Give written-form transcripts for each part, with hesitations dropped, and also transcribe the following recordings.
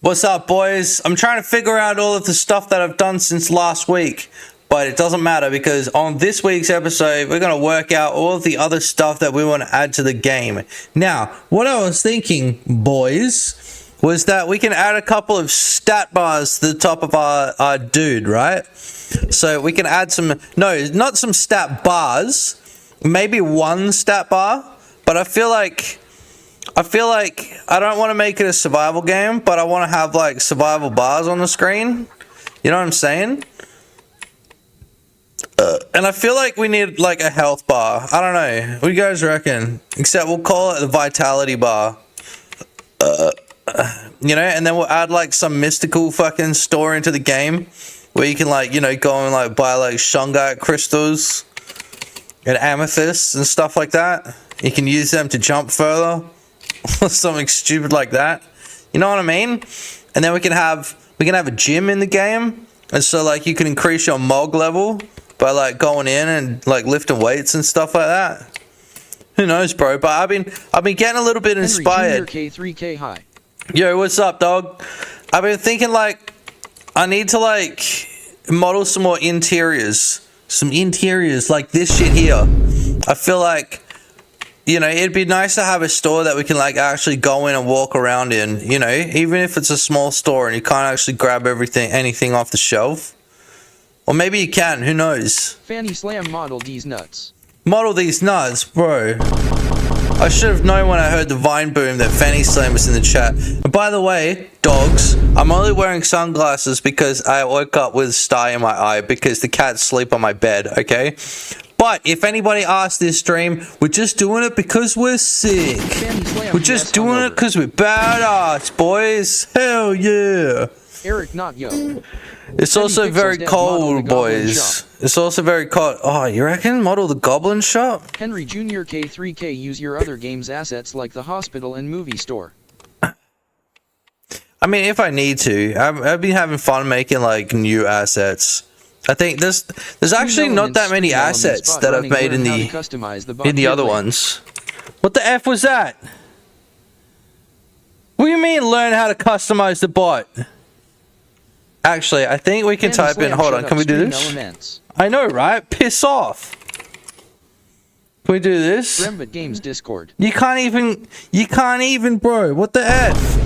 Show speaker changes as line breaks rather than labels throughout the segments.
What's up, boys? I'm trying to figure out all of the stuff that I've done since last week, but it doesn't matter because on this week's episode, we're going to work out all of the other stuff that we want to add to the game. Now, what I was thinking, boys, was that we can add a couple of stat bars to the top of our dude, right? So we can add some, no, not some stat bars, maybe one stat bar, but I feel like I don't want to make it a survival game, but I want to have like survival bars on the screen. You know what I'm saying? And I feel like we need like a health bar. I don't know. What do you guys reckon? Except we'll call it the vitality bar. You know, and then we'll add like some mystical fucking store into the game where you can like, you know, go and like buy like shungite crystals and amethysts and stuff like that. You can use them to jump further. Or something stupid like that. You know what I mean? And then we can have a gym in the game, and so like you can increase your MOG level by like going in and like lifting weights and stuff like that. Who knows, bro? But I've been getting a little bit inspired.
Henry Jr. K3K high.
Yo, what's up, dog? I've been thinking like I need to like model some more interiors. Some interiors like this shit here. I feel like, you know, it'd be nice to have a store that we can like actually go in and walk around in, you know, even if it's a small store and you can't actually grab anything off the shelf. Or maybe you can, who knows?
Fanny Slam model these nuts.
Model these nuts, bro. I should have known when I heard the Vine boom that Fanny Slam was in the chat. And by the way, dogs, I'm only wearing sunglasses because I woke up with a sty in my eye because the cats sleep on my bed, okay? But if anybody asks this stream, we're just doing it because we're sick. We're just doing it because we're badass, boys. Hell yeah.
Eric, not yo.
It's also very cold, boys. It's also very cold. Oh, you reckon? Model the Goblin Shop?
Henry Jr. K3K, use your other game's assets like the hospital and movie store.
I mean, if I need to. I've been having fun making like new assets. I think there's actually not that many assets that I've made in the other ones. What the F was that? What do you mean learn how to customize the bot? Actually, I think we can type in, hold on, can we do this? I know, right? Piss off. Can we do this?
Rembit Games Discord.
You can't even, bro. What the F?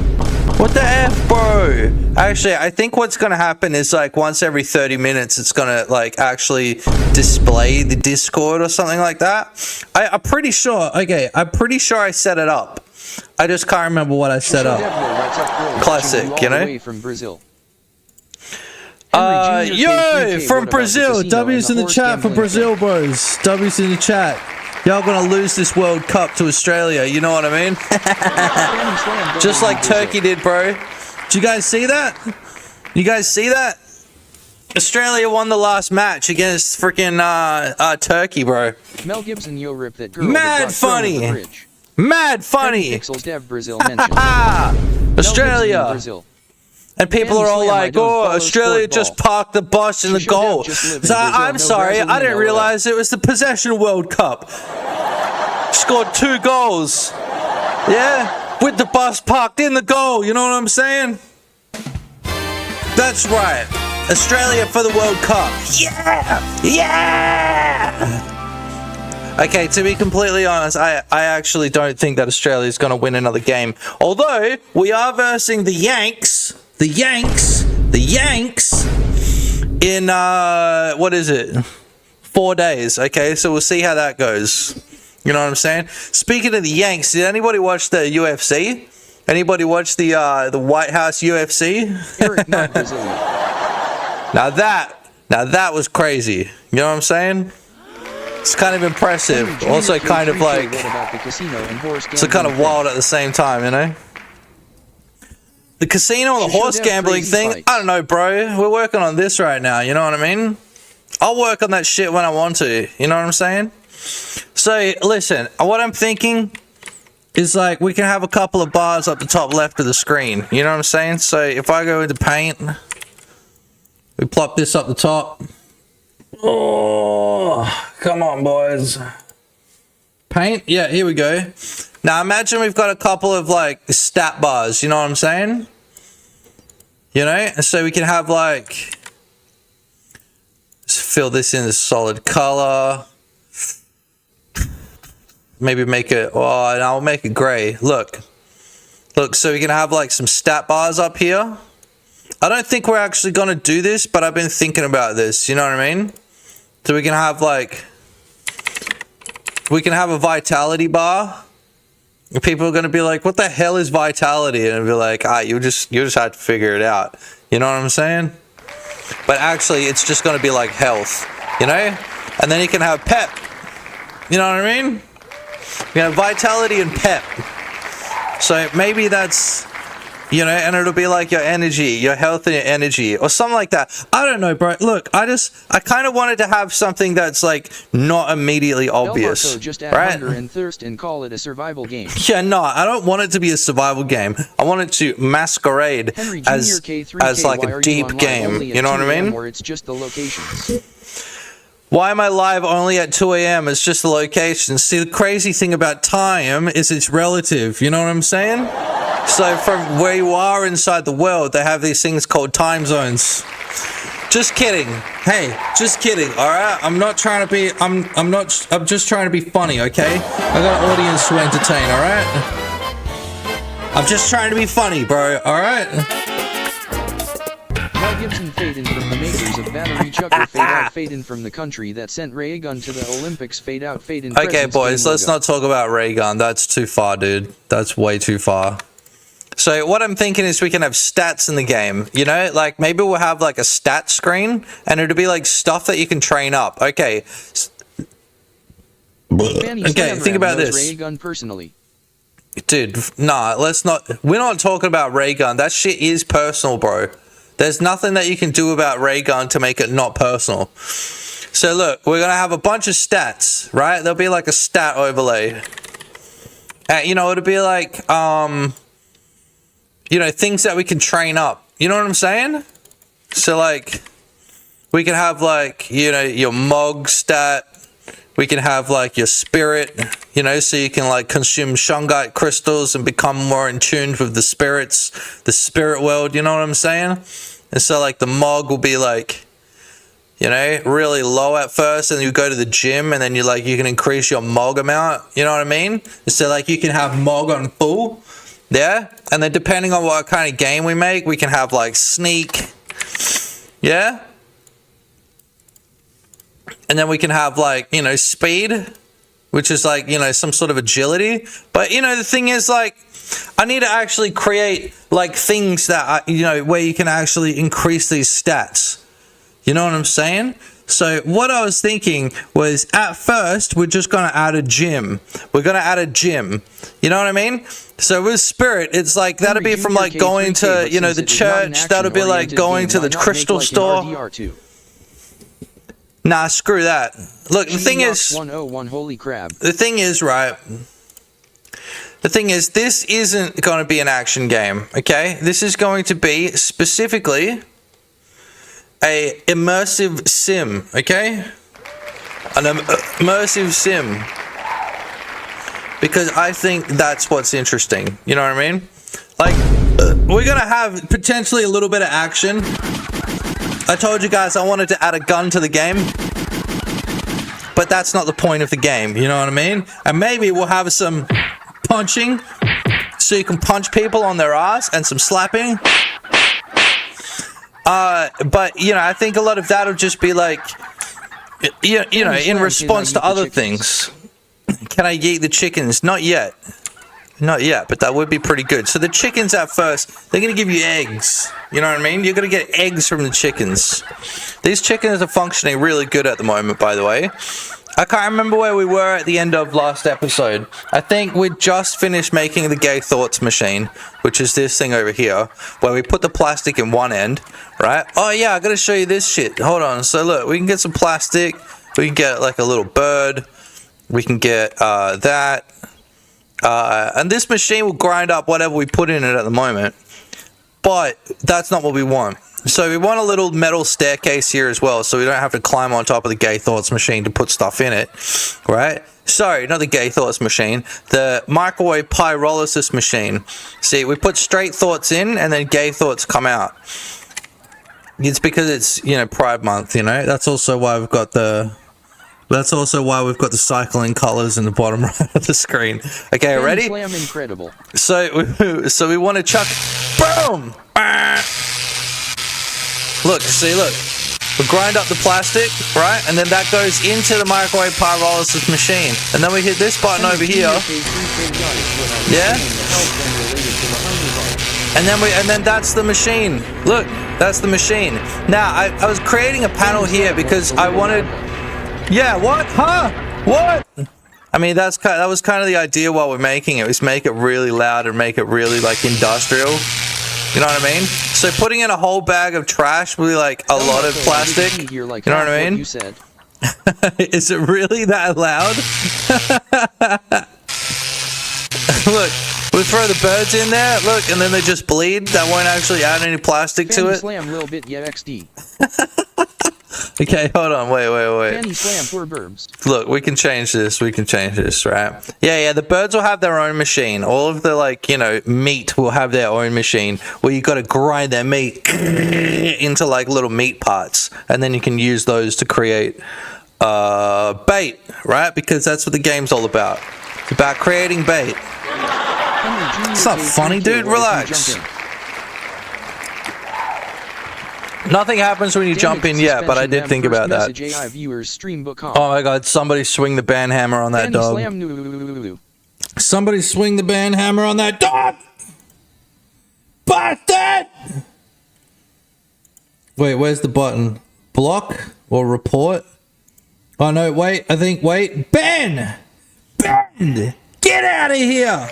What the F, bro? Actually, I think what's gonna happen is like once every 30 minutes, it's gonna like actually display the Discord or something like that. I'm pretty sure. Okay, I'm pretty sure I set it up. I just can't remember what I set up. Classic, you know.
From Brazil.
Yo, from Brazil. W's in the chat for Brazil, bros. W's in the chat. Y'all gonna lose this World Cup to Australia, you know what I mean? Just like Turkey did, bro. Did you guys see that? You guys see that? Australia won the last match against freaking Turkey, bro.
Mel Gibson, yo, rip that girl.
Mad funny. Mad funny.
Pixels Dev Brazil mentioned.
Australia. And people are all like, oh, Australia just parked the bus in the goal. So I'm sorry, I didn't realize it was the Possession World Cup. Scored 2 goals. Yeah, with the bus parked in the goal, you know what I'm saying? That's right. Australia for the World Cup. Yeah! Yeah! Okay, to be completely honest, I actually don't think that Australia is going to win another game. Although, we are versing the Yanks in what is it, 4 days. Okay, so we'll see how that goes, you know what I'm saying? Speaking of the Yanks, did anybody watch the UFC? Anybody watch the White House UFC?
Eric, not Brazilian.
now that was crazy, you know what I'm saying? It's kind of impressive, also kind of like so kind of wild at the same time, you know? The casino and the horse gambling thing, I don't know, bro. We're working on this right now, you know what I mean? I'll work on that shit when I want to, you know what I'm saying? So, listen, what I'm thinking is like we can have a couple of bars up the top left of the screen, you know what I'm saying? So, if I go into paint, we plop this up the top. Oh, come on, boys. Paint? Yeah, here we go. Now imagine we've got a couple of like stat bars, you know what I'm saying? You know? And so we can have like, let's fill this in a solid color. Maybe make it, oh, and I'll make it gray. Look, so we can have like some stat bars up here. I don't think we're actually going to do this, but I've been thinking about this, you know what I mean? So we can have like, we can have a vitality bar. And people are going to be like, what the hell is vitality? And I'll be like, you just have to figure it out. You know what I'm saying? But actually, it's just going to be like health, you know? And then you can have pep. You know what I mean? You have vitality and pep. So maybe that's, you know, and it'll be like your energy, your health and your energy, or something like that. I don't know, bro. Look, I kind of wanted to have something that's like not immediately obvious,
just add
right?
hunger and thirst and call it a survival game.
Yeah, no, I don't want it to be a survival game. I want it to masquerade as like a deep game. You know what I mean?
Or it's just the locations.
Why am I live only at 2 a.m.? It's just the location. See, the crazy thing about time is it's relative. You know what I'm saying? So from where you are inside the world, they have these things called time zones. Just kidding. Hey, just kidding. All right, I'm not trying to be. I'm just trying to be funny. Okay, I got an audience to entertain. All right. I'm just trying to be funny, bro. All right.
Mel Gibson fade in from the makers of Battery Chucker fade out fade in from the country that sent Ray Gun to the Olympics fade out fade in.
Okay, boys, let's not talk about Ray Gun. That's too far, dude. That's way too far. So what I'm thinking is we can have stats in the game, you know, like maybe we'll have like a stat screen and it'll be like stuff that you can train up. Okay. Okay, think about this.
Ray Gun personally.
Dude, nah, we're not talking about Ray Gun. That shit is personal, bro. There's nothing that you can do about Ray Gun to make it not personal. So look, we're going to have a bunch of stats, right? There'll be like a stat overlay. You know, it'll be like, you know, things that we can train up. You know what I'm saying? So like, we can have like, you know, your Mog stat. We can have like your spirit, you know, so you can like consume shungite crystals and become more in tune with the spirits, the spirit world, you know what I'm saying? And so like the Mog will be like, you know, really low at first, and you go to the gym and then you can increase your Mog amount, you know what I mean? So like you can have Mog on full, yeah? And then depending on what kind of game we make, we can have like sneak, yeah? And then we can have like, you know, speed, which is like, you know, some sort of agility. But, you know, the thing is like, I need to actually create like things that, you know, where you can actually increase these stats. You know what I'm saying? So what I was thinking was at first, we're just going to add a gym. We're going to add a gym. You know what I mean? So with spirit, it's like, that'll be from like going to, you know, the church. That'll be like going to the crystal store. Nah, screw that. Look, the thing is,
101 holy crab.
The thing is, right? The thing is, this isn't going to be an action game, okay? This is going to be specifically a immersive sim, okay? An immersive sim. Because I think that's what's interesting. You know what I mean? Like, we're going to have potentially a little bit of action. I told you guys I wanted to add a gun to the game, but that's not the point of the game, you know what I mean? And maybe we'll have some punching, so you can punch people on their ass, and some slapping. But, you know, I think a lot of that will just be like, you know, in response to other things. Can I yeet the chickens? Not yet. Not yet, but that would be pretty good. So the chickens at first, they're going to give you eggs. You know what I mean? You're going to get eggs from the chickens. These chickens are functioning really good at the moment, by the way. I can't remember where we were at the end of last episode. I think we just finished making the Gay Thoughts machine, which is this thing over here, where we put the plastic in one end, right? Oh yeah, I got to show you this shit. Hold on. So look, we can get some plastic. We can get like a little bird. We can get that. And this machine will grind up whatever we put in it at the moment. But that's not what we want. So we want a little metal staircase here as well, so we don't have to climb on top of the Gay Thoughts machine to put stuff in it, right? Sorry, not the Gay Thoughts machine, the microwave pyrolysis machine. See, we put straight thoughts in, and then Gay Thoughts come out. It's because it's, you know, Pride Month, you know? That's also why we've got the... That's also why we've got the cycling colors in the bottom right of the screen. Okay, ready?
Slam incredible.
So we want to chuck... Boom! Look, see, look. We grind up the plastic, right? And then that goes into the microwave pyrolysis machine. And then we hit this button over here. Yeah? And then that's the machine. Look, that's the machine. Now, I was creating a panel here because I wanted... Yeah, what? Huh? What? I mean, that was kind of the idea while we're making it, was make it really loud and make it really, like, industrial. You know what I mean? So putting in a whole bag of trash will be, like, a lot of plastic. You know what I mean? Is it really that loud? Look, we throw the birds in there, look, and then they just bleed. That won't actually add any plastic to it.
Slam little bit, yeah, XD.
Okay, hold on, wait.
Fanny slam for burbs.
Look, we can change this, right? Yeah, the birds will have their own machine. All of the, like, you know, meat will have their own machine where you gotta grind their meat into, like, little meat parts. And then you can use those to create bait, right? Because that's what the game's all about. It's about creating bait. It's not funny, dude, relax. Nothing happens when you jump in yet, but I did think about that. Oh my god, somebody swing the band hammer on that dog. Somebody swing the band hammer on that dog! Bastard! Wait, where's the button? Block or report? Oh no, wait, Ben! Ben! Get out of here!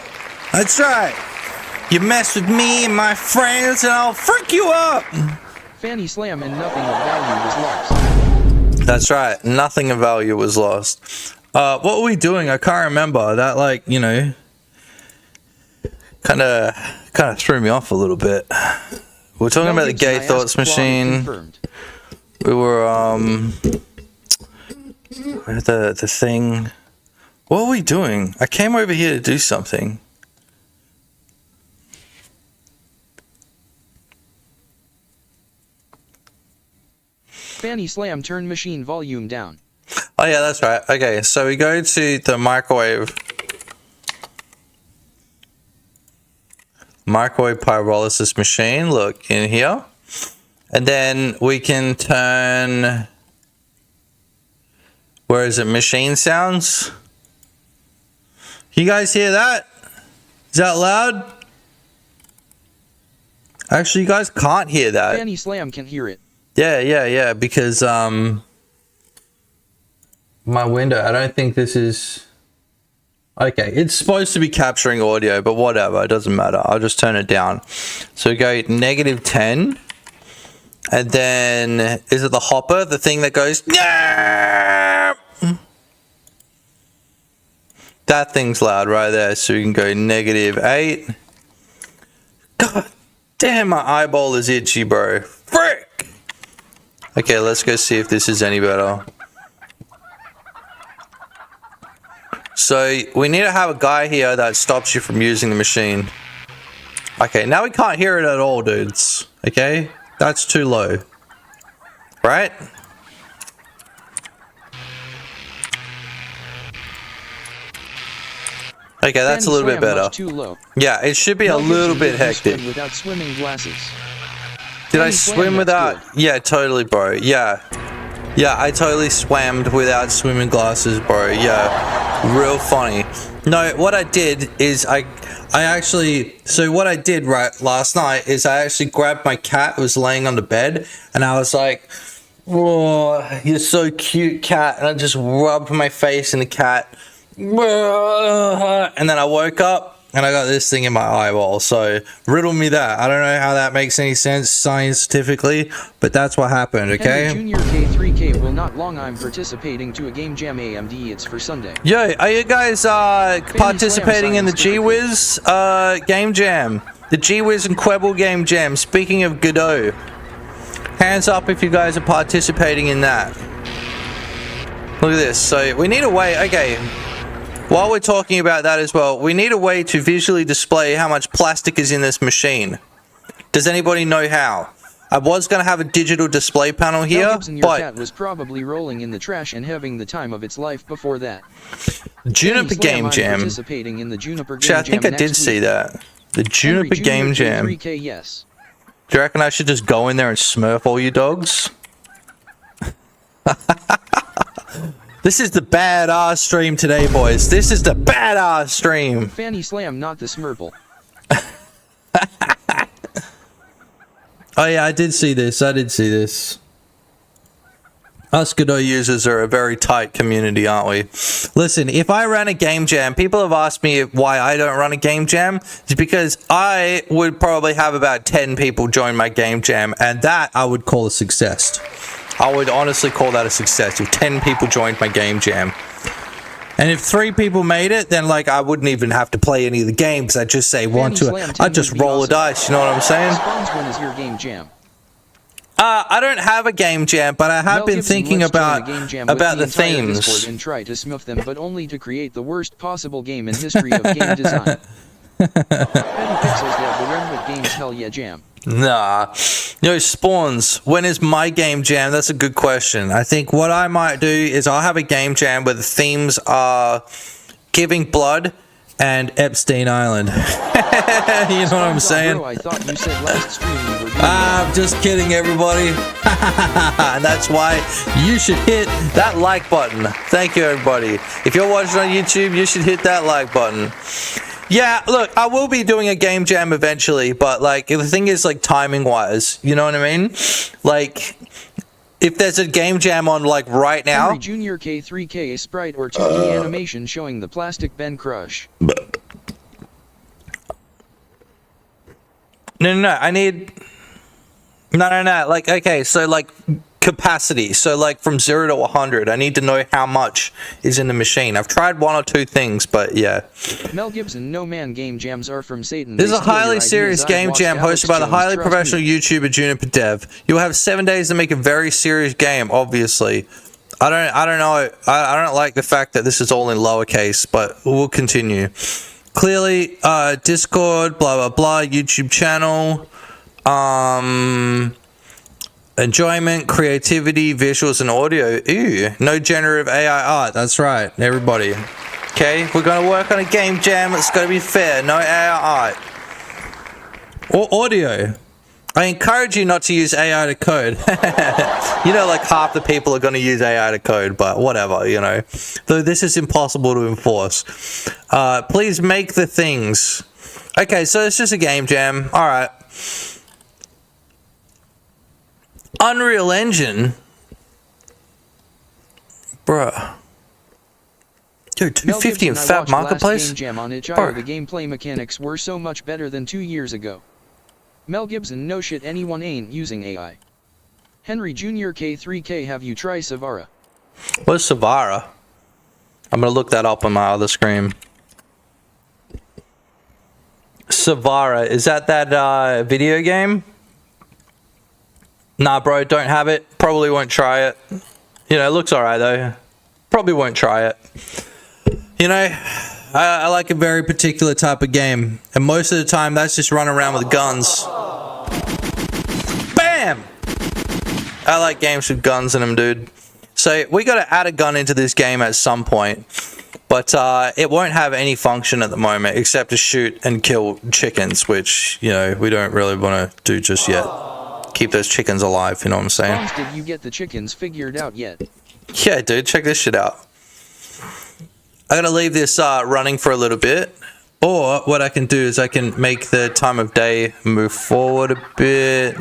That's right. You mess with me and my friends and I'll freak you up!
Fanny slam and nothing of value was lost.
That's right, nothing of value was lost. What were we doing? I can't remember. That, like, you know, kind of threw me off a little bit. We were talking about the Gay Thoughts machine. We were the thing. What were we doing? I came over here to do something.
Fanny slam turn machine volume down.
Oh yeah, that's right. Okay, so we go to the microwave pyrolysis machine. Look in here, and then we can turn. Where is it? Machine sounds. You guys hear that? Is that loud? Actually, you guys can't hear that.
Fanny slam can hear it.
Yeah, because, my window, I don't think this is... Okay, it's supposed to be capturing audio, but whatever, it doesn't matter. I'll just turn it down. So we go -10, and then, is it the hopper, the thing that goes... That thing's loud right there, so we can go -8. God damn, my eyeball is itchy, bro. Frick! Okay, let's go see if this is any better. So, we need to have a guy here that stops you from using the machine. Okay, now we can't hear it at all, dudes. Okay? That's too low. Right? Okay, that's a little bit better. Yeah, it should be a little bit hectic.
Without swimming glasses.
Did I swim without? Yeah, totally, bro. Yeah, I totally swam without swimming glasses, bro. Yeah, real funny. No, what I did is I actually, so what I did right last night is I actually grabbed my cat who was laying on the bed, and I was like, "Oh, you're so cute, cat," and I just rubbed my face in the cat, and then I woke up. And I got this thing in my eyeball, so riddle me that. I don't know how that makes any sense scientifically, but that's what happened, okay?
Junior K3K will not long. I'm participating to a game jam AMD. It's for Sunday.
Yo, are you guys participating in the G-Wiz game jam? The G-Wiz and Quebble game jam, speaking of Godot. Hands up if you guys are participating in that. Look at this. So we need a way. Okay. While we're talking about that as well, we need a way to visually display how much plastic is in this machine. Does anybody know how? I was going to have a digital display panel here,
Your
but
cat was probably rolling in the trash and having the time of its life before that.
Juniper Game Jam.
Participating in the Juniper Game
Actually, I think
Jam
I did see that. The Juniper Game Jam.
3K, yes.
Do you reckon I should just go in there and smurf all you dogs? This is the badass stream today, boys. This is the badass stream.
Fanny Slam, not the Smurple.
Oh yeah, I did see this. Us Godot users are a very tight community, aren't we? Listen, if I ran a game jam, people have asked me why I don't run a game jam. It's because I would probably have about 10 people join my game jam, and that I would call a success. I would honestly call that a success if 10 people joined my game jam. And if 3 people made it, then like I wouldn't even have to play any of the games. I'd just say 1, 2. I'd just roll a dice, you know what I'm saying?
When is your game jam?
I don't have a game jam, but I have been thinking about the themes.
And try to smooth them, but only to create the worst possible game in history of game design. Petty pixels that will run with games, hell yeah, jam.
Nah. Yo, Spawns, when is my game jam? That's a good question. I think what I might do is I'll have a game jam where the themes are Giving Blood and Epstein Island. You know what I'm saying?
Bro, I thought you said last stream you were doing
I'm just kidding, everybody. And that's why you should hit that like button. Thank you, everybody. If you're watching on YouTube, you should hit that like button. Yeah, look, I will be doing a game jam eventually, but like the thing is like timing wise, you know what I mean? Like if there's a game jam on like right now.
Henry Junior K3K sprite or 2D animation showing the plastic Ben crush.
No, I need no. Like okay, so like capacity. So like from 0 to 100, I need to know how much is in the machine. I've tried 1 or 2 things, but yeah.
Mel Gibson, no man, game jams are from Satan.
This is a highly serious game jam hosted by the highly professional YouTuber Juniper Dev. You'll have 7 days to make a very serious game, obviously. I don't know. I don't like the fact that this is all in lowercase, but we'll continue. Clearly, Discord, blah blah blah, YouTube channel, enjoyment, creativity, visuals, and audio. Ew, no generative AI art. That's right, everybody. Okay, we're gonna work on a game jam. It's gotta be fair. No AI art or audio. I encourage you not to use AI to code. You know, like half the people are gonna use AI to code, but whatever, you know. Though this is impossible to enforce. Please make the things. Okay, so it's just a game jam. All right. Unreal Engine, bruh. Dude, 250 in Fab Marketplace.
Game jam on itch.io. The gameplay mechanics were so much better than 2 years ago. Mel Gibson, no shit, anyone ain't using AI. Henry Junior K3K, have you tried Savara?
What's Savara? I'm gonna look that up on my other screen. Savara, is that video game? Nah, bro, don't have it. Probably won't try it. You know, it looks alright though. Probably won't try it. You know, I like a very particular type of game, and most of the time that's just run around with guns. Bam! I like games with guns in them, dude. So we gotta add a gun into this game at some point, but it won't have any function at the moment except to shoot and kill chickens, which, you know, we don't really want to do just yet. Keep those chickens alive, you know what I'm saying?
Did you get the chickens figured out yet?
Yeah, dude, check this shit out. I'm gonna leave this running for a little bit, or what I can do is I can make the time of day move forward a bit.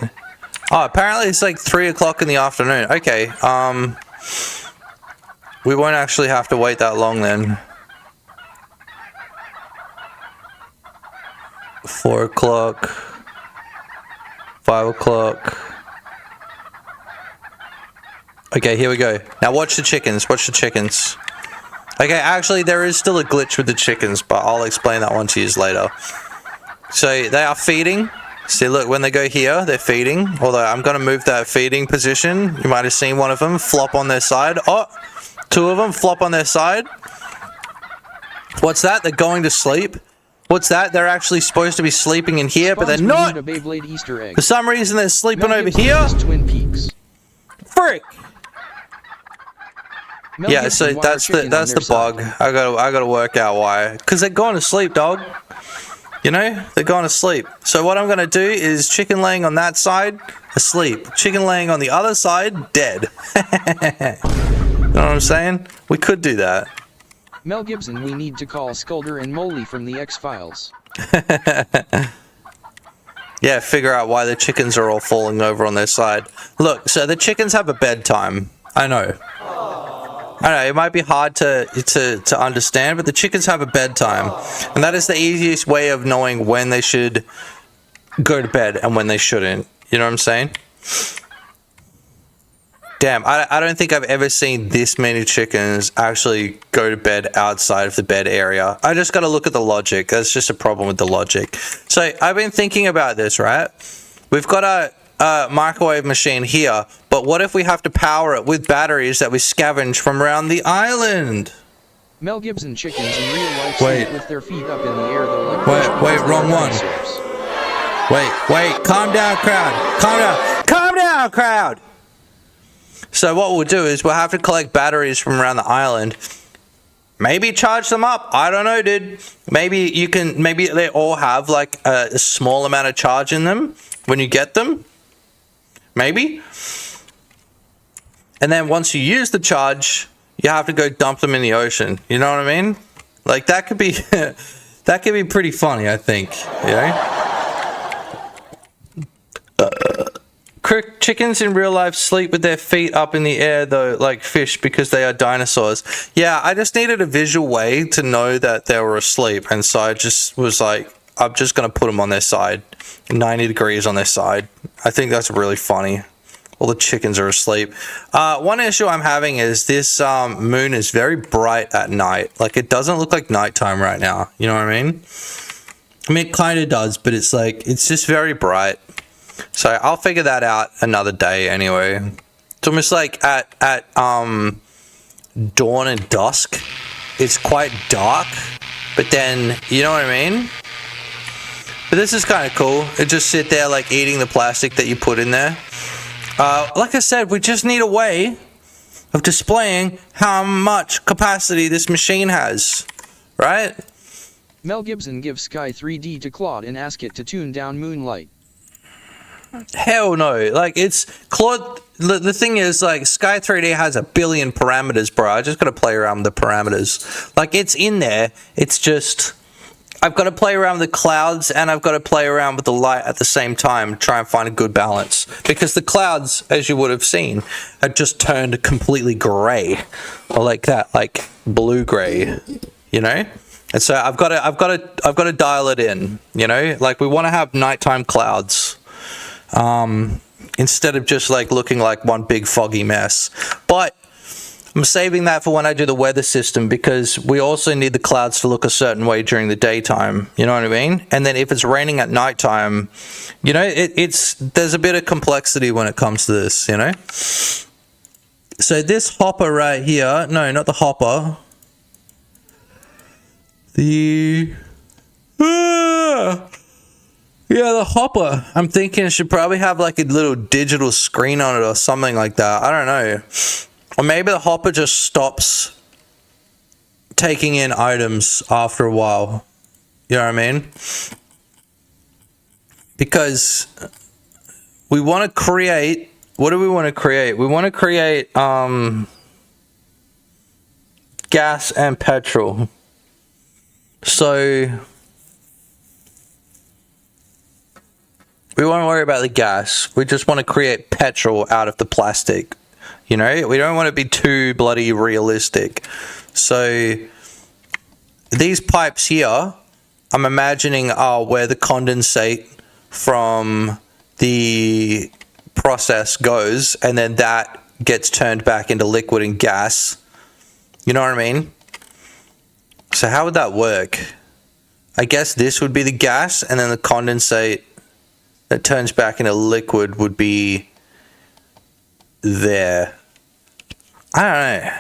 Oh, apparently it's like 3 o'clock in the afternoon. Okay, we won't actually have to wait that long then. 4 o'clock, 5 o'clock. Okay, here we go. Now watch the chickens, watch the chickens. Okay, actually there is still a glitch with the chickens, but I'll explain that one to you later. So they are feeding. See, look, when they go here, they're feeding. Although I'm going to move that feeding position. You might have seen one of them flop on their side. Oh, two of them flop on their side. What's that? They're going to sleep. What's that? They're actually supposed to be sleeping in here, but they're not.
A Beyblade Easter egg.
For some reason, they're sleeping over here.
Twin Peaks.
Frick. Yeah, so that's the bug. I gotta work out why. Cause they're going to sleep, dog. You know, they're going to sleep. So what I'm gonna do is chicken laying on that side, asleep. Chicken laying on the other side, dead. You know what I'm saying? We could do that.
Mel Gibson, we need to call Skulder and Molly from the X-Files.
Yeah, figure out why the chickens are all falling over on their side. Look, so the chickens have a bedtime. I know. I know, it might be hard to understand, but the chickens have a bedtime. And that is the easiest way of knowing when they should go to bed and when they shouldn't. You know what I'm saying? Damn, I don't think I've ever seen this many chickens actually go to bed outside of the bed area. I just got to look at the logic. That's just a problem with the logic. So I've been thinking about this, right? We've got a microwave machine here, but what if we have to power it with batteries that we scavenge from around the island?
Mel Gibson chickens in real life
Wait.
sleep with their feet up in the air though. Like
Wait, wrong one. Wait, calm down, crowd. Calm down, crowd. So what we'll do is we'll have to collect batteries from around the island. Maybe charge them up. I don't know, dude. Maybe they all have like a small amount of charge in them when you get them. Maybe. And then once you use the charge, you have to go dump them in the ocean. You know what I mean? Like that could be that could be pretty funny, I think. You know? Chickens in real life sleep with their feet up in the air though, like fish, because they are dinosaurs. Yeah, I just needed a visual way to know that they were asleep, and so I just was like, I'm just gonna put them on their side, 90 degrees on their side. I think that's really funny. All the chickens are asleep. One issue I'm having is this moon is very bright at night. Like it doesn't look like nighttime right now. You know what I mean? I mean, it kind of does, but it's like, it's just very bright. So I'll figure that out another day anyway. It's almost like at dawn and dusk, it's quite dark, but then, you know what I mean? But this is kind of cool. It just sit there like eating the plastic that you put in there. Like I said, we just need a way of displaying how much capacity this machine has, right?
Mel Gibson gives Sky 3D to Claude and ask it to tune down Moonlight.
Hell no. Like, it's Claude. The thing is, like, Sky 3D has a billion parameters, bro. I just gotta play around with the parameters. Like, it's in there. It's just, I've got to play around with the clouds and I've got to play around with the light at the same time, try and find a good balance. Because the clouds, as you would have seen, had just turned completely grey, or like that, like blue grey, you know. And so I've got to dial it in, you know. Like, we want to have nighttime clouds. Instead of just like looking like one big foggy mess. But I'm saving that for when I do the weather system, because we also need the clouds to look a certain way during the daytime, you know what I mean? And then if it's raining at nighttime, you know, there's a bit of complexity when it comes to this, you know? So this hopper right here, no, not the hopper. Yeah, the hopper. I'm thinking it should probably have like a little digital screen on it or something like that. I don't know. Or maybe the hopper just stops taking in items after a while. You know what I mean? Because we want to create... What do we want to create? We want to create gas and petrol. So... we won't worry about the gas. We just want to create petrol out of the plastic. You know, we don't want to be too bloody realistic. So these pipes here, I'm imagining are where the condensate from the process goes, and then that gets turned back into liquid and gas. You know what I mean? So how would that work? I guess this would be the gas, and then the condensate. that turns back into liquid would be there. I don't know.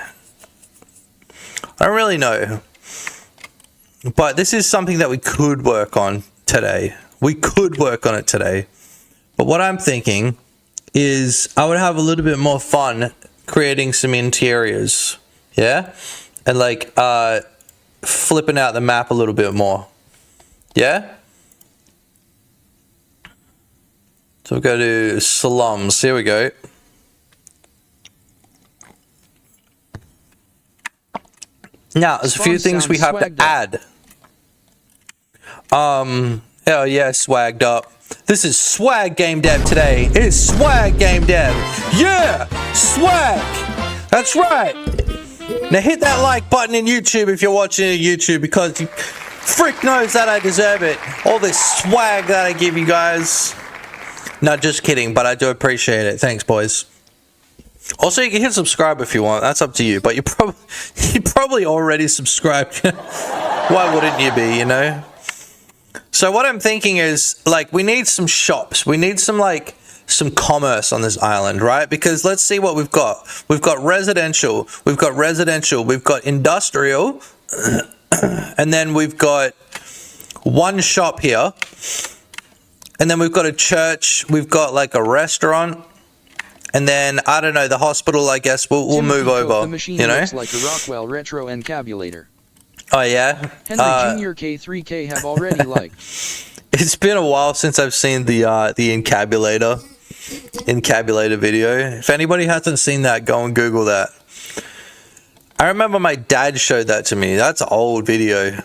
I don't really know. But this is something that we could work on today. We could work on it today. But what I'm thinking is I would have a little bit more fun creating some interiors. Yeah? And like flipping out the map a little bit more. Yeah? So we'll go to slums. Here we go. Now, there's a few things we have to add. Oh yeah, swagged up. This is Swag Game Dev today. It is Swag Game Dev. Yeah! Swag! That's right! Now hit that like button in YouTube if you're watching on YouTube, because you frick knows that I deserve it. All this swag that I give you guys. No, just kidding, but I do appreciate it. Thanks, boys. Also, you can hit subscribe if you want. That's up to you. But you probably already subscribed. Why wouldn't you be, you know? So what I'm thinking is, like, we need some shops. We need some, like, some commerce on this island, right? Because let's see what we've got. We've got residential. We've got residential. We've got industrial. And then we've got one shop here. And then we've got a church. We've got, like, a restaurant. And then, I don't know, the hospital, I guess, we'll move over,
the machine
you know?
looks like a Rockwell retro encabulator.
Oh, yeah?
Henry Jr. K3K have already liked.
It's been a while since I've seen the encabulator video. If anybody hasn't seen that, go and Google that. I remember my dad showed that to me. That's an old video.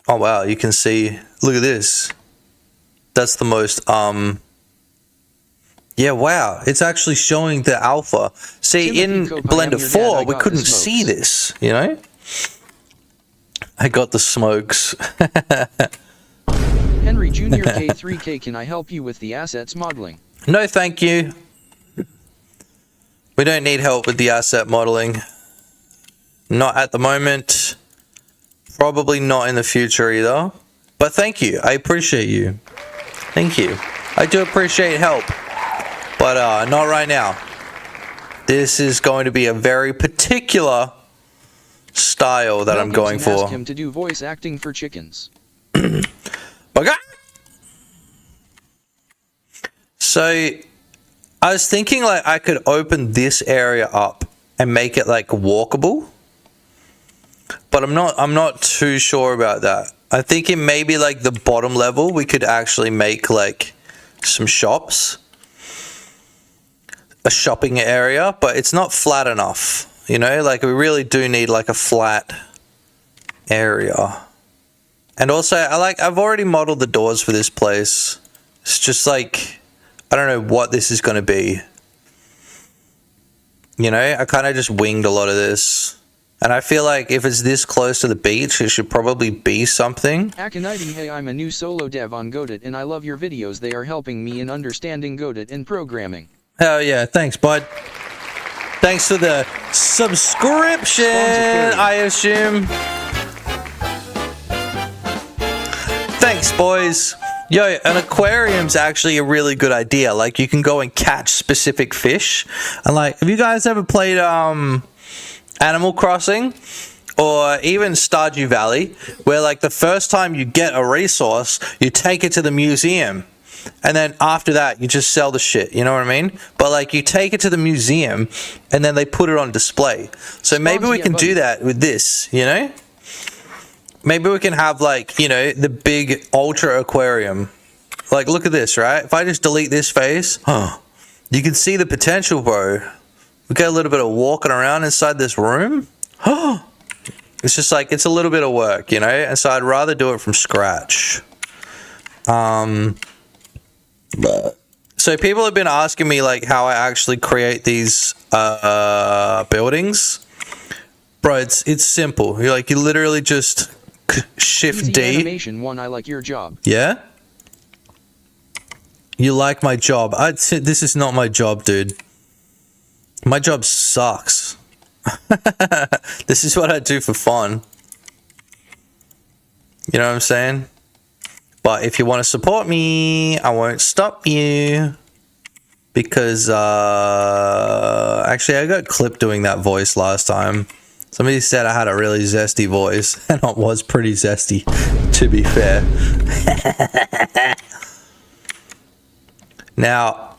Oh wow, you can see, look at this. That's the most, yeah, wow, it's actually showing the alpha. See, in Blender 4, we couldn't see this, you know? I got the smokes.
Henry Jr. K3K, can I help you with the assets modeling?
No, thank you. We don't need help with the asset modeling. Not at the moment. Probably not in the future either. But thank you. I appreciate you. Thank you. I do appreciate help. But not right now. This is going to be a very particular style that I'm going for.
Ask him to do voice acting for chickens.
So I was thinking like I could open this area up and make it like walkable. But I'm not too sure about that. I think in maybe like the bottom level we could actually make like some shops. A shopping area, but it's not flat enough. You know, like we really do need like a flat area. And also I've already modeled the doors for this place. It's just like I don't know what this is going to be. You know, I kind of just winged a lot of this. And I feel like if it's this close to the beach, it should probably be something.
Akonite, hey, I'm a new solo dev on Godot and I love your videos. They are helping me in understanding Godot and programming.
Oh yeah, thanks bud. Thanks for the subscription, I assume. Thanks boys. Yo, an aquarium's actually a really good idea. Like you can go and catch specific fish. And like, have you guys ever played Animal Crossing or even Stardew Valley, where like the first time you get a resource, you take it to the museum, and then after that you just sell the shit, you know what I mean? But like you take it to the museum and then they put it on display. So maybe we can do that with this, you know? Maybe we can have like, you know, the big ultra aquarium. Like look at this, right? If I just delete this face, you can see the potential, bro. We get a little bit of walking around inside this room. It's just like, it's a little bit of work, you know? And so I'd rather do it from scratch. So people have been asking me like how I actually create these buildings. Bro, it's simple. You literally just shift D.
Animation one, I like your job.
Yeah? You like my job? This is not my job, dude. My job sucks. This is what I do for fun. You know what I'm saying? But if you want to support me, I won't stop you. Because, actually, I got clipped doing that voice last time. Somebody said I had a really zesty voice, and it was pretty zesty, to be fair. Now,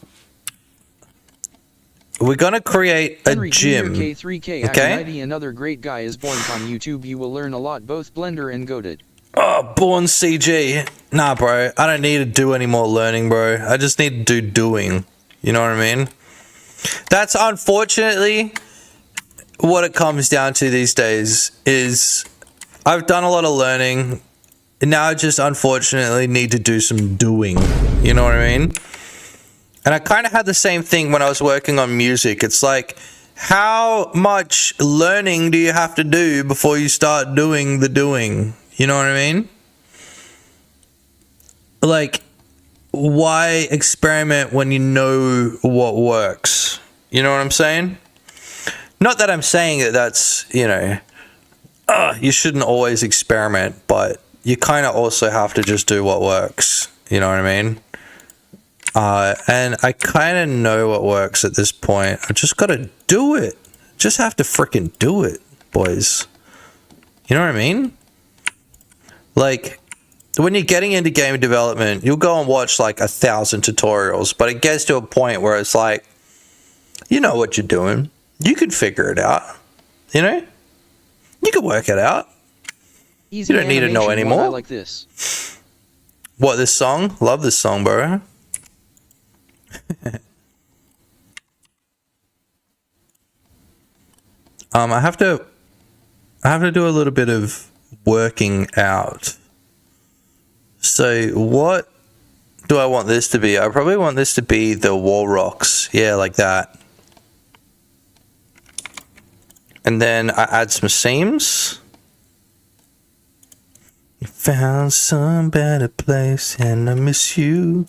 we're gonna create a
Henry
gym.
Jr. K3K
Okay?
another great guy is born on YouTube. You will learn a lot, both Blender and Godot.
Oh, born CG. Nah, bro. I don't need to do any more learning, bro. I just need to do doing. You know what I mean? That's unfortunately what it comes down to these days. Is I've done a lot of learning, and now I just unfortunately need to do some doing. You know what I mean? And I kind of had the same thing when I was working on music. It's like, how much learning do you have to do before you start doing the doing? You know what I mean? Like, why experiment when you know what works? You know what I'm saying? Not that I'm saying that that's, you know, you shouldn't always experiment, but you kind of also have to just do what works. You know what I mean? And I kind of know what works at this point. I just got to do it. Just have to freaking do it, boys. You know what I mean? Like, when you're getting into game development, you'll go and watch like 1,000 tutorials, but it gets to a point where it's like, you know what you're doing. You can figure it out. You know? You can work it out.
Easy
you don't need to know anymore.
I like this.
What, this song? Love this song, bro. I have to do a little bit of working out. So what do I want this to be? I probably want this to be the wall rocks. Yeah, like that. And then I add some seams. You found some better place and I miss you.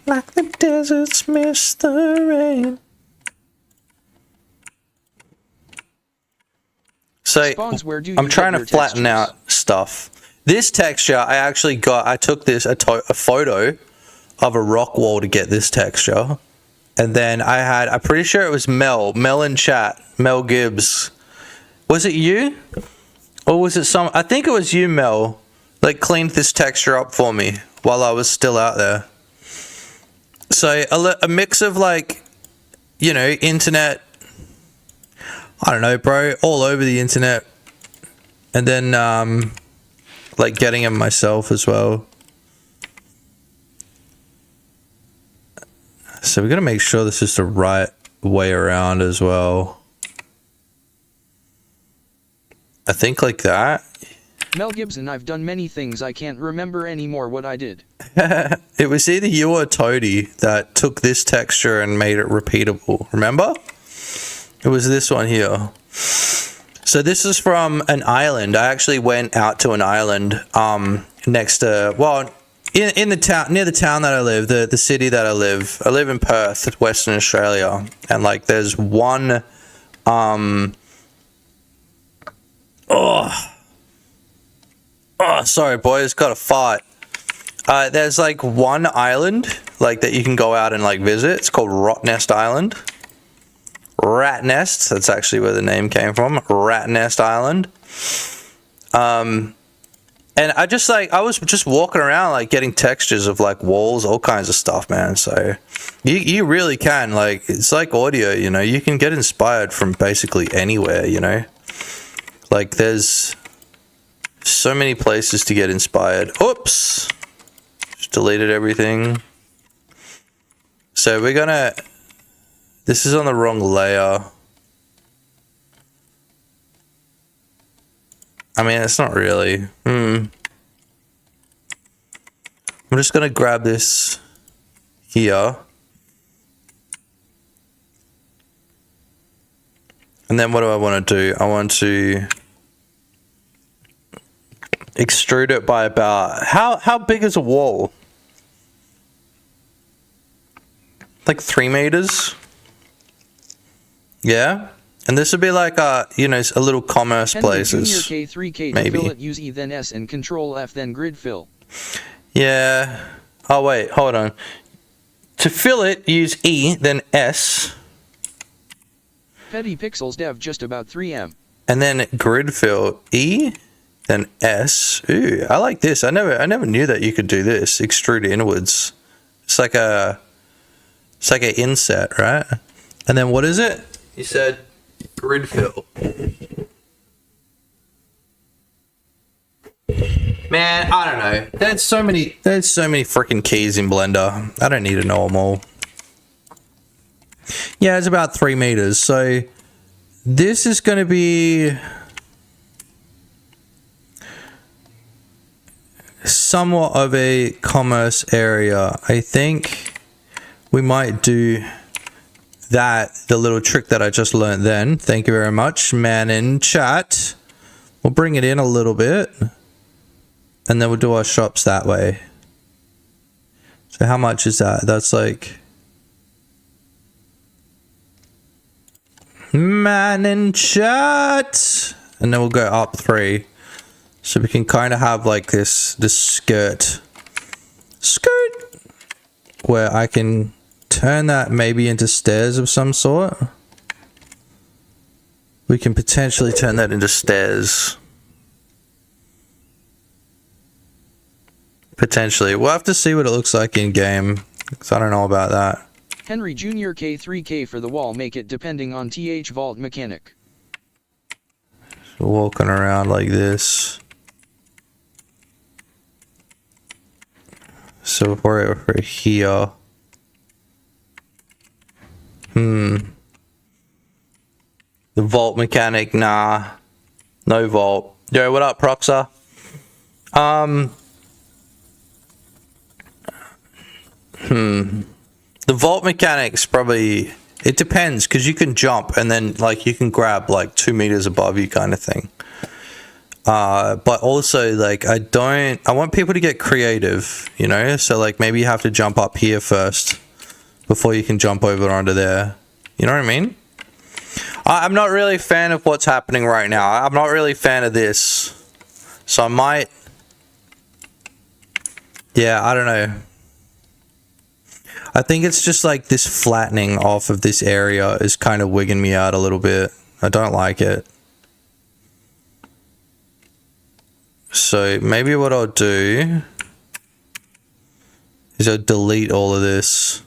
Like the deserts miss the rain. So I'm trying to flatten out stuff. This texture, I took this a photo of a rock wall to get this texture. And then I'm pretty sure it was Mel in chat, Mel Gibbs. Was it you? Or was it I think it was you, Mel, like cleaned this texture up for me while I was still out there. So a mix of like, you know, internet, I don't know, bro, all over the internet. And then, like getting them myself as well. So we got to make sure this is the right way around as well. I think like that.
Mel Gibson, I've done many things. I can't remember anymore what I did.
It was either you or Toady that took this texture and made it repeatable. Remember? It was this one here. So this is from an island. I actually went out to an island next to, well, in the town, near the town that I live, the city that I live in Perth, Western Australia, and like there's one sorry boys, got a fart. There's like one island like that you can go out and like visit. It's called Rat Nest Island. Rat Nest, that's actually where the name came from. Rat Nest Island. And I was just walking around like getting textures of like walls, all kinds of stuff, man. So you really can, like, it's like audio, you know, you can get inspired from basically anywhere, you know. Like there's so many places to get inspired. Oops. Just deleted everything. So we're gonna, this is on the wrong layer. I mean, it's not really. I'm just going to grab this here. And then what do I want to do? I want to extrude it by about, how big is a wall? Like 3 meters? Yeah? And this would be like a little commerce
Henry
places.
Junior K3K
maybe.
to fill it, use E then S and Control F then grid fill.
Yeah. Oh wait, hold on. To fill it, use E then S.
Petty pixels dev just about 3M.
And then grid fill E then S. Ooh, I like this. I never knew that you could do this. Extrude inwards. It's like an inset, right? And then what is it? You said grid fill. Man, I don't know. There's so many freaking keys in Blender. I don't need to know them all. Yeah, it's about 3 meters. So this is going to be somewhat of a commerce area. I think we might do that, the little trick that I just learned then. Thank you very much, man in chat. We'll bring it in a little bit. And then we'll do our shops that way. So how much is that? That's like... Man in chat! And then we'll go up 3. So we can kind of have like this skirt. Where I can turn that maybe into stairs of some sort. We can potentially turn that into stairs. Potentially. We'll have to see what it looks like in game, because I don't know about that.
Henry Junior K3K for the wall, make it depending on TH vault mechanic.
So walking around like this. So if we're over here. The vault mechanic, nah. No vault. Yo, what up, Proxa? The vault mechanics probably, it depends, because you can jump and then like you can grab like 2 meters above you kind of thing. But also like I want people to get creative, you know, so like maybe you have to jump up here first before you can jump over onto there. You know what I mean? I'm not really a fan of what's happening right now. I'm not really a fan of this. So I might, yeah, I don't know. I think it's just like this flattening off of this area is kind of wigging me out a little bit. I don't like it. So maybe what I'll do is I'll delete all of this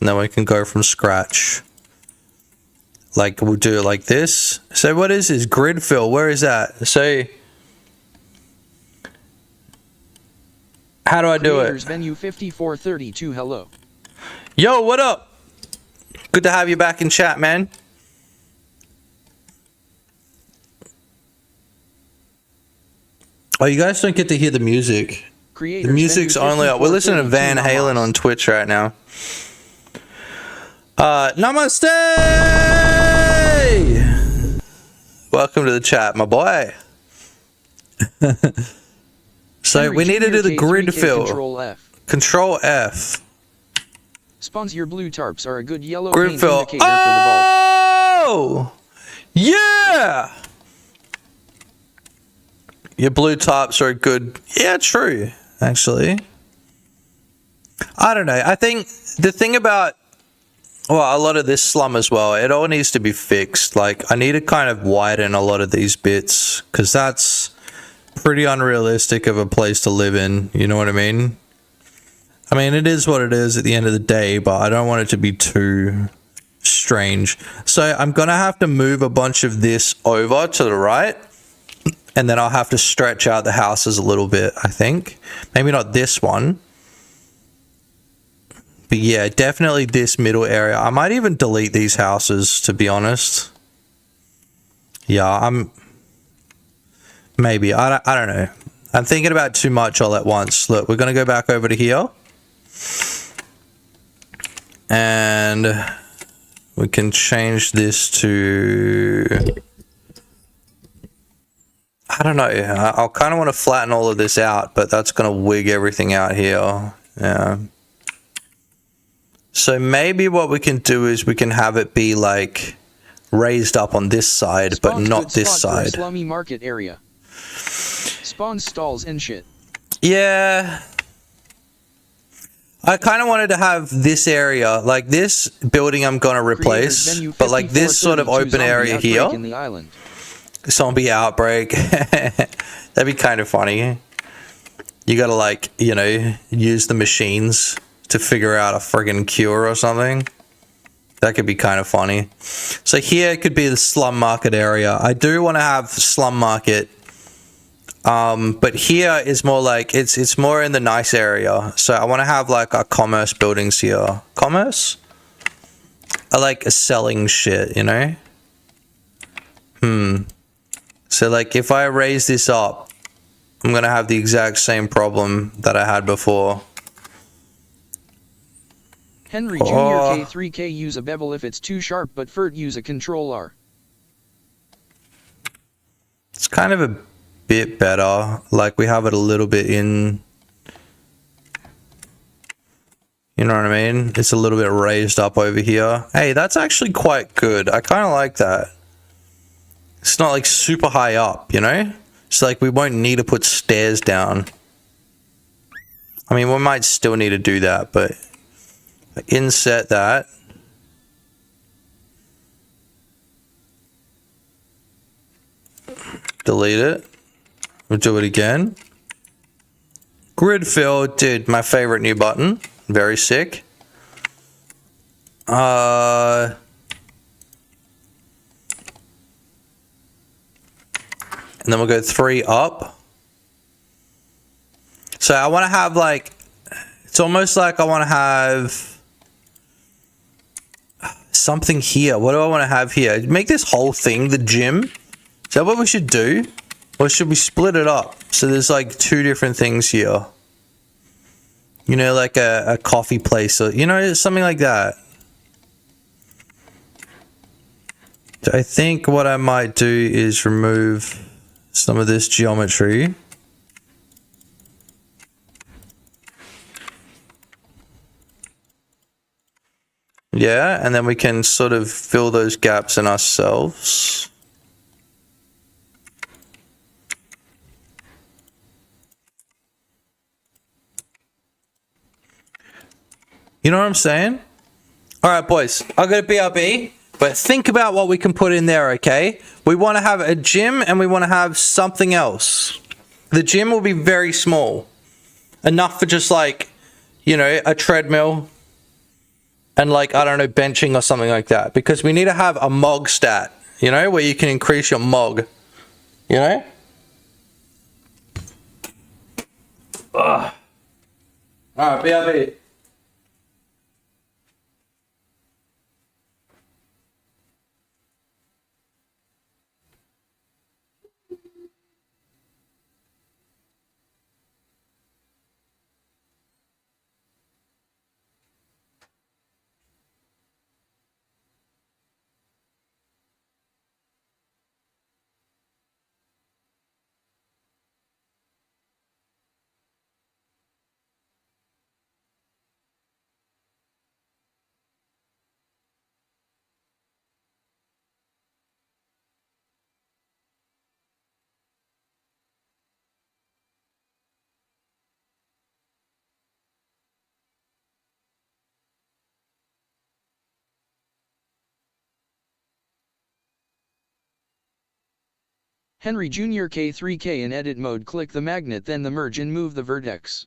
and then we can go from scratch. Like we'll do it like this. So what is this? Grid fill, where is that? So how do I do
Creators
it?
Venue 5432, hello.
Yo, what up? Good to have you back in chat, man. Oh, you guys don't get to hear the music.
Creators
The music's
Venue
only up. We're listening to
5432
Van Halen on Twitch right now. Namaste! Welcome to the chat, my boy. So
Henry
we need to do the
Junior
grid
K3K
fill.
Control F.
Control F.
Spawns your blue tarps are a good yellow
Grid
paint
fill.
indicator for the vault.
Oh! Yeah! Your blue tops are good. Yeah, true, actually. I don't know. I think the thing about, well, a lot of this slum as well, it all needs to be fixed. Like, I need to kind of widen a lot of these bits, because that's pretty unrealistic of a place to live in. You know what I mean? I mean, it is what it is at the end of the day, but I don't want it to be too strange. So I'm going to have to move a bunch of this over to the right. And then I'll have to stretch out the houses a little bit, I think. Maybe not this one. But yeah, definitely this middle area. I might even delete these houses, to be honest. Yeah, maybe. I don't know. I'm thinking about too much all at once. Look, we're going to go back over to here. And we can change this to... I don't know. I'll kind of want to flatten all of this out, but that's going to wig everything out here. Yeah. So maybe what we can do is we can have it be like raised up on this side, but
Spawn's
not
good
this
spot for a
side.
slummy market area. Spawns stalls and shit.
Yeah. I kind of wanted to have this area, like this building I'm going to replace, but like this sort of open area here.
In the island.
Zombie outbreak. That'd be kind of funny. You gotta, like, you know, use the machines to figure out a friggin' cure or something. That could be kind of funny. So here could be the slum market area. I do want to have slum market. But here is more like, it's more in the nice area. So I want to have like our commerce buildings here. Commerce? I like selling shit, you know? So like if I raise this up, I'm going to have the exact same problem that I had before.
Henry Jr. K3K use a bevel if it's too sharp, but Fert use a control R.
It's kind of a bit better. Like we have it a little bit in. You know what I mean? It's a little bit raised up over here. Hey, that's actually quite good. I kind of like that. It's not like super high up, you know? It's like we won't need to put stairs down. I mean, we might still need to do that, but inset that. Delete it. We'll do it again. Grid fill, dude, my favorite new button. Very sick. And then we'll go 3 up. So I want to have like, it's almost like I want to have something here. What do I want to have here? Make this whole thing the gym. Is that what we should do? Or should we split it up? So there's like 2 different things here. You know, like a coffee place or, you know, something like that. So I think what I might do is remove some of this geometry. Yeah, and then we can sort of fill those gaps in ourselves. You know what I'm saying? All right, boys, I got a BRB, but think about what we can put in there, okay? We want to have a gym and we want to have something else. The gym will be very small. Enough for just like, you know, a treadmill and like, I don't know, benching or something like that. Because we need to have a MOG stat, you know, where you can increase your MOG, you know? Ugh. All right, BRB.
Henry Jr. K3K in edit mode, click the magnet, then the merge and move the vertex.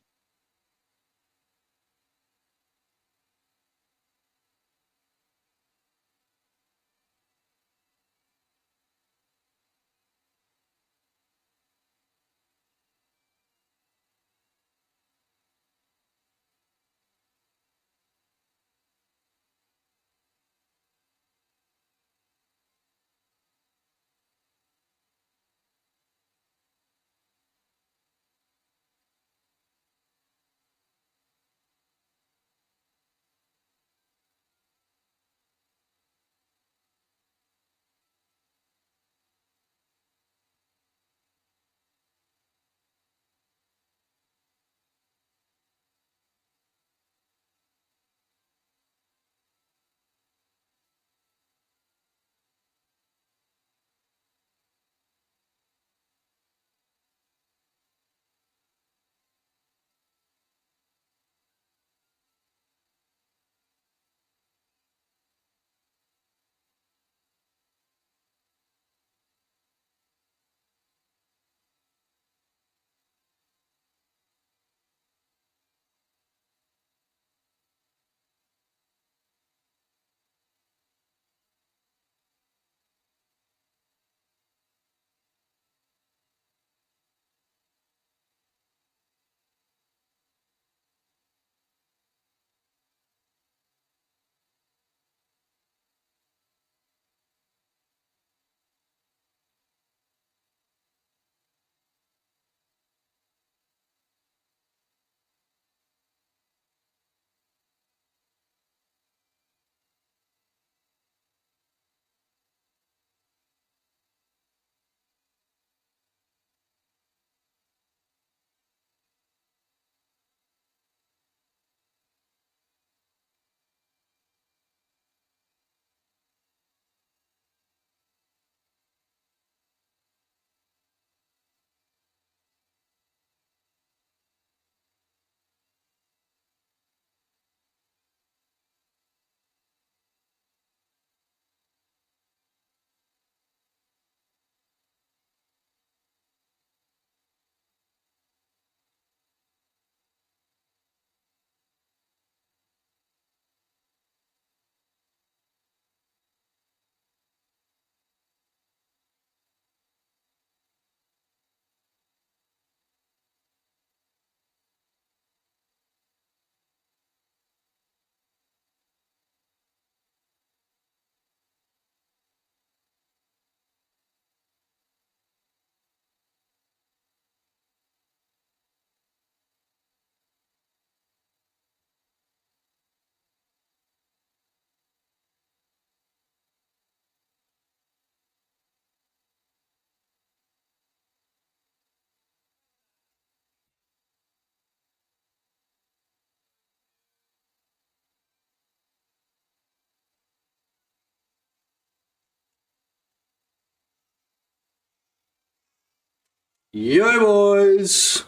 Yo, boys.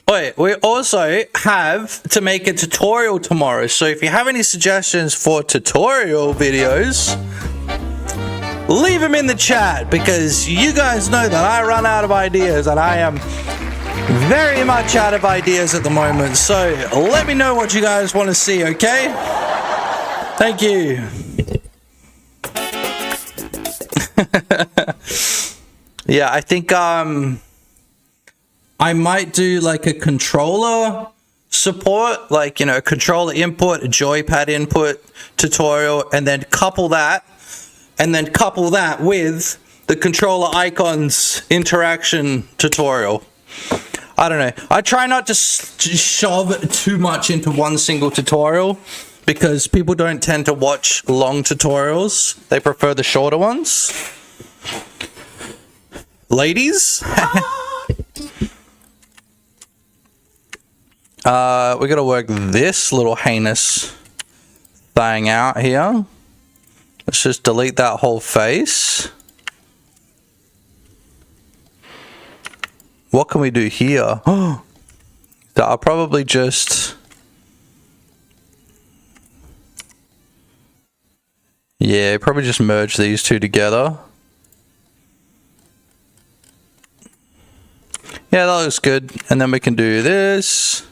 Wait, we also have to make a tutorial tomorrow. So if you have any suggestions for tutorial videos, leave them in the chat, because you guys know that I run out of ideas and I am very much out of ideas at the moment. So let me know what you guys want to see, okay? Thank you. Yeah, I think I might do like a controller support, like, you know, controller input, a joypad input tutorial, and then couple that with the controller icons interaction tutorial. I don't know. I try not to shove too much into one single tutorial, because people don't tend to watch long tutorials. They prefer the shorter ones. Ladies? We gotta work this little heinous thing out here. Let's just delete that whole face. What can we do here? Oh, I'll probably just... Yeah, probably just merge these two together. Yeah, that looks good. And then we can do this.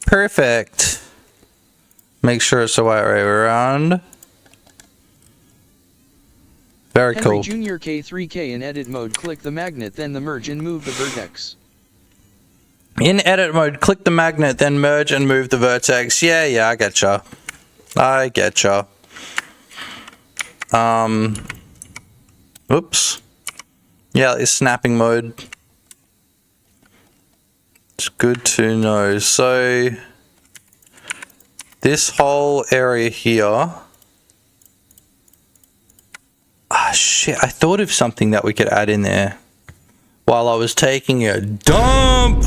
Perfect. Make sure it's the right way around. Very cool.
Henry Jr. K3K in edit mode, click the magnet, then the merge and move the vertex.
In edit mode, click the magnet, then merge and move the vertex. Yeah, I getcha. I getcha. Oops. Yeah, it's snapping mode. It's good to know. So this whole area here. Ah, shit, I thought of something that we could add in there while I was taking a dump.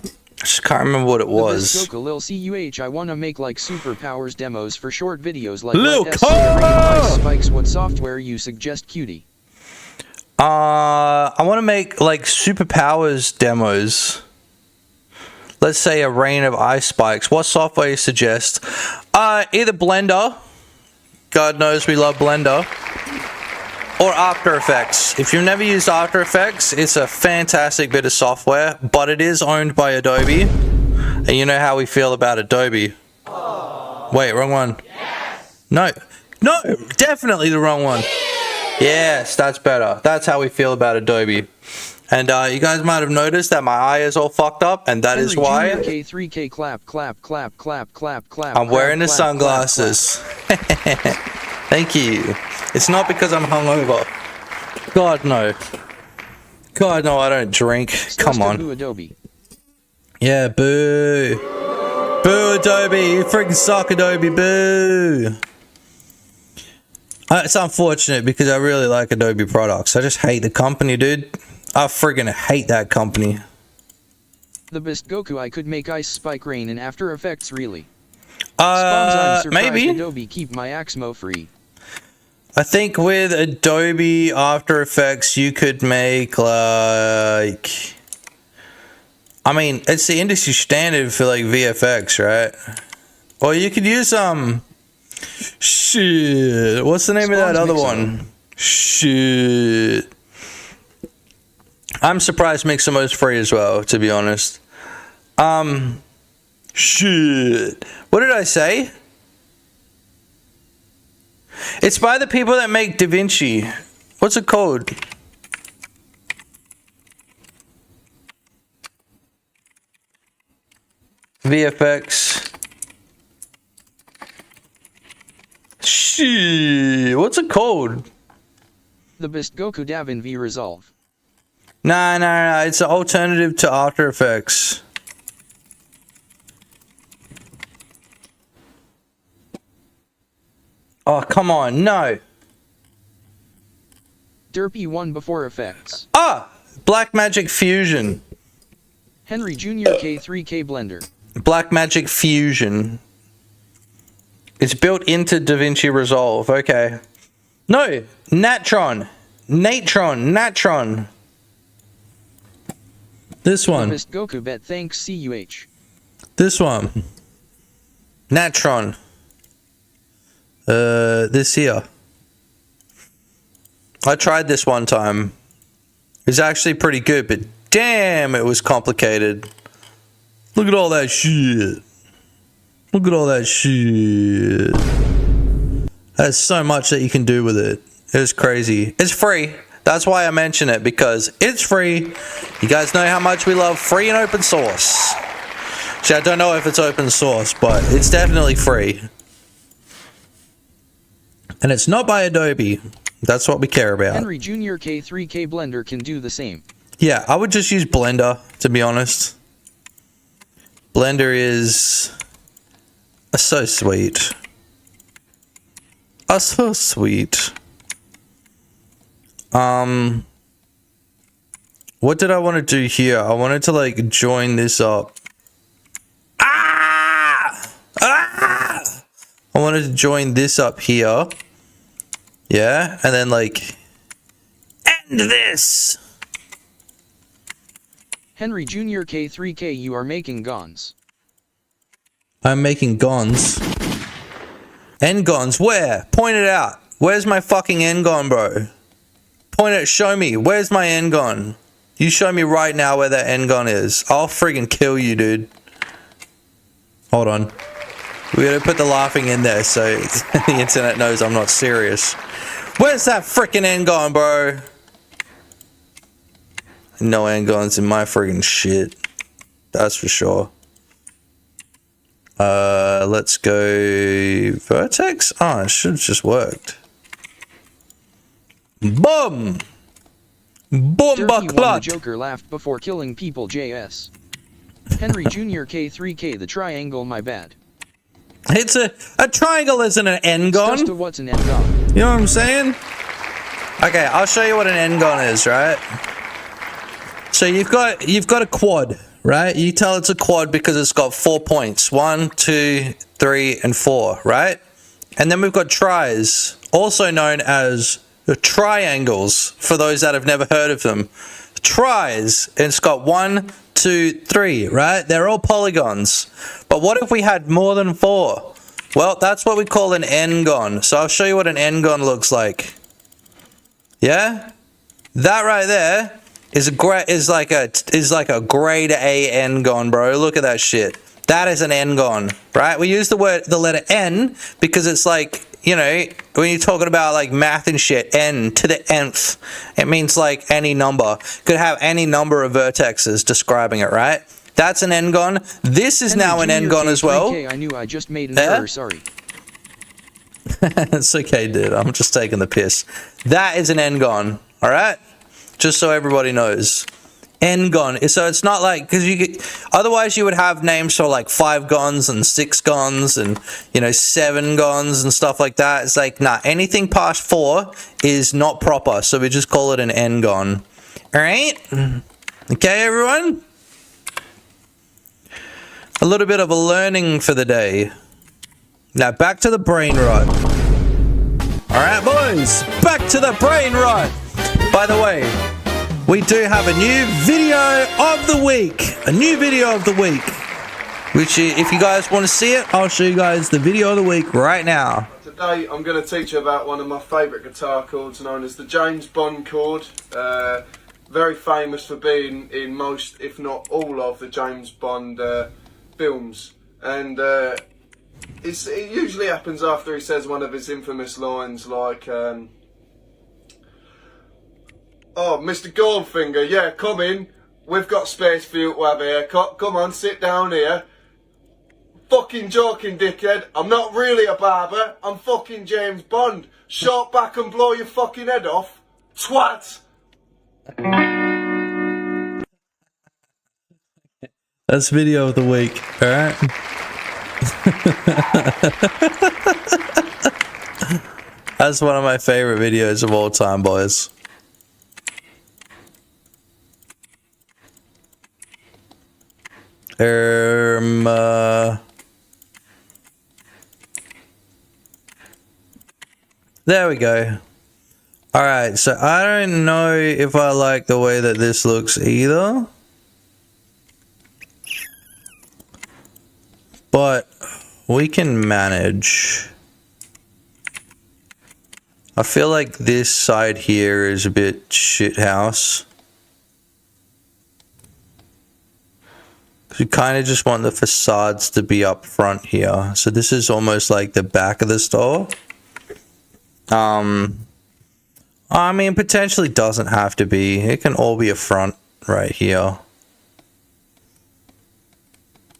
I just can't remember what it was.
Lil CUH, I wanna make like superpowers demos for short videos like
Lil
Spikes. What software you suggest, cutie?
I want to make like superpowers demos. Let's say a rain of ice spikes. What software you suggest? Either Blender. God knows we love Blender. Or After Effects. If you've never used After Effects, it's a fantastic bit of software, but it is owned by Adobe. And you know how we feel about Adobe. Wait, wrong one. No, definitely the wrong one. Yes, that's better. That's how we feel about Adobe. And you guys might have noticed that my eye is all fucked up, and that is why
K3K clap, clap, clap, clap, clap, clap.
I'm wearing the sunglasses. Thank you. It's not because I'm hungover. God no. God no, I don't drink. Come on.
Boo Adobe.
Yeah, boo. Boo Adobe. You freaking suck, Adobe. Boo. It's unfortunate because I really like Adobe products. I just hate the company, dude. I friggin' hate that company.
The best Goku I could make ice spike rain in After Effects, really.
Maybe.
Adobe keep my Axmo free.
I think with Adobe After Effects you could make like... I mean, it's the industry standard for like VFX, right? Or you could use shit. What's the name of that other one? Shit. I'm surprised Mixamo's free as well, to be honest. Shit. What did I say? It's by the people that make DaVinci. What's it called? VFX. Shit. What's it called?
The best Goku Davin V Resolve.
No. It's an alternative to After Effects. Oh, come on. No.
Derpy 1 before effects.
Blackmagic Fusion.
Henry Jr. K3K Blender.
Blackmagic Fusion. It's built into DaVinci Resolve. Okay. No. Natron. This one.
Missed Goku bet, thanks CUH.
This one. Natron. This here. I tried this one time. It's actually pretty good, but damn, it was complicated. Look at all that shit. Look at all that shit. There's so much that you can do with it. It's crazy. It's free. That's why I mention it, because it's free. You guys know how much we love free and open source. See, I don't know if it's open source, but it's definitely free. And it's not by Adobe. That's what we care about.
Henry Jr. K3K Blender can do the same.
Yeah, I would just use Blender, to be honest. Blender is so sweet. So sweet. What did I want to do here? I wanted to like join this up. I wanted to join this up here. Yeah, and then like end this.
Henry Jr. K3K, you are making gons.
I'm making gons. N-gons, where? Point it out. Where's my fucking N-gon, bro? Point it, show me. Where's my N-gon? You show me right now where that N-gon is. I'll friggin' kill you, dude. Hold on. We gotta put the laughing in there so the internet knows I'm not serious. Where's that frickin' N-gon, bro? No N-gons in my friggin' shit. That's for sure. Let's go vertex. Oh, it should have just worked. Boom! Bomba
The Joker laughed before killing people. JS. Henry Jr. K3K, the triangle, my bad.
It's a triangle isn't an N-gon.
Just what's an N-gon?
You know what I'm saying? Okay, I'll show you what an N-gon is, right? So you've got a quad, right? You tell it's a quad because it's got 4 points. 1, 2, 3, and 4, right? And then we've got tris, also known as triangles, for those that have never heard of them. Tris, and it's got 1, 2, 3, right? They're all polygons. But what if we had more than 4? Well, that's what we call an N-gon. So I'll show you what an N-gon looks like. Yeah? That right there is like a grade A N-gon, bro. Look at that shit. That is an N-gon, right? We use the letter N because it's like, you know, when you're talking about like math and shit, N to the nth, it means like any number. Could have any number of vertexes describing it, right? That's an N-gon. This is now an N-gon as well.
I knew I just made an error, sorry.
It's okay, dude. I'm just taking the piss. That is an N-gon, all right? Just so everybody knows. N-gon. So it's not like, because otherwise you would have names for like 5 gons and 6 gons and, you know, 7 gons and stuff like that. It's like, nah, anything past 4 is not proper. So we just call it an N-gon. All right? Okay, everyone? A little bit of a learning for the day. Now back to the brain rot. All right, boys, back to the brain rot. By the way, we do have a new video of the week. A new video of the week. Which, if you guys want to see it, I'll show you guys the video of the week right now.
Today, I'm going to teach you about one of my favourite guitar chords, known as the James Bond chord. Very famous for being in most, if not all, of the James Bond films. And it usually happens after he says one of his infamous lines like, oh, Mr. Goldfinger, yeah, come in. We've got space for you to have a haircut. Come on, sit down here. Fucking joking, dickhead. I'm not really a barber. I'm fucking James Bond. Short back and blow your fucking head off. Twat!
That's video of the week, alright? That's one of my favorite videos of all time, boys. There we go. Alright, so I don't know if I like the way that this looks either. but we can manage. I feel like this side here is a bit shit house. We kind of just want the facades to be up front here. So this is almost like the back of the store. I mean, potentially doesn't have to be. It can all be a front right here.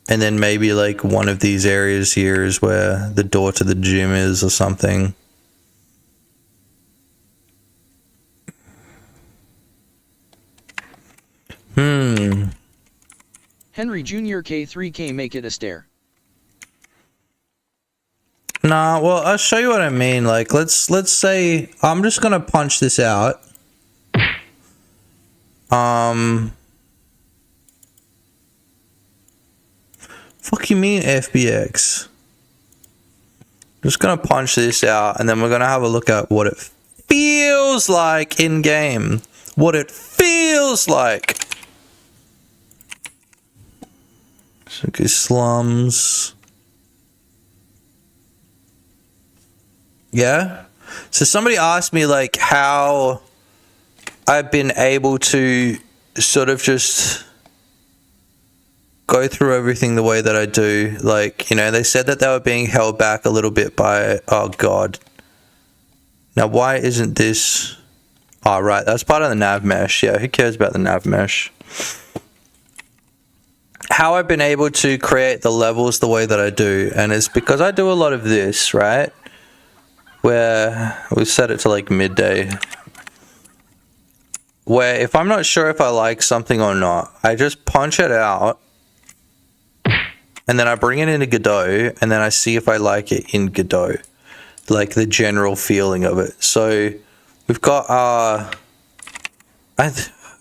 And then maybe like one of these areas here is where the door to the gym is or something.
Henry Jr. K3K, make it a stair.
Nah, well, I'll show you what I mean. Like, let's say I'm just gonna punch this out. Fuck you mean FBX? Just gonna punch this out, and then we're gonna have a look at what it feels like in game. What it feels like. So, okay, slums. Yeah. So somebody asked me like how I've been able to sort of just go through everything the way that I do. Like, you know, they said that they were being held back a little bit by, oh God. Now, why isn't this? Oh, right. That's part of the nav mesh. Yeah, who cares about the nav mesh? How I've been able to create the levels the way that I do, and it's because I do a lot of this, right? Where we set it to like midday. Where if I'm not sure if I like something or not, I just punch it out. And then I bring it into Godot, and then I see if I like it in Godot. Like the general feeling of it. So we've got I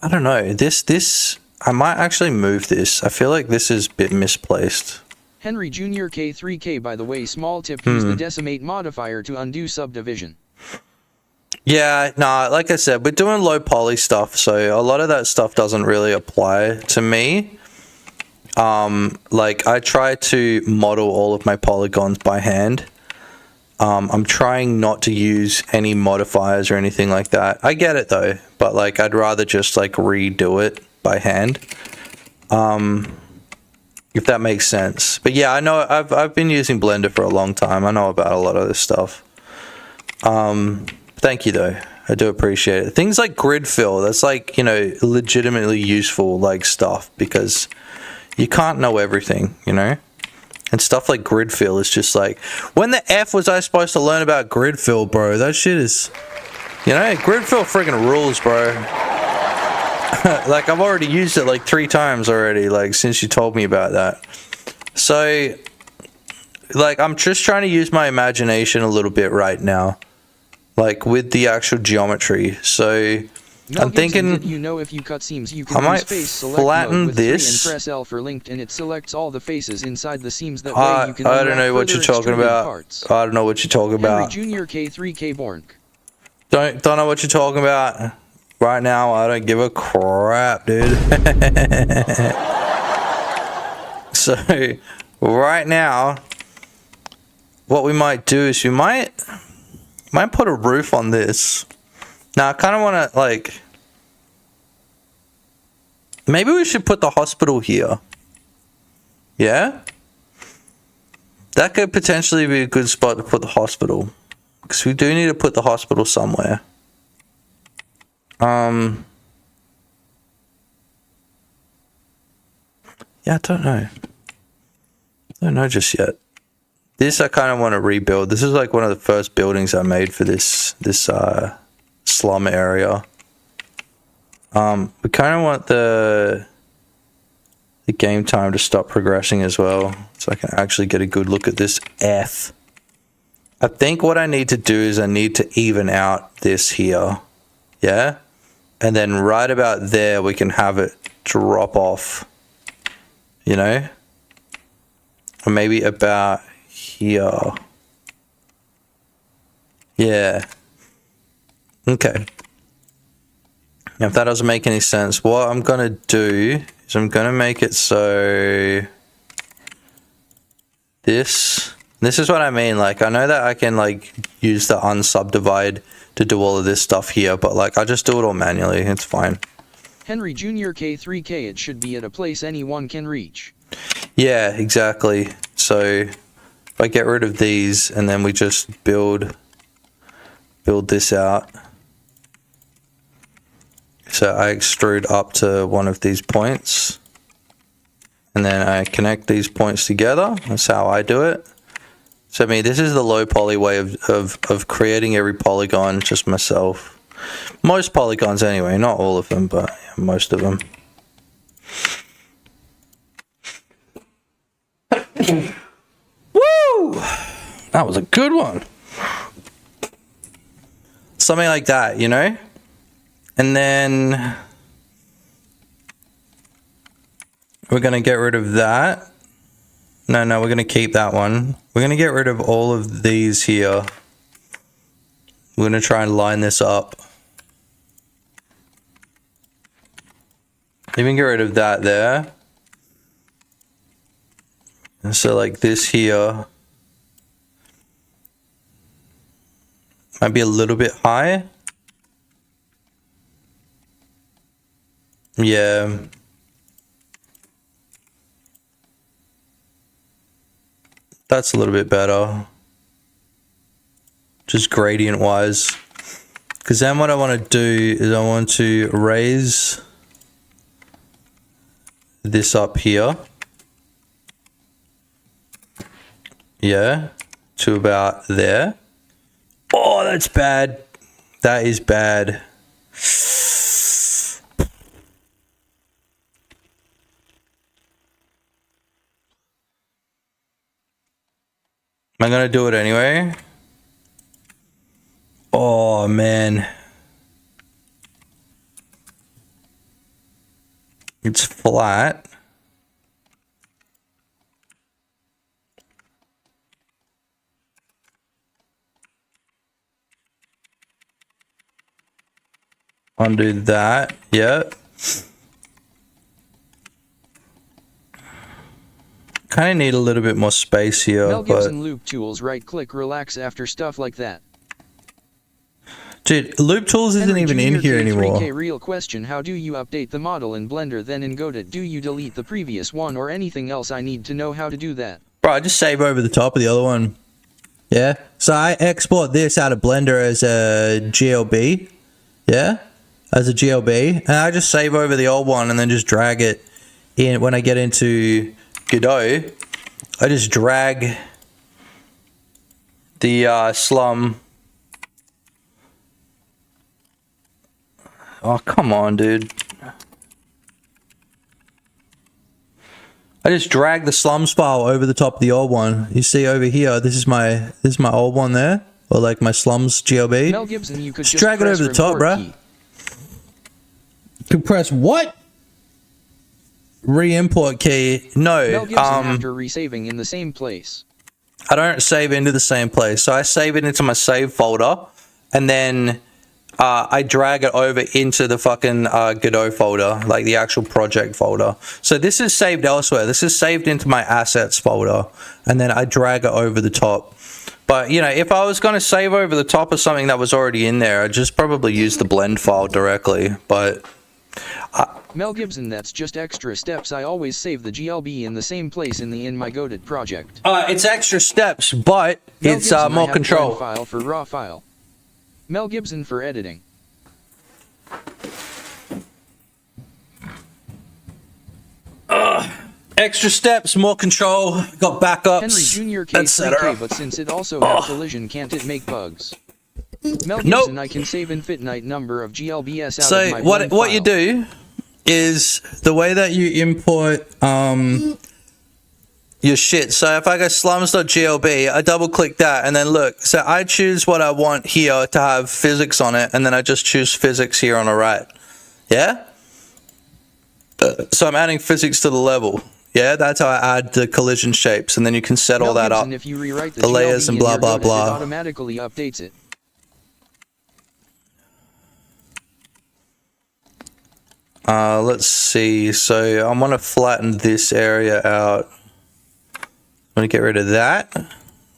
don't know, this I might actually move this. I feel like this is a bit misplaced.
Henry Jr. K3K, by the way, small tip, use the decimate modifier to undo subdivision.
Yeah, nah, like I said, we're doing low poly stuff, so a lot of that stuff doesn't really apply to me. Like I try to model all of my polygons by hand. I'm trying not to use any modifiers or anything like that. I get it though, but like I'd rather just like redo it by hand. If that makes sense. But yeah, I know I've been using Blender for a long time. I know about a lot of this stuff. Thank you though. I do appreciate it. Things like grid fill, that's like, you know, legitimately useful like stuff because you can't know everything, you know? And stuff like grid fill is just like, when the F was I supposed to learn about grid fill, bro? That shit is, you know, grid fill friggin' rules, bro. Like I've already used it like 3 times already, like since you told me about that. So like I'm just trying to use my imagination a little bit right now, like with the actual geometry. So I'm thinking,
you know, if you cut seams, you can
I might
use face select
flatten
mode with
this.
3 and press L for linked, and it selects all the faces inside the seams. That way you can
I don't know what you're talking about.
Parts.
I don't know what you're talking about.
Henry Jr. K3K Bornk.
Don't know what you're talking about. Right now, I don't give a crap, dude. So, right now, what we might do is we might put a roof on this. Now, I kind of want to, like, maybe we should put the hospital here. Yeah? That could potentially be a good spot to put the hospital. Because we do need to put the hospital somewhere. Yeah, I don't know. I don't know just yet. This I kind of want to rebuild. This is like one of the first buildings I made for this slum area. We kind of want the game time to stop progressing as well, so I can actually get a good look at this F. I think what I need to do is I need to even out this here. Yeah? And then right about there, we can have it drop off, you know? Or maybe about here. Yeah. Okay. Now, if that doesn't make any sense, what I'm going to do is I'm going to make it so this. This is what I mean. Like, I know that I can like use the unsubdivide to do all of this stuff here, but like I just do it all manually. It's fine.
Henry Jr. K3K, it should be at a place anyone can reach.
Yeah, exactly. So if I get rid of these and then we just build this out. So I extrude up to one of these points and then I connect these points together. That's how I do it. So I mean, this is the low poly way of creating every polygon just myself. Most polygons anyway, not all of them, but yeah, most of them. Woo! That was a good one. Something like that, you know? And then we're going to get rid of that. No, we're going to keep that one. We're going to get rid of all of these here. We're going to try and line this up. Even get rid of that there. And so like this here might be a little bit high. Yeah. That's a little bit better. Just gradient wise. Because then what I want to do is I want to raise this up here. Yeah. To about there. Oh, that's bad. That is bad. I'm gonna do it anyway. Oh man. It's flat. Undo that. Yeah. Kind of need a little bit more space here.
Mel Gibson loop tools, right click, relax after stuff like that.
Dude, loop tools isn't even in here anymore.
K3K, real question, how do you update the model in Blender, then in Godot do you delete the previous one or anything else? I need to know how to do that.
Bro, I just save over the top of the other one. Yeah, so I export this out of Blender as a GLB. Yeah, as a GLB, and I just save over the old one and then just drag it in. When I get into Godot, I just drag the SLUM. Oh, come on, dude. I just drag the SLUMs file over the top of the old one. You see over here, this is my old one there, or like my SLUMs GLB.
Mel Gibson, you could
just drag it over the top, bruh. Could press what? Re-import key. No.
Mel Gibson, after resaving in the same place.
I don't save into the same place. So I save it into my save folder, and then I drag it over into the fucking Godot folder, like the actual project folder. So this is saved elsewhere. This is saved into my assets folder, and then I drag it over the top. But, you know, if I was going to save over the top of something that was already in there, I'd just probably use the blend file directly. But
Mel Gibson, that's just extra steps. I always save the GLB in the same place in my Godot project.
It's extra steps, but
Mel
it's
Gibson,
more
I have
control.
File for raw file. Mel Gibson for editing.
Extra steps, more control, got backups,
Henry Jr. K3K, but since it also has collision, can't it make bugs? Mel Gibson, I can save infinite number of GLBS out of my blend
what
file.
you do is the way that you import your shit. So if I go slums.glb, I double click that and then look. So I choose what I want here to have physics on it, and then I just choose physics here on the right. Yeah? So I'm adding physics to the level. Yeah, that's how I add the collision shapes, and then you can set all that up.
If you rewrite
the layers and blah blah blah.
It automatically updates it.
Let's see. So I want to flatten this area out. I'm gonna get rid of that.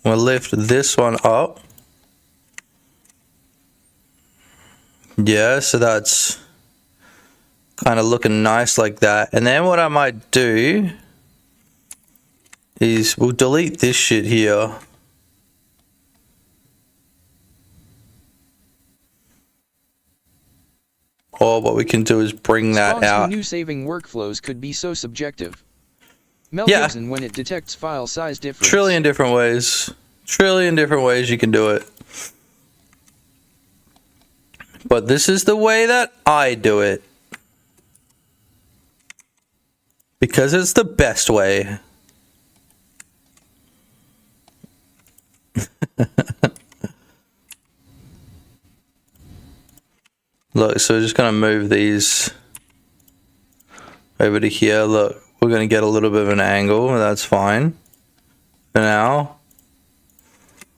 We'll lift this one up. Yeah, so that's kind of looking nice like that. And then what I might do is we'll delete this shit here. Or what we can do is bring that out.
New saving workflows could be so subjective. Mel
Yeah.
Gibson when it detects file size difference.
Trillion different ways. Trillion different ways you can do it. But this is the way that I do it. Because it's the best way. Look, so we're just going to move these over to here. Look, we're going to get a little bit of an angle. That's fine. For now.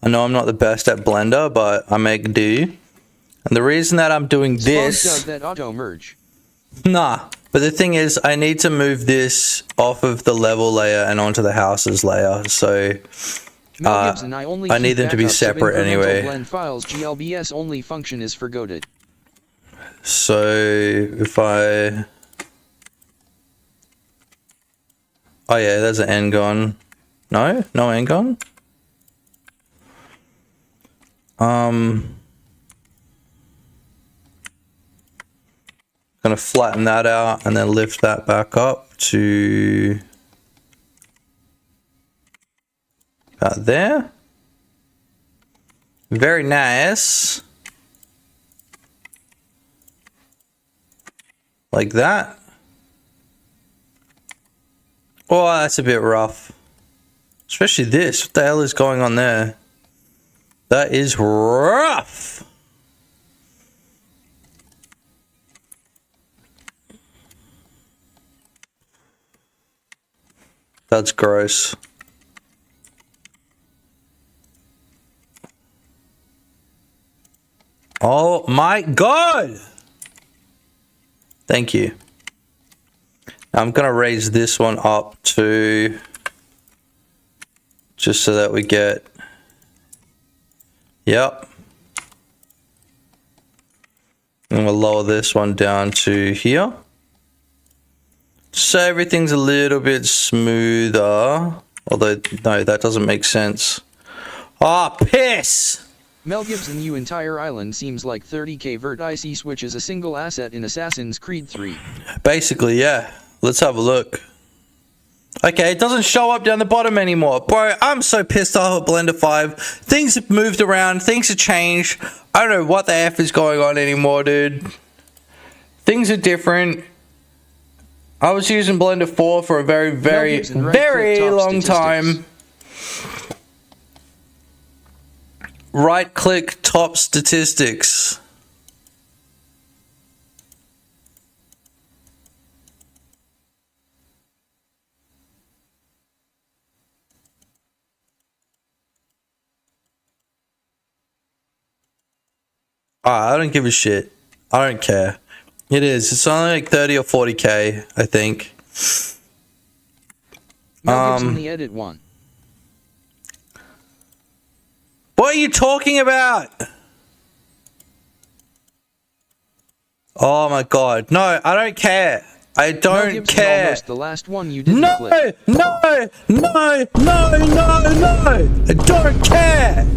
I know I'm not the best at Blender, but I make do. And the reason that I'm doing this...
does that auto merge.
Nah. But the thing is, I need to move this off of the level layer and onto the houses layer. So... I need them to be separate anyway.
Blend files GLBS only function is for Godot.
So if I... Oh yeah, there's an end gone. No? No end gone? Gonna flatten that out and then lift that back up to about there. Very nice. Like that. Oh, that's a bit rough. Especially this. What the hell is going on there? That is rough. That's gross. Oh my God! Thank you. I'm gonna raise this one up to just so that we get, yep. And we'll lower this one down to here. So everything's a little bit smoother. Although, no, that doesn't make sense. Ah, piss!
Mel Gibson, you entire island seems like 30k vert IC switches a single asset in Assassin's Creed 3.
Basically, yeah. Let's have a look. Okay, it doesn't show up down the bottom anymore. Bro, I'm so pissed off at Blender 5. Things have moved around. Things have changed. I don't know what the F is going on anymore, dude. Things are different. I was using Blender 4 for a very, very, very long time. Right-click top statistics. I don't give a shit. I don't care. It is. It's only like 30 or 40k, I think.
Mel Gibson, the edit one.
What are you talking about? Oh my God. No, I don't care. I don't care.
Almost the last one you didn't
No,
click.
no, no, no, no, no. I don't care.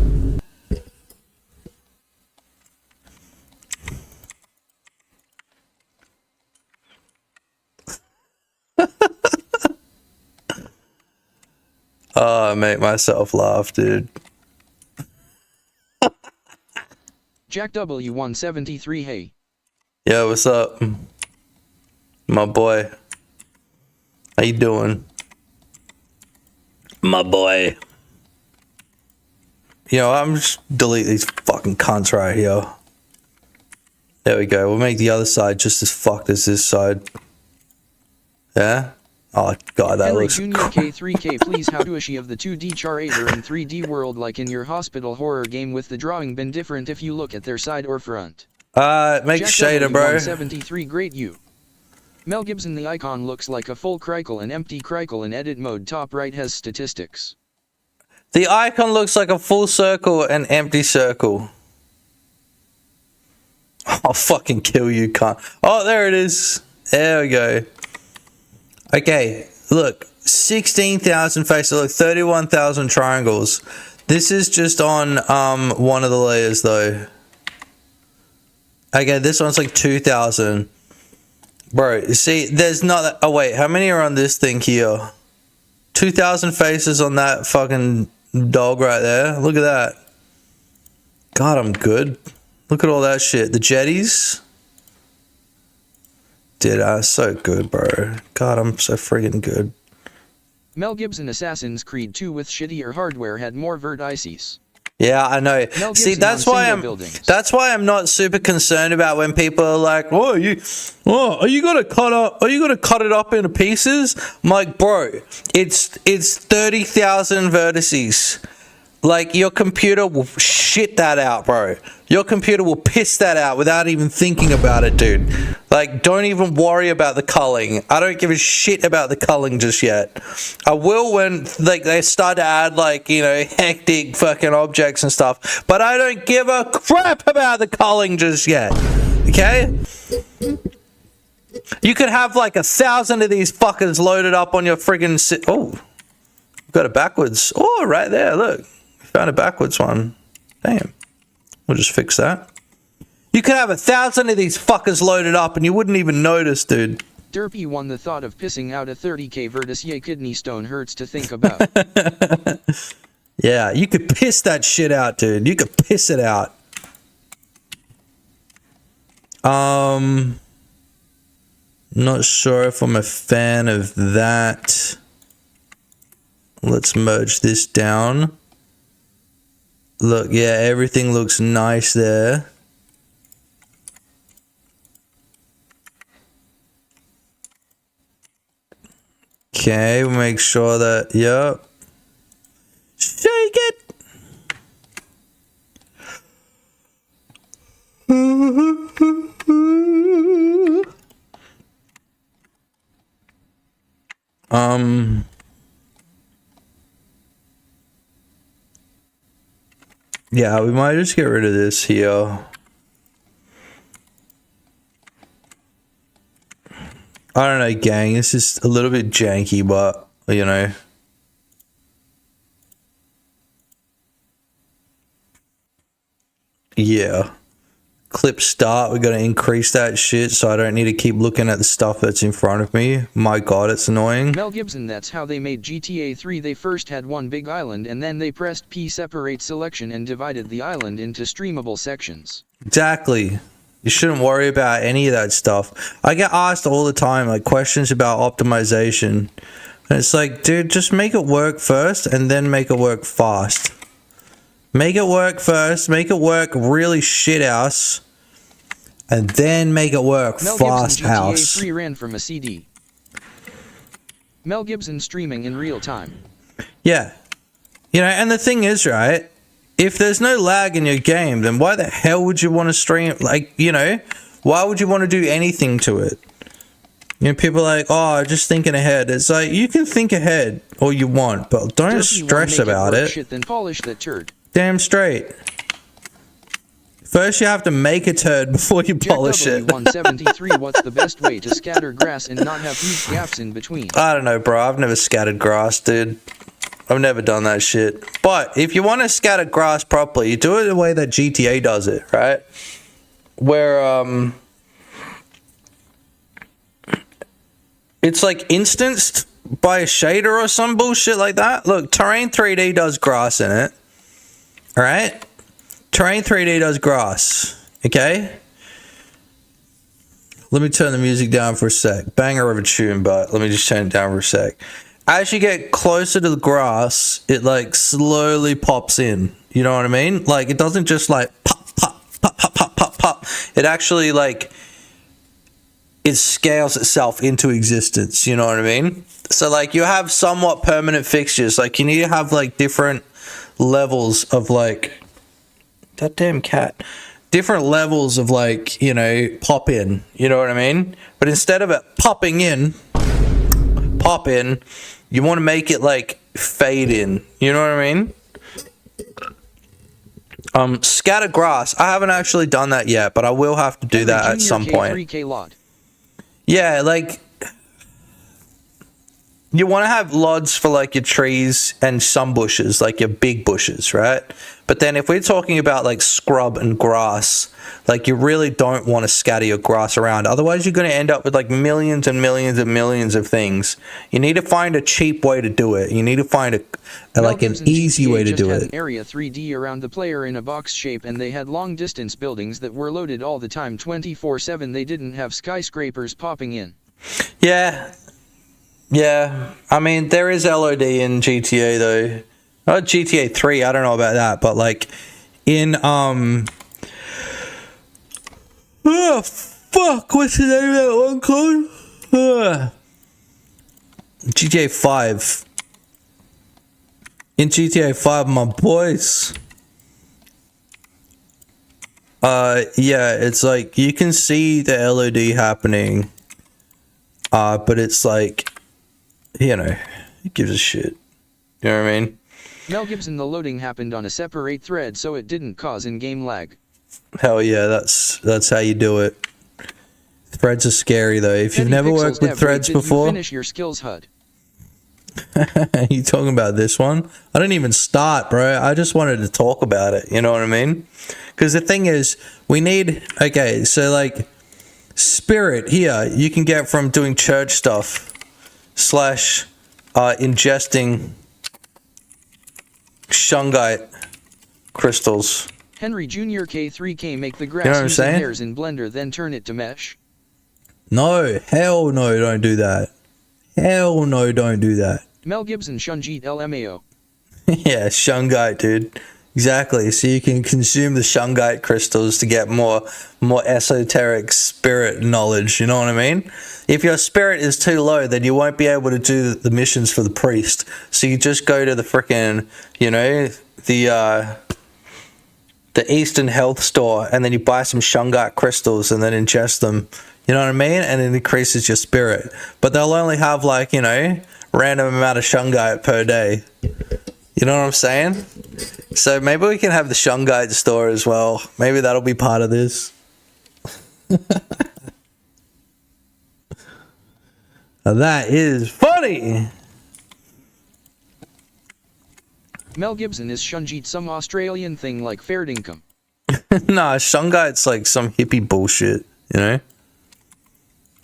Oh, I make myself laugh, dude.
Jack W173, hey.
Yeah, what's up? My boy. How you doing? My boy. You know, I'm just delete these fucking cunts right here. There we go. We'll make the other side just as fucked as this side. Yeah? Oh God, that
Henry
looks
Jr. K3K, please how do a she of the 2D charator in 3D world like in your hospital horror game with the drawing been different if you look at their side or front?
Make shader, bro.
173, great you. Mel Gibson, the icon looks like a full cricle and empty cricle in edit mode top right has statistics.
The icon looks like a full circle and empty circle. I'll fucking kill you, cunt. Oh, there it is. There we go. Okay, look. 16,000 faces. Look, 31,000 triangles. This is just on one of the layers, though. Okay, this one's like 2,000. Bro, you see, there's not that. Oh, wait. How many are on this thing here? 2,000 faces on that fucking dog right there. Look at that. God, I'm good. Look at all that shit. The jetties. Dude, I'm so good, bro. God, I'm so friggin' good.
Mel Gibson Assassin's Creed 2 with shittier hardware had more vertices.
Yeah, I know. See, that's why I'm not super concerned about when people are like, are you gonna cut it up into pieces? I'm like, bro, it's 30,000 vertices. Like, your computer will shit that out, bro. Your computer will piss that out without even thinking about it, dude. Like, don't even worry about the culling. I don't give a shit about the culling just yet. I will when, like, they start to add, like, you know, hectic fucking objects and stuff. But I don't give a crap about the culling just yet. Okay? You could have, like, 1,000 of these fuckers loaded up on your friggin' oh. Got it backwards. Oh, right there, look. Found a backwards one. Damn. We'll just fix that. You could have 1,000 of these fuckers loaded up and you wouldn't even notice, dude.
Derpy won. The thought of pissing out a 30k vertice kidney stone hurts to think about.
Yeah, you could piss that shit out, dude. You could piss it out. Not sure if I'm a fan of that. Let's merge this down. Look, yeah, everything looks nice there. Okay, we'll make sure that, yep. Shake it! Yeah, we might just get rid of this here. I don't know, gang. This is a little bit janky, but, you know. Yeah. Clip start. We got to increase that shit so I don't need to keep looking at the stuff that's in front of me. My God, it's annoying.
Mel Gibson, that's how they made GTA 3. They first had one big island and then they pressed P separate selection and divided the island into streamable sections.
Exactly. You shouldn't worry about any of that stuff. I get asked all the time, like, questions about optimization. And it's like, dude, just make it work first and then make it work fast. Make it work first, make it work really shit house, and then make it work
Mel
fast
Gibson
house.
GTA 3 ran from a CD. Mel Gibson streaming in real time.
Yeah. You know, and the thing is, right, if there's no lag in your game, then why the hell would you want to stream? Like, you know, why would you want to do anything to it? You know, people are like, oh, just thinking ahead. It's like, you can think ahead all you want, but don't stress about it.
Shit, then polish that turd.
Damn straight. First, you have to make a turd before you polish it.
173. What's the best way to scatter grass and not have huge gaps in between?
I don't know, bro. I've never scattered grass, dude. I've never done that shit. But if you want to scatter grass properly, you do it the way that GTA does it, right? Where it's like instanced by a shader or some bullshit like that. Look, Terrain 3D does grass in it. Alright? Terrain 3D does grass. Okay? Let me turn the music down for a sec. Banger of a tune, but let me just turn it down for a sec. As you get closer to the grass, it like slowly pops in. You know what I mean? Like, it doesn't just like pop, pop, pop, pop, pop, pop, pop. It actually like, it scales itself into existence. You know what I mean? So like, you have somewhat permanent fixtures. Like, you need to have like different levels of like, that damn cat, different levels of like, you know, pop in, you know what I mean? But instead of it popping in, pop in, you want to make it like fade in, you know what I mean? Scatter grass. I haven't actually done that yet, but I will have to do that at some point.
K3K lot.
Yeah, like you want to have lods for like your trees and some bushes, like your big bushes, right? But then if we're talking about like scrub and grass, like you really don't want to scatter your grass around. Otherwise, you're going to end up with like millions and millions and millions of things. You need to find a cheap way to do it. You need to find like an easy way to do it.
An area 3D around the player in a box shape, and they had long distance buildings that were loaded all the time 24/7. They didn't have skyscrapers popping in.
Yeah. Yeah, I mean, there is LOD in GTA though. Not GTA 3, I don't know about that, but like in oh fuck, what's the name of that one called? GTA 5. In GTA 5, my boys. Yeah, it's like you can see the LOD happening. But it's like, you know, it gives a shit. You know what I mean?
Mel Gibson, the loading happened on a separate thread, so it didn't cause in-game lag.
Hell yeah, that's how you do it. Threads are scary though. If you've never worked with threads before,
finish your skills HUD.
You talking about this one? I didn't even start, bro. I just wanted to talk about it. You know what I mean? Because the thing is, we need. Okay, so like, spirit here you can get from doing church stuff / ingesting shungite crystals.
Henry Jr. K3K, make the grass
You know what I'm
using
saying?
hairs in Blender, then turn it to mesh.
No, hell no, don't do that. Hell no, don't do that.
Mel Gibson, Shunjit LMAO.
Yeah, shungite, dude. Exactly. So you can consume the shungite crystals to get more esoteric spirit knowledge. You know what I mean? If your spirit is too low, then you won't be able to do the missions for the priest. So you just go to the frickin', you know, the Eastern Health store, and then you buy some shungite crystals and then ingest them. You know what I mean? And it increases your spirit. But they'll only have like, you know, random amount of shungite per day. You know what I'm saying? So maybe we can have the shungite store as well. Maybe that'll be part of this. That is funny.
Mel Gibson, is Shunjit some Australian thing like fair income?
Nah, shungite's like some hippie bullshit, you know?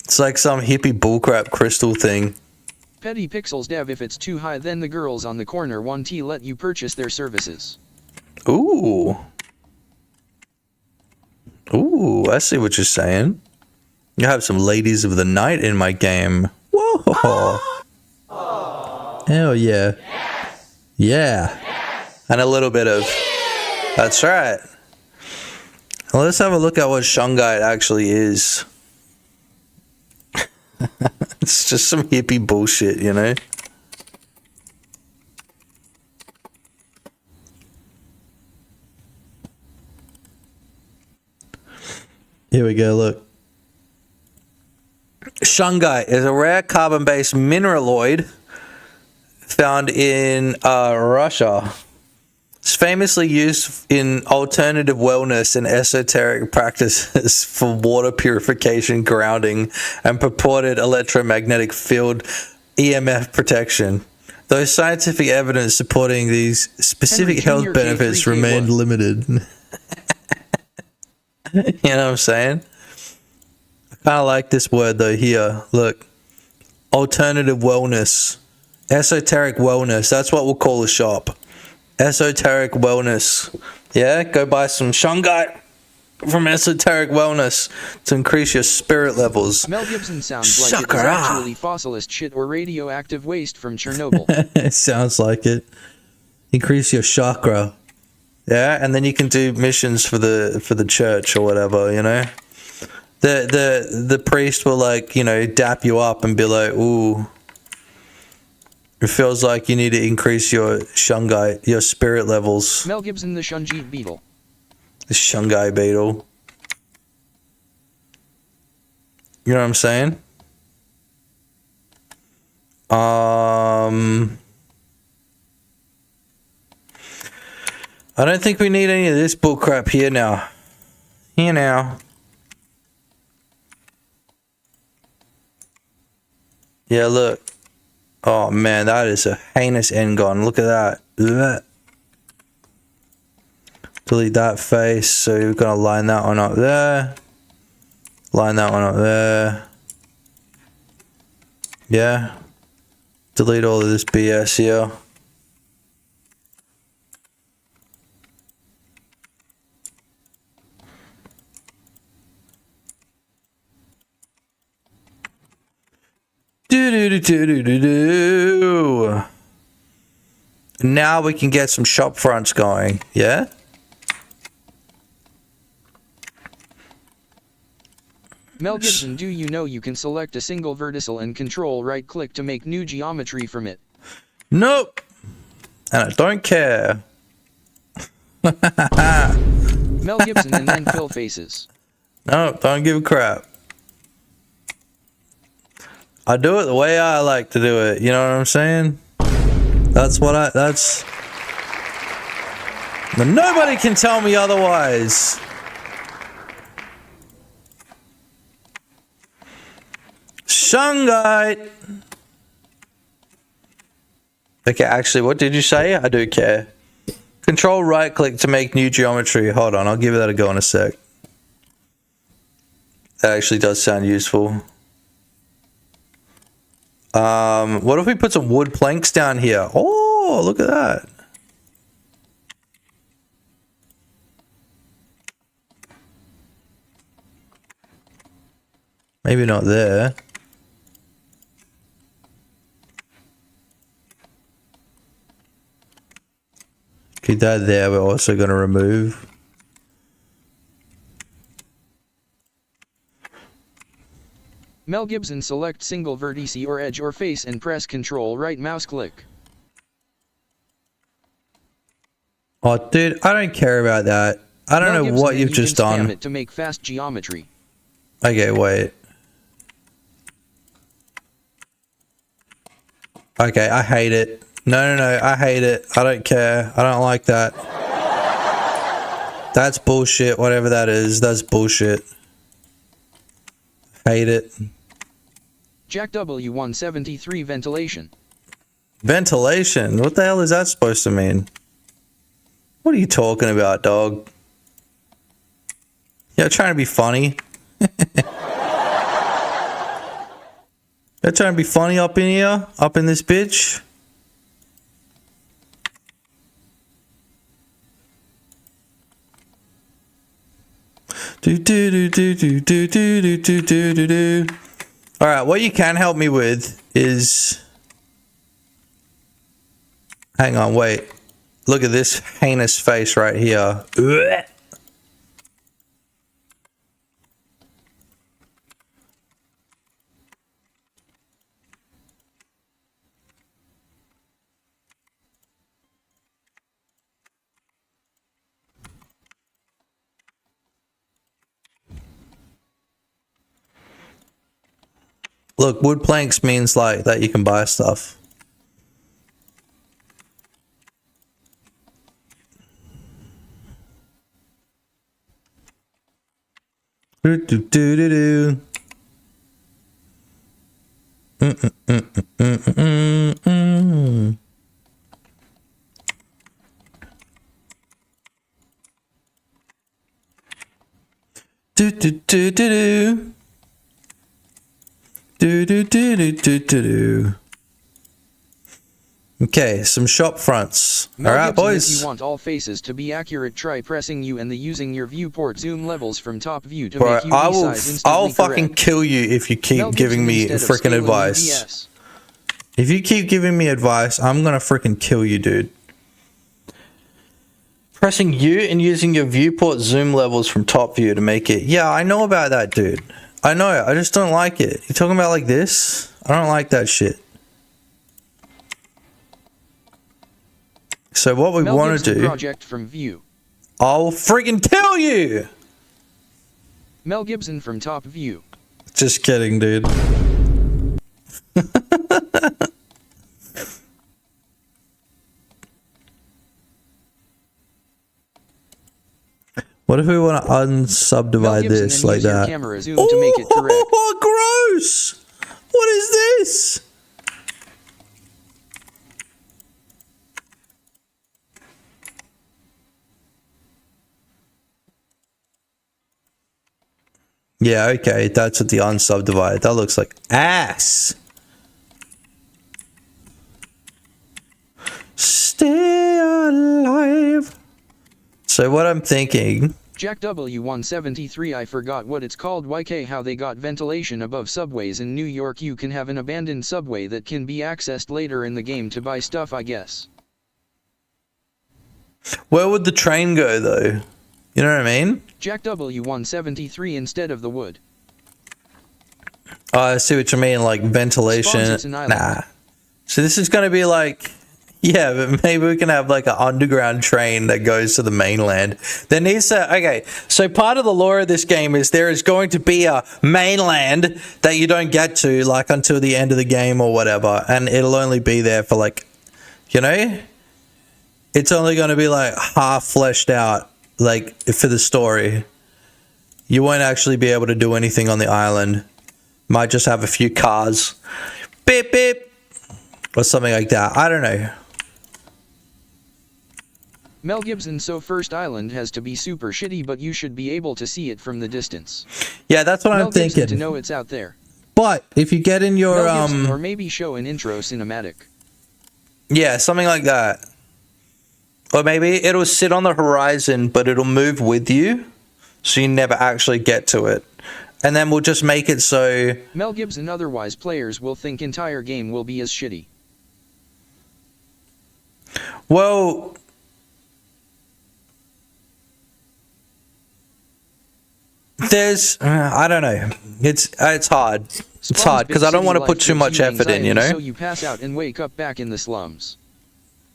It's like some hippie bullcrap crystal thing.
Petty Pixels Dev, if it's too high, then the girls on the corner 1T let you purchase their services.
Ooh. Ooh, I see what you're saying. You have some ladies of the night in my game. Whoa. Hell yeah.
Yes.
Yeah.
Yes.
And a little bit of... That's right. Well, let's have a look at what shungite actually is. It's just some hippie bullshit, you know? Here we go, look. Shungite is a rare carbon-based mineraloid found in Russia. It's famously used in alternative wellness and esoteric practices for water purification, grounding, and purported electromagnetic field EMF protection. Though scientific evidence supporting these specific health benefits remained limited. You know what I'm saying? I kind of like this word though here. Look. Alternative wellness. Esoteric wellness. That's what we'll call the shop. Esoteric wellness. Yeah, go buy some shungite from Esoteric Wellness to increase your spirit levels.
Mel Gibson sounds like it was actually fossilist shit or radioactive waste from Chernobyl.
It sounds like it. Increase your chakra. Yeah, and then you can do missions for the church or whatever, you know. The priest will, like, you know, dap you up and be like, ooh, it feels like you need to increase your shungite, your spirit levels.
Mel Gibson, the Shunjit beetle.
The shungite beetle. You know what I'm saying? I don't think we need any of this bullcrap here now. Here now. Yeah, look. Oh man, that is a heinous Engon. Look at that. Ugh. Delete that face. So we're gonna line that one up there. Line that one up there. Yeah. Delete all of this BS here. Do. Now we can get some shop fronts going, yeah?
Mel Gibson, do you know you can select a single vertical and control right click to make new geometry from it?
Nope. And I don't care.
Mel Gibson and then fill faces.
No, don't give a crap. I do it the way I like to do it. You know what I'm saying? That's what that's... Nobody can tell me otherwise. Shungite. Okay, actually, what did you say? I do care. Control right click to make new geometry. Hold on, I'll give that a go in a sec. That actually does sound useful. What if we put some wood planks down here? Oh, look at that. Maybe not there. Keep that there, we're also going to remove.
Mel Gibson, select single vertex or edge or face and press Control right mouse click.
Oh, dude, I don't care about that. I don't know what you've just done.
It to make fast geometry.
Okay, wait. Okay, I hate it. No, I hate it. I don't care. I don't like that. That's bullshit, whatever that is. That's bullshit. Hate it.
Jack W173 ventilation.
Ventilation? What the hell is that supposed to mean? What are you talking about, dog? You're trying to be funny. You're trying to be funny up in here? Up in this bitch? Alright, what you can help me with is... Hang on, wait. Look at this heinous face right here. Look, wood planks means like that you can buy stuff. Do do do do do. Do do do do do. Do. Okay, some shop fronts. Alright, boys.
If you want all faces to be accurate, try pressing U and using your viewport zoom levels from top view to make UV size instantly
I'll fucking
correct.
kill you if you keep giving me freaking advice. If you keep giving me advice, I'm gonna freaking kill you, dude. Pressing U and using your viewport zoom levels from top view to make it. Yeah, I know about that, dude. I know it. I just don't like it. You talking about like this? I don't like that shit. So what we want to do...
Project from view.
I'll freaking tell you!
Mel Gibson from top view.
Just kidding, dude. What if we want to
Mel
unsubdivide
Gibson
this
and
like
use your
that?
camera zoom to make it correct.
Oh, gross! What is this? Yeah, okay, that's what the unsubdivided. That looks like ass. Stay alive. So what I'm thinking...
Jack W173, I forgot what it's called. YK, how they got ventilation above subways in New York. You can have an abandoned subway that can be accessed later in the game to buy stuff, I guess.
Where would the train go, though? You know what I mean?
Jack W173 instead of the wood.
Oh, I see what you mean, like ventilation. Nah. So this is going to be like... Yeah, but maybe we can have like an underground train that goes to the mainland. There needs to... Okay, so part of the lore of this game is there is going to be a mainland that you don't get to like until the end of the game or whatever. And it'll only be there for like... You know? It's only going to be like half fleshed out, like for the story. You won't actually be able to do anything on the island. Might just have a few cars. Beep, beep. Or something like that. I don't know.
Mel Gibson, so First Island has to be super shitty, but you should be able to see it from the distance.
Yeah, that's what I'm thinking.
Gibson to know it's out there.
But if you get in your
Mel Gibson, or maybe show an intro cinematic.
Yeah, something like that. Or maybe it'll sit on the horizon, but it'll move with you, so you never actually get to it. And then we'll just make it so...
Mel Gibson, otherwise players will think entire game will be as shitty.
Well... There's... I don't know. It's hard. It's hard, because I don't want to put too much effort in, you know?
So you pass out and wake up back in the slums.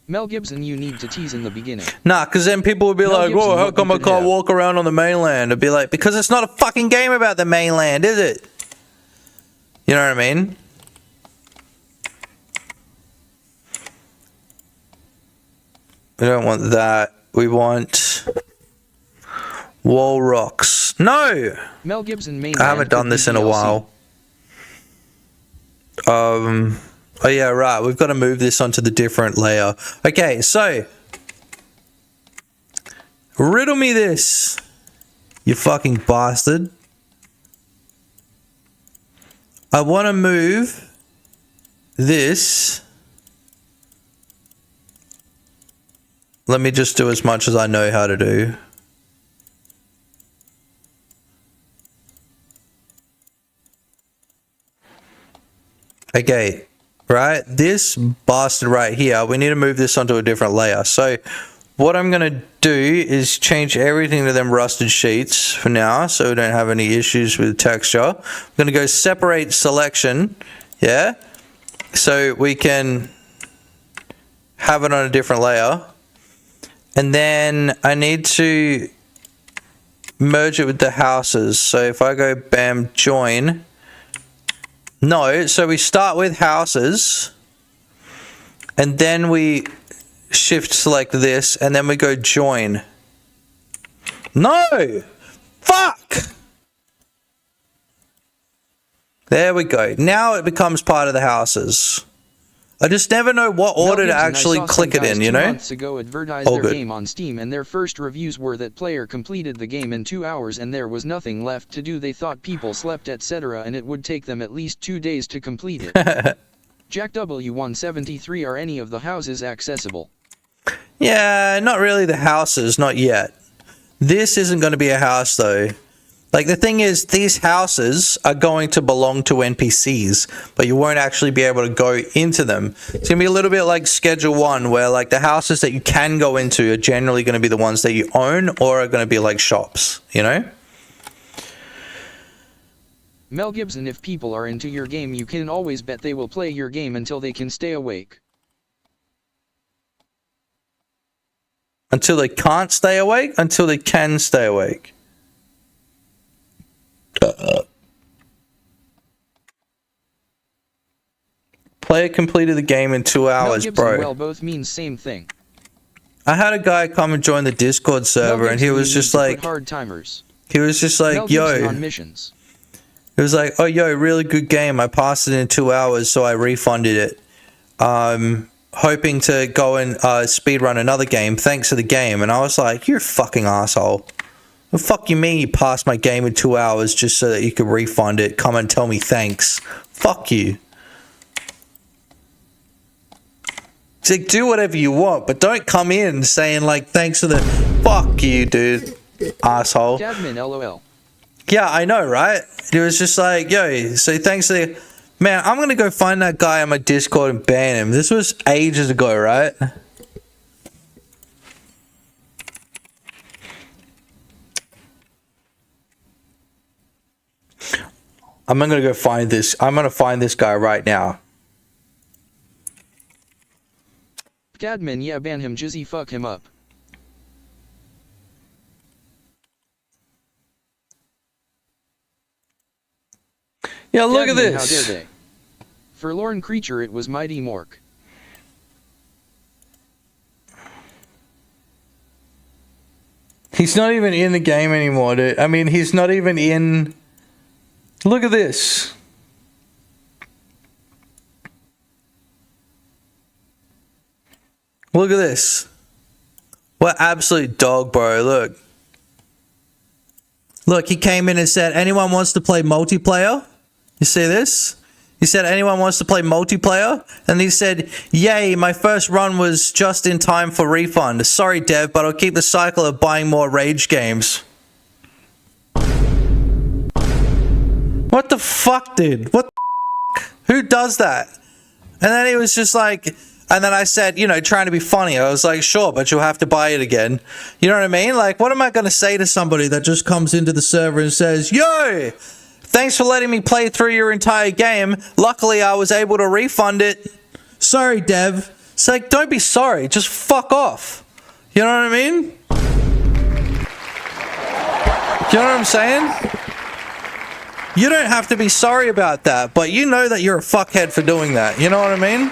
Mel Gibson, you need to tease in the beginning.
Nah, because then people will be
Mel
like,
Gibson,
"Whoa, how come I can't walk around on the mainland?" I'd be like, because it's not a fucking game about the mainland, is it? You know what I mean? We don't want that. We want wall rocks. No!
Mel Gibson main
I haven't done this in a while. Oh yeah, right. We've got to move this onto the different layer. Okay, so riddle me this, you fucking bastard. I want to move this. Let me just do as much as I know how to do. Okay. Right, this bastard right here, we need to move this onto a different layer. So what I'm going to do is change everything to them rusted sheets for now, so we don't have any issues with texture. I'm going to go separate selection, yeah, so we can have it on a different layer. And then I need to merge it with the houses. So if I go bam, join... No, so we start with houses, and then we shift select this, and then we go join. No! Fuck! There we go. Now it becomes part of the houses. I just never know what order to actually click it in, you know?
Months ago advertised their game on Steam, and their first reviews were that player completed the game in 2 hours and there was nothing left to do. They thought people slept, etc., and it would take them at least 2 days to complete it. Jack W173, are any of the houses accessible?
Yeah, not really the houses, not yet. This isn't going to be a house though. Like, the thing is, these houses are going to belong to NPCs, but you won't actually be able to go into them. It's going to be a little bit like Schedule 1, where, like, the houses that you can go into are generally going to be the ones that you own, or are going to be like shops, you know?
Mel Gibson, if people are into your game, you can always bet they will play your game until they can stay awake.
Until they can't stay awake? Until they can stay awake. Player completed the game in 2 hours,
Mel Gibson,
bro.
well, both means same thing.
I had a guy come and join the Discord server, and he was just like,
hard timers.
He was just like, yo.
On missions.
It was like, oh, yo, really good game. I passed it in 2 hours, so I refunded it. Hoping to go and speedrun another game. Thanks for the game. And I was like, you're a fucking asshole. The fuck you mean you passed my game in 2 hours just so that you could refund it? Come and tell me thanks. Fuck you. It's like, do whatever you want, but don't come in saying like, thanks for the... Fuck you, dude. Asshole.
Admin, LOL.
Yeah, I know, right? It was just like, yo, so thanks for the... Man, I'm gonna go find that guy on my Discord and ban him. This was ages ago, right? I'm gonna go find this. I'm gonna find this guy right now.
Admin, yeah, ban him, Jizzy, fuck him up.
Yeah, look at
Admin,
this.
how dare they? Forlorn creature, it was Mighty Mork.
He's not even in the game anymore, dude. I mean, he's not even in... Look at this. Look at this. What absolute dog, bro. Look. Look, he came in and said, anyone wants to play multiplayer? You see this? He said, anyone wants to play multiplayer? And he said, yay, my first run was just in time for refund. Sorry, Dev, but I'll keep the cycle of buying more Rage games. What the fuck, dude? What the fuck? Who does that? And then he was just like... And then I said, you know, trying to be funny. I was like, sure, but you'll have to buy it again. You know what I mean? Like, what am I going to say to somebody that just comes into the server and says, yo, thanks for letting me play through your entire game. Luckily, I was able to refund it. Sorry, Dev. It's like, don't be sorry. Just fuck off. You know what I mean? You know what I'm saying? You don't have to be sorry about that, but you know that you're a fuckhead for doing that. You know what I mean?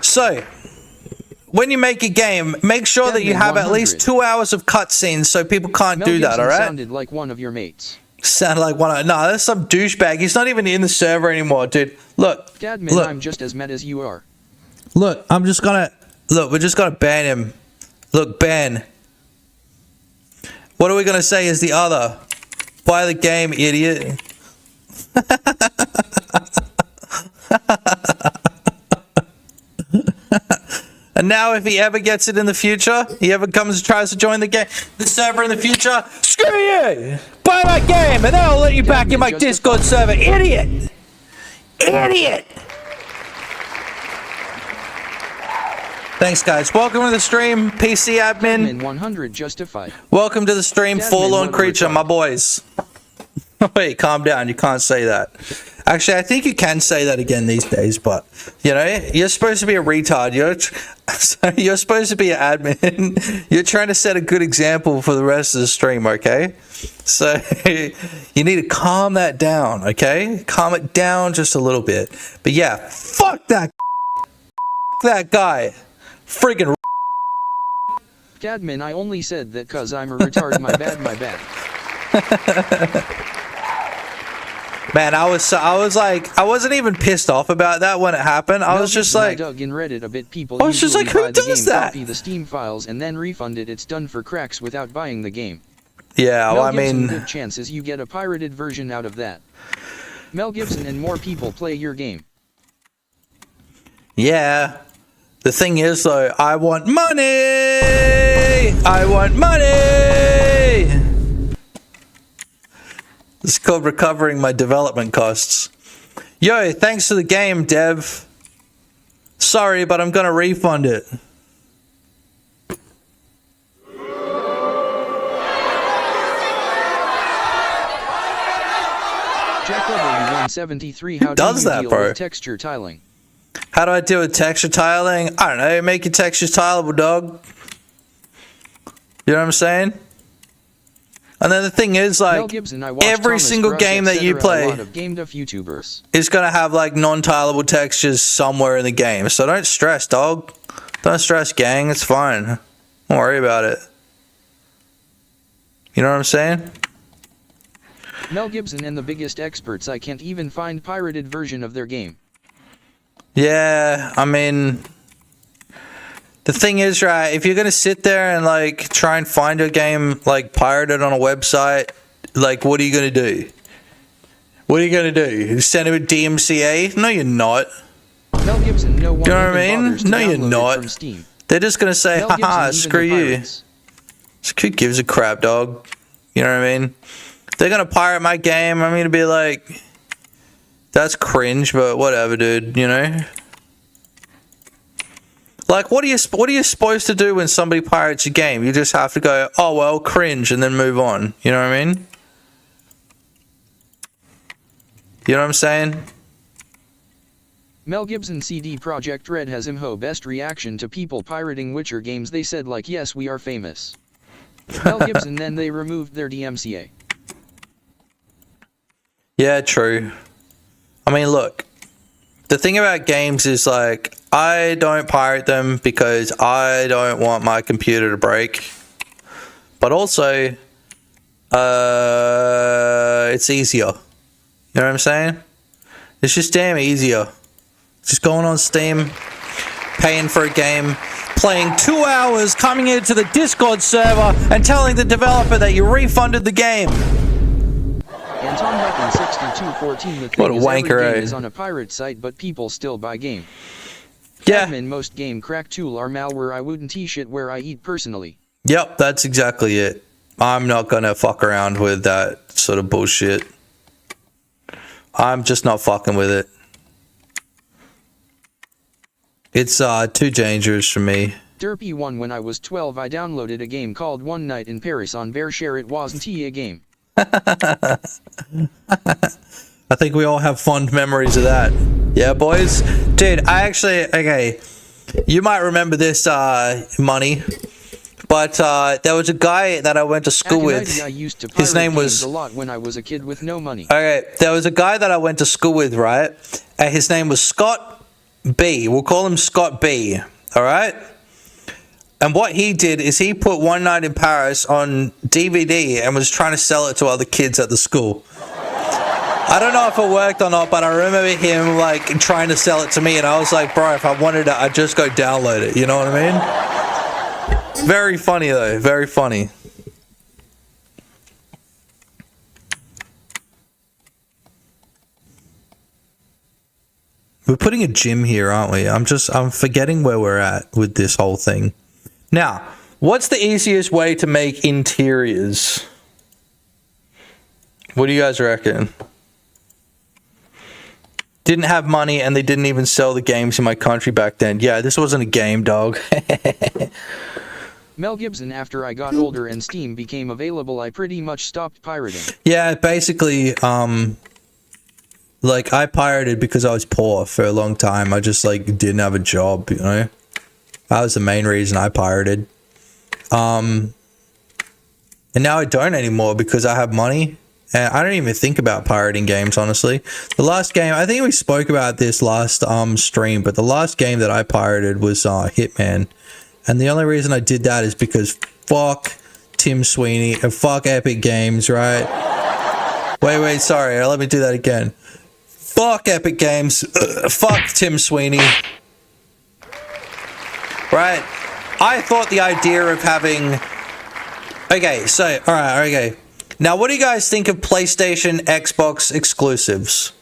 So, when you make a game, make sure that you have at least 2 hours of cutscenes so people can't do that, alright?
Sounded like one of your mates.
Sound like one of... No, that's some douchebag. He's not even in the server anymore, dude. Look.
Admin,
look.
I'm just as mad as you are.
Look, I'm just gonna... Look, we're just gonna ban him. Look, ban. What are we gonna say is the other? Buy the game, idiot. And now if he ever gets it in the future, he ever comes and tries to join the server in the future, screw you! Buy my game and then I'll let you back in my Discord server, idiot! Idiot! Thanks guys, welcome to the stream, PC admin.
100 justified.
Welcome to the stream, Forlorn Creature, my boys. Wait, calm down, you can't say that. Actually, I think you can say that again these days, but, you know, you're supposed to be a retard. You're supposed to be an admin. You're trying to set a good example for the rest of the stream, okay? So, you need to calm that down, okay? Calm it down just a little bit. But yeah, fuck that guy. Friggin'
Admin, I only said that cause I'm a retard, my bad, my bad.
Man, I was like, I wasn't even pissed off about that when it happened. I was just like,
I dug in Reddit a bit. People
I was just like, who does that?
Copy the Steam files and then refund it. It's done for cracks without buying the game.
Yeah, well, I mean,
good chances you get a pirated version out of that. Mel Gibson and more people play your game.
Yeah. The thing is, though, I want money. I want money. It's called recovering my development costs. Yo, thanks for the game, Dev. Sorry, but I'm gonna refund it.
Jack173, how
does that,
deal
bro?
with texture tiling?
How do I deal with texture tiling? I don't know. Make your textures tileable, dog. You know what I'm saying? And then the thing is,
Mel
like,
Gibson, I watched
every
Thomas
single
Brush,
game that you
etc., a
play
lot of game dev YouTubers.
is going to have, like, non-tileable textures somewhere in the game. So don't stress, dog. Don't stress, gang. It's fine. Don't worry about it. You know what I'm saying?
Mel Gibson and the biggest experts, I can't even find pirated version of their game.
Yeah, I mean, the thing is, right, if you're going to sit there and, like, try and find your game, like, pirated on a website, like, what are you going to do? What are you going to do? Send it with DMCA? No, you're not.
Mel Gibson, no one
Do you know what I
even
mean?
bothers to
No, you're
download it
not.
from Steam.
They're just going to say,
Mel Gibson,
haha,
even
screw
the
you.
pirates.
Who gives a crap, dog? You know what I mean? They're going to pirate my game. I'm going to be like, that's cringe, but whatever, dude, you know? Like, what are you supposed to do when somebody pirates your game? You just have to go, oh, well, cringe, and then move on. You know what I mean? You know what I'm saying?
Mel Gibson CD Projekt Red has imho best reaction to people pirating Witcher games. They said like, yes, we are famous. Mel Gibson, then they removed their DMCA.
Yeah, true. I mean, look, the thing about games is, like, I don't pirate them because I don't want my computer to break. But also, it's easier. You know what I'm saying? It's just damn easier. Just going on Steam, paying for a game, playing 2 hours, coming into the Discord server, and telling the developer that you refunded the game.
Anton Buckin 6214. The thing
What a
is,
wanker,
every game
eh?
is on a pirate site, but people still buy game.
Yeah.
Admin, most game crack tool are malware. I wouldn't shit where I eat personally.
Yep, that's exactly it. I'm not gonna fuck around with that sort of bullshit. I'm just not fucking with it. It's too dangerous for me.
Derpy 1. When I was 12, I downloaded a game called One Night in Paris on Bearshare. It wasn't a game.
I think we all have fond memories of that. Yeah, boys? Dude, I actually... Okay. You might remember this, Money. But there was a guy that I went to school with.
I used to
His name was...
a lot when I was a kid with no money.
Okay, there was a guy that I went to school with, right? And his name was Scott B. We'll call him Scott B. Alright? And what he did is he put One Night in Paris on DVD and was trying to sell it to other kids at the school. I don't know if it worked or not, but I remember him, like, trying to sell it to me, and I was like, bro, if I wanted it, I'd just go download it. You know what I mean? Very funny, though. Very funny. We're putting a gym here, aren't we? I'm forgetting where we're at with this whole thing. Now, what's the easiest way to make interiors? What do you guys reckon? Didn't have money, and they didn't even sell the games in my country back then. Yeah, this wasn't a game, dog.
Mel Gibson. After I got older and Steam became available, I pretty much stopped pirating.
Yeah, basically, like, I pirated because I was poor for a long time. I just, like, didn't have a job, you know? That was the main reason I pirated. And now I don't anymore because I have money. And I don't even think about pirating games, honestly. The last game, I think we spoke about this last stream, but the last game that I pirated was Hitman. And the only reason I did that is because fuck Tim Sweeney and fuck Epic Games, right? Wait, sorry, let me do that again. Fuck Epic Games, fuck Tim Sweeney. Right? I thought the idea of having... Okay, so, alright, okay. Now, what do you guys think of PlayStation, Xbox exclusives?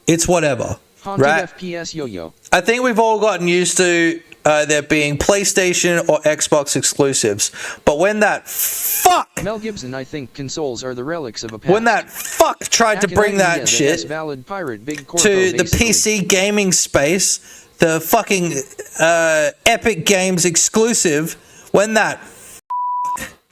It's whatever,
Haunted
right?
FPS yo-yo.
I think we've all gotten used to there being PlayStation or Xbox exclusives. But when that fuck...
Mel Gibson, I think consoles are the relics of a past.
When that fuck tried to bring that shit
valid pirate, big corpo,
to the
basically.
PC gaming space, the fucking Epic Games exclusive, when that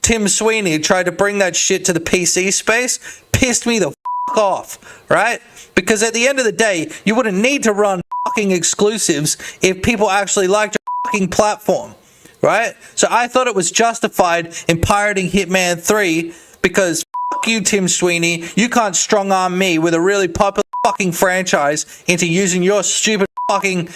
Tim Sweeney tried to bring that shit to the PC space, pissed me the fuck off, right? Because at the end of the day, you wouldn't need to run fucking exclusives if people actually liked your fucking platform, right? So I thought it was justified in pirating Hitman 3 because fuck you, Tim Sweeney. You can't strong arm me with a really popular fucking franchise into using your stupid fucking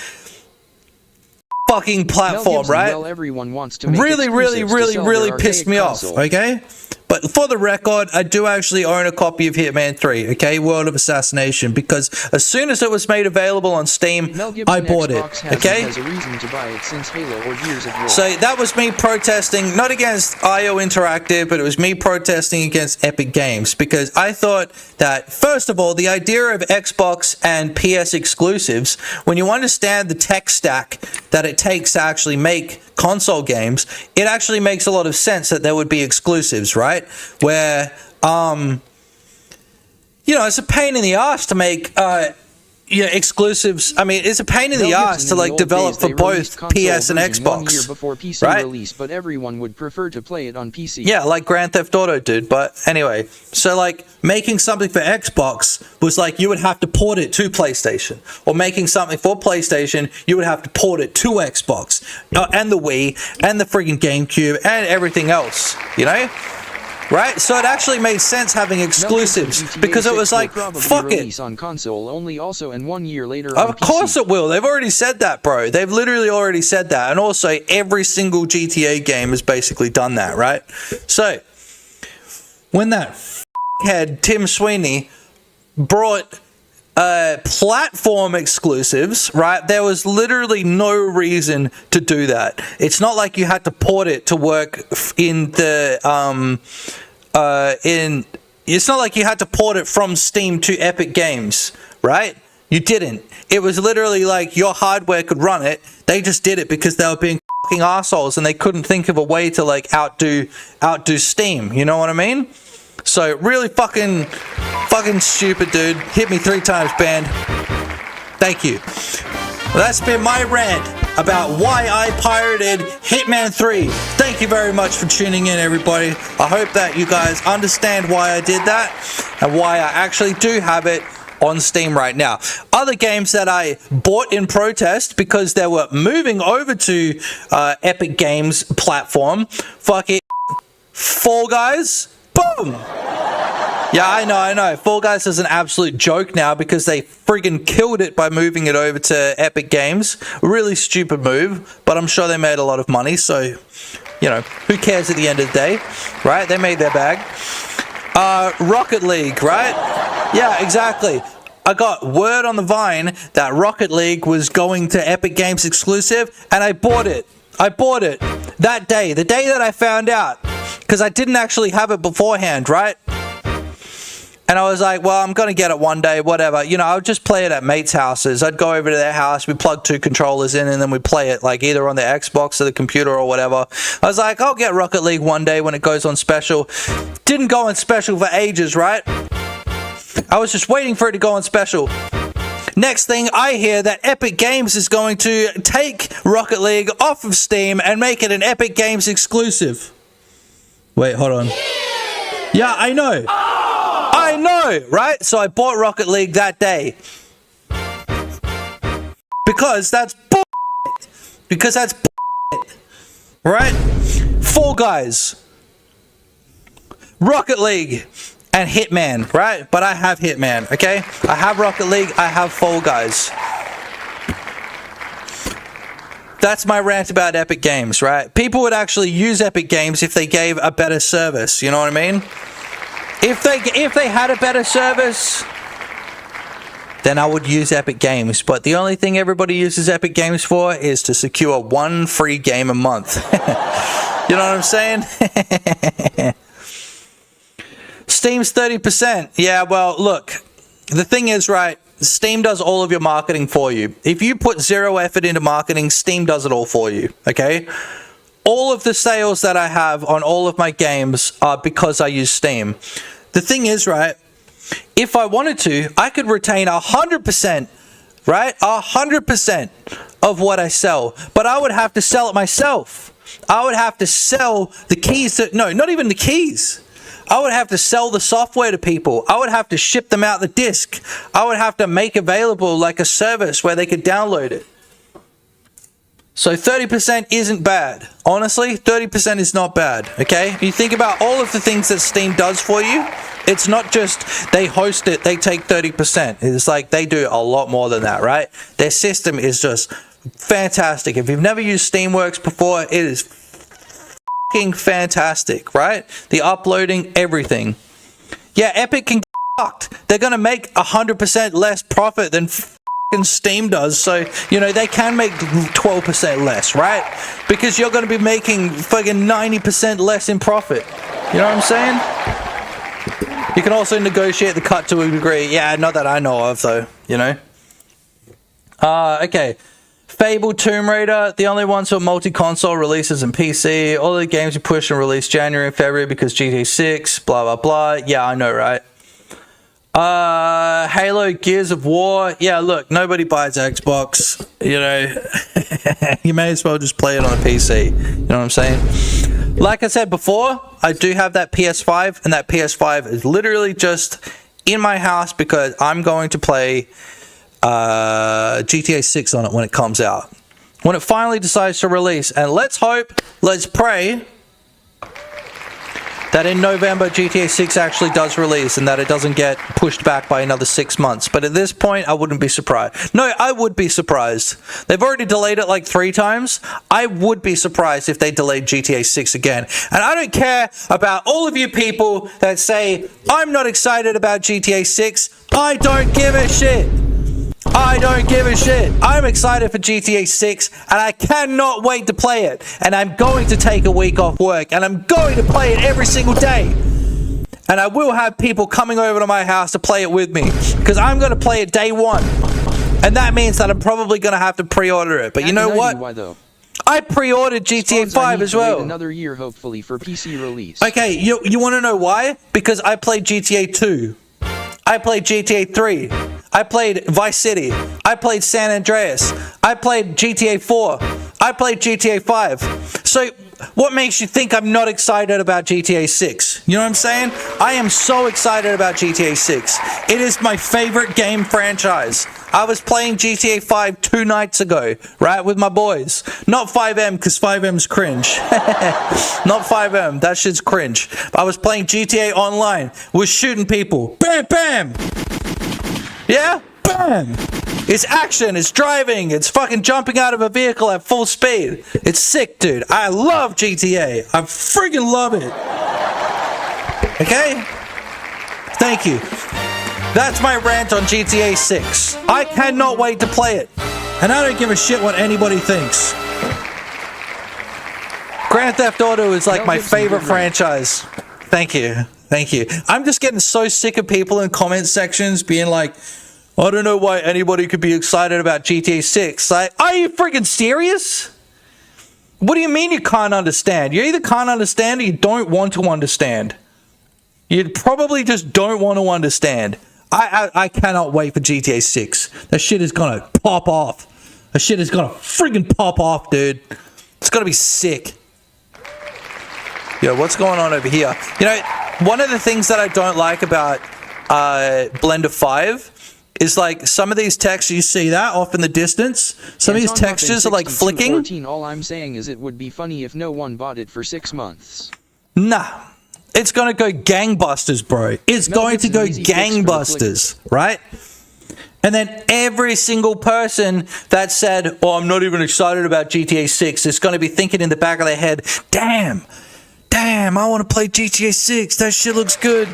platform, right?
Well, everyone wants to make
really pissed me off, okay? But for the record, I do actually own a copy of Hitman 3, okay? World of Assassination, because as soon as it was made available on Steam, I bought it, okay?
Has a reason to buy it since Halo or Gears of War.
So that was me protesting, not against IO Interactive, but it was me protesting against Epic Games, because I thought that, first of all, the idea of Xbox and PS exclusives, when you understand the tech stack that it takes to actually make console games, it actually makes a lot of sense that there would be exclusives, right? Where, it's a pain in the ass to make, exclusives. I mean, it's a pain in the ass to like develop for both PS and Xbox,
year before PC
right?
Release, but everyone would prefer to play it on PC.
Yeah, like Grand Theft Auto did. But anyway, so like making something for Xbox was like you would have to port it to PlayStation, or making something for PlayStation, you would have to port it to Xbox, and the Wii, and the friggin' GameCube, and everything else, you know? Right, so it actually made sense having exclusives because it was like, fuck it.
On console only, also, and 1 year later.
Of course it will. They've already said that, bro. They've literally already said that, and also every single GTA game has basically done that, right? So when that head Tim Sweeney brought platform exclusives, right? There was literally no reason to do that. It's not like you had to port it to work in the it's not like you had to port it from Steam to Epic Games, right? You didn't. It was literally like your hardware could run it. They just did it because they were being fucking assholes and they couldn't think of a way to like outdo Steam. You know what I mean? So really fucking stupid, dude. Hit me 3 times, band. Thank you. Well, that's been my rant about why I pirated Hitman 3. Thank you very much for tuning in, everybody. I hope that you guys understand why I did that and why I actually do have it on Steam right now. Other games that I bought in protest because they were moving over to Epic Games platform. Fuck it. Fall Guys. Boom! Yeah, I know. Fall Guys is an absolute joke now because they friggin' killed it by moving it over to Epic Games. Really stupid move, but I'm sure they made a lot of money, so, who cares at the end of the day, right? They made their bag. Rocket League, right? Yeah, exactly. I got word on the Vine that Rocket League was going to Epic Games exclusive, and I bought it. That day, the day that I found out. Because I didn't actually have it beforehand, right? And I was like, well, I'm going to get it one day, whatever. I would just play it at mates' houses. I'd go over to their house, we'd plug 2 controllers in, and then we'd play it, like, either on the Xbox or the computer or whatever. I was like, I'll get Rocket League one day when it goes on special. Didn't go on special for ages, right? I was just waiting for it to go on special. Next thing, I hear that Epic Games is going to take Rocket League off of Steam and make it an Epic Games exclusive. Wait, hold on. Yeah, I know. I know, right? So I bought Rocket League that day. Because that's bullshit. Right? Fall Guys. Rocket League. And Hitman, right? But I have Hitman, okay? I have Rocket League. I have Fall Guys. That's my rant about Epic Games, right? People would actually use Epic Games if they gave a better service, you know what I mean? If they had a better service, then I would use Epic Games. But the only thing everybody uses Epic Games for is to secure 1 free game a month. You know what I'm saying? Steam's 30%. Yeah, well, look, the thing is, right, Steam does all of your marketing for you. If you put 0 effort into marketing, Steam does it all for you, okay? All of the sales that I have on all of my games are because I use Steam. The thing is, right, if I wanted to, I could retain 100%, right? 100% of what I sell, but I would have to sell it myself. I would have to sell the keys to, no, not even the keys. I would have to sell the software to people. I would have to ship them out the disc. I would have to make available like a service where they could download it. So 30% isn't bad. Honestly, 30% is not bad, okay? If you think about all of the things that Steam does for you, it's not just they host it, they take 30%. It's like they do a lot more than that, right? Their system is just fantastic. If you've never used Steamworks before, it is fucking fantastic, right? The uploading, everything. Yeah, Epic can get fucked. They're gonna make 100% less profit than Steam does, so you know they can make 12% less, right? Because you're going to be making fucking 90% less in profit. You know what I'm saying? You can also negotiate the cut to a degree. Yeah, not that I know of, though. You know. Okay. Fable, Tomb Raider, the only ones who are multi-console releases and PC. All the games you push and release January and February because GTA 6. Blah blah blah. Yeah, I know, right? Halo, Gears of War. Yeah, look, nobody buys Xbox. You know, you may as well just play it on a PC. You know what I'm saying? Like I said before, I do have that PS5, and that PS5 is literally just in my house because I'm going to play GTA 6 on it when it comes out. When it finally decides to release. And let's hope, let's pray that in November GTA 6 actually does release and that it doesn't get pushed back by another 6 months. But at this point, I wouldn't be surprised. No, I would be surprised. They've already delayed it like 3 times. I would be surprised if they delayed GTA 6 again. And I don't care about all of you people that say, I'm not excited about GTA 6. I don't give a shit. I don't give a shit. I'm excited for GTA 6 and I cannot wait to play it. And I'm going to take a week off work and I'm going to play it every single day. And I will have people coming over to my house to play it with me because I'm going to play it day 1. And that means that I'm probably going to have to pre-order it. But you know what?
Why though?
I pre-ordered GTA 5 as well.
Another year hopefully for PC release.
Okay, you want to know why? Because I played GTA 2. I played GTA 3. I played Vice City. I played San Andreas. I played GTA 4. I played GTA 5. So what makes you think I'm not excited about GTA 6? You know what I'm saying? I am so excited about GTA 6. It is my favorite game franchise. I was playing GTA 5 2 nights ago, right, with my boys. Not 5M, because 5M's cringe. Not 5M, that shit's cringe. I was playing GTA Online. Was shooting people. Bam, bam! Yeah? Bam! It's action, it's driving, it's fucking jumping out of a vehicle at full speed. It's sick, dude. I love GTA. I freaking love it. Okay? Thank you. That's my rant on GTA 6. I cannot wait to play it. And I don't give a shit what anybody thinks. Grand Theft Auto is like my favorite franchise. Thank you. Thank you. I'm just getting so sick of people in comment sections being like, I don't know why anybody could be excited about GTA 6. Like, are you freaking serious? What do you mean you can't understand? You either can't understand or you don't want to understand. You probably just don't want to understand. I cannot wait for GTA 6. That shit is gonna pop off. That shit is gonna freaking pop off, dude. It's gonna be sick. Yo, what's going on over here? You know, one of the things that I don't like about Blender 5 is like some of these textures, you see that off in the distance? Some of these textures are like flicking.
14, all I'm saying is it would be funny if no one bought it for 6 months.
Nah. It's going to go gangbusters, bro. It's going to go gangbusters, right? And then every single person that said, oh, I'm not even excited about GTA 6, is going to be thinking in the back of their head, damn, I want to play GTA 6. That shit looks good.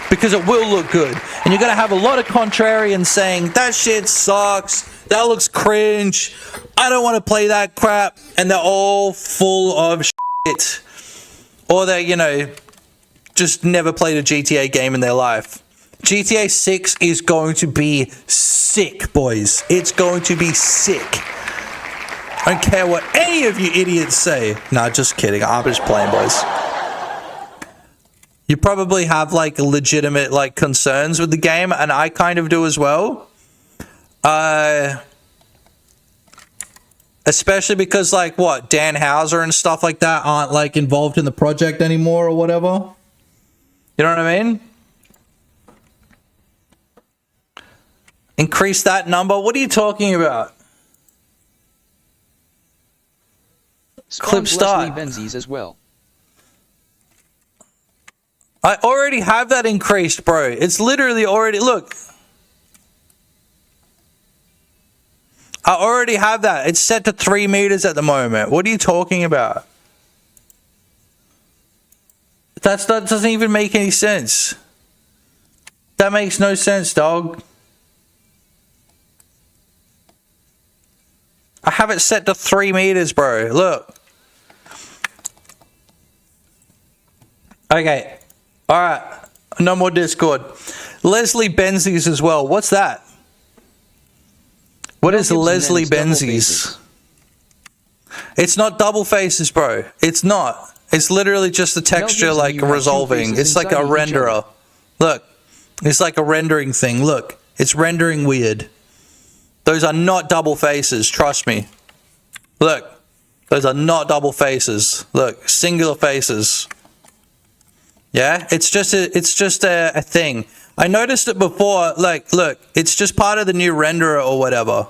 Because it will look good. And you're going to have a lot of contrarians saying, that shit sucks. That looks cringe. I don't want to play that crap. And they're all full of shit. Or they, you know, just never played a GTA game in their life. GTA 6 is going to be sick, boys. It's going to be sick. I don't care what any of you idiots say. Nah, just kidding. I'm just playing, boys. You probably have like legitimate like concerns with the game, and I kind of do as well. Especially because like what, Dan Houser and stuff like that aren't like involved in the project anymore or whatever. You know what I mean? Increase that number? What are you talking about? Clip start.
Leslie Benzies as well.
I already have that increased, bro. It's literally already, look. I already have that. It's set to 3 meters at the moment. What are you talking about? That doesn't even make any sense. That makes no sense, dog. I have it set to 3 meters, bro. Look. Okay. Alright. No more Discord. Leslie Benzies as well. What's that? What is Leslie Benzies? It's not double faces, bro. It's not. It's literally just the texture like resolving. It's like a renderer. Look. It's like a rendering thing. Look. It's rendering weird. Those are not double faces. Trust me. Look. Those are not double faces. Look. Singular faces. Yeah? It's just a thing. I noticed it before. Like, look. It's just part of the new renderer or whatever.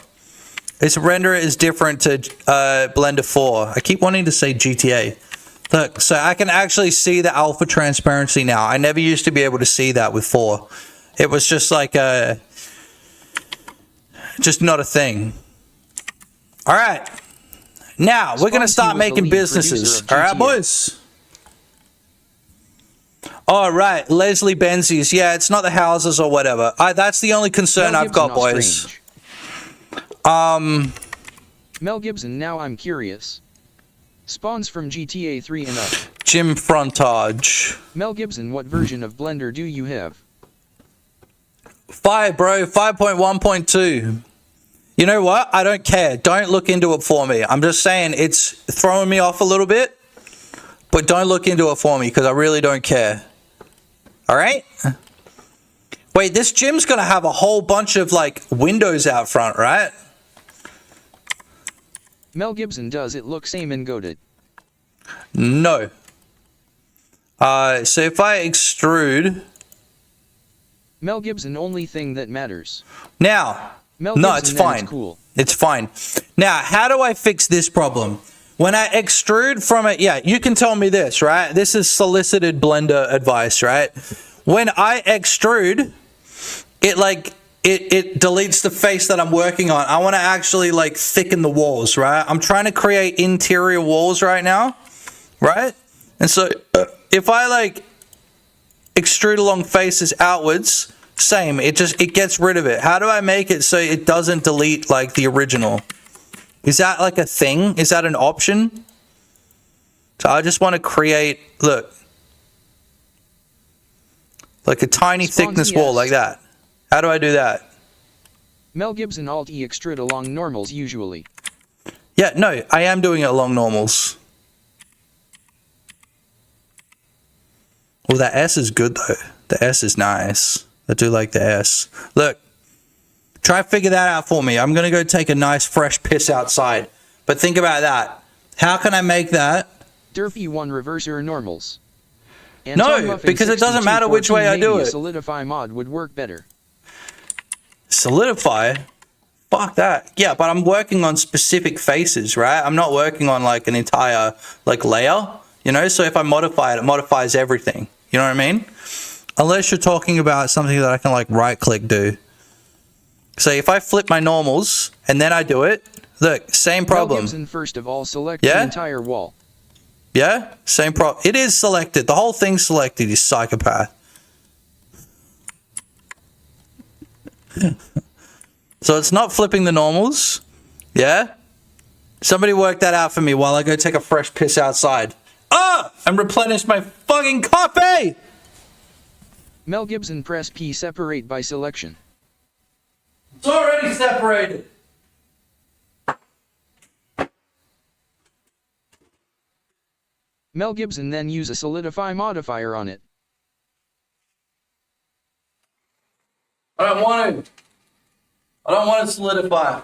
Its renderer is different to Blender 4. I keep wanting to say GTA. Look, so I can actually see the alpha transparency now. I never used to be able to see that with 4. It was just like just not a thing. All right. Now, we're going to start making businesses. All right, boys? All right, Leslie Benzies. Yeah, it's not the houses or whatever. That's the only concern I've got, boys.
Mel Gibson, now I'm curious. Spawns from GTA 3 and up.
Jim Frontage.
Mel Gibson, what version of Blender do you have?
5, bro. 5.1.2. You know what? I don't care. Don't look into it for me. I'm just saying it's throwing me off a little bit. But don't look into it for me because I really don't care. Alright? Wait, this gym's going to have a whole bunch of like windows out front, right?
Mel Gibson, does it look same in Godot?
No. So if I extrude...
Mel Gibson, only thing that matters.
Now,
Mel
no,
Gibson,
it's fine.
It's cool.
It's fine. Now, how do I fix this problem? When I extrude from it, yeah, you can tell me this, right? This is solicited Blender advice, right? When I extrude, it deletes the face that I'm working on. I want to actually like thicken the walls, right? I'm trying to create interior walls right now, right? And so if I like extrude along faces outwards, same, it gets rid of it. How do I make it so it doesn't delete like the original? Is that like a thing? Is that an option? So I just want to create, look, like a tiny thickness wall like that. How do I do that?
Mel Gibson, Alt-E extrude along normals usually.
Yeah, no, I am doing it along normals. Well, that S is good though. The S is nice. I do like the S. Look, try and figure that out for me. I'm going to go take a nice fresh piss outside. But think about that. How can I make that?
Derpy 1 reverser normals.
No, because it doesn't matter which way I do it.
Solidify mod would work better.
Solidify? Fuck that. Yeah, but I'm working on specific faces, right? I'm not working on like an entire like layer, you know? So if I modify it, it modifies everything. You know what I mean? Unless you're talking about something that I can like right click do. So if I flip my normals and then I do it, look, same problem.
Mel Gibson, first of all, select the entire wall.
Yeah? Same problem. It is selected. The whole thing's selected, you psychopath. So it's not flipping the normals. Yeah? Somebody work that out for me while I go take a fresh piss outside. Ah! And replenish my fucking coffee!
Mel Gibson, press P, separate by selection.
It's already separated.
Mel Gibson, then use a solidify modifier on it.
I don't want to. I don't want to solidify.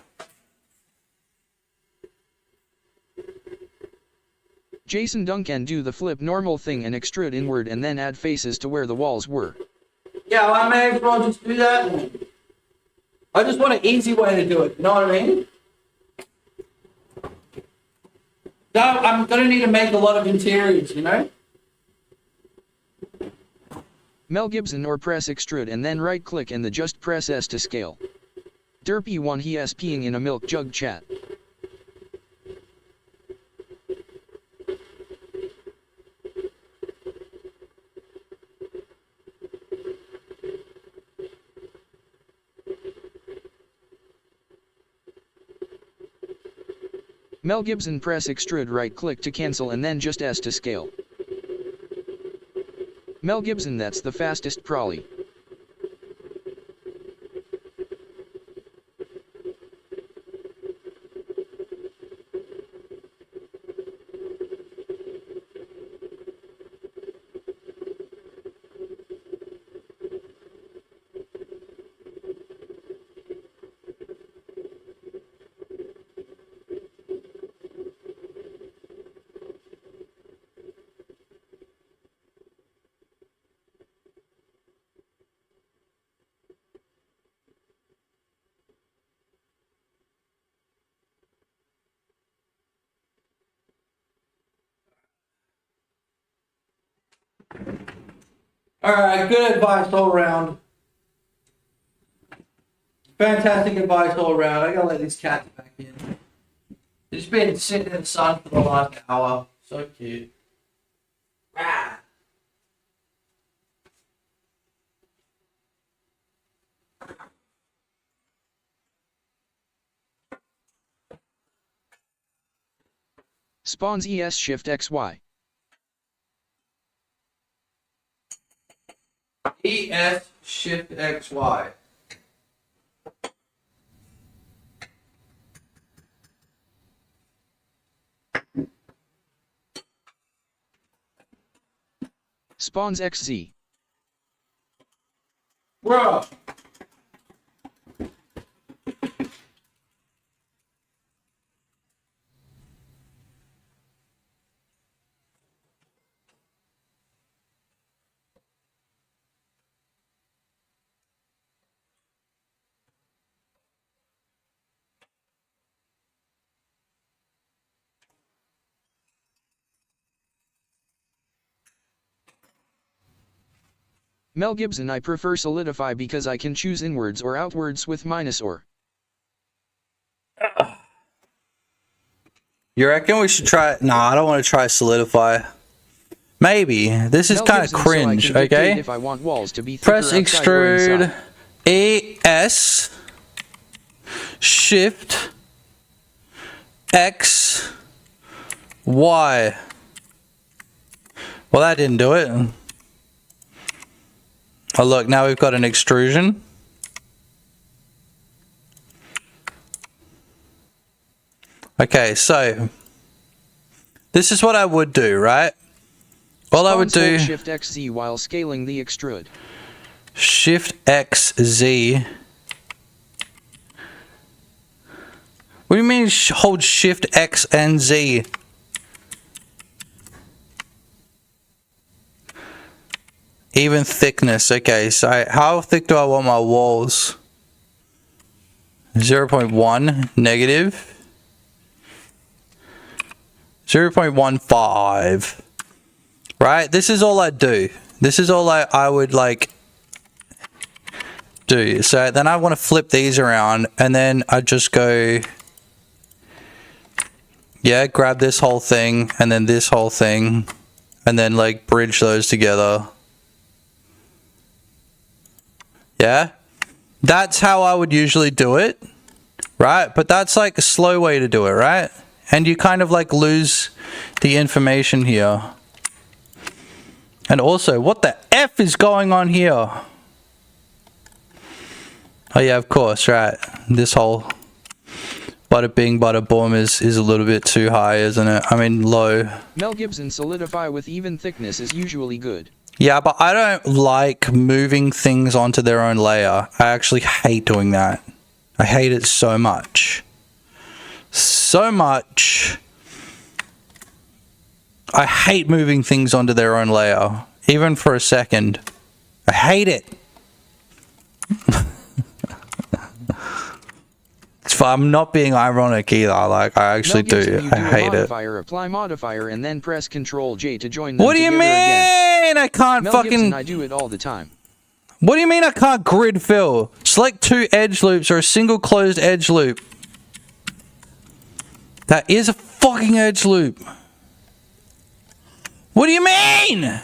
Jason Duncan, do the flip normal thing and extrude inward and then add faces to where the walls were.
Yeah, well, I may as well just do that. I just want an easy way to do it. You know what I mean? So I'm gonna need to make a lot of interiors, you know?
Mel Gibson or press extrude and then right click and the just press S to scale. Derpy one he is peeing in a milk jug chat. Mel Gibson press extrude right click to cancel and then just S to scale. Mel Gibson that's the fastest probably.
Alright, good advice all around. Fantastic advice all around. I gotta let these cats back in. They've just been sitting in the sun for the last hour. So cute. Ah.
Spawns ES Shift XY.
ES Shift XY.
Spawns XZ.
Bruh.
Mel Gibson I prefer solidify because I can choose inwards or outwards with minus or.
You reckon we should try? Nah, I don't want to try solidify. Maybe. This is kind of cringe,
so
okay?
If I want walls to be
Press extrude ES Shift X Y. Well, that didn't do it. Oh look, now we've got an extrusion. Okay, so this is what I would do, right? All I would do
Shift XZ while scaling the extrude.
Shift XZ. What do you mean hold Shift X and Z? Even thickness. Okay, so how thick do I want my walls? 0.1 negative. 0.15. Right? This is all I do. This is all I would like do. So then I want to flip these around and then I just go, yeah, grab this whole thing and then this whole thing and then like bridge those together. Yeah, that's how I would usually do it, right? But that's like a slow way to do it, right? And you kind of like lose the information here. And also, what the F is going on here? Oh yeah, of course, right. This whole bada bing, bada boom is a little bit too high, isn't it? I mean, low.
Mel Gibson solidify with even thickness is usually good.
Yeah, but I don't like moving things onto their own layer. I actually hate doing that. I hate it so much. So much. I hate moving things onto their own layer. Even for a second. I hate it. It's I'm not being ironic either. Like, I actually do. I hate it.
Apply modifier and then press Control J to join them.
What do you mean?
Again.
I can't
Mel
fucking.
Gibson, I do it all the time.
What do you mean I can't grid fill? Select 2 edge loops or a single closed edge loop. That is a fucking edge loop. What do you mean?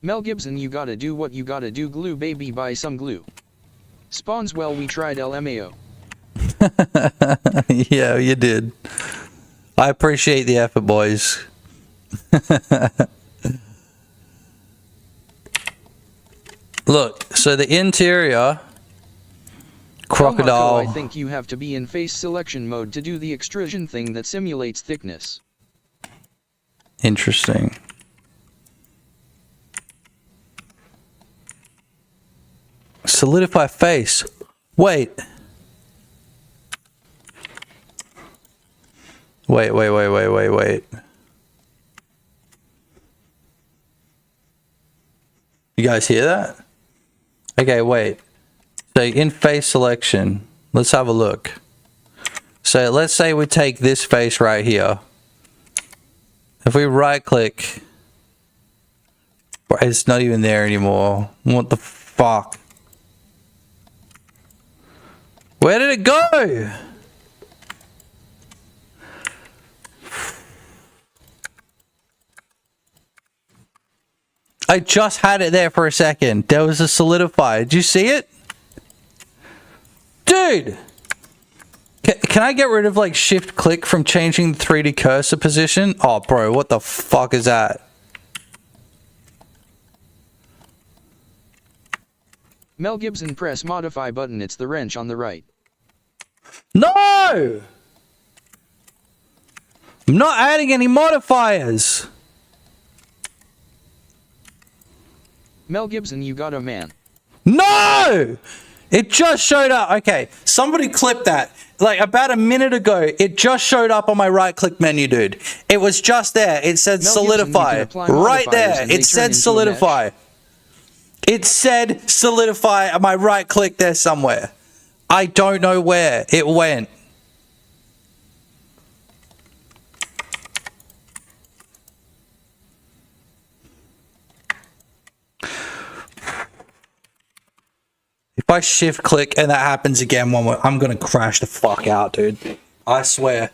Mel Gibson, you gotta do what you gotta do. Glue baby, buy some glue. Spawns well, we tried LMAO.
Yeah, you did. I appreciate the effort, boys. Look, so the interior crocodile.
I think you have to be in face selection mode to do the extrusion thing that simulates thickness.
Interesting. Solidify face. Wait. Wait. You guys hear that? Okay, wait. So in face selection, let's have a look. So let's say we take this face right here. If we right click, it's not even there anymore. What the fuck? Where did it go? I just had it there for a second. There was a solidify. Did you see it? Dude! Can I get rid of like shift click from changing the 3D cursor position? Oh bro, what the fuck is that?
Mel Gibson, press modify button, it's the wrench on the right.
No! I'm not adding any modifiers.
Mel Gibson, you got a man.
No! It just showed up. Okay, somebody clip that. Like about a minute ago, it just showed up on my right click menu, dude. It was just there. It said
Mel
solidify.
Gibson,
right there. It said solidify. It said solidify on my right click there somewhere. I don't know where it went. If I shift click and that happens again, I'm gonna crash the fuck out, dude. I swear.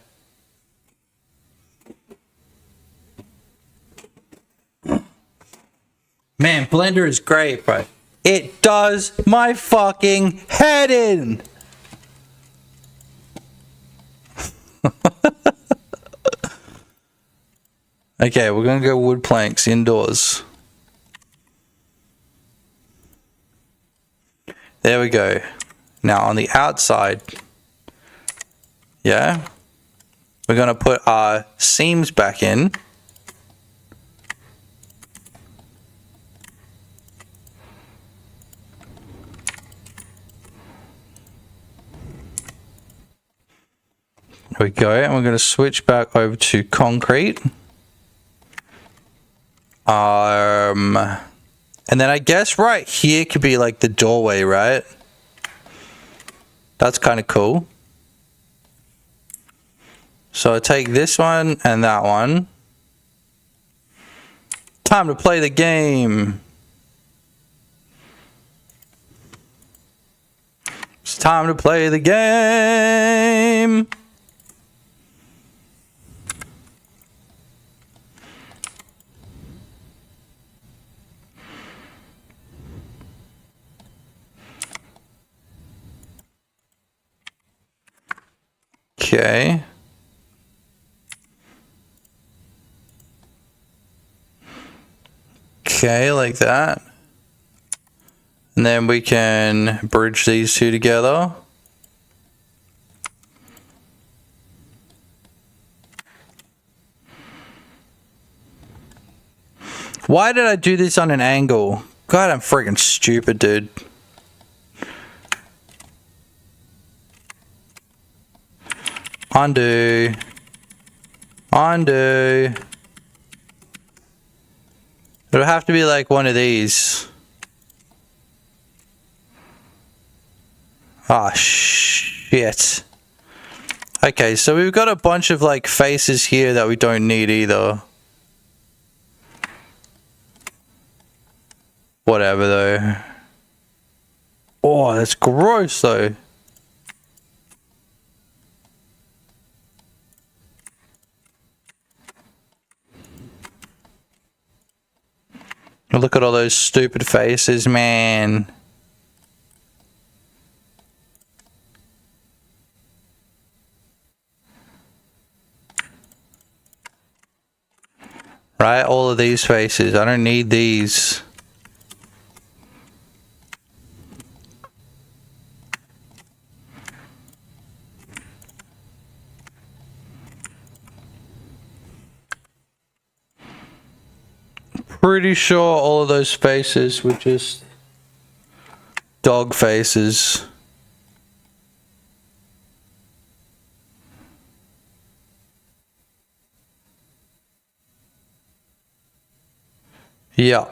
Man, Blender is great, bro. It does my fucking head in. Okay, we're gonna go wood planks indoors. There we go. Now on the outside, yeah, we're gonna put our seams back in. There we go, and we're gonna switch back over to concrete. And then I guess right here could be like the doorway, right? That's kind of cool. So I take this one and that one. Time to play the game. It's time to play the game. Okay. Okay, like that. And then we can bridge these two together. Why did I do this on an angle? God, I'm freaking stupid, dude. Undo. Undo. It'll have to be like one of these. Ah, shit. Okay, so we've got a bunch of like faces here that we don't need either. Whatever though. Oh, that's gross though. Look at all those stupid faces, man. Right, all of these faces. I don't need these. Pretty sure all of those faces were just dog faces. Yeah.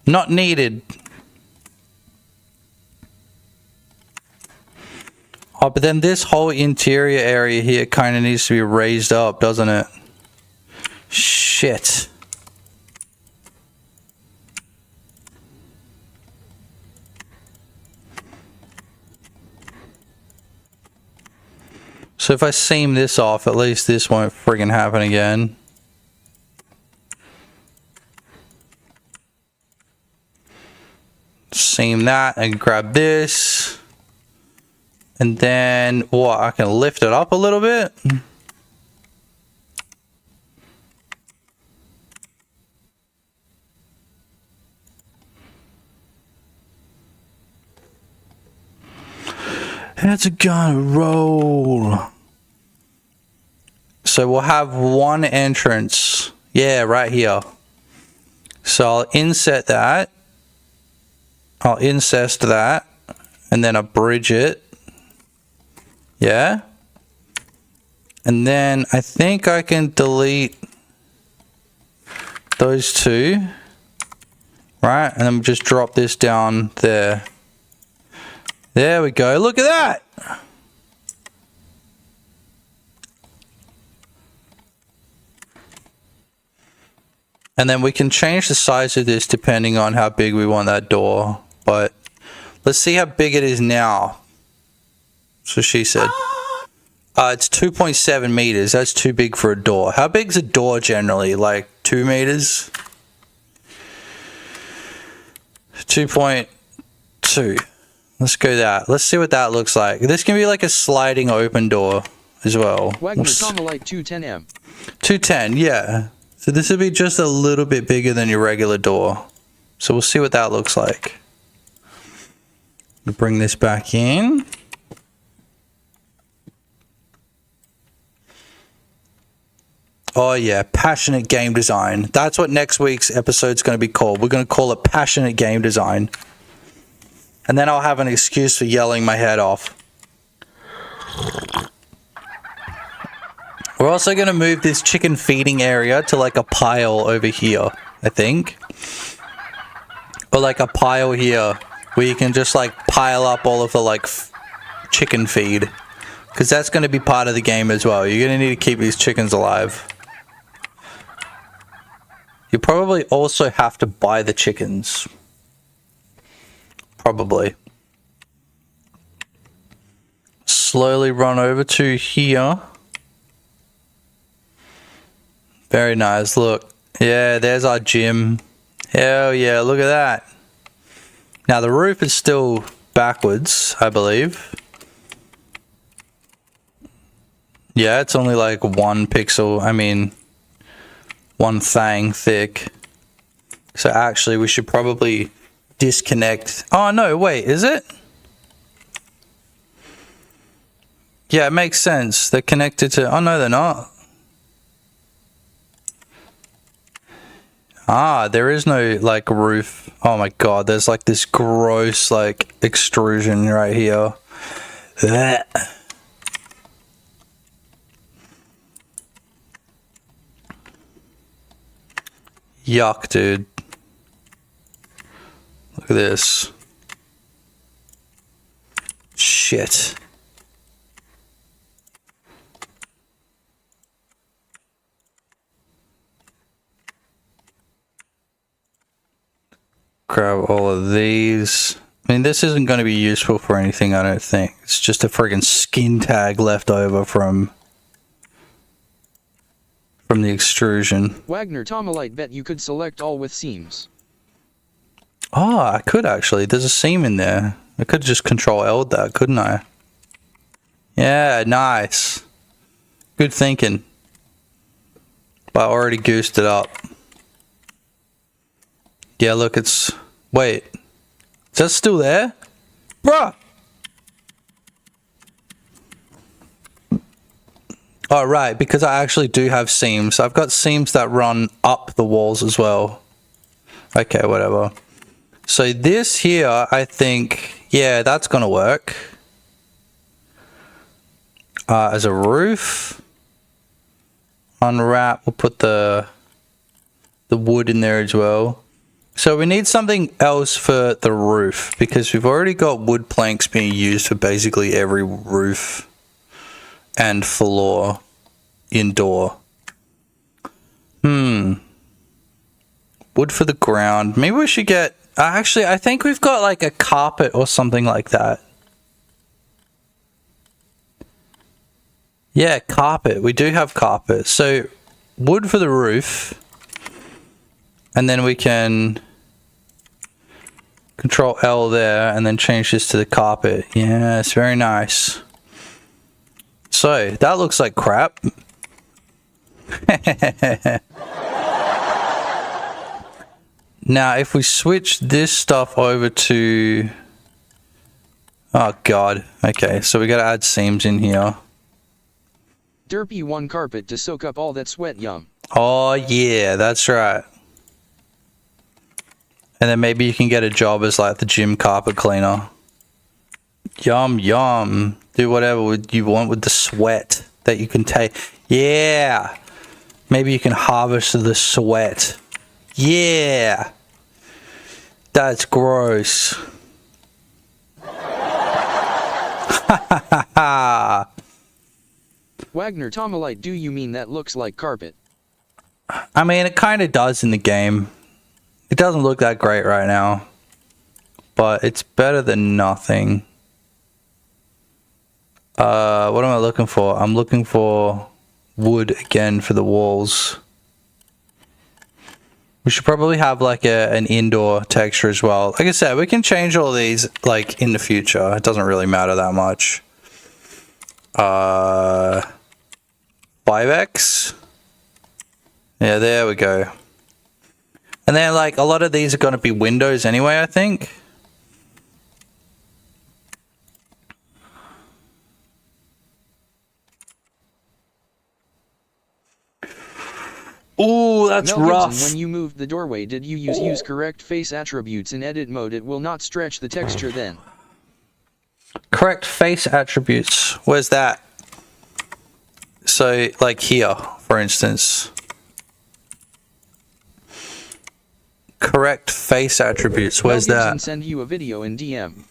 Not needed. Oh, but then this whole interior area here kind of needs to be raised up, doesn't it? Shit. So if I seam this off, at least this won't friggin' happen again. Seam that and grab this. And then, what, I can lift it up a little bit. It's gonna roll. So we'll have one entrance. Yeah, right here. So I'll inset that. I'll incest that. And then I'll bridge it. Yeah. And then I think I can delete those two. Right? And then just drop this down there. There we go. Look at that. And then we can change the size of this depending on how big we want that door. But let's see how big it is now. So she said. It's 2.7 meters. That's too big for a door. How big is a door generally? Like 2 meters? 2.2. Let's go that. Let's see what that looks like. This can be like a sliding open door as well.
Wagner Tomahawk 210M.
210, yeah. So this would be just a little bit bigger than your regular door. So we'll see what that looks like. We'll bring this back in. Oh yeah, passionate game design. That's what next week's episode's going to be called. We're going to call it passionate game design. And then I'll have an excuse for yelling my head off. We're also going to move this chicken feeding area to like a pile over here, I think. Or like a pile here where you can just like pile up all of the like chicken feed. Because that's going to be part of the game as well. You're going to need to keep these chickens alive. You probably also have to buy the chickens. Probably. Slowly run over to here. Very nice, look. Yeah, there's our gym. Hell yeah, look at that. Now the roof is still backwards, I believe. Yeah, it's only like 1 pixel, I mean, 1 thang thick. So actually we should probably disconnect. Oh no, wait, is it? Yeah, it makes sense. They're connected to, oh no, they're not. Ah, there is no like roof. Oh my god, there's like this gross like extrusion right here. Blech. Yuck, dude. Look at this. Shit. Grab all of these. I mean, this isn't going to be useful for anything, I don't think. It's just a friggin' skin tag left over from the extrusion.
Wagner Tomolite bet you could select all with seams.
Oh, I could actually. There's a seam in there. I could just control L that, couldn't I? Yeah, nice. Good thinking. But I already goosed it up. Yeah, look, it's... Wait. Is that still there? Bruh! Oh, right, because I actually do have seams. I've got seams that run up the walls as well. Okay, whatever. So this here, I think... Yeah, that's gonna work. As a roof. Unwrap, we'll put the wood in there as well. So we need something else for the roof, because we've already got wood planks being used for basically every roof and floor indoor. Wood for the ground. Maybe we should get... Actually, I think we've got like a carpet or something like that. Yeah, carpet. We do have carpet. So, wood for the roof. And then we can control L there and then change this to the carpet. Yes, very nice. So, that looks like crap. Now, if we switch this stuff over to... Oh, God. Okay, so we got to add seams in here.
Derpy one carpet to soak up all that sweat, yum.
Oh, yeah, that's right. And then maybe you can get a job as like the gym carpet cleaner. Yum, yum. Do whatever you want with the sweat that you can take. Yeah. Maybe you can harvest the sweat. Yeah. That's gross.
Wagner Tomolite, do you mean that looks like carpet?
I mean, it kind of does in the game. It doesn't look that great right now, but it's better than nothing. What am I looking for? I'm looking for wood again for the walls. We should probably have like an indoor texture as well. Like I said, we can change all these like in the future. It doesn't really matter that much. 5x. Yeah, there we go. And then like a lot of these are going to be windows anyway, I think. Ooh, that's
Mel
rough.
Gibson, when you moved the doorway, did you use correct face attributes in edit mode? It will not stretch the texture then.
Correct face attributes. Where's that? So, like here, for instance. Correct face attributes. Where's
Mel Gibson
that?
send you a video in DM.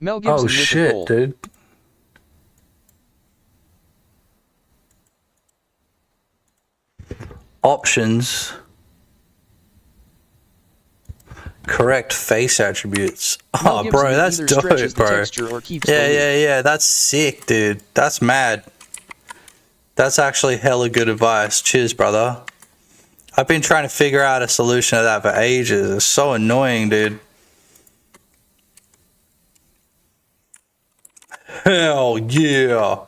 Mel Gibson
Oh
with a
shit,
goal.
dude. Options. Correct face attributes.
Mel
Oh,
Gibson
bro, that's
either
dope,
stretches the
bro.
texture or keeps the
Yeah,
loop.
yeah. That's sick, dude. That's mad. That's actually hella good advice. Cheers, brother. I've been trying to figure out a solution to that for ages. It's so annoying, dude. Hell yeah.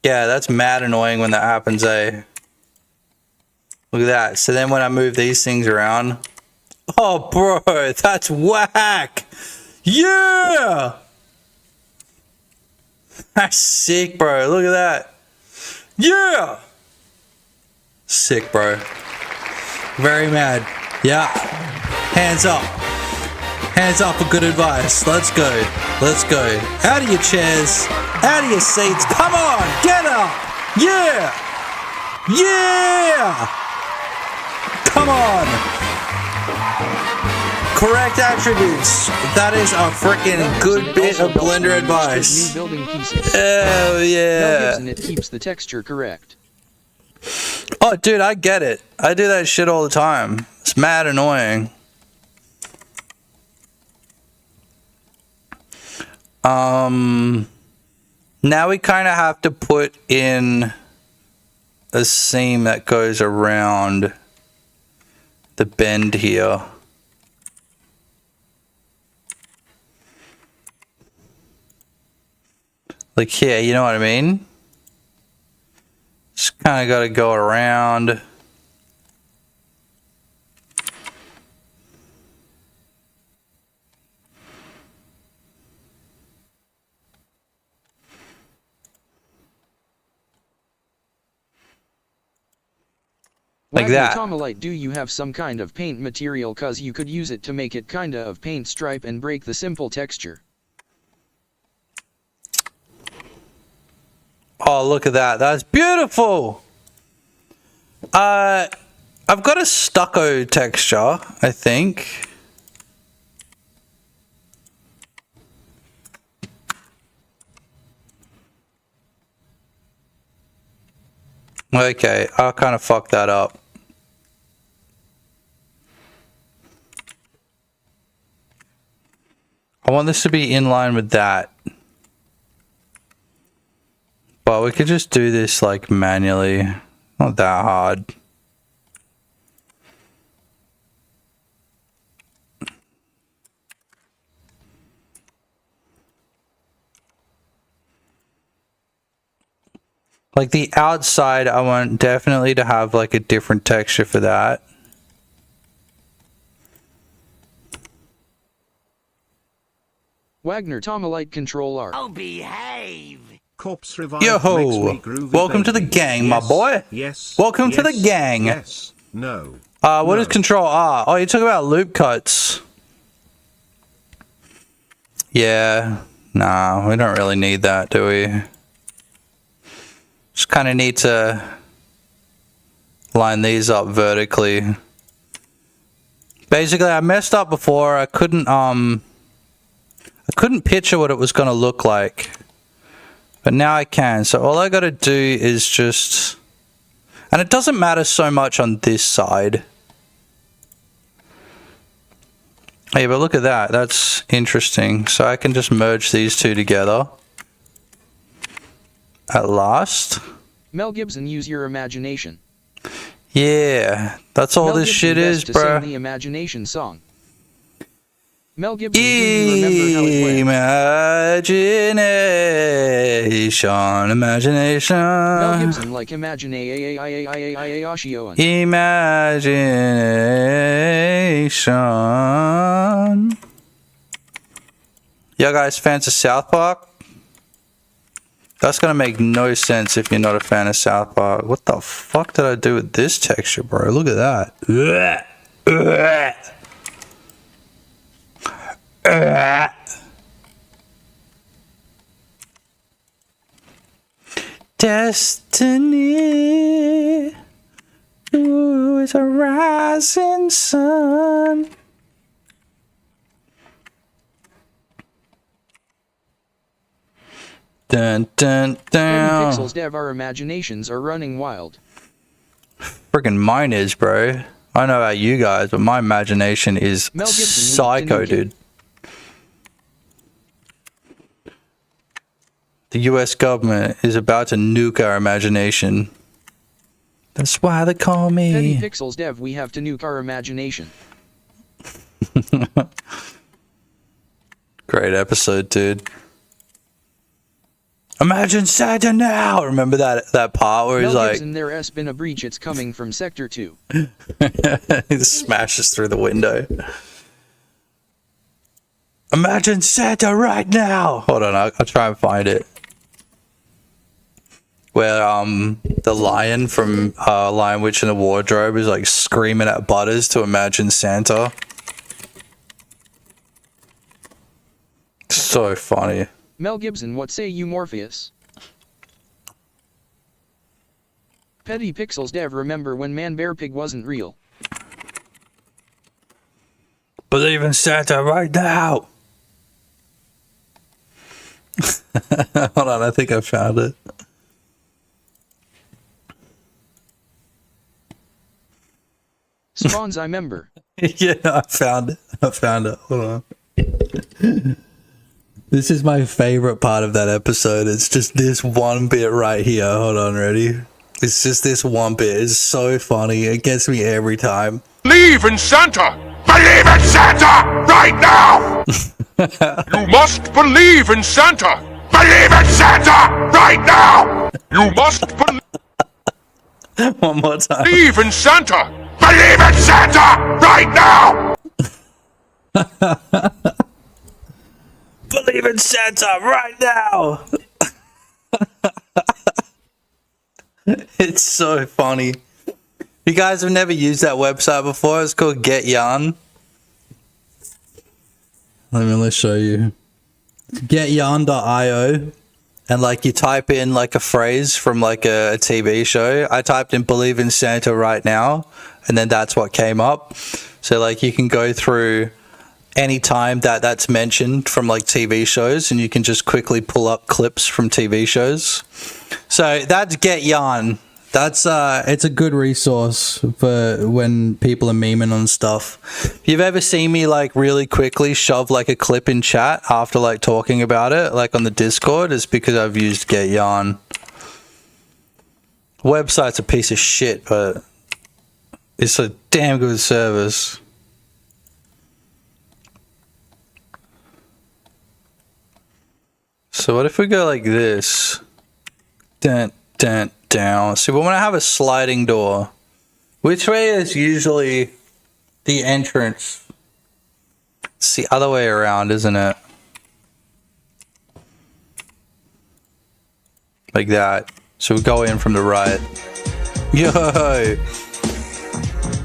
Yeah, that's mad annoying when that happens, eh? Look at that. So then when I move these things around... Oh, bro, that's whack. Yeah. That's sick, bro. Look at that. Yeah. Sick, bro. Very mad. Yeah. Hands up. Hands up for good advice. Let's go. Let's go. Out of your chairs. Out of your seats. Come on. Get up. Yeah. Yeah. Come on. Correct attributes. That is a freaking good bit of Blender advice.
New building pieces.
Oh, yeah.
And it keeps the texture correct.
Oh, dude, I get it. I do that shit all the time. It's mad annoying. Now we kind of have to put in a seam that goes around the bend here. Like here, you know what I mean? Just kind of got to go around. Like that.
Tomolite, do you have some kind of paint material? Cause you could use it to make it kinda of paint stripe and break the simple texture.
Oh, look at that. That's beautiful. I've got a stucco texture, I think. Okay, I'll kind of fuck that up. I want this to be in line with that. But we could just do this like manually. Not that hard. Like the outside, I want definitely to have like a different texture for that.
Wagner Tomolite Control R.
Oh, behave!
Corpse Revive
Yo-ho! Welcome to the gang, my boy.
Yes.
Welcome to the gang.
Yes. No.
What is Control R? Oh, you talk about loop cuts. Yeah. Nah, we don't really need that, do we? Just kind of need to line these up vertically. Basically, I messed up before. I couldn't picture what it was going to look like. But now I can. So all I got to do is just... And it doesn't matter so much on this side. Hey, but look at that. That's interesting. So I can just merge these two together. At last.
Mel Gibson, use your imagination.
Yeah, that's all this shit is, bro.
Sing the imagination song. Mel Gibson, do you remember how it went?
Imagination.
Mel Gibson, like imagination.
Imagination. Yo guys, fans of South Park? That's gonna make no sense if you're not a fan of South Park. What the fuck did I do with this texture, bro? Look at that. Destiny, ooh, is a rising sun. Dun dun dun.
Pixels dev, our imaginations are running wild.
Friggin' mine is, bro. I don't know about you guys, but my imagination is psycho, dude. The US government is about to nuke our imagination. That's why they call me.
Petty Pixels dev, we have to nuke our imagination.
Great episode, dude. Imagine Santa now! Remember that part where he's
Mel
like...
Gibson, there has been a breach, it's coming from Sector 2.
He smashes through the window. Imagine Santa right now! Hold on, I'll try and find it. Where the lion from Lion Witch in the Wardrobe is like screaming at Butters to imagine Santa. So funny.
Mel Gibson, what say you, Morpheus? Petty Pixels Dev, remember when Man Bear Pig wasn't real?
Believe in Santa right now. Hold on, I think I found it.
Spawns, I remember.
Yeah, I found it. Hold on. This is my favorite part of that episode. It's just this one bit right here. Hold on, ready? It's just this one bit. It's so funny. It gets me every time.
Believe in Santa! Believe in Santa right now! You must believe in Santa! Believe in Santa right now! You must
One more time.
believe in Santa! Believe in Santa right now!
Believe in Santa right now. It's so funny. You guys have never used that website before? It's called Get Yarn. Let's show you. Getyarn.io, and like you type in like a phrase from like a TV show. I typed in "believe in Santa right now," and then that's what came up. So like you can go through any time that's mentioned from like TV shows, and you can just quickly pull up clips from TV shows. So that's Get Yarn. That's it's a good resource for when people are memeing on stuff. If you've ever seen me like really quickly shove like a clip in chat after like talking about it, like on the Discord, it's because I've used Get Yarn. Website's a piece of shit, but it's a damn good service. So what if we go like this? Dun, dun, down. See, we want to have a sliding door. Which way is usually the entrance? It's the other way around, isn't it? Like that. So we go in from the right. Yo!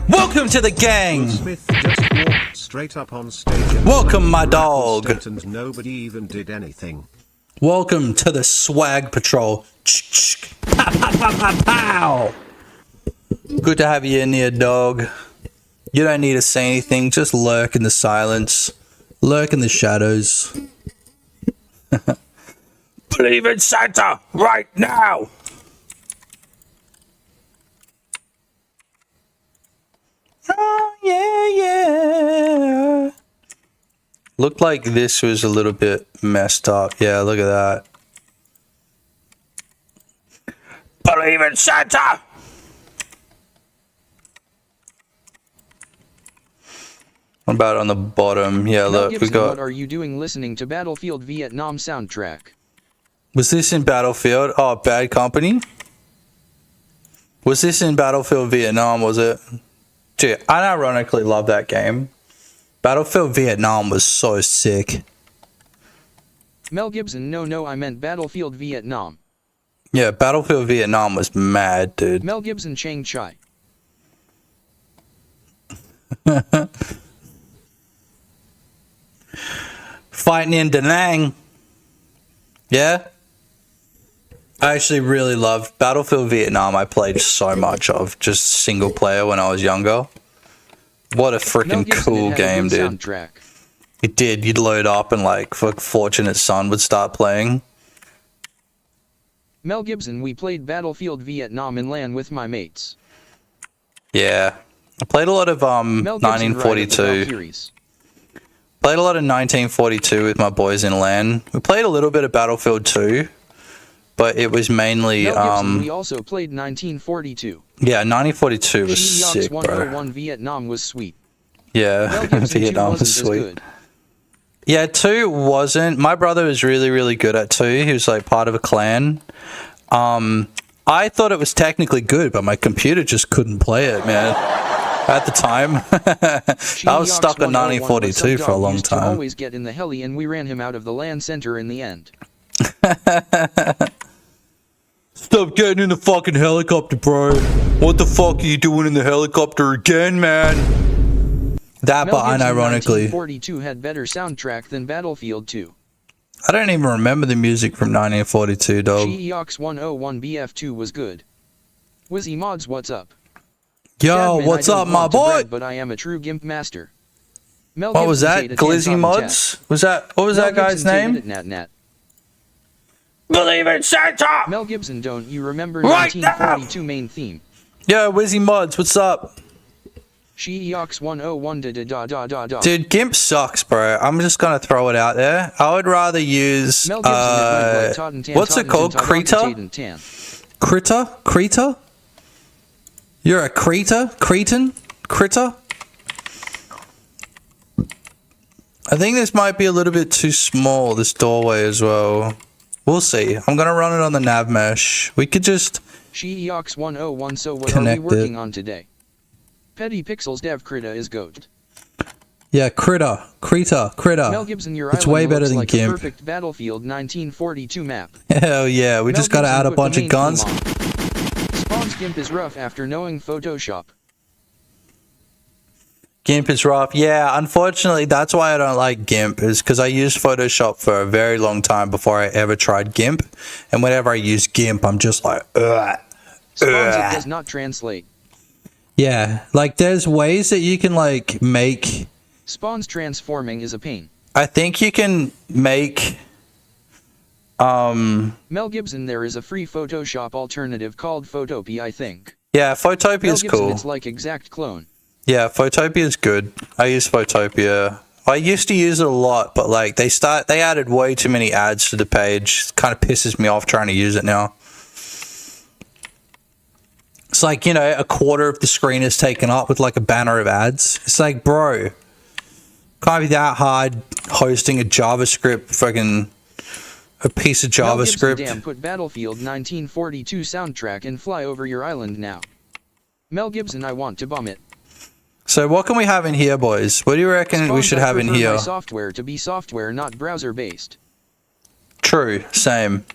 Welcome to the gang!
Will Smith just walked straight up on stage and
Welcome, my
rap
dog.
and nobody even did anything.
Welcome to the Swag Patrol. Pow, pow, pow, pow, pow. Good to have you in here, dog. You don't need to say anything. Just lurk in the silence. Lurk in the shadows. Believe in Santa right now. Oh, yeah, yeah. Looked like this was a little bit messed up. Yeah, look at that. Believe in Santa! What about on the bottom? Yeah,
Mel
look,
Gibson,
we got...
what are you doing listening to Battlefield Vietnam soundtrack?
Was this in Battlefield? Oh, Bad Company? Was this in Battlefield Vietnam, was it? Gee, I ironically love that game. Battlefield Vietnam was so sick.
Mel Gibson, no, I meant Battlefield Vietnam.
Yeah, Battlefield Vietnam was mad, dude.
Mel Gibson, Chang Chai.
Fighting in Da Nang. Yeah? I actually really loved Battlefield Vietnam. I played so much of, just single player when I was younger. What a freaking cool game, dude.
Soundtrack.
It did. You'd load up and like Fortunate Son would start playing.
Mel Gibson, we played Battlefield Vietnam in LAN with my mates.
Yeah. I played a lot of
Mel Gibson,
1942. Played a lot of 1942 with my boys in LAN. We played a little bit of Battlefield 2, but it was mainly
Mel Gibson, we also played 1942.
Yeah, 1942 was sick, bro.
101 Vietnam was sweet.
Yeah, Vietnam was sweet.
Good.
Yeah, 2 wasn't. My brother was really, really good at 2. He was like part of a clan. I thought it was technically good, but my computer just couldn't play it, man. At the time, I was stuck on 1942 for a long time.
To always get in the heli, and we ran him out of the LAN center in the end.
Stop getting in the fucking helicopter, bro. What the fuck are you doing in the helicopter again, man? That,
Mel
but
Gibson
unironically,
1942 had better soundtrack than Battlefield 2.
I don't even remember the music from 1942, dog.
Sheox 101 BF2 was good. Wizzy Mods, what's up?
Yo,
Dadman,
what's
I don't
up, my
want to
boy?
brag, but I am a true GIMP master. Mel
What was
Gibson
that?
Jada
Glizzy
Tanton
Mods?
Tat.
Was that? What was
Mel
that guy's
Gibson
name?
Jada Nat Nat.
Believe in Santa.
Mel Gibson, don't you remember
Right
1942 main theme?
Yo, Wizzy Mods, what's up?
Sheox 101 da da da da da da.
Dude, GIMP sucks, bro. I'm just gonna throw it out there. I would rather use
Mel Gibson at Red Light, Totten Tan,
what's it
Totten
called?
Tan,
Krita?
Totten Tan.
Krita? Krita? You're a Krita? Cretan? Krita? I think this might be a little bit too small, this doorway as well. We'll see. I'm gonna run it on the nav mesh. We could just
Sheox 101. So what
Connect
are we working
it.
on today? Petty Pixels Dev Krita is goat.
yeah, Krita.
Mel Gibson, your
It's
island
way better
looks
than
like
GIMP.
a perfect Battlefield 1942 map.
Hell yeah, we
Mel
just gotta
Gibson
add a
put the
bunch of
main
guns.
theme on. Spawn's GIMP is rough after knowing Photoshop.
GIMP is rough. Yeah, unfortunately, that's why I don't like GIMP, is because I used Photoshop for a very long time before I ever tried GIMP. And whenever I use GIMP, I'm just like, ugh.
Spawn's it does not translate.
Yeah, like there's ways that you can like make,
Spawn's transforming is a pain.
I think you can make,
Mel Gibson, there is a free Photoshop alternative called Photopia, I think.
yeah,
Mel
Photopia's
Gibson,
cool.
it's like exact clone.
Yeah, Photopia's good. I use Photopia. I used to use it a lot, but like they added way too many ads to the page. It kind of pisses me off trying to use it now. It's like, you know, a quarter of the screen is taken up with like a banner of ads. It's like, bro, can't be that hard hosting a JavaScript, fucking a piece of
Mel Gibson,
JavaScript.
damn, put Battlefield 1942 soundtrack and fly over your island now. Mel Gibson, I want to bomb it.
So what can we have in here, boys? What do you reckon we
Spawns,
should
I
have in
prefer
here?
my software to be software, not browser based.
True, same.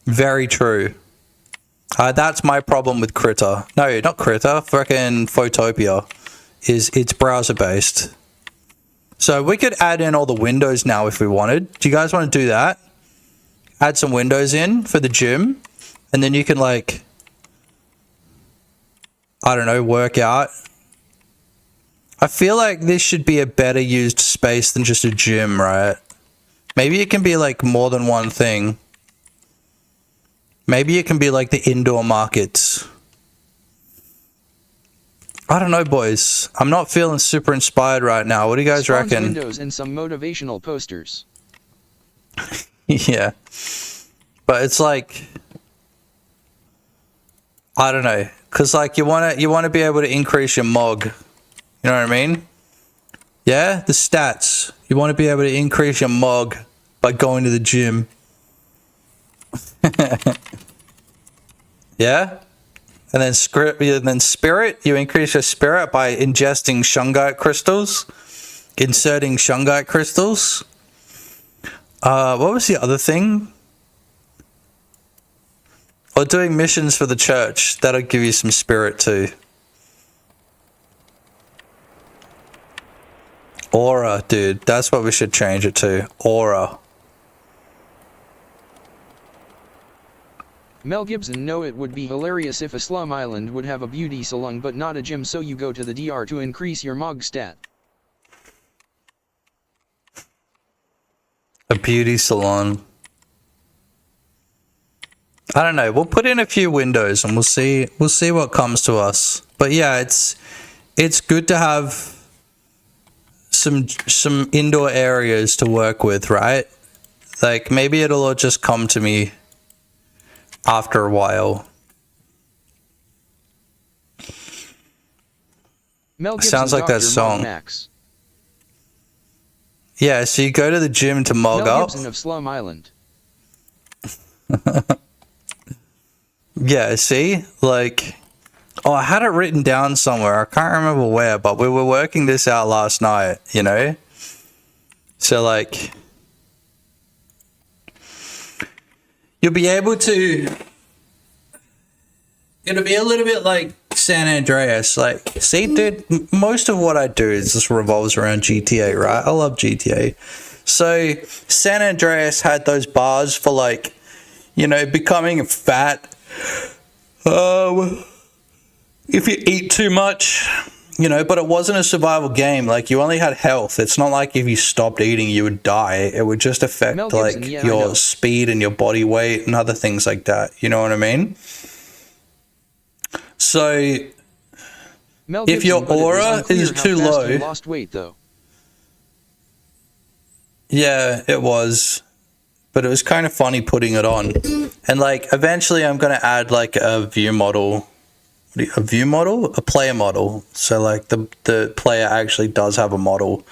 Very true. That's my problem with Krita. No, not Krita. Freaking Photopia. It's browser based. So we could add in all the windows now if we wanted. Do you guys want to do that? Add some windows in for the gym, and then you can like, I don't know, work out. I feel like this should be a better used space than just a gym, right? Maybe it can be like more than one thing. Maybe it can be like the indoor markets. I don't know, boys. I'm not feeling super inspired right now. What do you guys
Spawns,
reckon?
windows and some motivational posters.
Yeah. But it's like, I don't know. Cause like you wanna be able to increase your MOG. You know what I mean? Yeah? The stats. You want to be able to increase your MOG by going to the gym. Yeah? And then spirit, you increase your spirit by ingesting shungite crystals, inserting shungite crystals. What was the other thing? Or doing missions for the church. That'll give you some spirit too. Aura, dude. That's what we should change it to. Aura.
Mel Gibson, no, it would be hilarious if a slum island would have a beauty salon but not a gym, so you go to the DR to increase your MOG stat.
A beauty salon. I don't know. We'll put in a few windows and we'll see what comes to us. But yeah, it's good to have some indoor areas to work with, right? Like maybe it'll all just come to me after a while.
Mel Gibson,
Sounds like that
Dr.
song.
Max.
Yeah, so you go to the gym to mog
Mel
up.
Gibson of Slum Island.
Yeah, see? Like, oh, I had it written down somewhere. I can't remember where, but we were working this out last night, you know? So, like, you'll be able to... It'll be a little bit like San Andreas. Like, see, dude, most of what I do is just revolves around GTA, right? I love GTA. So San Andreas had those bars for like, you know, becoming fat. If you eat too much, you know, but it wasn't a survival game. Like, you only had health. It's not like if you stopped eating, you would die. It would just affect like your speed and your body weight and other things like that. You know what I mean? So if your aura is too low,
lost weight though.
Yeah, it was, but it was kind of funny putting it on. And like, eventually I'm going to add like a view model. A view model? A player model. So like the player actually does have a model.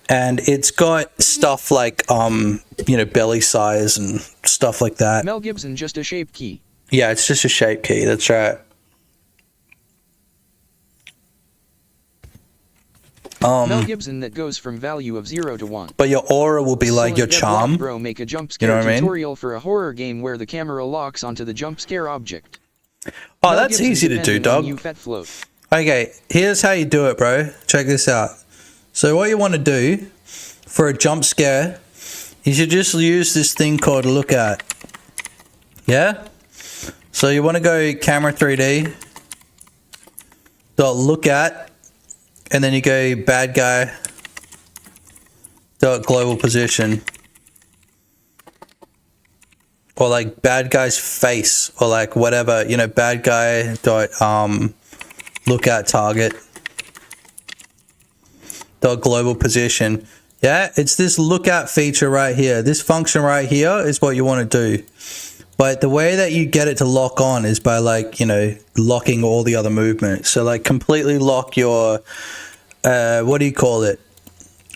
And it's got stuff like, you know, belly size and stuff like that.
Mel Gibson, just a shape key.
Yeah, it's just a shape key. That's right.
Mel Gibson that goes from value of 0 to 1.
But your aura will be like your charm.
Bro, make a jump scare tutorial for a horror game where the camera locks onto the jump scare object.
Oh, that's easy to do, dog. Okay, here's how you do it, bro. Check this out. So what you want to do for a jump scare is you just use this thing called look at. Yeah? So you want to go camera 3D. Dot look at. And then you go bad guy. Dot global position. Or like bad guy's face, or like whatever, you know, bad guy dot look at target dot global position. Yeah, it's this look at feature right here. This function right here is what you want to do. But the way that you get it to lock on is by like, you know, locking all the other movements. So like completely lock your what do you call it?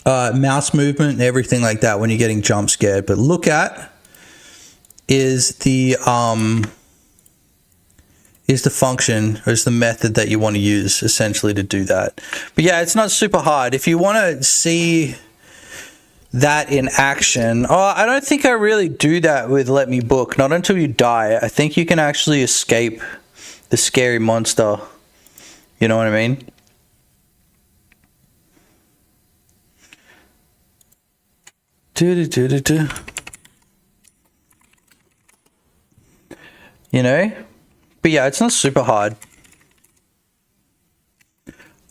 Mouse movement and everything like that when you're getting jump scared. But look at is the function, or is the method that you want to use essentially to do that. But yeah, it's not super hard. If you want to see that in action, I don't think I really do that with Let Me Book, not until you die. I think you can actually escape the scary monster. You know what I mean? You know? But yeah, it's not super hard.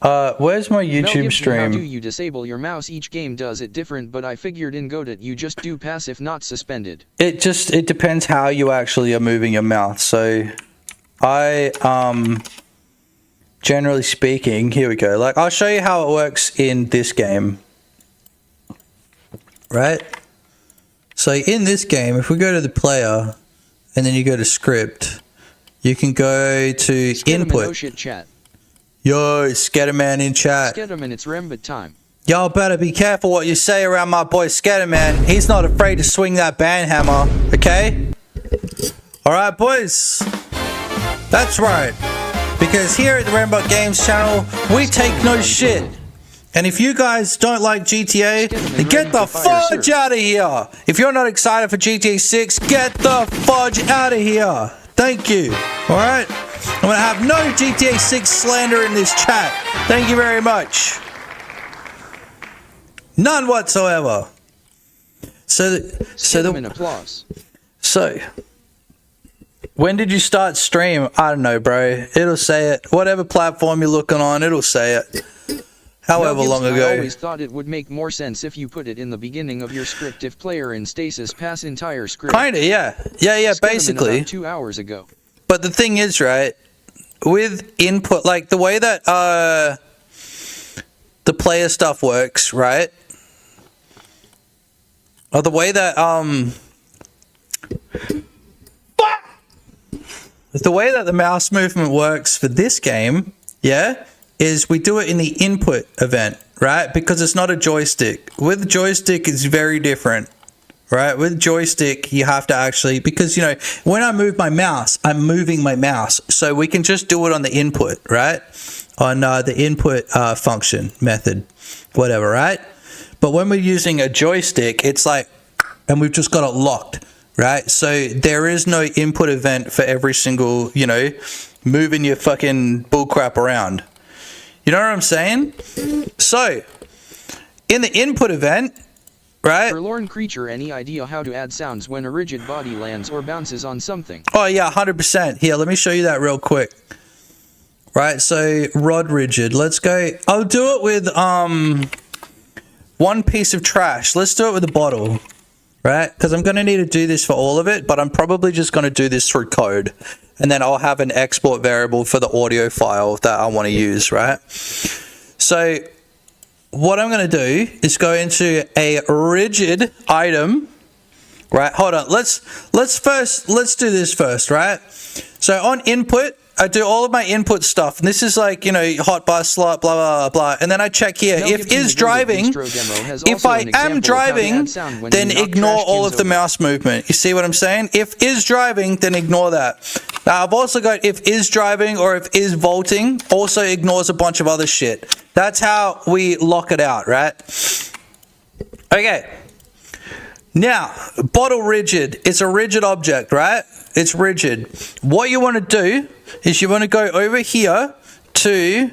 Where's my YouTube stream?
How do you disable your mouse? Each game does it different, but I figured in Godot you just do passive, not suspended.
It depends how you actually are moving your mouse. So I generally speaking, here we go. Like, I'll show you how it works in this game. Right? So in this game, if we go to the player and then you go to script, you can go to input.
Oh shit, chat.
Yo, Scatterman in chat.
Scatterman, it's Rembit time.
Y'all better be careful what you say around my boy Scatterman. He's not afraid to swing that band hammer, okay? Alright, boys. That's right. Because here at the Rembit Games channel, we take no shit. And if you guys don't like GTA, then get the fudge out of here. If you're not excited for GTA 6, get the fudge out of here. Thank you. Alright? I'm going to have no GTA 6 slander in this chat. Thank you very much. None whatsoever. So when did you start stream? I don't know, bro. It'll say it. Whatever platform you're looking on, it'll say it. However long ago.
I always thought it would make more sense if you put it in the beginning of your script. If player in stasis pass entire script.
Kinda, yeah. Yeah, basically.
About 2 hours ago.
But the thing is, right, with input, like the way that the player stuff works, right? Or the way that the mouse movement works for this game, yeah, is we do it in the input event, right? Because it's not a joystick. With joystick, it's very different, right? With joystick, you have to actually, because, you know, when I move my mouse, I'm moving my mouse. So we can just do it on the input, right? On the input function method, whatever, right? But when we're using a joystick, it's like, and we've just got it locked, right? So there is no input event for every single, you know, moving your fucking bullcrap around. You know what I'm saying? So, in the input event, right?
Forlorn creature, any idea how to add sounds when a rigid body lands or bounces on something?
Oh yeah, 100%. Here, let me show you that real quick. Right, so rod rigid. Let's go. I'll do it with one piece of trash. Let's do it with a bottle. Right? Because I'm going to need to do this for all of it, but I'm probably just going to do this through code. And then I'll have an export variable for the audio file that I want to use, right? So what I'm going to do is go into a rigid item, right? Hold on. Let's do this first, right? So on input, I do all of my input stuff, and this is like, you know, hotbar slot, blah, blah, blah, and then I check here, if is driving, if I am driving, then ignore all of the mouse movement. You see what I'm saying? If is driving, then ignore that. Now, I've also got if is driving or if is vaulting, also ignores a bunch of other shit. That's how we lock it out, right? Okay. Now, bottle rigid, it's a rigid object, right? It's rigid. What you want to do is you want to go over here to,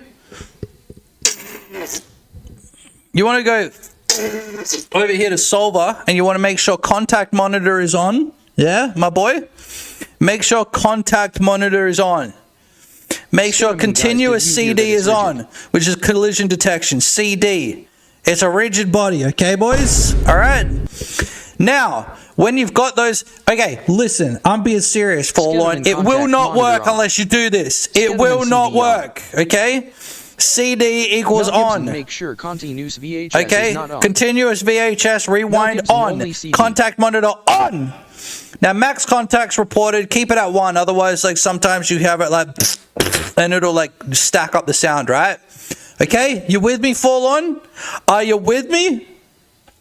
solver, and you want to make sure contact monitor is on. Yeah, my boy? Make sure contact monitor is on. Make sure continuous CD is on, which is collision detection, CD. It's a rigid body, okay, boys? All right. Now, when you've got those, okay, listen, I'm being serious, Forlorn. It will not work unless you do this. It will not work, okay? CD equals on.
Make sure continuous VHS is not on.
Continuous VHS rewind on. Contact monitor on. Now, max contacts reported. Keep it at 1. Otherwise, like sometimes you have it like, and it'll like stack up the sound, right? Okay, you with me, Forlorn? Are you with me?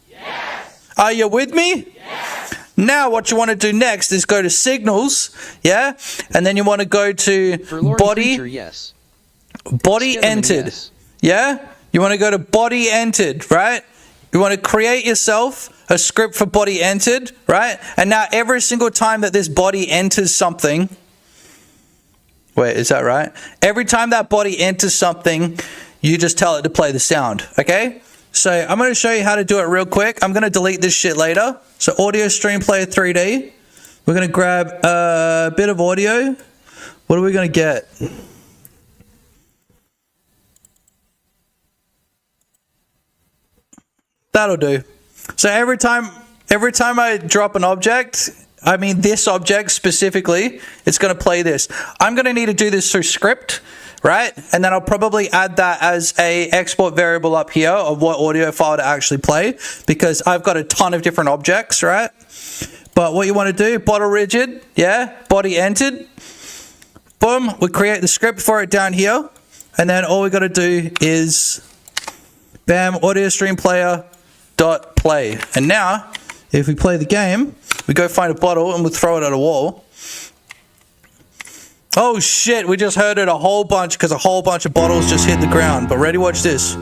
Yes. Are you with me? Yes. Now what you want to do next is go to signals, yeah? And then you want to go to body,
creature, yes.
Body entered, yes. Yeah? You want to go to body entered, right? You want to create yourself a script for body entered, right? And now every single time that this body enters something, wait, is that right? Every time that body enters something, you just tell it to play the sound, okay? So I'm going to show you how to do it real quick. I'm going to delete this shit later. So audio stream player 3D. We're going to grab a bit of audio. What are we going to get? That'll do. So every time I drop an object, I mean this object specifically, it's going to play this. I'm going to need to do this through script. Right? And then I'll probably add that as a export variable up here of what audio file to actually play, because I've got a ton of different objects, right? But what you want to do, bottle rigid, yeah, body entered, boom, we create the script for it down here, and then all we got to do is, bam, audio stream player dot play. And now, if we play the game, we go find a bottle and we'll throw it at a wall. Oh shit, we just heard it a whole bunch because a whole bunch of bottles just hit the ground. But ready, watch this. You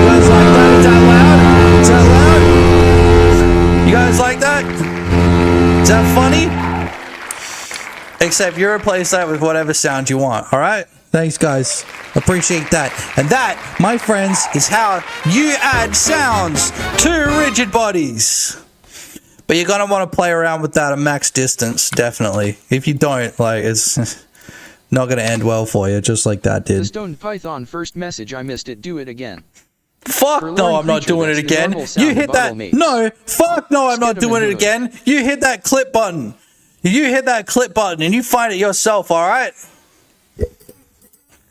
guys like that? Is that loud? Is that loud? You guys like that? Is that funny? Except you replace that with whatever sound you want, alright? Thanks, guys. Appreciate that. And that, my friends, is how you add sounds to rigid bodies. But you're going to want to play around with that at max distance, definitely. If you don't, like, it's not going to end well for you, just like that did.
The Stoned Python first message, I missed it, do it again.
Fuck no, I'm not doing it again. You hit that. No, fuck no, I'm not doing it again. You hit that clip button. You hit that clip button and you find it yourself, alright?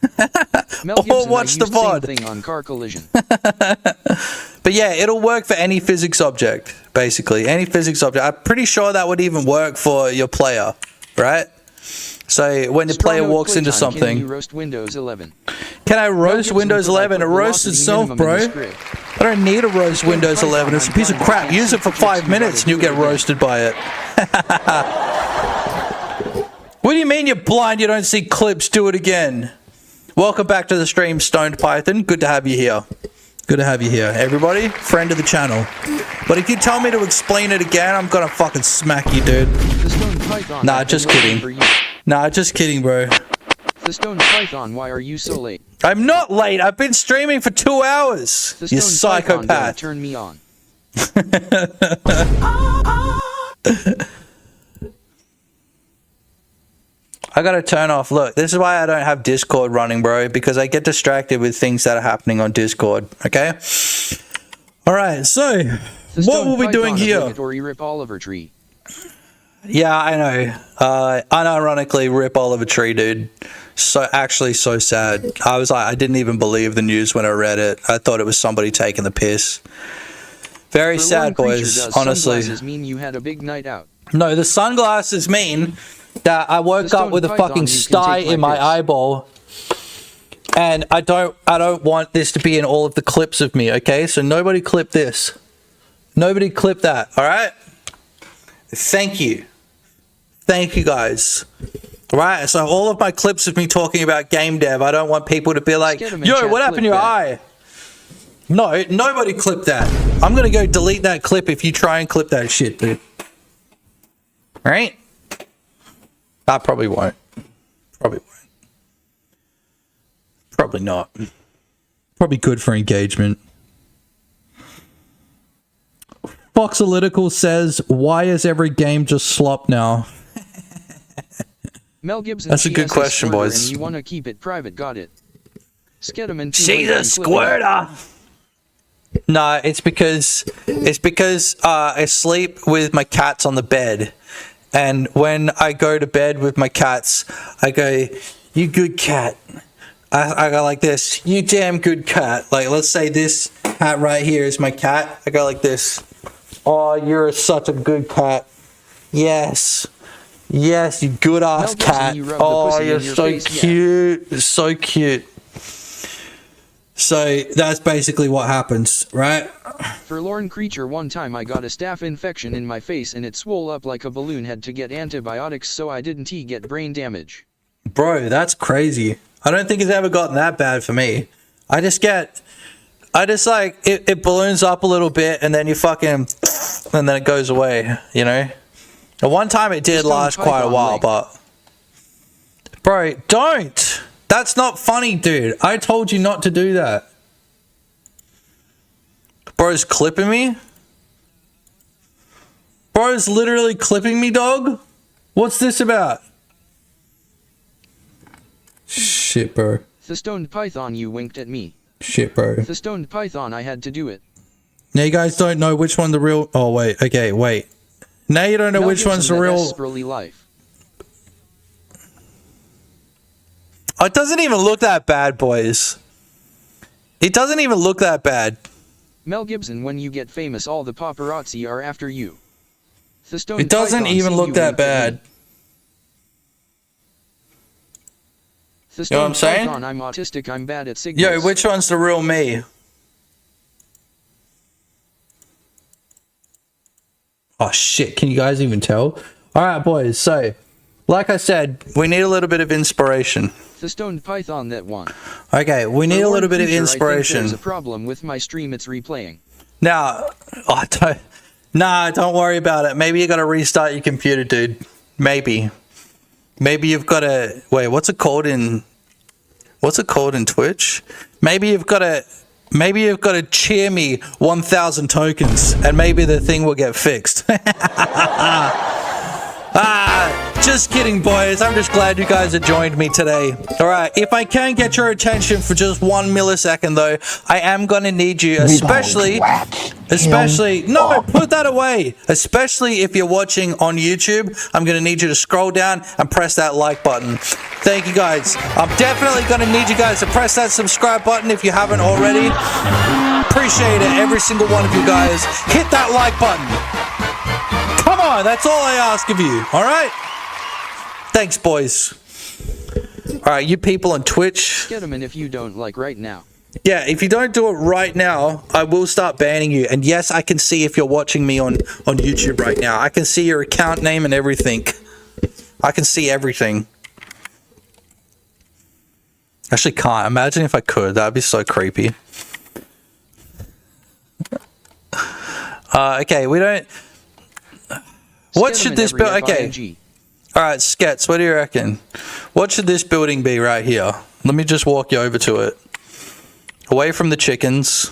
Or watch the VOD.
Thing on car collision.
But yeah, it'll work for any physics object, basically. Any physics object. I'm pretty sure that would even work for your player, right? So when the player walks into something.
Can you roast Windows 11?
Can I roast Windows 11? It roasts itself, bro. I don't need to roast Windows 11. It's a piece of crap. Use it for 5 minutes and you'll get roasted by it. What do you mean you're blind? You don't see clips? Do it again. Welcome back to the stream, Stoned Python. Good to have you here. Good to have you here. Everybody, friend of the channel. But if you tell me to explain it again, I'm gonna fucking smack you, dude. Nah, just kidding. Nah, just kidding, bro.
The Stone Python, why are you so late?
I'm not late. I've been streaming for 2 hours.
The
You
Stone Python, don't
psychopath.
turn me on.
I gotta turn off. Look, this is why I don't have Discord running, bro, because I get distracted with things that are happening on Discord. Okay. All right. So,
The
what
Stone
will we be doing
Python,
here?
obligatory rip Oliver Tree.
Yeah, I know. Unironically, rip Oliver Tree, dude. So actually, so sad. I was like, I didn't even believe the news when I read it. I thought it was somebody taking the piss. Very
For
sad,
one creature,
boys.
does
Honestly,
sunglasses mean you had a big night out?
no. The sunglasses mean that I woke
The
up
Stone
with a
Python,
fucking
you can
sty
take my
in my
piss.
eyeball, and I don't want this to be in all of the clips of me. Okay, so nobody clip this. Nobody clip that. All right. Thank you. Thank you, guys. Right, so all of my clips of me talking about game dev, I don't want people to be like,
Get 'em in
yo,
chat,
what happened to
clip
your
that.
eye? No, nobody clip that. I'm going to go delete that clip if you try and clip that shit, dude. Right? I probably won't. Probably won't. Probably not. Probably good for engagement. Foxalytical says, why is every game just slop now?
Mel Gibson.
That's a good
TS
question,
Squirter,
boys.
And you want to keep it private? Got it. Skedman.
She's a squirter. No, it's because I sleep with my cats on the bed, and when I go to bed with my cats, I go, "You good cat." I go like this, "You damn good cat." Like, let's say this cat right here is my cat. I go like this. "Oh, you're such a good cat." Yes. Yes, you good ass
Mel Gibson,
cat.
you rub the
Oh,
pussy
you're
in your
so
face, yeah.
cute. So cute. So that's basically what happens, right?
Forlorn creature. One time I got a staph infection in my face and it swole up like a balloon. Had to get antibiotics so I didn't get brain damage.
Bro, that's crazy. I don't think it's ever gotten that bad for me. I just like, it balloons up a little bit and then you fucking, and then it goes away, you know? And one time it did
Stone
last quite a
Python
while,
link.
but... Bro, don't! That's not funny, dude. I told you not to do that. Bro's clipping me? Bro's literally clipping me, dog? What's this about? Shit, bro.
The Stoned Python. You winked at me.
Shit, bro.
The Stoned Python. I had to do it.
Now you guys don't know which one the real... Oh, wait. Okay, wait. Now you don't know
Mel
which one's the
Gibson, that
real...
S early life.
Oh, it doesn't even look that bad, boys. It doesn't even look that bad.
Mel Gibson. When you get famous, all the paparazzi are after you. The Stoned
It doesn't
Python,
even
see
look
you
that
winked at me.
bad.
The
You know what I'm
Stoned
saying?
Python. I'm autistic. I'm bad at signals.
Yo, which one's the real me? Oh, shit. Can you guys even tell? All right, boys. So, like I said, we need a little bit of inspiration.
The Stoned Python. That one.
Okay, we need a
Forlorn
little bit of
creature, I think
inspiration.
there's a problem with my stream. It's replaying.
Now, don't worry about it. Maybe you got to restart your computer, dude. Maybe you've got to wait. What's it called in Twitch? Maybe you've got to cheer me 1,000 tokens, and maybe the thing will get fixed. Just kidding, boys. I'm just glad you guys have joined me today. All right, if I can get your attention for just 1 millisecond, though, I am going to need you, especially, no, put that away. Especially if you're watching on YouTube, I'm going to need you to scroll down and press that like button. Thank you, guys. I'm definitely going to need you guys to press that subscribe button if you haven't already. Appreciate it, every single one of you guys. Hit that like button. Come on, that's all I ask of you, all right? Thanks, boys. All right, you people on Twitch.
Get them in if you don't like right now.
Yeah, if you don't do it right now, I will start banning you. And yes, I can see if you're watching me on YouTube right now. I can see your account name and everything. I can see everything. Actually can't. Imagine if I could. That'd be so creepy. Okay, we don't... What should this be? Okay. All right, Skets, what do you reckon? What should this building be right here? Let me just walk you over to it. Away from the chickens.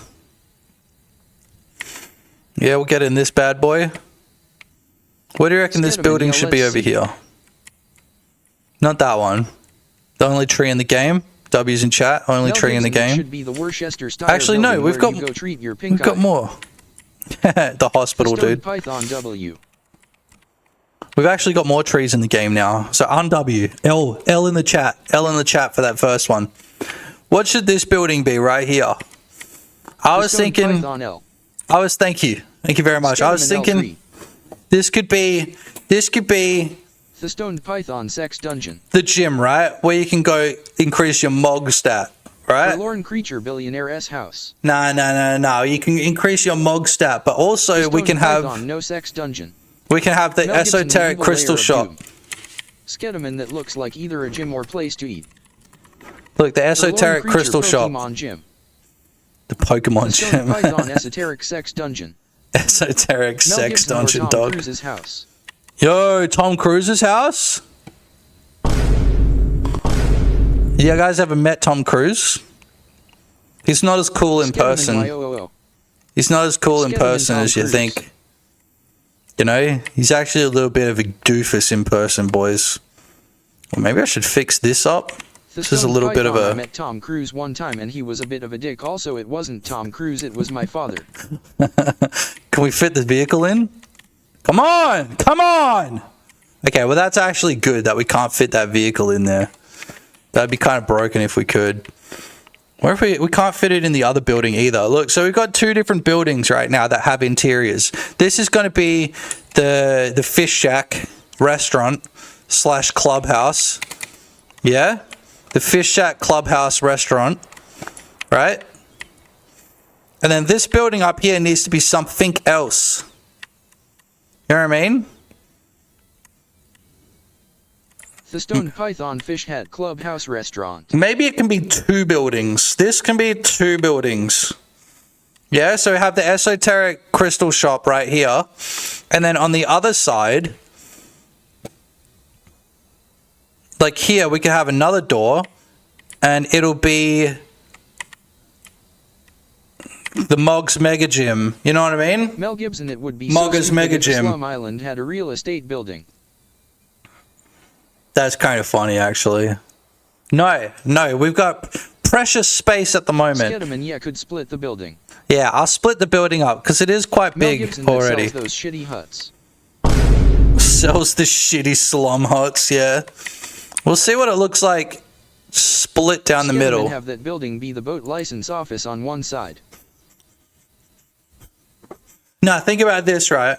Yeah, we'll get in this bad boy. What do you reckon this building should be over here? Not that one. The only tree in the game. W's in chat. Only tree in the game.
Should be the Worcester style.
Actually, no. We've got more. The hospital, dude.
Python W.
We've actually got more trees in the game now. So on W. L in the chat. L in the chat for that first one. What should this building be right here? I was thinking. Thank you. Thank you very much. I was thinking this could be
the Stoned Python Sex Dungeon.
The gym, right? Where you can go increase your MOG stat, right?
Forlorn Creature Billionaire's house.
No. You can increase your MOG stat, but also we can have
no sex dungeon.
We can have the esoteric crystal shop.
Skedaman that looks like either a gym or place to eat.
Look, the esoteric crystal shop.
Pokemon gym.
The Pokemon gym.
Python esoteric sex dungeon.
Esoteric sex dungeon,
Tom
dog.
Cruise's house.
Yo, Tom Cruise's house? You guys ever met Tom Cruise? He's not as cool in person. He's not as cool in person as you think. You know, he's actually a little bit of a doofus in person, boys. Well, maybe I should fix this up. This is a little bit of a...
I met Tom Cruise one time and he was a bit of a dick. Also, it wasn't Tom Cruise, it was my father.
Can we fit the vehicle in? Come on! Come on! Okay, well that's actually good that we can't fit that vehicle in there. That'd be kind of broken if we could. Or if we can't fit it in the other building either. Look, so we've got two different buildings right now that have interiors. This is going to be the Fish Shack restaurant / clubhouse. Yeah? The Fish Shack clubhouse restaurant. Right? And then this building up here needs to be something else. You know what I mean?
The Stone Python Fish Hat Clubhouse Restaurant.
Maybe it can be two buildings. This can be two buildings. Yeah, so we have the esoteric crystal shop right here. And then on the other side, like here, we can have another door. And it'll be the Mog's Mega Gym. You know what I mean?
Mel Gibson, it would be
Mog's Mega Gym.
Slum Island had a real estate building.
That's kind of funny, actually. No, we've got precious space at the moment.
Skedaman, yeah, could split the building.
Yeah, I'll split the building up because it is quite
Mel
big
Gibson
already.
Sells those shitty huts.
Sells the shitty slum huts, yeah. We'll see what it looks like split down the middle.
Have that building be the boat license office on one side.
Now, think about this, right?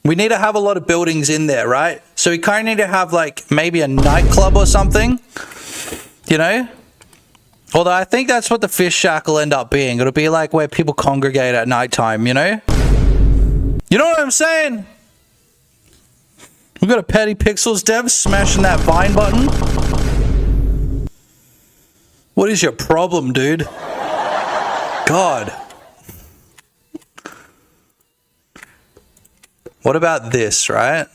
We need to have a lot of buildings in there, right? So we kind of need to have like maybe a nightclub or something, you know? Although I think that's what the Fish Shack will end up being. It'll be like where people congregate at nighttime, you know? You know what I'm saying? We've got a Petty Pixels dev smashing that Vine button. What is your problem, dude? God. What about this, right?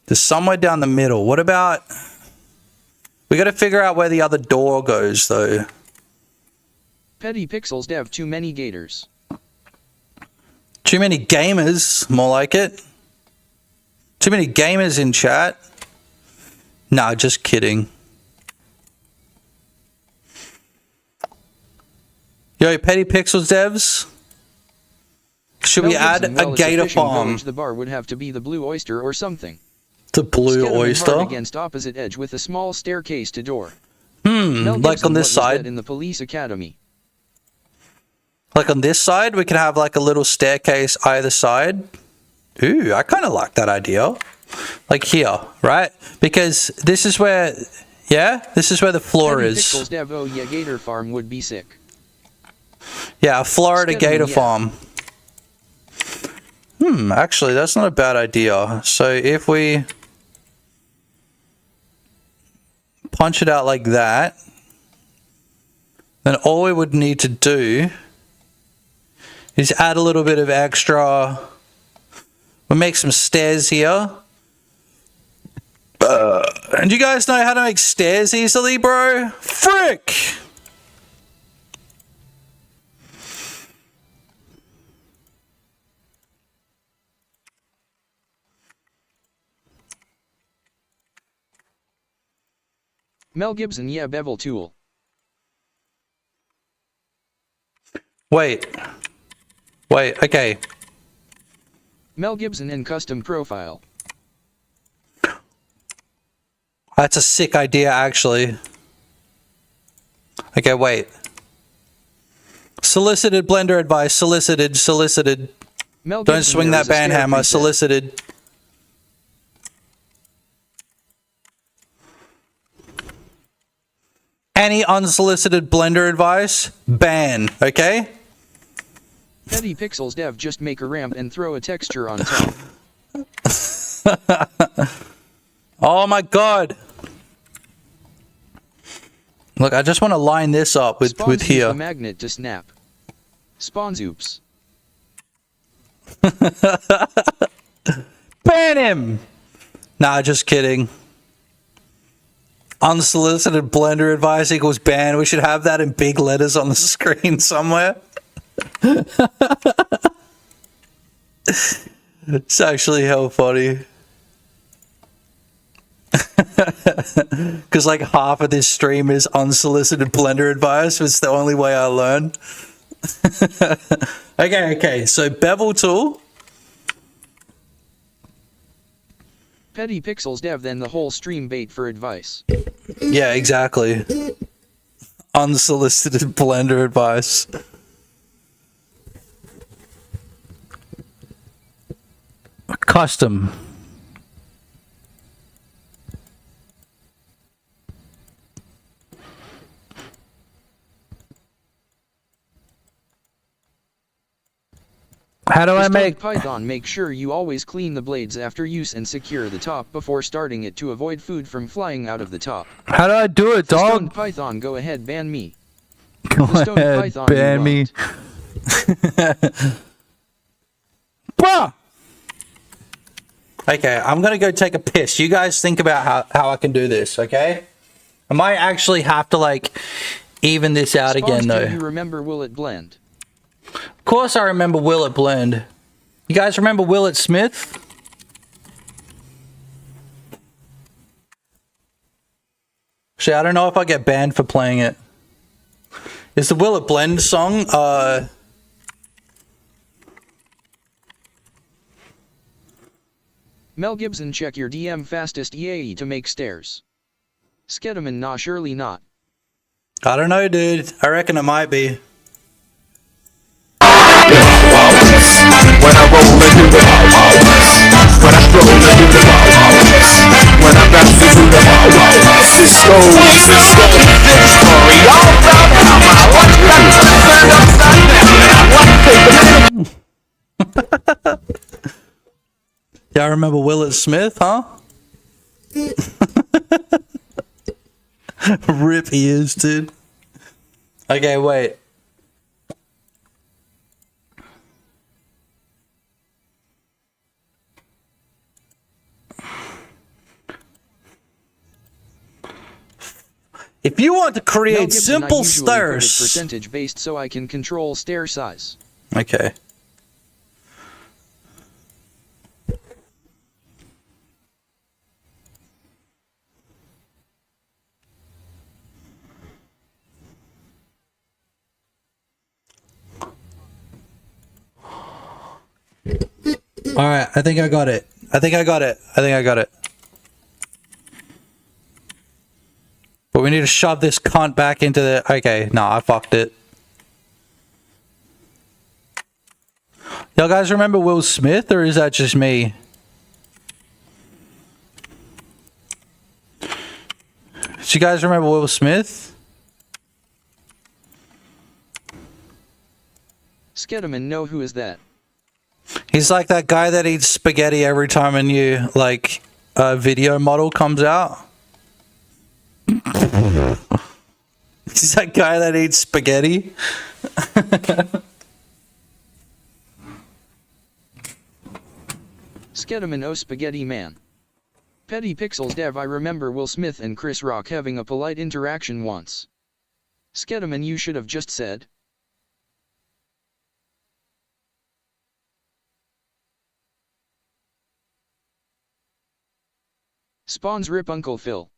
There's somewhere down the middle. What about... We got to figure out where the other door goes, though.
Petty Pixels dev, too many gators.
Too many gamers, more like it. Too many gamers in chat. Nah, just kidding. Yo, Petty Pixels devs. Should we add a gator farm?
The bar would have to be the Blue Oyster or something.
The Blue Oyster?
Against opposite edge with a small staircase to door.
Like on this side?
In the police academy.
Like on this side, we could have like a little staircase either side. Ooh, I kind of like that idea. Like here, right? Because this is where, yeah, this is where the floor
Petty
is.
Pixels dev, oh yeah, gator farm would be sick.
Yeah, a Florida gator farm. Actually, that's not a bad idea. So if we punch it out like that, then all we would need to do is add a little bit of extra We'll make some stairs here. And you guys know how to make stairs easily, bro? Frick!
Mel Gibson, yeah, bevel tool.
Wait, okay.
Mel Gibson in custom profile.
That's a sick idea, actually. Okay, wait. Solicited Blender advice. Solicited.
Mel
Don't
Gibson,
swing
there
that
is a stair
banhammer.
preset.
Solicited. Any unsolicited Blender advice? Ban, okay?
Petty Pixels dev, just make a ramp and throw a texture on top.
Oh my god. Look, I just want to line this up with
Spawns use
here.
a magnet to snap. Spawns oops.
Ban him! Nah, just kidding. Unsolicited Blender advice equals ban. We should have that in big letters on the screen somewhere. It's actually hell funny. Because like half of this stream is unsolicited Blender advice. It's the only way I learn. Okay, so bevel tool.
Petty Pixels dev, then the whole stream bait for advice.
Yeah, exactly. Unsolicited Blender advice. Custom. How do I
Just
make...
like Python, make sure you always clean the blades after use and secure the top before starting it to avoid food from flying out of the top.
How do I do it,
Stone
dog?
Python, go ahead, ban me.
Go
The Stone
ahead,
Python
ban
you
me.
loved.
Bruh! Okay, I'm gonna go take a piss. You guys think about how I can do this, okay? I might actually have to, like, even this out again,
Spawns,
though.
do you remember Will It Blend?
Of course I remember Will It Blend. You guys remember Will It Smith? Actually, I don't know if I get banned for playing it. Is the Will It Blend song,
Mel Gibson, check your DM fastest EAE to make stairs. Skedaman, nah, surely not.
I don't know, dude. I reckon it might be.
When I roll and do the wow wow. When I stroll and do the wow wow. When I bounce and do the wow wow. Cisco, story all about how my life got turned upside down.
Y'all remember Will It Smith, huh? Rip he is, dude. Okay, wait. If you want to
Mel
create
Gibson,
simple
I usually put it
stairs.
percentage based so I can control stair size.
Okay. All right, I think I got it. I think I got it. But we need to shove this cunt back into the... Okay, no, I fucked it. Y'all guys remember Will Smith, or is that just me? Do you guys remember Will Smith?
Skedaman, know who is that?
He's like that guy that eats spaghetti every time a new, like, video model comes out. He's that guy that eats spaghetti.
Skedaman O Spaghetti Man. Petty Pixels Dev. I remember Will Smith and Chris Rock having a polite interaction once. Skedaman, you should have just said. Spawns rip Uncle Phil.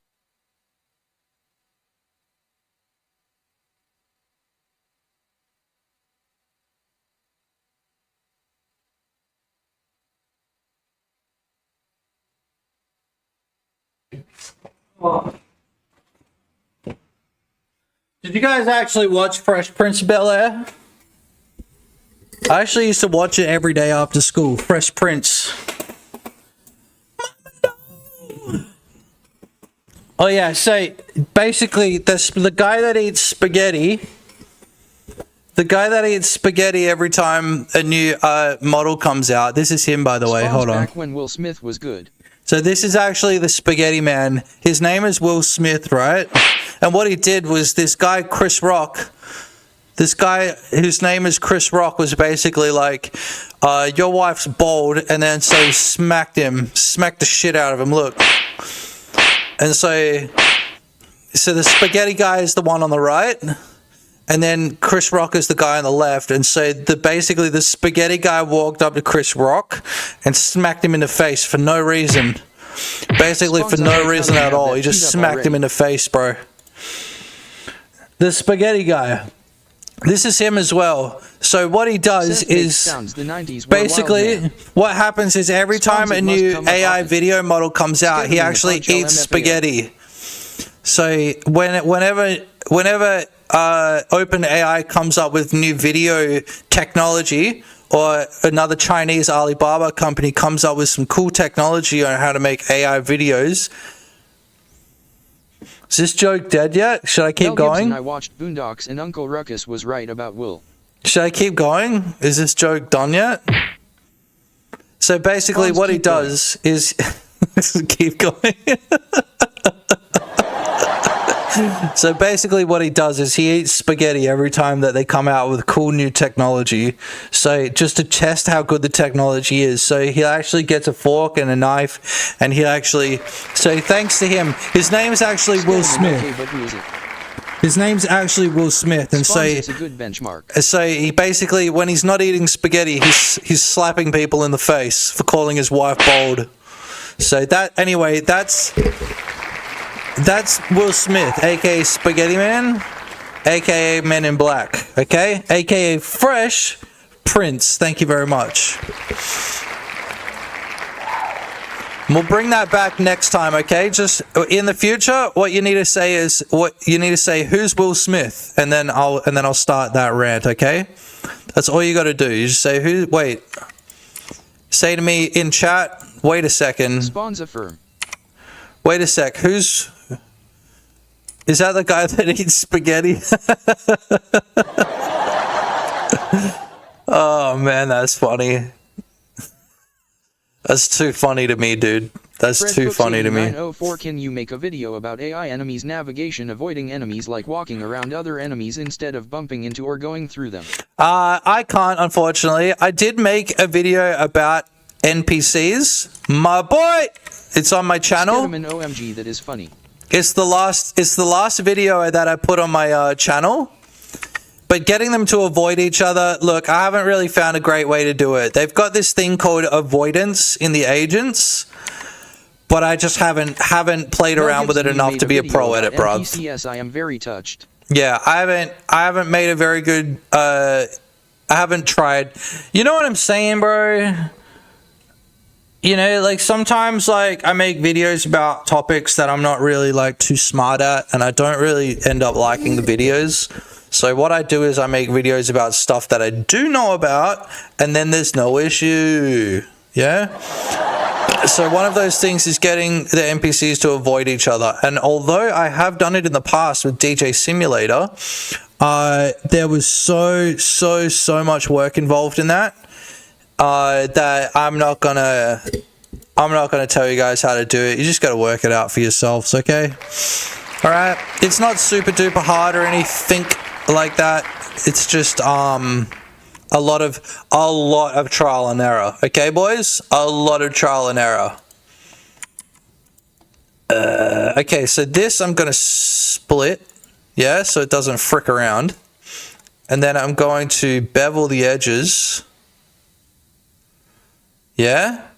Did you guys actually watch Fresh Prince of Bel-Air? I actually used to watch it every day after school. Fresh Prince. Oh yeah, so basically the guy that eats spaghetti, every time a new model comes out. This is him, by the way. Hold on.
Back when Will Smith was good.
So this is actually the spaghetti man. His name is Will Smith, right? And what he did was this guy, Chris Rock, this guy whose name is Chris Rock, was basically like, your wife's bald, and then so he smacked the shit out of him, look. And so the spaghetti guy is the one on the right, and then Chris Rock is the guy on the left. And so basically the spaghetti guy walked up to Chris Rock and smacked him in the face for no reason. Basically for no reason at all. He just smacked him in the face, bro. The spaghetti guy. This is him as well. So what he does is basically what happens is every time a new AI video model comes out, he actually eats spaghetti. So whenever OpenAI comes up with new video technology, or another Chinese Alibaba company comes up with some cool technology on how to make AI videos. Is this joke dead yet? Should I keep going?
I watched Boondocks and Uncle Ruckus was right about Will.
Should I keep going? Is this joke done yet? So basically what he does is... keep going. So basically what he does is he eats spaghetti every time that they come out with cool new technology. So just to test how good the technology is. So he actually gets a fork and a knife, and he actually... So thanks to him, his name is actually Will Smith. His name's actually Will Smith, and so
it's a good benchmark.
So he basically, when he's not eating spaghetti, he's slapping people in the face for calling his wife bald. So anyway, that's Will Smith, aka Spaghetti Man, aka Men in Black, okay? Aka Fresh Prince. Thank you very much. We'll bring that back next time, okay? Just in the future, what you need to say is who's Will Smith, and then I'll start that rant, okay? That's all you got to do. You just say say to me in chat. Wait a second.
Spawns a firm.
Wait a sec. Is that the guy that eats spaghetti? Oh man, that's funny. That's too funny to me, dude. That's too funny to me.
904, can you make a video about AI enemies navigation, avoiding enemies like walking around other enemies instead of bumping into or going through them?
I can't, unfortunately. I did make a video about NPCs. My boy! It's on my channel.
OMG, that is funny.
It's the last video that I put on my channel. But getting them to avoid each other, look, I haven't really found a great way to do it. They've got this thing called avoidance in the agents, but I just haven't played around with it enough to be a pro at it, bruv.
NPCs, I am very touched.
Yeah, I haven't made a very good I haven't tried. You know what I'm saying, bro? You know, like sometimes like I make videos about topics that I'm not really like too smart at, and I don't really end up liking the videos. So what I do is I make videos about stuff that I do know about, and then there's no issue. Yeah? So one of those things is getting the NPCs to avoid each other. And although I have done it in the past with DJ Simulator, there was so much work involved in that, that I'm not gonna tell you guys how to do it. You just gotta work it out for yourselves, okay? Alright? It's not super duper hard or anything like that. It's just A lot of trial and error. Okay, boys? A lot of trial and error. Okay, so this I'm going to split. Yeah, so it doesn't frick around. And then I'm going to bevel the edges. Yeah?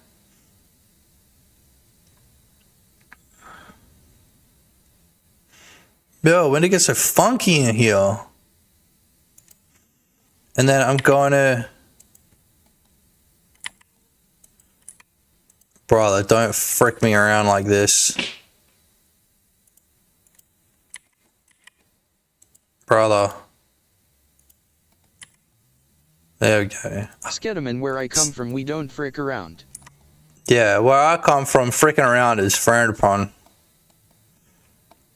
Yo, when did it get so funky in here? And then I'm going to... Brother, don't frick me around like this. Brother. There we go.
Skedaman, where I come from, we don't frick around.
Yeah, where I come from, fricking around is frowned upon.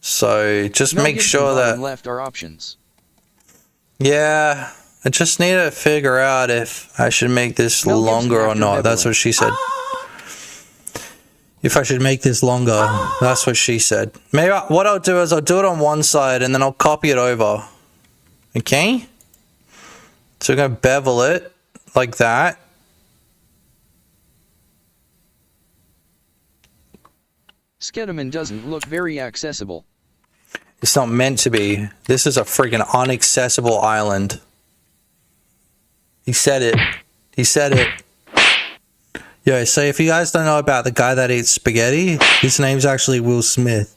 So just make sure that...
left are options.
Yeah, I just need to figure out if I should make this longer or not. That's what she said. If I should make this longer, that's what she said. Maybe what I'll do is I'll do it on one side and then I'll copy it over. Okay? So we're going to bevel it like that.
Skedaman doesn't look very accessible.
It's not meant to be. This is a freaking inaccessible island. He said it. He said it. Yo, so if you guys don't know about the guy that eats spaghetti, his name's actually Will Smith.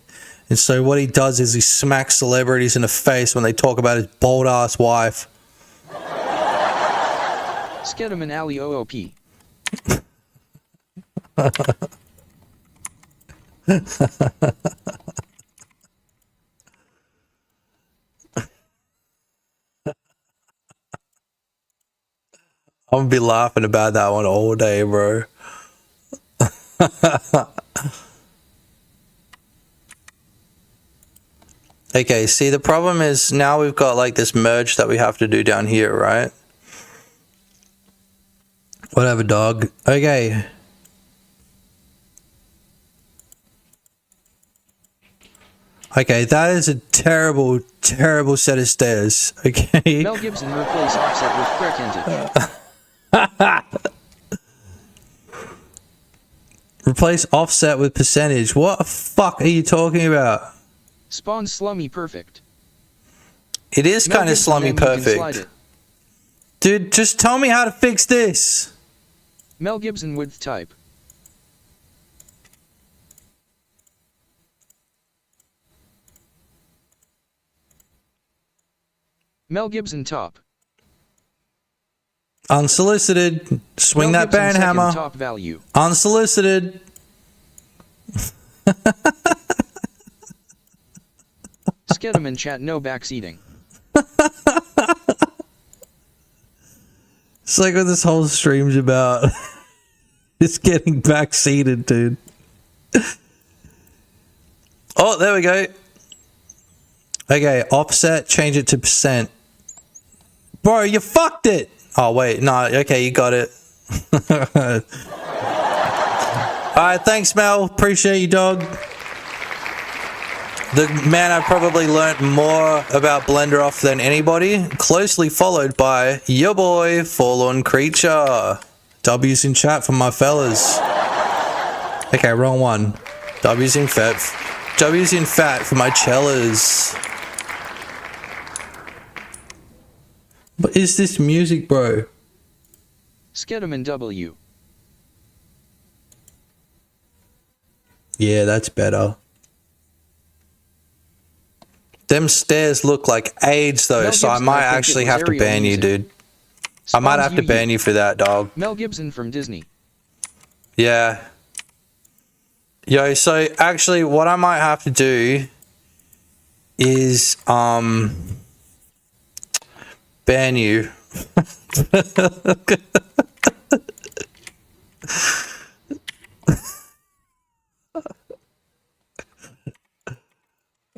And so what he does is he smacks celebrities in the face when they talk about his bald-ass wife.
Skedaman Ali OOP.
I'm gonna be laughing about that one all day, bro. Okay, see, the problem is now we've got like this merge that we have to do down here, right? Whatever, dog. Okay. Okay, that is a terrible, terrible set of stairs. Okay.
Mel Gibson replace Offset with Crackhentage.
Replace Offset with percentage. What the fuck are you talking about?
Spawn slummy perfect.
It is kind of slummy perfect. Dude, just tell me how to fix this.
Mel Gibson width type. Mel Gibson top.
Unsolicited. Swing
Mel
that
Gibson
band hammer.
top value.
Unsolicited.
Skedaman chat no backseating.
It's like what this whole stream's about. It's getting backseated, dude. Oh, there we go. Okay, offset, change it to percent. Bro, you fucked it. Oh, wait, no, okay, you got it. Alright, thanks, Mel. Appreciate you, dog. The man I probably learnt more about Blender off than anybody, closely followed by your boy, Fallen Creature. W's in chat for my fellas. Okay, wrong one. W's in fat for my cellas. What is this music, bro?
Skedaman W.
Yeah, that's better. Them stairs look like AIDS though, so I might actually have to ban you, dude. I might have to ban you for that, dog.
Mel Gibson from Disney.
Yeah. Yo, so actually what I might have to do is ban you.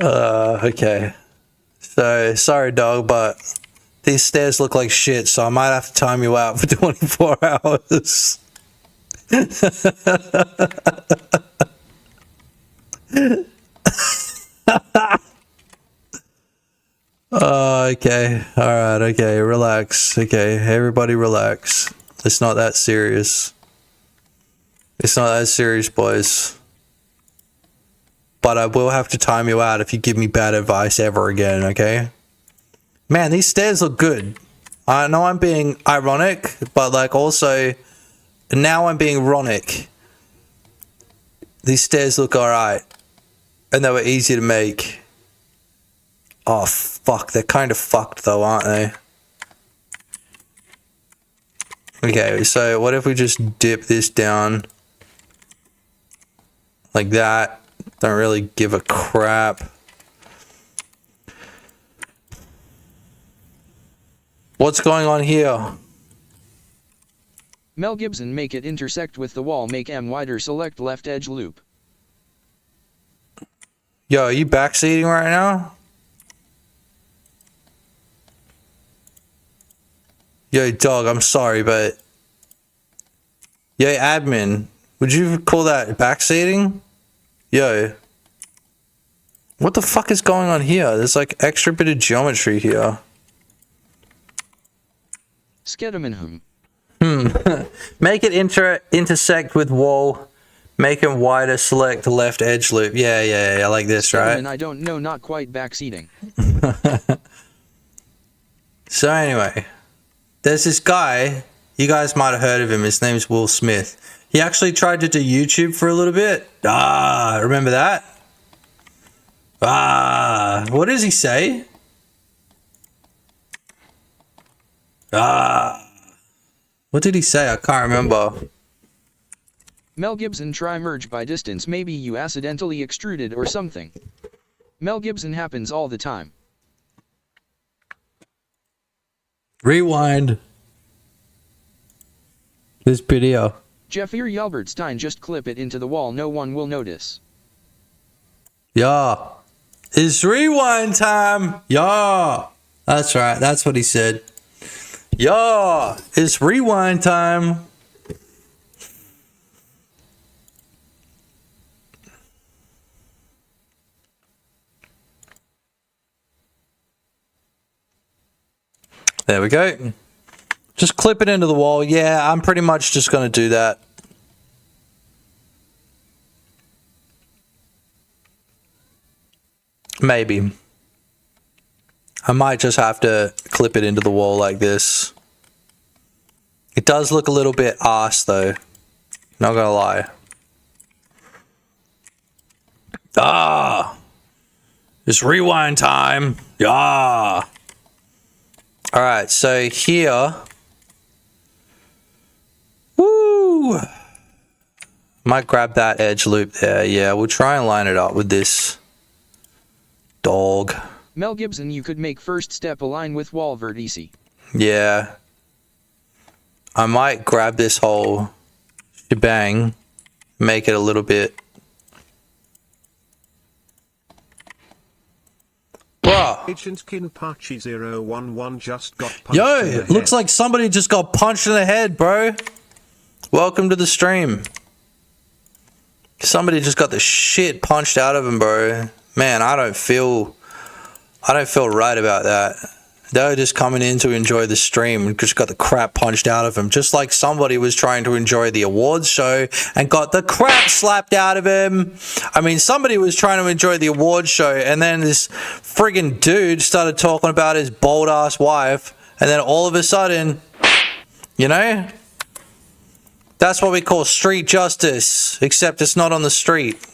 Okay. So, sorry, dog, but these stairs look like shit, so I might have to time you out for 24 hours. Okay. All right. Okay. Relax. Okay. Everybody relax. It's not that serious. It's not that serious, boys. But I will have to time you out if you give me bad advice ever again, okay? Man, these stairs look good. I know I'm being ironic, but like also, now I'm being ironic. These stairs look alright. And they were easy to make. Oh, fuck. They're kind of fucked though, aren't they? Okay, so what if we just dip this down like that? Don't really give a crap. What's going on here?
Mel Gibson, make it intersect with the wall, make M wider, select left edge loop.
Yo, are you backseating right now? Yo, dog, I'm sorry, but... Yo, admin, would you call that backseating? Yo. What the fuck is going on here? There's like extra bit of geometry here.
Skedaminhum.
Make it intersect with wall. Make them wider, select left edge loop. Yeah, like this, right?
And I don't know, not quite backseating.
So anyway, there's this guy, you guys might have heard of him, his name's Will Smith. He actually tried to do YouTube for a little bit. Remember that? What does he say? What did he say? I can't remember.
Mel Gibson, try merge by distance, maybe you accidentally extruded or something. Mel Gibson happens all the time.
Rewind this video.
Jeffrey Yalbertstein, just clip it into the wall, no one will notice.
Yeah. It's rewind time. Yeah. That's right. That's what he said. Yeah. It's rewind time. There we go. Just clip it into the wall. Yeah, I'm pretty much just going to do that. Maybe. I might just have to clip it into the wall like this. It does look a little bit arse though. Not gonna lie. It's rewind time. Yeah. Alright, so here. Woo! Might grab that edge loop there. Yeah, we'll try and line it up with this. Dog.
Mel Gibson, you could make first step align with wall vertice.
Yeah. I might grab this whole shebang, make it a little bit. Bruh.
Agent Kinpachi 011 just got punched
Yo,
in the
it looks
head.
like somebody just got punched in the head, bro. Welcome to the stream. Somebody just got the shit punched out of him, bro. Man, I don't feel right about that. They were just coming in to enjoy the stream and just got the crap punched out of him. Just like somebody was trying to enjoy the awards show and got the crap slapped out of him. I mean, somebody was trying to enjoy the awards show and then this friggin' dude started talking about his bold ass wife. And then all of a sudden, you know, that's what we call street justice, except it's not on the street.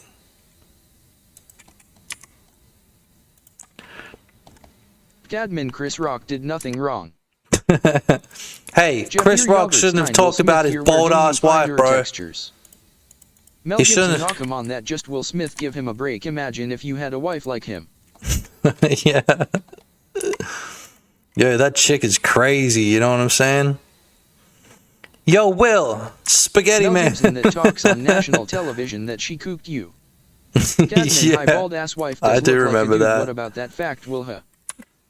Admin, Chris Rock did nothing wrong.
Hey,
Jeff,
Chris
your
Rock shouldn't have
Yalbertstein,
talked
Will
about
Smith,
his
your
bold
Virginia
ass wife,
finer
bro.
textures. Mel
He
Gibson,
shouldn't-
knock him on that. Just Will Smith, give him a break. Imagine if you had a wife like him.
Yeah. Yo, that chick is crazy, you know what I'm saying? Yo, Will, spaghetti
Mel
man.
Gibson that talks on national television that she cooked you. Cadman,
Yeah.
my bald ass wife does
I do
look like a
remember
dude.
that.
What about that fact, Will?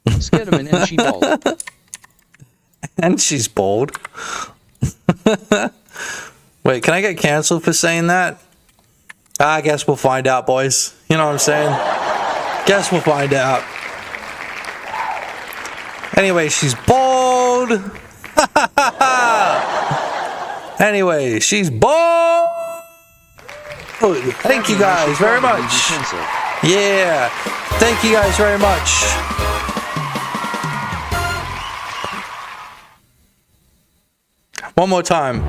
Skedaman, and she bald.
And she's bald. Wait, can I get cancelled for saying that? I guess we'll find out, boys. You know what I'm saying? Guess we'll find out. Anyway, she's bald. Anyway, she's bald. Thank you guys very much. Yeah, thank you guys very much. One more time.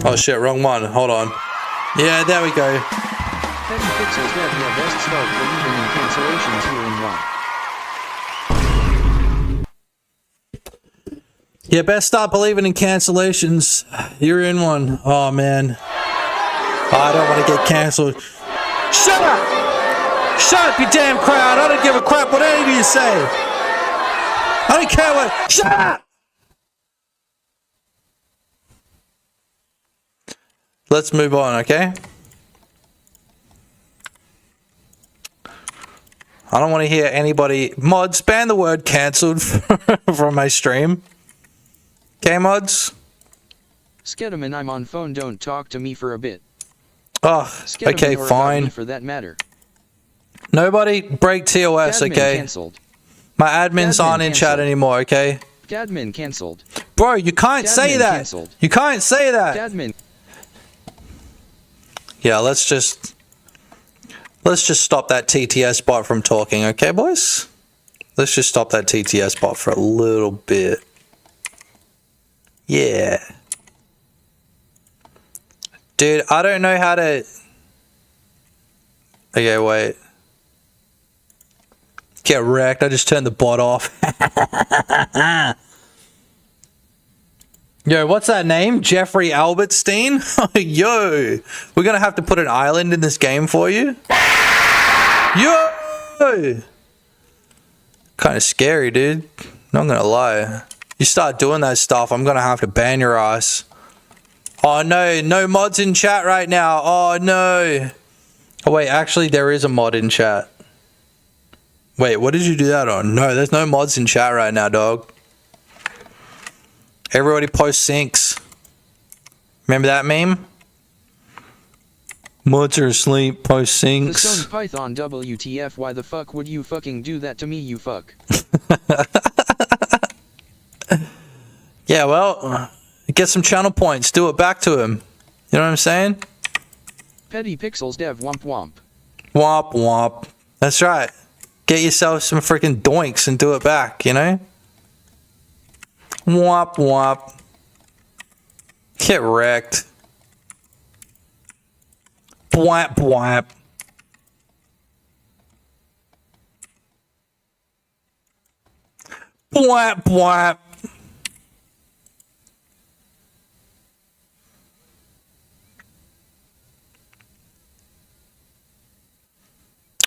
Oh shit, wrong one. Hold on. Yeah, there we go.
Petty Pixels Dev, your best start believing in cancellations here in one.
Yeah, best start believing in cancellations. You're in one. Oh man. I don't want to get cancelled. Shut up! Shut up, you damn crowd! I don't give a crap what any of you say. I don't care what. Shut up! Let's move on, okay? I don't want to hear anybody. Mods, ban the word cancelled from my stream. Okay, mods?
Skedaman, I'm on phone, don't talk to me for a bit.
Oh,
Skedaman
okay,
or
fine.
about me for that matter.
Nobody break TOS,
Gadmin
okay?
Cancelled.
My admins
Gadmin
aren't in chat
cancelled.
anymore, okay?
Gadmin cancelled.
Bro, you can't say
Gadmin
that.
cancelled.
You can't say that.
Gadmin.
Yeah, let's just stop that TTS bot from talking, okay, boys? Let's just stop that TTS bot for a little bit. Yeah. Dude, I don't know how to... Okay, wait. Get wrecked. I just turned the bot off. Yo, what's that name? Jeffrey Albertstein? Yo, we're gonna have to put an island in this game for you. Yo! Kind of scary, dude. Not gonna lie. You start doing that stuff, I'm gonna have to ban your ass. Oh no, no mods in chat right now. Oh no. Oh wait, actually there is a mod in chat. Wait, what did you do that on? No, there's no mods in chat right now, dog. Everybody post syncs. Remember that meme? Mods are asleep, post
The
syncs.
Stone Python WTF, why the fuck would you fucking do that to me, you fuck?
Yeah, well, get some channel points, do it back to him. You know what I'm saying?
Petty Pixels Dev, womp womp.
Womp womp. That's right. Get yourself some freaking doinks and do it back, you know? Womp womp. Get wrecked. Bwap bwap. Bwap bwap.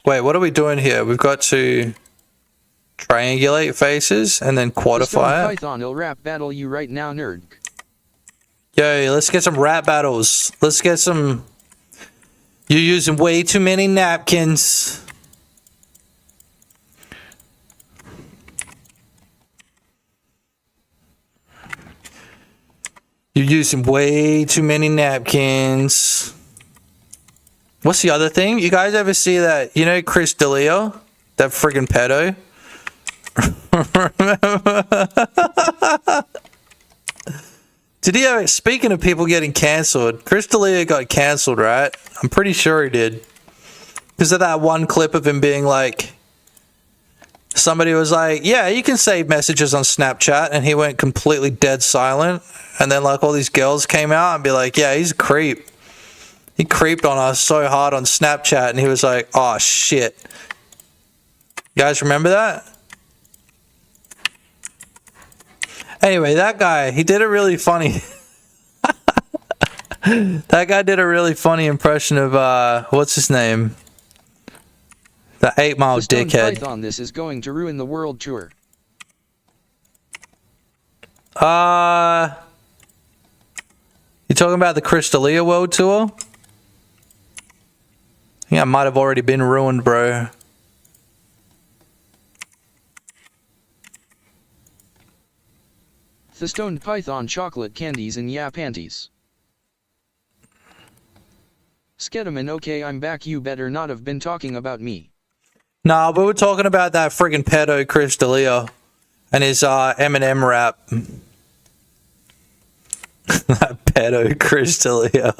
Wait, what are we doing here? We've got to triangulate faces and then
The Stone
quantify it.
Python will rap battle you right now, nerd.
Yo, let's get some rap battles. Let's get some... You're using way too many napkins. You're using way too many napkins. What's the other thing? You guys ever see that? You know Chris D'Elia? That friggin' pedo? Did he ever, speaking of people getting cancelled, Chris D'Elia got cancelled, right? I'm pretty sure he did. Because of that one clip of him being like, somebody was like, yeah, you can save messages on Snapchat, and he went completely dead silent. And then like all these girls came out and be like, yeah, he's a creep. He creeped on us so hard on Snapchat, and he was like, oh shit. You guys remember that? Anyway, that guy, he did a really funny... That guy did a really funny impression of, what's his name? The 8 Mile
The Stone
dickhead.
Python, this is going to ruin the world tour.
You talking about the Chris D'Elia World Tour? I think I might have already been ruined, bro.
The Stone Python chocolate candies and yeah panties. Skedaman, okay, I'm back, you better not have been talking about me.
Nah, we were talking about that friggin' pedo Chris D'Elia. And his Eminem rap. That pedo Crystalia.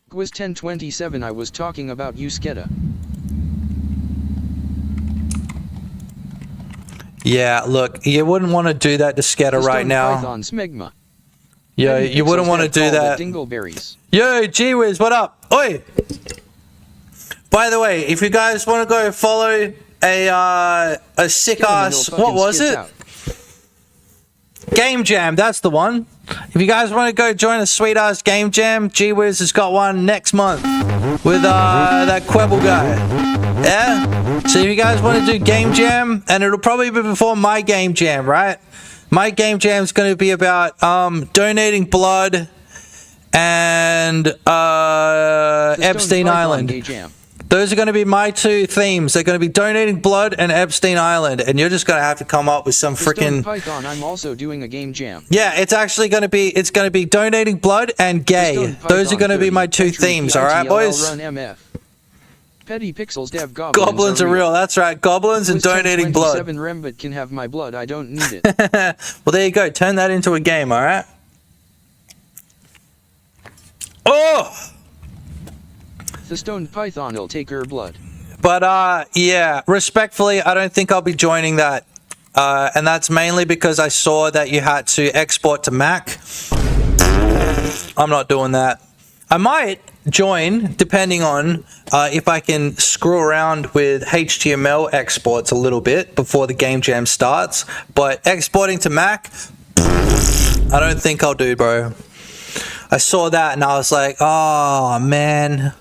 Quiz 1027 I was talking about you, Sketa.
Yeah, look, you wouldn't want to do that to Sketa right now.
Python Smegma.
Yo, you wouldn't want to do that.
Dingleberries.
Yo, G-Wiz, what up? Oi! By the way, if you guys want to go follow a sick ass, what was it? Game Jam, that's the one. If you guys want to go join a sweet ass Game Jam, G-Wiz has got one next month with that Quebble guy. Yeah? So if you guys want to do Game Jam, and it'll probably be before my Game Jam, right? My Game Jam is going to be about donating blood and Epstein Island. Those are going to be my two themes. They're going to be donating blood and Epstein Island, and you're just going to have to come up with some freaking
Python. I'm also doing a game jam.
Yeah, it's actually going to be donating blood and gay. Those are going to be my two themes. All right, boys.
Run MF. Petty Pixels Dev
Goblins are real. That's right. Goblins and donating blood.
Rembit can have my blood. I don't need it.
Well, there you go. Turn that into a game. All right. Oh.
The Stoned Python will take her blood.
But yeah, respectfully, I don't think I'll be joining that. And that's mainly because I saw that you had to export to Mac. I'm not doing that. I might join, depending on if I can screw around with HTML exports a little bit before the Game Jam starts. But exporting to Mac, I don't think I'll do, bro. I saw that and I was like, oh, man.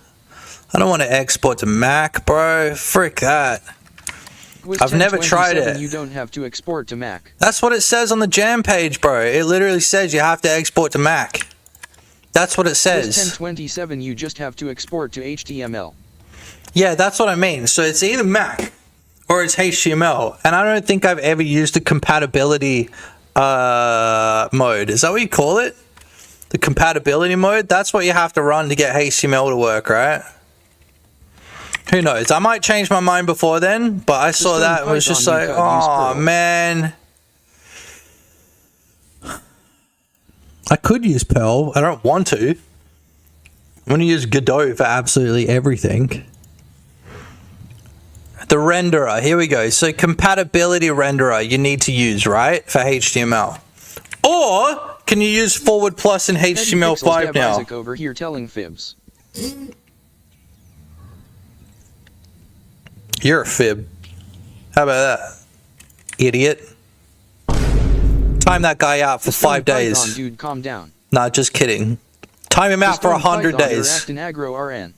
I don't want to export to Mac, bro. Frick that. I've never tried it.
You don't have to export to Mac.
That's what it says on the Jam page, bro. It literally says you have to export to Mac. That's what it says.
1027, you just have to export to HTML.
Yeah, that's what I mean. So it's either Mac or it's HTML. And I don't think I've ever used the compatibility mode. Is that what you call it? The compatibility mode? That's what you have to run to get HTML to work, right? Who knows? I might change my mind before then, but I saw that and was just like, oh, man. I could use Perl. I don't want to. I'm going to use Godot for absolutely everything. The renderer. Here we go. So compatibility renderer you need to use, right? For HTML. Or can you use forward plus in HTML5 now?
Isaac over here telling fibs.
You're a fib. How about that? Idiot. Time that guy out for 5 days.
Python, dude, calm down.
Nah, just kidding. Time him out for 100 days.
You're acting aggro, RN.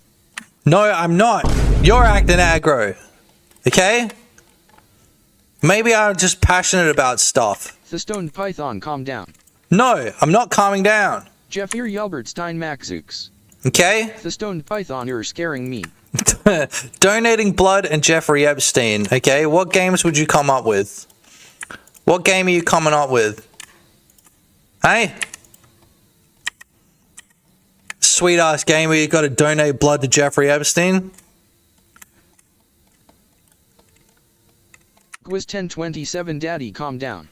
No, I'm not. You're acting aggro. Okay? Maybe I'm just passionate about stuff.
The Stoned Python, calm down.
No, I'm not calming down.
Jeffir Yelbertstein Maxux.
Okay?
The Stoned Python, you're scaring me.
Donating blood and Jeffrey Epstein. Okay? What games would you come up with? What game are you coming up with? Hey? Sweet ass game where you got to donate blood to Jeffrey Epstein?
Quiz 1027 Daddy, calm down.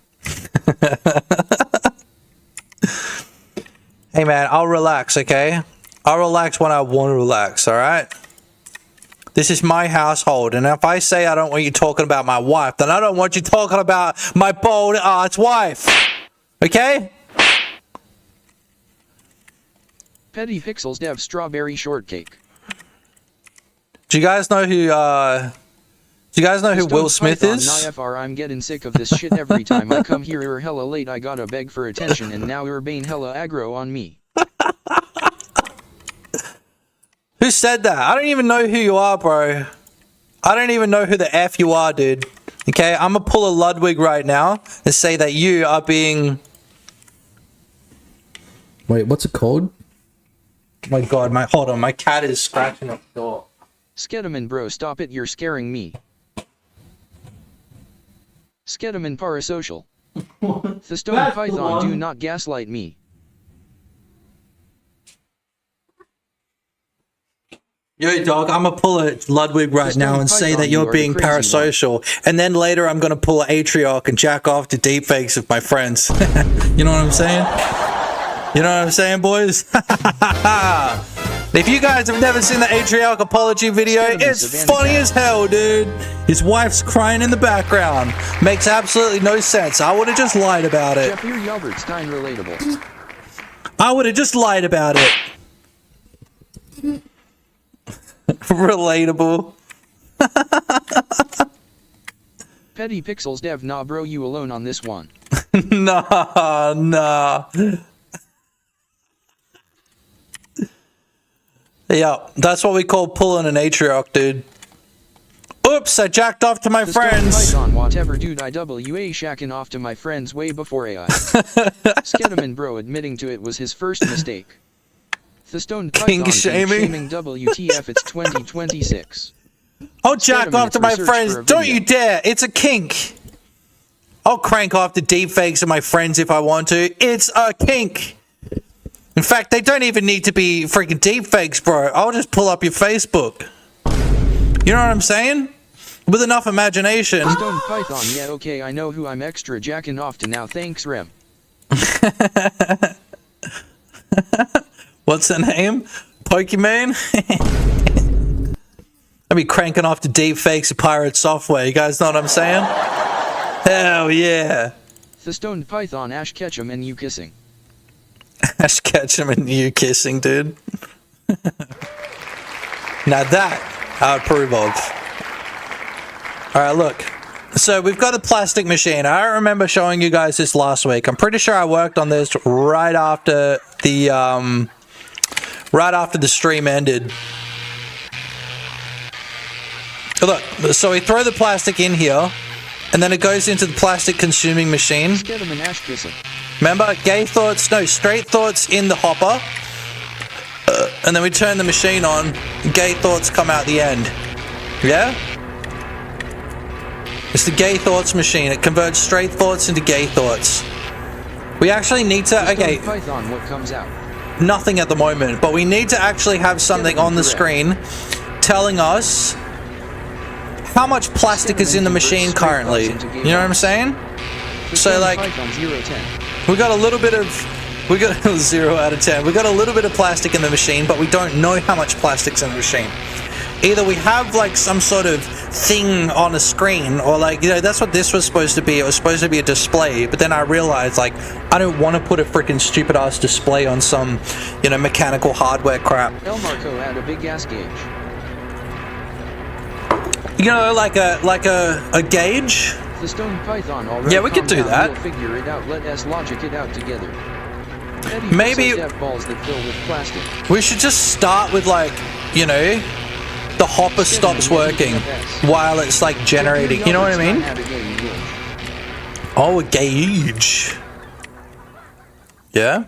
Hey man, I'll relax, okay? I'll relax when I want to relax, alright? This is my household, and if I say I don't want you talking about my wife, then I don't want you talking about my bold ass wife. Okay?
Petty Pixels Dev Strawberry Shortcake.
Do you guys know who Will Smith is?
I'm getting sick of this shit every time I come here. You're hella late, I gotta beg for attention, and now you're being hella aggro on me.
Who said that? I don't even know who you are, bro. I don't even know who the F you are, dude. Okay, I'm gonna pull a Ludwig right now and say that you are being... Wait, what's it called? My god, hold on, my cat is scratching up the door.
Skedaman bro, stop it, you're scaring me. Skedaman parasocial. The Stone Python, do not gaslight me.
Yo, dog, I'm gonna pull a Ludwig right now and say that you're being parasocial, and then later I'm gonna pull an Atriarch and jack off to deepfakes of my friends. You know what I'm saying? You know what I'm saying, boys? If you guys have never seen the Atriarch apology video, it's funny as hell, dude. His wife's crying in the background. Makes absolutely no sense. I would have just lied about it.
Jeffrey Yalbertstein relatable.
I would have just lied about it. Relatable.
Petty Pixels Dev, nah bro, you alone on this one.
Nah. Yeah, that's what we call pulling an Atriarch, dude. Oops, I jacked off to my friends.
Python, whatever, dude, IWA shacking off to my friends way before AI. Skedaman bro admitting to it was his first mistake. The Stoned Python
King shaming.
WTF, it's 2026.
I'll jack off to my friends. Don't you dare. It's a kink. I'll crank off the deepfakes of my friends if I want to. It's a kink. In fact, they don't even need to be freaking deepfakes, bro. I'll just pull up your Facebook. You know what I'm saying? With enough imagination.
Stoned Python, yeah, okay, I know who I'm extra jacking off to now. Thanks, Rem.
What's the name? Pokemon? I'll be cranking off to deepfakes of pirate software. You guys know what I'm saying? Hell yeah.
The Stoned Python, Ash Ketchum and you kissing.
Ash Ketchum and you kissing, dude. Now that I approve of. Alright, look. So we've got a plastic machine. I don't remember showing you guys this last week. I'm pretty sure I worked on this right after the stream ended. Look, so we throw the plastic in here, and then it goes into the plastic consuming machine. Remember, straight thoughts in the hopper, and then we turn the machine on, gay thoughts come out the end. Yeah? It's the gay thoughts machine. It converts straight thoughts into gay thoughts. We actually need to, okay,
Python, what comes out?
Nothing at the moment, but we need to actually have something on the screen telling us how much plastic is in the machine currently. You know what I'm saying? So like, we got a little bit of, 0 out of 10. We got a little bit of plastic in the machine, but we don't know how much plastic's in the machine. Either we have like some sort of thing on a screen, or like, you know, that's what this was supposed to be. It was supposed to be a display, but then I realized like I don't want to put a freaking stupid ass display on some, you know, mechanical hardware crap.
El Marco had a big gas gauge.
You know, like a gauge.
The Stone Python already.
Yeah, we could do that.
We'll figure it out. Let us logic it out together.
Maybe
balls that fill with plastic.
We should just start with like, you know, the hopper stops working while it's like generating. You know what I mean? Oh, a gauge. Yeah?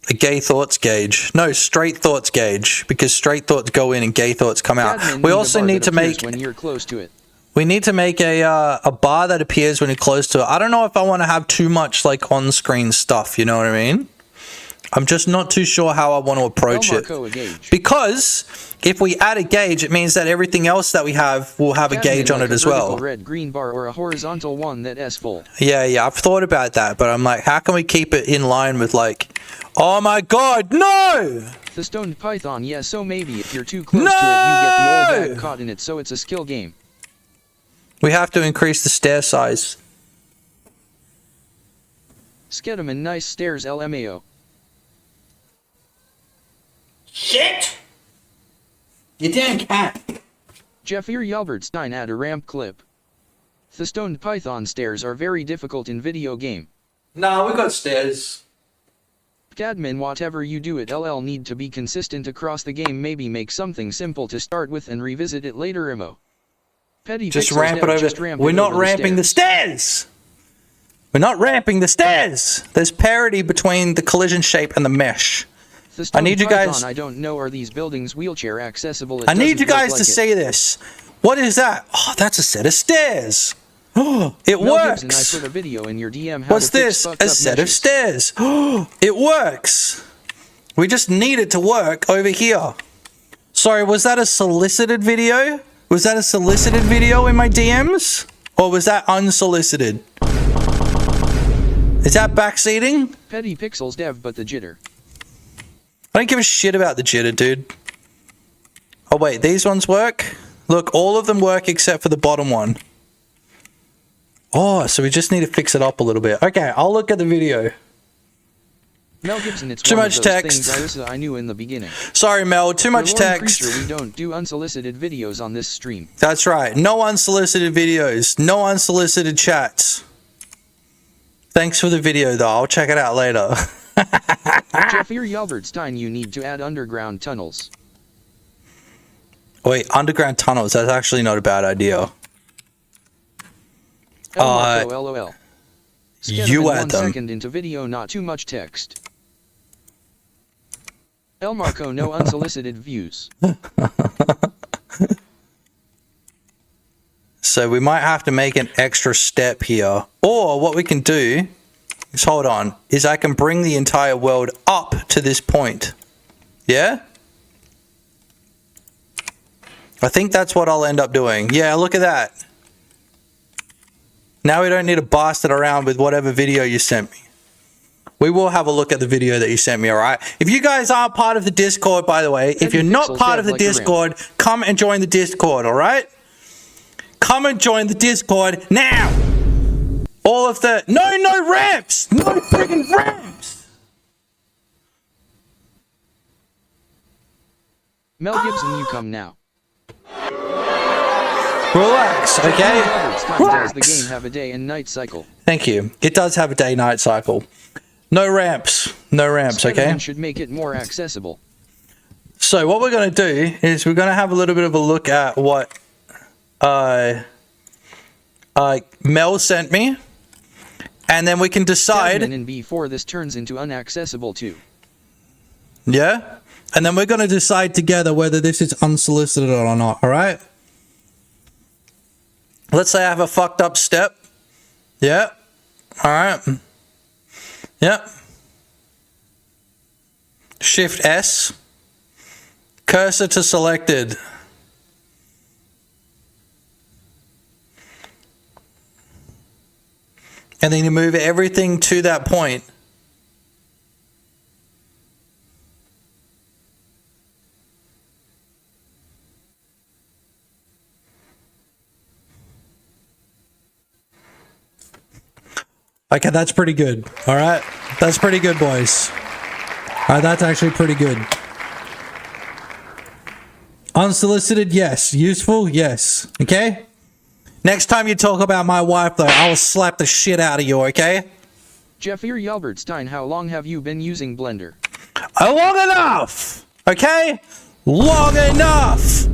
A gay thoughts gauge. No, straight thoughts gauge, because straight thoughts go in and gay thoughts come out. We also need to make
when you're close to it.
We need to make a bar that appears when you're close to it. I don't know if I want to have too much like on-screen stuff, you know what I mean? I'm just not too sure how I want to approach it. Because if we add a gauge, it means that everything else that we have will have a gauge on it as well.
Red green bar or a horizontal one that is full.
Yeah, I've thought about that, but I'm like, how can we keep it in line with like, oh my god, no!
The Stoned Python, yeah, so maybe if you're too close to it, you get the old bag caught in it, so it's a skill game.
We have to increase the stair size.
Skedaman, nice stairs, LMAO.
Shit! You damn cat.
Jeffrey Yalbertstein had a ramp clip. The Stoned Python stairs are very difficult in video game.
Nah, we got stairs.
Admin, whatever you do, it LL need to be consistent across the game. Maybe make something simple to start with and revisit it later. Imo. Petty
just ramp it over. We're not ramping the stairs. We're not ramping the stairs. There's parity between the collision shape and the mesh. I need you guys.
I don't know, are these buildings wheelchair accessible?
I need you guys to see this. What is that? Oh, that's a set of stairs. Oh, it works.
I put a video in your DM.
What's this? A set of stairs. Oh, it works. We just need it to work over here. Sorry, was that a solicited video? Was that a solicited video in my DMs? Or was that unsolicited? Is that backseating?
Petty pixels dev, but the jitter.
I don't give a shit about the jitter, dude. Oh wait, these ones work? Look, all of them work except for the bottom one. Oh, so we just need to fix it up a little bit. Okay, I'll look at the video.
Mel Gibson, it's
Too
one
much
of those
text.
things I knew in the beginning.
Sorry, Mel, too much
For Lauren
text.
Priester, we don't do unsolicited videos on this stream.
That's right. No unsolicited videos. No unsolicited chats. Thanks for the video, though. I'll check it out later.
Jeffrey Yalbertstein, you need to add underground tunnels.
Wait, underground tunnels. That's actually not a bad idea.
El Marco, LOL.
You add
1
them.
second into video, not too much text. El Marco, no unsolicited views.
So we might have to make an extra step here. Or what we can do is, hold on, is I can bring the entire world up to this point. Yeah? I think that's what I'll end up doing. Yeah, look at that. Now we don't need to blast it around with whatever video you sent me. We will have a look at the video that you sent me, alright? If you guys aren't part of the Discord, by the way, if you're not part of the Discord, come and join the Discord, alright? Come and join the Discord now! All of the... No ramps! No friggin' ramps!
Mel Gibson, you come now.
Relax, okay?
Does the game have a day and night cycle?
Thank you. It does have a day-night cycle. No ramps. No ramps, okay?
Spider-Man should make it more accessible.
So what we're going to do is we're going to have a little bit of a look at what Mel sent me. And then we can decide...
in before this turns into unaccessible too.
Yeah? And then we're going to decide together whether this is unsolicited or not, alright? Let's say I have a fucked up step. Yeah. Alright. Yep. Shift S. Cursor to selected. And then you move everything to that point. Okay, that's pretty good. All right. That's pretty good, boys. All right, that's actually pretty good. Unsolicited, yes. Useful, yes. Okay? Next time you talk about my wife, though, I will slap the shit out of you, okay?
Jeffrey Yalbertstein, how long have you been using Blender?
Long enough! Okay? Long enough!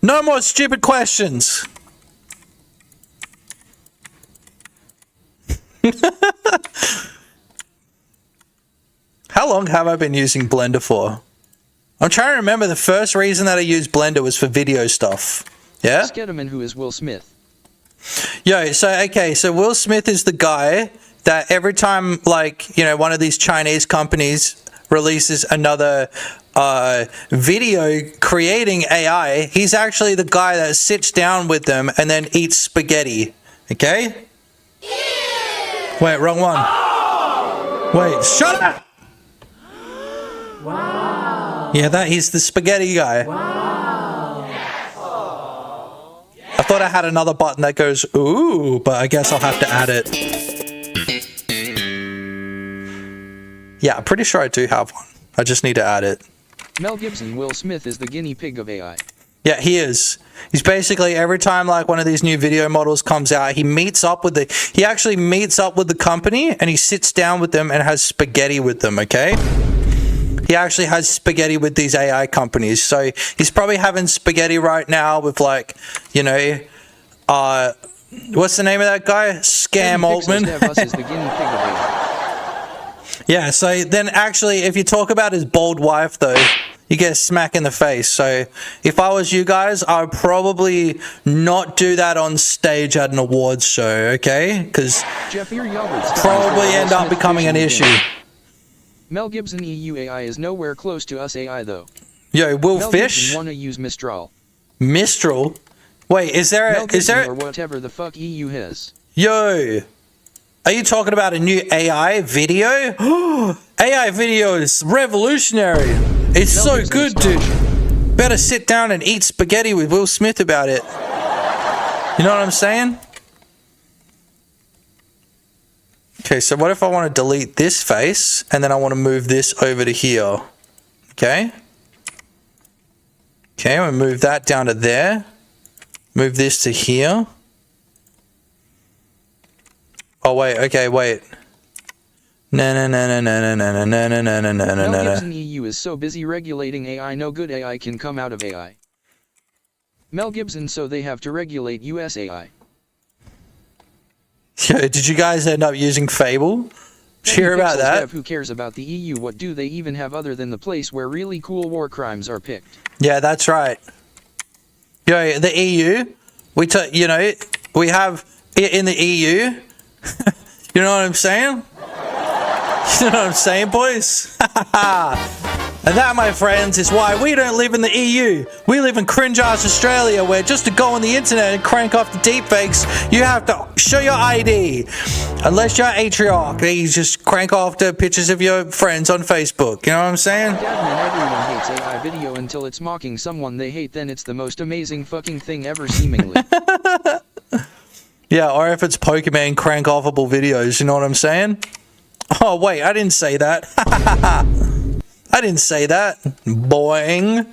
No more stupid questions. How long have I been using Blender for? I'm trying to remember. The first reason that I used Blender was for video stuff. Yeah?
Skedaman, who is Will Smith.
Yo, so, okay, so Will Smith is the guy that every time, like, you know, one of these Chinese companies releases another video creating AI, he's actually the guy that sits down with them and then eats spaghetti. Okay? Wait, wrong one. Wait, shut up! Wow. Yeah, he's the spaghetti guy. Wow. I thought I had another button that goes, ooh, but I guess I'll have to add it. Yeah, I'm pretty sure I do have one. I just need to add it.
Mel Gibson, Will Smith is the guinea pig of AI.
Yeah, he is. He's basically, every time like one of these new video models comes out, he actually meets up with the company and he sits down with them and has spaghetti with them, okay? He actually has spaghetti with these AI companies. So he's probably having spaghetti right now with, like, you know, what's the name of that guy? Scam Altman. Yeah, so then actually, if you talk about his bald wife, though, you get a smack in the face. So if I was you guys, I would probably not do that on stage at an awards show, okay? Because probably end up becoming an issue.
Mel Gibson EU AI is nowhere close to us AI, though.
Yo, Will
Mel
Fish?
Gibson wanna use Mistral.
Mistral? Wait, is there
Mel
a, is
Gibson
there
or whatever the fuck EU is.
Yo, are you talking about a new AI video? AI video is revolutionary. It's
Mel
so
Gibson
good, dude. Better sit down and eat spaghetti with Will Smith about it. You know what I'm saying? Okay, so what if I want to delete this face and then I want to move this over to here? Okay. Okay, I'm going to move that down to there. Move this to here. Oh, wait, okay, wait. No.
Mel Gibson EU is so busy regulating AI, no good AI can come out of AI. Mel Gibson, so they have to regulate US AI.
Did you guys end up using Fable? Did you hear about that?
Who cares about the EU? What do they even have other than the place where really cool war crimes are picked?
Yeah, that's right. Yo, the EU, we have in the EU. You know what I'm saying? You know what I'm saying, boys? And that, my friends, is why we don't live in the EU. We live in cringe-ass Australia, where just to go on the internet and crank off the deepfakes, you have to show your ID. Unless you're Atriarch, you just crank off the pictures of your friends on Facebook. You know what I'm saying?
Dadman, everyone hates AI video until it's mocking someone they hate, then it's the most amazing fucking thing ever, seemingly.
Yeah, or if it's Pokemon crank-offable videos, you know what I'm saying? Oh, wait, I didn't say that. I didn't say that. Boing.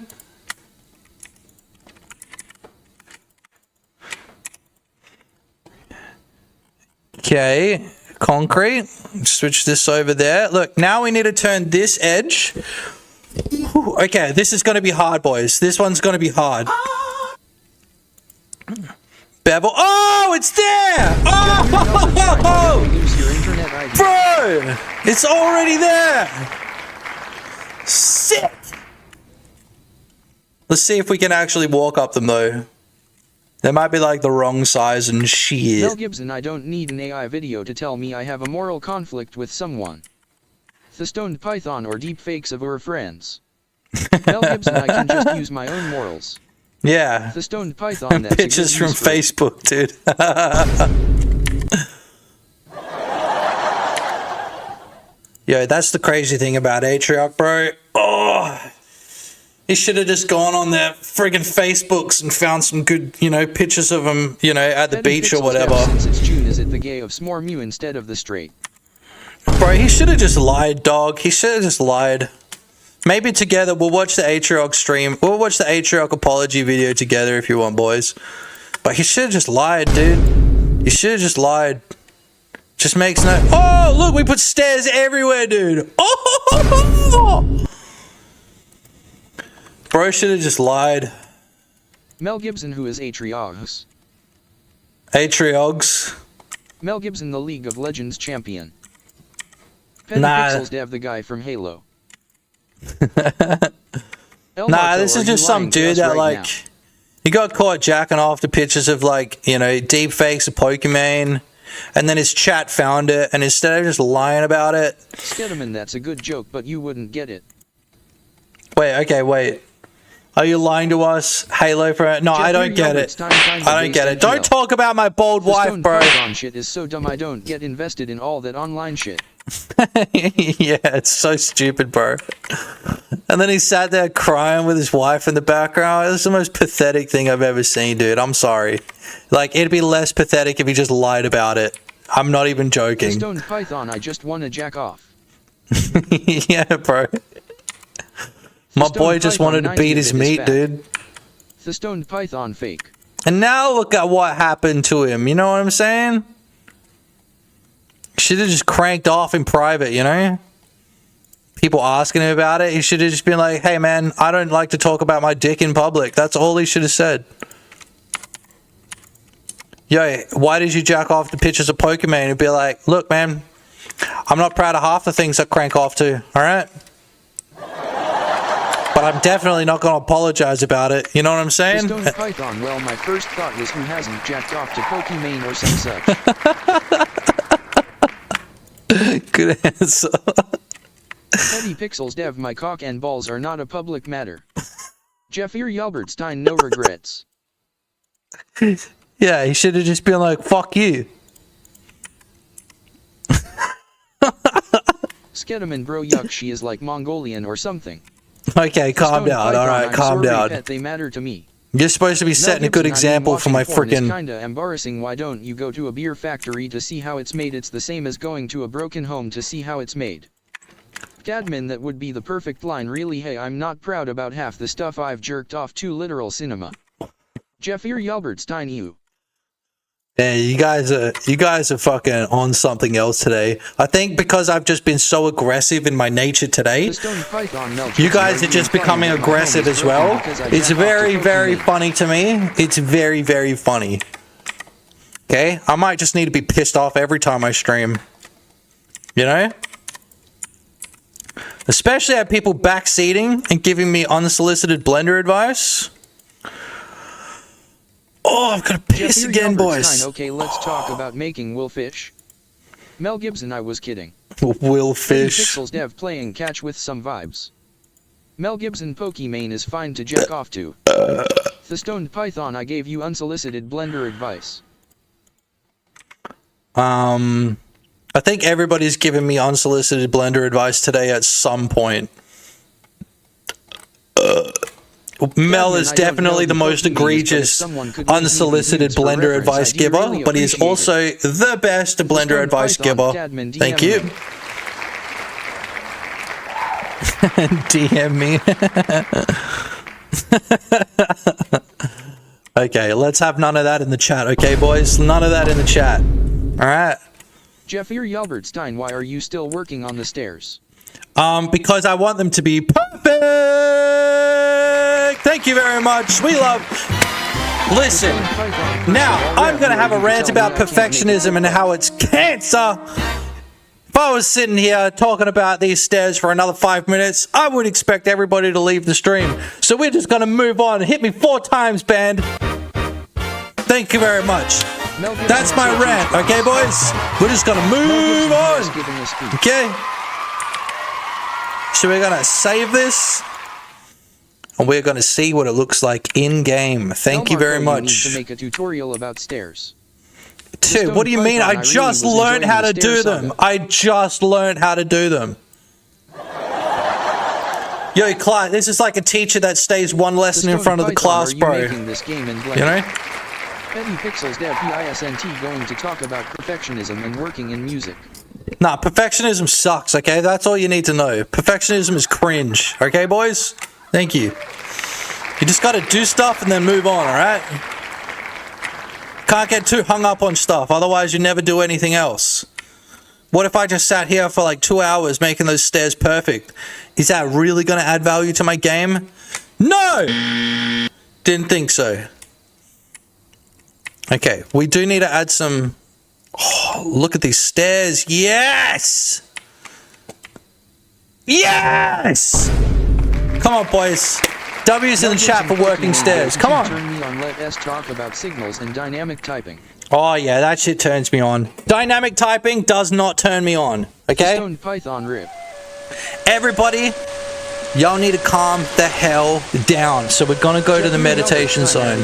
Okay, concrete. Switch this over there. Look, now we need to turn this edge. Whew, okay, this is going to be hard, boys. This one's going to be hard. Bevel. Oh, it's there! Oh! Bro! It's already there! Sick! Let's see if we can actually walk up them, though. They might be like the wrong size and shit.
Mel Gibson, I don't need an AI video to tell me I have a moral conflict with someone. The stoned python or deep fakes of our friends. Mel Gibson, I can just use my own morals.
Yeah.
The stoned python, that's
pictures from Facebook, dude. Yo, that's the crazy thing about Atriarch, bro. Oh, he should have just gone on their friggin' Facebooks and found some good, pictures of him, at the beach or whatever.
Since it's June, is it the gay of Smormu instead of the straight?
Bro, he should have just lied, dog. He should have just lied. Maybe together we'll watch the Atriarch stream. We'll watch the Atriarch apology video together if you want, boys. But he should have just lied, dude. He should have just lied. Just makes no... Oh, look, we put stairs everywhere, dude. Oh! Bro should have just lied.
Mel Gibson, who is Atriogs?
Atriogs.
Mel Gibson, the League of Legends champion. Petty
Nah.
Pixels Dev, the guy from Halo.
Nah, this is just some dude that, like... He got caught jacking off the pictures of, like, deep fakes of Pokemon. And then his chat found it, and instead of just lying about it...
Skedaman, that's a good joke, but you wouldn't get it.
Wait. Are you lying to us, Halo friend? No, I don't get it. I don't get it. Don't talk about my bald wife, bro.
Python shit is so dumb, I don't get invested in all that online shit.
Yeah, it's so stupid, bro. And then he sat there crying with his wife in the background. It's the most pathetic thing I've ever seen, dude. I'm sorry. Like, it'd be less pathetic if he just lied about it. I'm not even joking.
The stoned python, I just wanna jack off.
Yeah, bro. My boy just wanted to beat his meat, dude.
The stoned python fake.
And now look at what happened to him. You know what I'm saying? Should have just cranked off in private, People asking him about it. He should have just been like, hey, man, I don't like to talk about my dick in public. That's all he should have said. Yo, why did you jack off the pictures of Pokemon? He'd be like, look, man, I'm not proud of half the things I crank off to, all right? But I'm definitely not going to apologize about it. You know what I'm saying?
The stoned python, well, my first thought was who hasn't jacked off to Pokemon or some such.
Good answer.
Petty Petty Pixels Dev, my cock and balls are not a public matter. Jeffir Yalbertstein, no regrets.
Yeah, he should have just been like, fuck you.
Skedaman bro, yuck, she is like Mongolian or something.
Okay, calm down. Alright, calm down.
Pet, they matter to me.
You're supposed to be setting a good example for my freaking...
Kinda embarrassing. Why don't you go to a beer factory to see how it's made? It's the same as going to a broken home to see how it's made. Cadman, that would be the perfect line. Really, hey, I'm not proud about half the stuff I've jerked off to. Literal cinema. Jeffir Yalbertstein, you.
Yeah, you guys are fucking on something else today. I think because I've just been so aggressive in my nature today, you guys are just becoming aggressive as well. It's very, very funny to me. It's very, very funny. Okay? I might just need to be pissed off every time I stream. You know? Especially at people backseating and giving me unsolicited blender advice. Oh, I've got to piss again, boys.
Okay, let's talk about making Will Fish. Mel Gibson, I was kidding.
Will Fish.
Pixels Dev playing catch with some vibes. Mel Gibson Pokimane is fine to jack off to. The Stoned Python, I gave you unsolicited blender advice.
I think everybody's given me unsolicited blender advice today at some point. Mel is definitely the most egregious unsolicited blender advice giver, but he's also the best blender advice giver. Thank you. DM me. Okay, let's have none of that in the chat, okay, boys? None of that in the chat. Alright.
Jeffir Yalbertstein, why are you still working on the stairs?
Because I want them to be perfect. Thank you very much. We love... Listen, now, I'm going to have a rant about perfectionism and how it's cancer. If I was sitting here talking about these stairs for another 5 minutes, I would expect everybody to leave the stream. So we're just going to move on. Hit me 4 times, band. Thank you very much. That's my rant, okay, boys? We're just going to move on. Okay? So we're going to save this. And we're going to see what it looks like in-game. Thank you very much.
To make a tutorial about stairs.
Dude, what do you mean? I just learned how to do them. I just learned how to do them. Yo, Clyde, this is like a teacher that stays one lesson in front of the class, bro. You know?
Petty Pixels Dev PISNT going to talk about perfectionism and working in music.
Nah, perfectionism sucks, okay? That's all you need to know. Perfectionism is cringe, okay, boys? Thank you. You just gotta do stuff and then move on, alright? Can't get too hung up on stuff, otherwise you never do anything else. What if I just sat here for like 2 hours making those stairs perfect? Is that really gonna add value to my game? No! Didn't think so. Okay, we do need to add some... Oh, look at these stairs. Yes! Yes! Come on, boys. W's in the chat for working stairs. Come on.
Turn me on. Let us talk about signals and dynamic typing.
Oh yeah, that shit turns me on. Dynamic typing does not turn me on. Okay?
Stone Python rip.
Everybody, y'all need to calm the hell down. So we're gonna go to the meditation zone.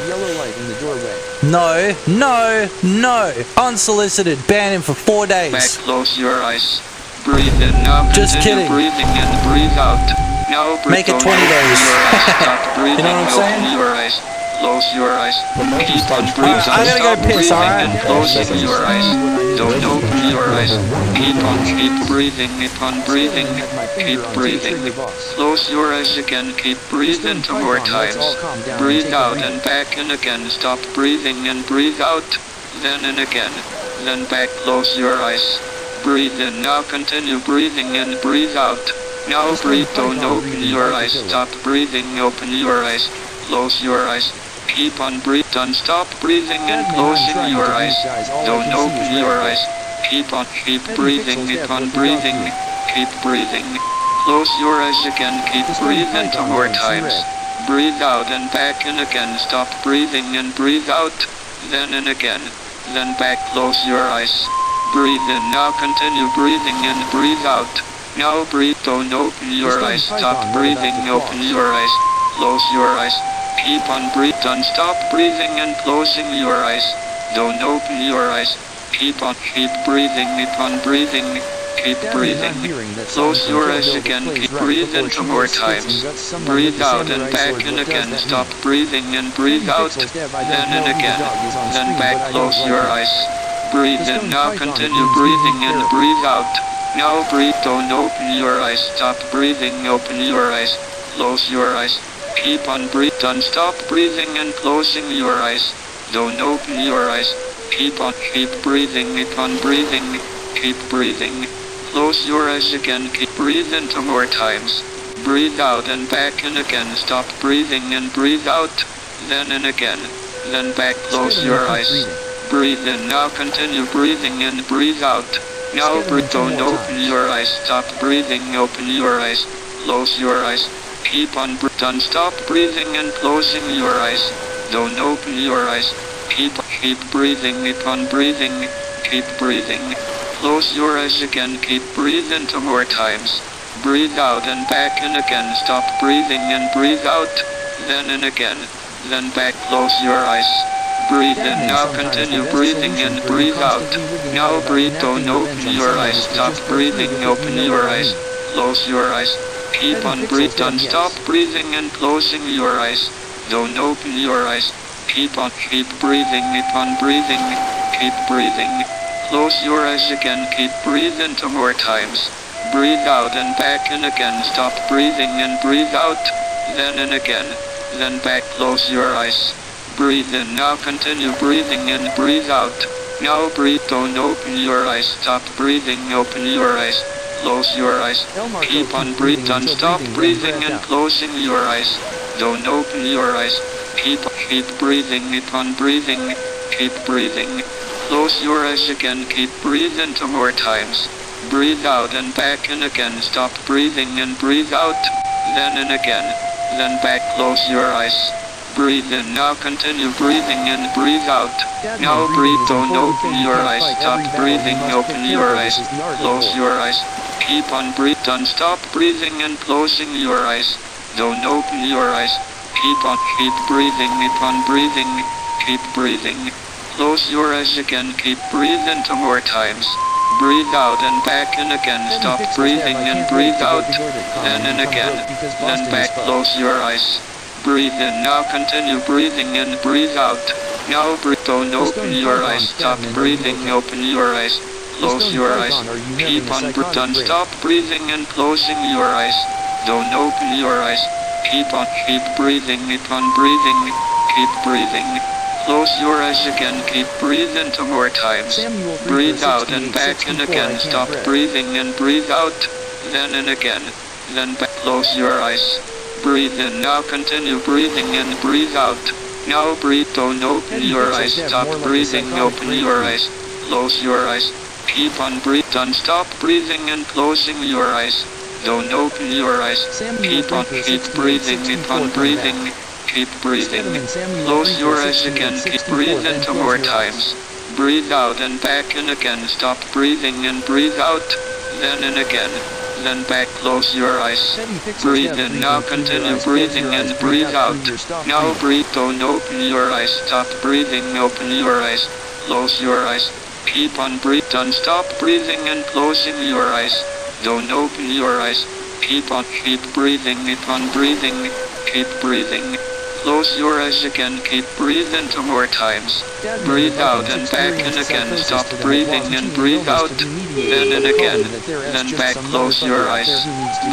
No, no, no. Unsolicited. Ban him for 4 days.
Back, close your eyes. Breathe in now.
Just kidding.
Breathing in, breathe out. Now
make it 20 days.
Stop breathing.
You know what I'm saying?
Open your eyes. Close your eyes. Keep on breathing.
I gotta go piss, alright?
Closing your eyes. Don't open your eyes. Keep breathing. Keep on breathing. Keep breathing. Close your eyes again. Keep breathing 2 more times. Breathe out and back in again. Stop breathing and breathe out. Then in again. Then back. Close your eyes. Breathe in. Now continue breathing in. Breathe out. Now breathe. Don't open your eyes. Stop breathing. Open your eyes. Close your eyes. Keep on breathing. Don't stop breathing and closing your eyes. Don't open your eyes. Keep breathing. Keep on breathing. Keep breathing. Close your eyes again. Keep breathing 2 more times. Breathe out and back in again. Stop breathing and breathe out. Then in again. Then back. Close your eyes. Breathe in. Now continue breathing in. Breathe out. Now breathe, don't open your eyes. Stop breathing, open your eyes. Close your eyes. Keep on breathe, don't stop breathing and closing your eyes. Don't open your eyes. Keep breathing, keep on breathing. Keep breathing. Close your eyes again. Keep breathing 2 more times. Breathe out and back in again. Stop breathing and breathe out. Then in again. Then back. Close your eyes. Breathe in. Now continue breathing in. Breathe out. Now breathe. Don't open your eyes. Stop breathing. Open your eyes. Close your eyes. Keep on breathe. Don't stop breathing and closing your eyes. Don't open your eyes. Keep breathing. Keep on breathing. Keep breathing. Close your eyes again. Keep breathing 2 more times. Breathe out and back in again. Stop breathing and breathe out. Then in again. Then back. Close your eyes. Breathe in. Now continue breathing in. Breathe out. Now breathe. Don't open your eyes. Stop breathing. Open your eyes. Close your eyes. Keep on breathing. Don't stop breathing and closing your eyes. Don't open your eyes. Keep breathing. Keep on breathing. Keep breathing. Close your eyes again. Keep breathing 2 more times. Breathe out and back in again. Stop breathing and breathe out. Then in again. Then back. Close your eyes. Breathe in. Now continue breathing in. Breathe out. Now breathe. Don't open your eyes. Stop breathing. Open your eyes. Close your eyes. Keep on breathe. Don't stop breathing and closing your eyes. Don't open your eyes. Keep breathing. Keep on breathing. Keep breathing. Close your eyes again. Keep breathing 2 more times. Breathe out and back in again. Stop breathing and breathe out. Then in again. Then back. Close your eyes. Breathe in. Now continue breathing in. Breathe out. Now breathe. Don't open your eyes. Stop breathing. Open your eyes. Close your eyes. Keep on breathing. Don't stop breathing and closing your eyes. Don't open your eyes. Keep breathing. Keep on breathing. Keep breathing. Close your eyes again. Keep breathing 2 more times. Breathe out and back in again. Stop breathing and breathe out. Then in again. Then back. Close your eyes. Breathe in. Now continue breathing in. Breathe out. Now breathe. Don't open your eyes. Stop breathing. Open your eyes. Close your eyes. Keep on breathe. Don't stop breathing and closing your eyes. Don't open your eyes. Keep breathing. Keep on breathing. Keep breathing. Close your eyes again. Keep breathing 2 more times. Breathe out and back in again. Stop breathing and breathe out. Then in again. Then back. Close your eyes. Breathe in. Now continue breathing in. Breathe out. Now breathe. Don't open your eyes. Stop breathing. Open your eyes. Close your eyes. Keep on breathing. Don't stop breathing and closing your eyes. Don't open your eyes. Keep breathing. Keep on breathing. Keep breathing. Close your eyes again. Keep breathing 2 more times. Breathe out and back in again. Stop breathing and breathe out. Then in again. Then back. Close your eyes. Breathe in. Now continue breathing in. Breathe out. Now breathe. Don't open your eyes. Stop breathing. Open your eyes. Close your eyes. Keep on breathing. Don't stop breathing and closing your eyes. Don't open your eyes. Keep breathing. Keep on breathing. Keep breathing. Close your eyes again. Keep breathing 2 more times. Breathe out and back in again. Stop breathing and breathe out. Then in again. Then back. Close your eyes. Breathe in. Now continue breathing and breathe out. Now breathe. Don't open your eyes. Stop breathing. Open your eyes. Close your eyes. Keep on breathing. Don't stop breathing and closing your eyes. Don't open your eyes. Keep breathing. Keep on breathing. Keep breathing. Close your eyes again. Keep breathing 2 more times. Breathe out and back in again. Stop breathing and breathe out. Then in again. Then back. Close your eyes.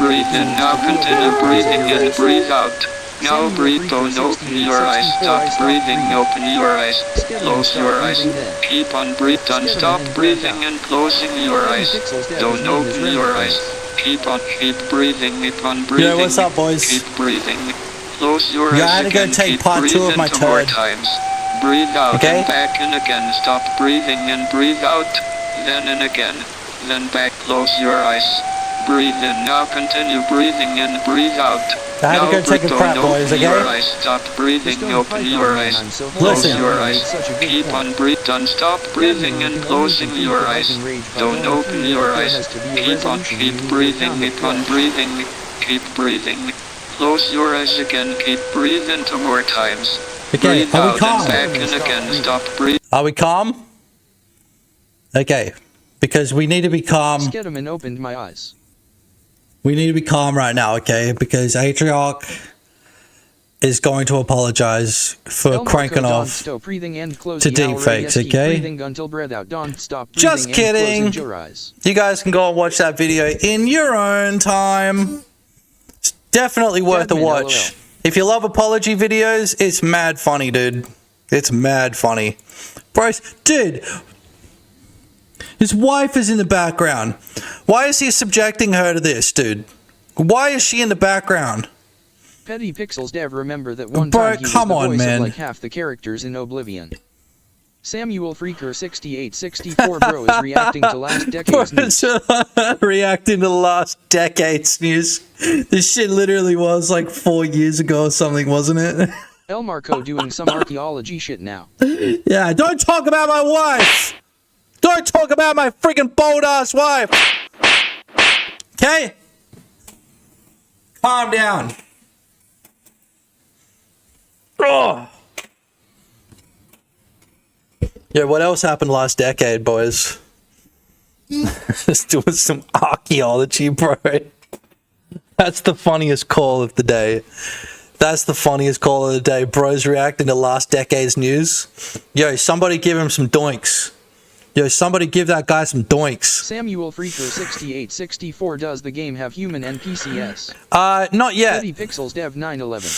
Breathe in. Now continue breathing and breathe out. Now breathe. Don't open your eyes. Stop breathing. Open your eyes. Close your eyes. Keep on breathing. Don't stop breathing and closing your eyes. Don't open your eyes. Keep breathing. Keep on breathing.
Yo, what's up, boys?
Keep breathing. Close your eyes.
Yeah, I had to go take part 2 of my turn.
Breathe out
Okay?
and back in again. Stop breathing and breathe out. Then in again. Then back. Close your eyes. Breathe in. Now continue breathing in. Breathe out.
I had to go take a crap, boys,
Open your
okay?
eyes. Stop breathing.
Stone
Open
python
your
man,
eyes.
I'm so
Close
Listen.
your eyes.
Such a good
Keep
point.
on breathing. Don't stop breathing and closing your eyes. Don't open your eyes. Keep on. Keep breathing. Keep on breathing. Keep breathing. Close your eyes again. Keep breathing 2 more times.
Okay,
Breathe
are we
out
calm?
and back in again. Stop breathing.
Are we calm? Okay, because we need to be calm.
Skedman opened my eyes.
We need to be calm right now, okay? Because Atriarch is going to apologize for
El
cranking
Marco,
off.
don't stop breathing and close
to
the
deep
owl
fakes,
radius, keep
okay?
breathing until breath out. Don't stop breathing
Just
and
kidding.
closing your eyes.
You guys can go and watch that video in your own time. It's definitely worth a
Deadman,
watch.
LOL.
If you love apology videos, it's mad funny, dude. It's mad funny. Bryce, dude, his wife is in the background. Why is he subjecting her to this, dude? Why is she in the background?
Petty Pixels Dev, remember that one
Bro,
time he was
come
the
on,
voice
man.
of like half the characters in Oblivion. Samuel Freaker 6864 bro is reacting to last decade's news.
Reacting to the last decade's news. This shit literally was like 4 years ago or something, wasn't it?
El Marco doing some archaeology shit now.
Yeah, don't talk about my wife! Don't talk about my freaking bold ass wife! Okay? Calm down. Oh. Yeah, what else happened last decade, boys? Just doing some archaeology, bro. That's the funniest call of the day. That's the funniest call of the day. Bros reacting to last decade's news. Yo, somebody give him some doinks. Yo, somebody give that guy some doinks.
Samuel Freaker 6864 does the game have human NPCs?
Not yet.
Petty Pixels Dev 911.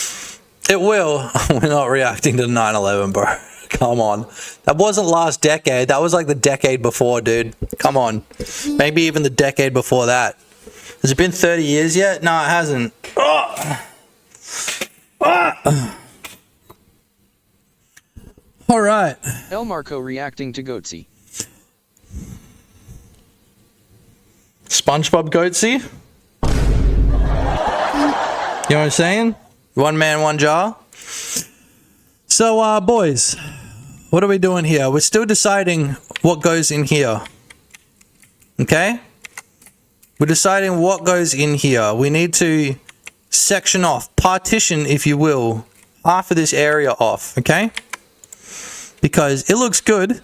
It will. We're not reacting to 9/11, bro. Come on. That wasn't last decade. That was like the decade before, dude. Come on. Maybe even the decade before that. Has it been 30 years yet? No, it hasn't. Oh. Ah. All right.
El Marco reacting to Goatsy.
SpongeBob Goatsy. You know what I'm saying? One man, one jar. So, boys, what are we doing here? We're still deciding what goes in here. Okay? We're deciding what goes in here. We need to section off, partition, if you will, half of this area off, okay? Because it looks good,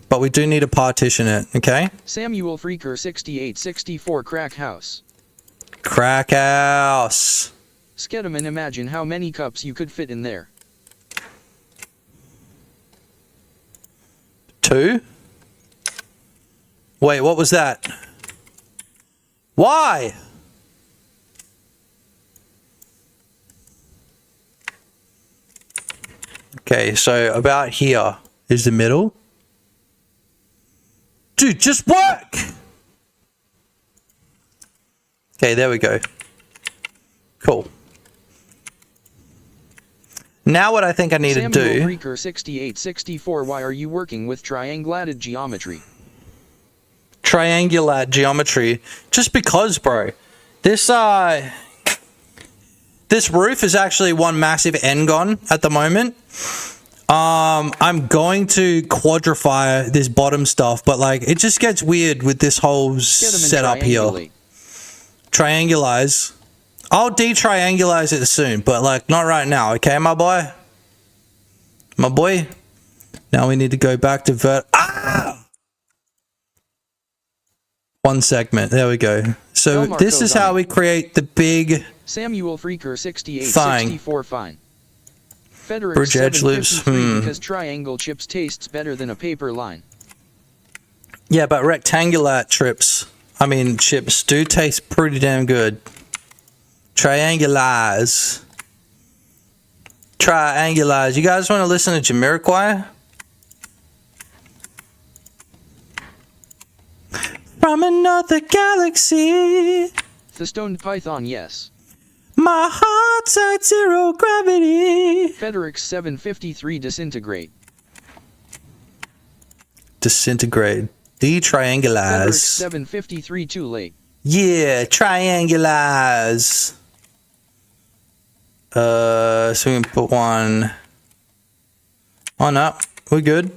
but we do need to partition it, okay?
Samuel Freaker 6864 Crack House.
Crack house.
Skedman, imagine how many cups you could fit in there.
2? Wait, what was that? Why? Okay, so about here is the middle. Dude, just work! Okay, there we go. Cool. Now what I think I need to do...
Samuel Freaker 6864, why are you working with triangulated geometry?
Triangular geometry. Just because, bro. This roof is actually one massive n-gon at the moment. I'm going to quadrify this bottom stuff, but like it just gets weird with this whole setup here. Triangulize. I'll de-triangulize it soon, but like not right now, okay, my boy? My boy? Now we need to go back to one segment. There we go. So this is how we create the big
Samuel Freaker 6864 fine. Federic
bridge edge loops.
753 because triangle chips tastes better than a paper line.
Yeah, but rectangular chips do taste pretty damn good. Triangulars. Triangulars. You guys want to listen to Jamiroquai? From another galaxy.
The stoned python, yes.
My heart's at 0 gravity.
Federic 753 disintegrate.
Disintegrate.
Federic
De-triangulars.
753 too late.
Yeah, triangulars. So we can put one. Oh no, we're good.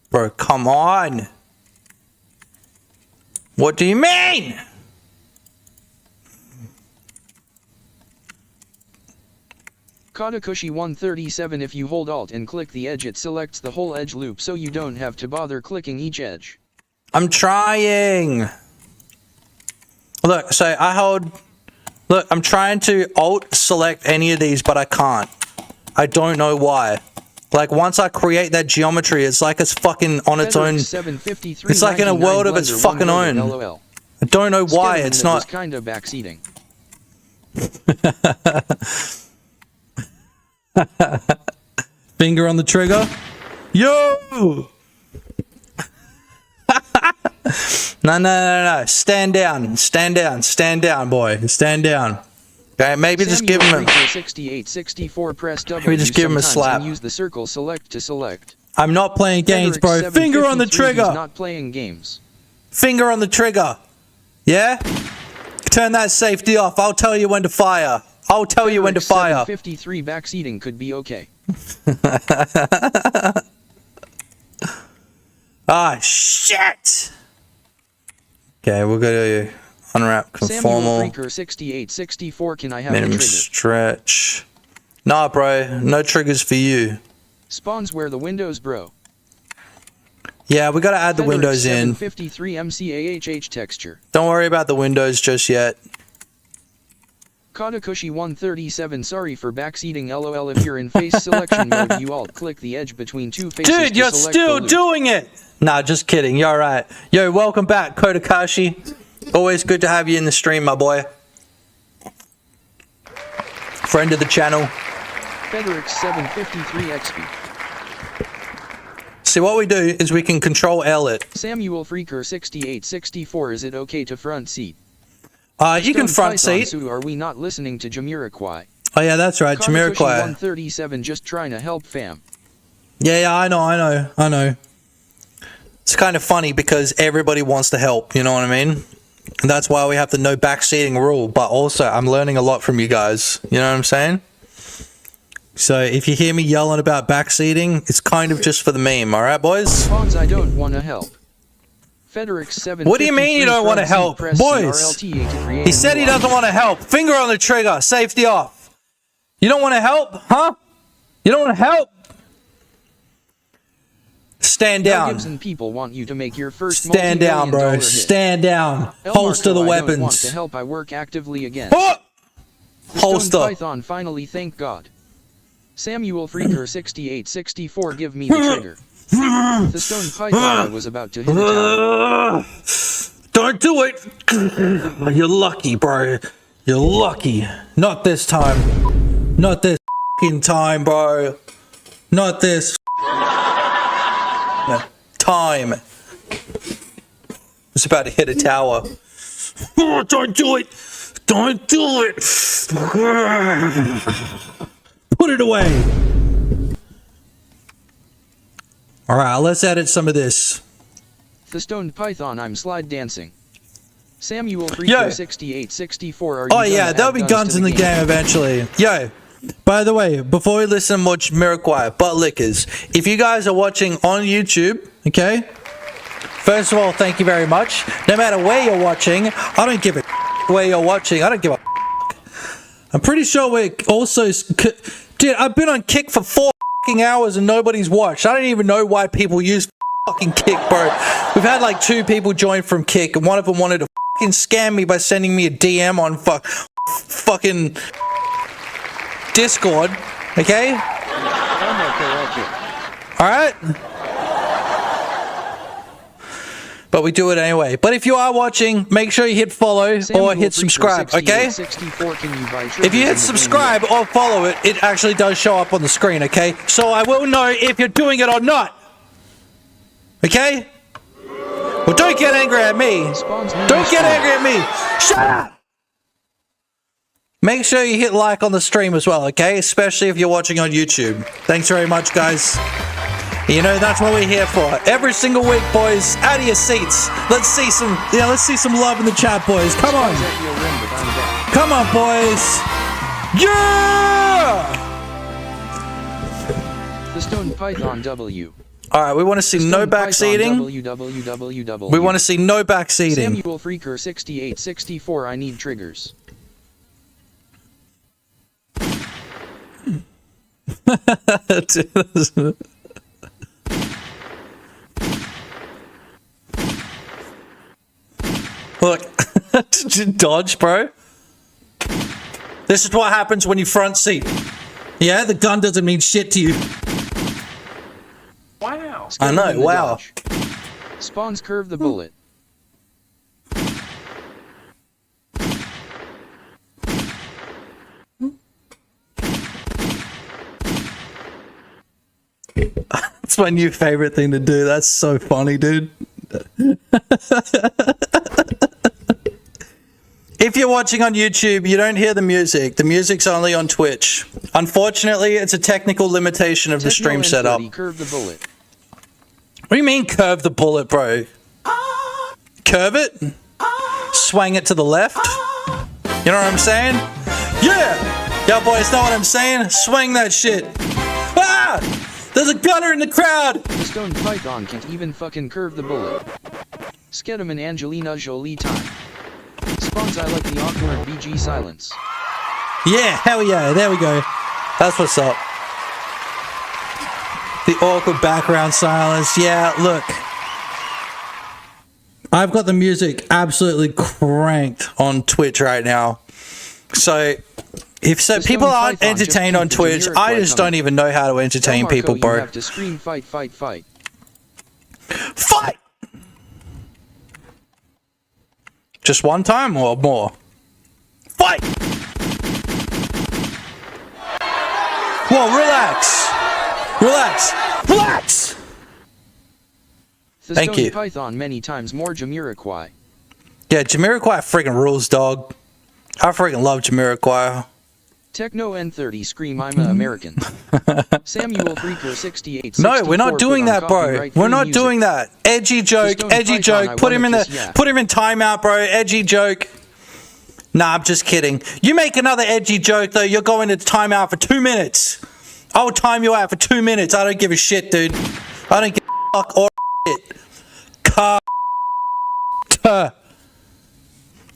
Bro, come on. What do you mean?
Katakushi 137. If you hold Alt and click the edge, it selects the whole edge loop so you don't have to bother clicking each edge.
I'm trying. Look, so I hold... Look, I'm trying to Alt select any of these, but I can't. I don't know why. Like, once I create that geometry, it's like it's fucking on its own. It's like in a world of its fucking own. I don't know why it's not.
Kind of backseating.
Finger on the trigger. Yo! No. Stand down, boy. Stand down. Okay, maybe just give him a...
68, 64, press W.
Maybe just give him a slap.
Use the circle select to select.
I'm not playing games, bro. Finger on the trigger.
Not playing games.
Finger on the trigger. Yeah? Turn that safety off. I'll tell you when to fire. I'll tell you when to fire.
53 backseating could be okay.
Ah, shit! Okay, we're gonna unwrap conformal.
Samuel 68, 64. Can I have
minimum
a trigger?
Stretch. Nah, bro. No triggers for you.
Spawns where the windows, bro.
Yeah, we gotta add the windows in.
53 MCAHH texture.
Don't worry about the windows just yet.
Katakushi 137. Sorry for backseating. LOL. If you're in face selection mode, you alt click the edge between two faces.
Dude, you're still doing it! Nah, just kidding. You're alright. Yo, welcome back, Kotakashi. Always good to have you in the stream, my boy. Friend of the channel.
Federic 753 XP.
See, what we do is we can control L it.
Samuel Freaker 68, 64. Is it okay to front seat?
You can front seat.
Are we not listening to Jamiroquai?
Oh yeah, that's right, Jamiroquai.
137, just trying to help fam.
Yeah, I know. It's kind of funny because everybody wants to help, you know what I mean? And that's why we have the no backseating rule, but also I'm learning a lot from you guys, you know what I'm saying? So if you hear me yelling about backseating, it's kind of just for the meme, alright boys?
Spawns, I don't want to help. Federic 7.
What do you mean you don't want to help? Boys, he said he doesn't want to help. Finger on the trigger, safety off. You don't want to help, huh? You don't want to help? Stand down.
Gibson people want you to make your first
stand down, bro. Stand down. Holster the weapons. I don't want
to help. I work actively again.
Holster.
Python finally, thank God. Samuel Freaker 68, 64. Give me the trigger. The stone python I was about to hit the tower.
Don't do it. You're lucky, bro. You're lucky. Not this time. Not this time, bro. Not this time. I was about to hit a tower. Oh, don't do it. Don't do it. Put it away. Alright, let's edit some of this.
The stoned python, I'm slide dancing. Samuel Freaker 68, 64. Are you
yeah, there'll be guns in the game eventually. Yo, by the way, before we listen to more Jamiroquai, butt lickers, if you guys are watching on YouTube, okay? First of all, thank you very much. No matter where you're watching, I don't give a where you're watching. I don't give a I'm pretty sure we're also... Dude, I've been on Kick for 4 hours and nobody's watched. I don't even know why people use fucking Kick, bro. We've had like 2 people join from Kick and one of them wanted to fucking scam me by sending me a DM on fucking Discord, okay? Alright? But we do it anyway. But if you are watching, make sure you hit follow or hit subscribe, okay? If you hit subscribe or follow it, it actually does show up on the screen, okay? So I will know if you're doing it or not. Okay? Well, don't get angry at me. Don't get angry at me. Shut up. Make sure you hit like on the stream as well, okay? Especially if you're watching on YouTube. Thanks very much, guys. You know, that's what we're here for. Every single week, boys. Out of your seats. Let's see some love in the chat, boys. Come on. Come on, boys. Yeah!
The Stone Python W.
All right, we want to see no backseating. We want to see no backseating.
Samuel Freaker 6864. I need triggers.
Look, dodge, bro. This is what happens when you front seat. Yeah, the gun doesn't mean shit to you.
Wow.
I know, wow.
Dodge. Spawns curve the bullet.
That's my new favorite thing to do. That's so funny, dude. If you're watching on YouTube, you don't hear the music. The music's only on Twitch. Unfortunately, it's a technical limitation of the stream setup.
Curve the bullet.
What do you mean curve the bullet, bro? Curve it? Swang it to the left? You know what I'm saying? Yeah! Y'all boys know what I'm saying? Swing that shit. Ah! There's a gunner in the crowd!
The Stone Python can't even fucking curve the bullet. Skedam and Angelina Jolie time. Spawns, I like the awkward BG silence.
Yeah, hell yeah, there we go. That's what's up. The awkward background silence. Yeah, look. I've got the music absolutely cranked on Twitch right now. So, if people aren't entertained on Twitch, I just don't even know how to entertain people, bro.
You have to scream fight, fight, fight.
Fight! Just one time or more? Fight! Whoa, relax! Relax! Relax! Thank you.
Python many times more Jamiroquai.
Yeah, Jamiroquai freaking rules, dog. I freaking love Jamiroquai.
Techno N30 scream I'm a American. Samuel Freaker 68.
No, we're not doing that, bro. We're not doing that. Edgy joke, edgy joke. Put him in timeout, bro. Edgy joke. Nah, I'm just kidding. You make another edgy joke though, you're going to timeout for 2 minutes. I will time you out for 2 minutes. I don't give a shit, dude. I don't give a fuck or shit.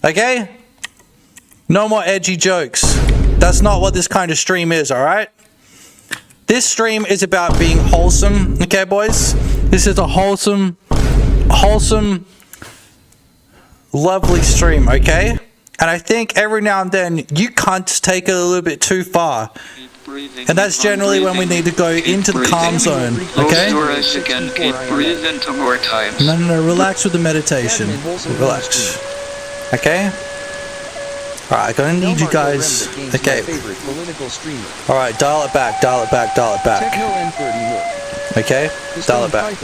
Okay? No more edgy jokes. That's not what this kind of stream is, alright? This stream is about being wholesome, okay, boys? This is a wholesome, lovely stream, okay? And I think every now and then, you cunts take it a little bit too far. And that's generally when we need to go into the calm zone, okay? No, relax with the meditation. Relax. Okay? Alright, I'm gonna need you guys. Okay. Alright, dial it back. Okay? Dial it back.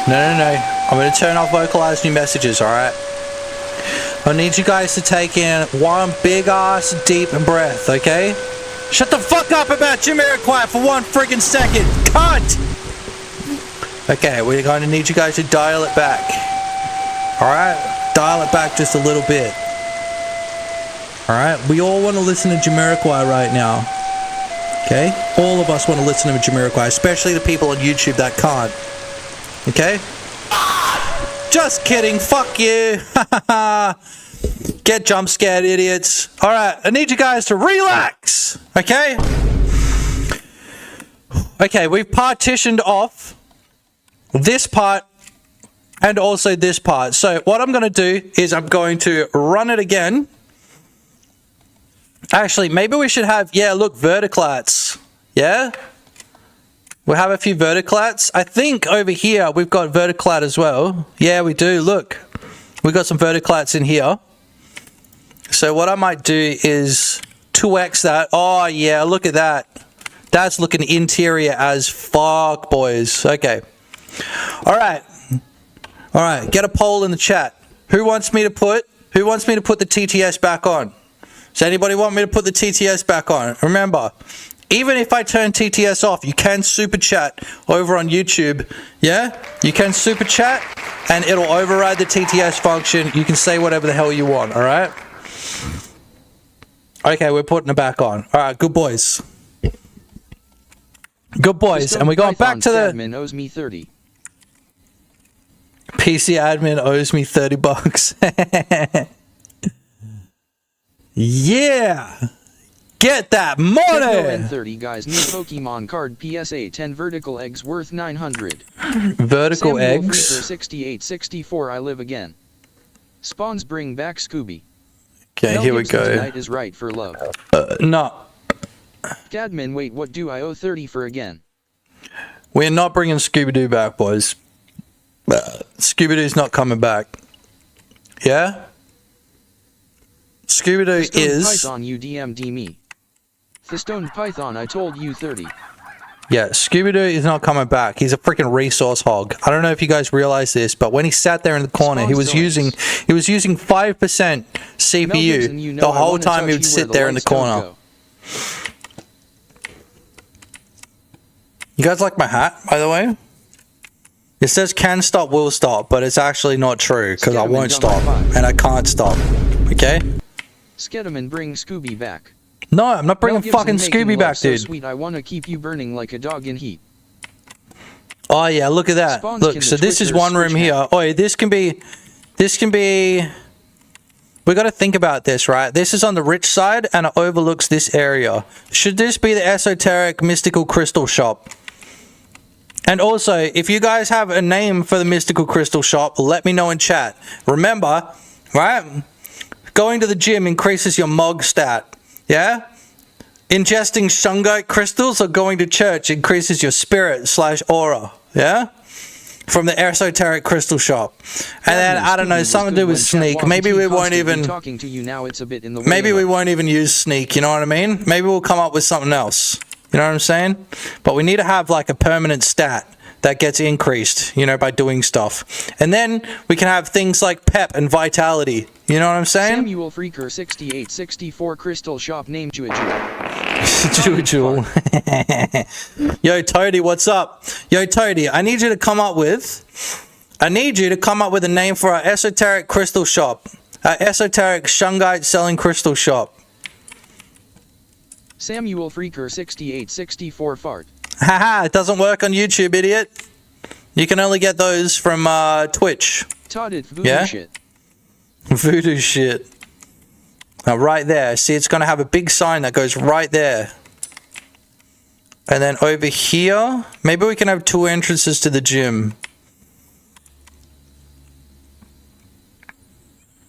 No. I'm gonna turn off vocalized new messages, alright? I need you guys to take in one big ass deep breath, okay? Shut the fuck up about Jamiroquai for 1 friggin' second! Cunt! Okay, we're going to need you guys to dial it back. Alright? Dial it back just a little bit. Alright? We all want to listen to Jamiroquai right now. Okay? All of us want to listen to Jamiroquai, especially the people on YouTube that can't. Okay? Just kidding, fuck you! Get jump scared, idiots. Alright, I need you guys to relax! Okay? Okay, we've partitioned off this part and also this part. So what I'm going to do is I'm going to run it again. Actually, maybe we should have, yeah, look, verticlats. Yeah? We'll have a few verticlats. I think over here we've got verticlat as well. Yeah, we do. Look, we've got some verticlats in here. So what I might do is 2x that. Oh, yeah, look at that. That's looking interior as fuck, boys. Okay. All right. Get a poll in the chat. Who wants me to put the TTS back on? Does anybody want me to put the TTS back on? Remember, Even if I turn TTS off, you can super chat over on YouTube. Yeah? You can super chat and it'll override the TTS function. You can say whatever the hell you want, all right? Okay, we're putting it back on. All right, good boys. Good boys. And we're going back to the...
Admin owes me 30.
PC admin owes me 30 bucks. Yeah. Get that money!
30 guys, new Pokemon card PSA 10 vertical eggs worth 900.
Vertical
Samuel
eggs.
Freaker 6864 I live again. Spawns bring back Scooby.
Okay,
Mel
here we
Gibson
go.
Tonight is right for love.
No.
Cadman, wait, what do I owe 30 for again?
We're not bringing Scooby-Doo back, boys. Scooby-Doo's not coming back. Yeah? Scooby-Doo
Stone
is...
Python, you DM'd me. The Stone Python, I told you 30.
Yeah, Scooby-Doo is not coming back. He's a freaking resource hog. I don't know if you guys realize this, but when he sat there in the corner, he was using 5% CPU
Gibson, you know
the whole
I wanna
time he
touch
would
you
sit
where
there in the
lights don't
corner.
go.
You guys like my hat, by the way? It says can stop, will stop, but it's actually not true because I won't stop and I can't stop. Okay?
Skedaman, bring Scooby back.
No, I'm not bringing
Mel Gibson
fucking
making
Scooby
love
back,
so
dude.
Sweet, I wanna keep you burning like a dog in heat.
Oh yeah, look at that.
Spawns
Look,
can
so
the
this is
Twitter
one room
switch
here. Oh, this can be. We got to think about this, right? This is on the rich side and it overlooks this area. Should this be the esoteric mystical crystal shop? And also, if you guys have a name for the mystical crystal shop, let me know in chat. Remember, right? Going to the gym increases your MOG stat. Yeah? Ingesting shungite crystals or going to church increases your spirit/aura. Yeah? From the esoteric crystal shop. And then, I don't know, something to do with sneak. Maybe we won't even...
Talking to you now, it's a bit in the way.
Maybe we won't even use sneak, you know what I mean? Maybe we'll come up with something else. You know what I'm saying? But we need to have like a permanent stat that gets increased, you know, by doing stuff. And then we can have things like pep and vitality. You know what I'm saying?
Samuel Freaker 6864 Crystal Shop name Jewel.
Jewel. Yo, Toady, what's up? Yo, Toady, I need you to come up with a name for our esoteric crystal shop. Our esoteric shungite selling crystal shop.
Samuel Freaker 6864 fart.
Haha, it doesn't work on YouTube, idiot. You can only get those from Twitch.
Todded voodoo
Yeah?
shit.
Voodoo shit. Now, right there. See, it's going to have a big sign that goes right there. And then over here, maybe we can have 2 entrances to the gym.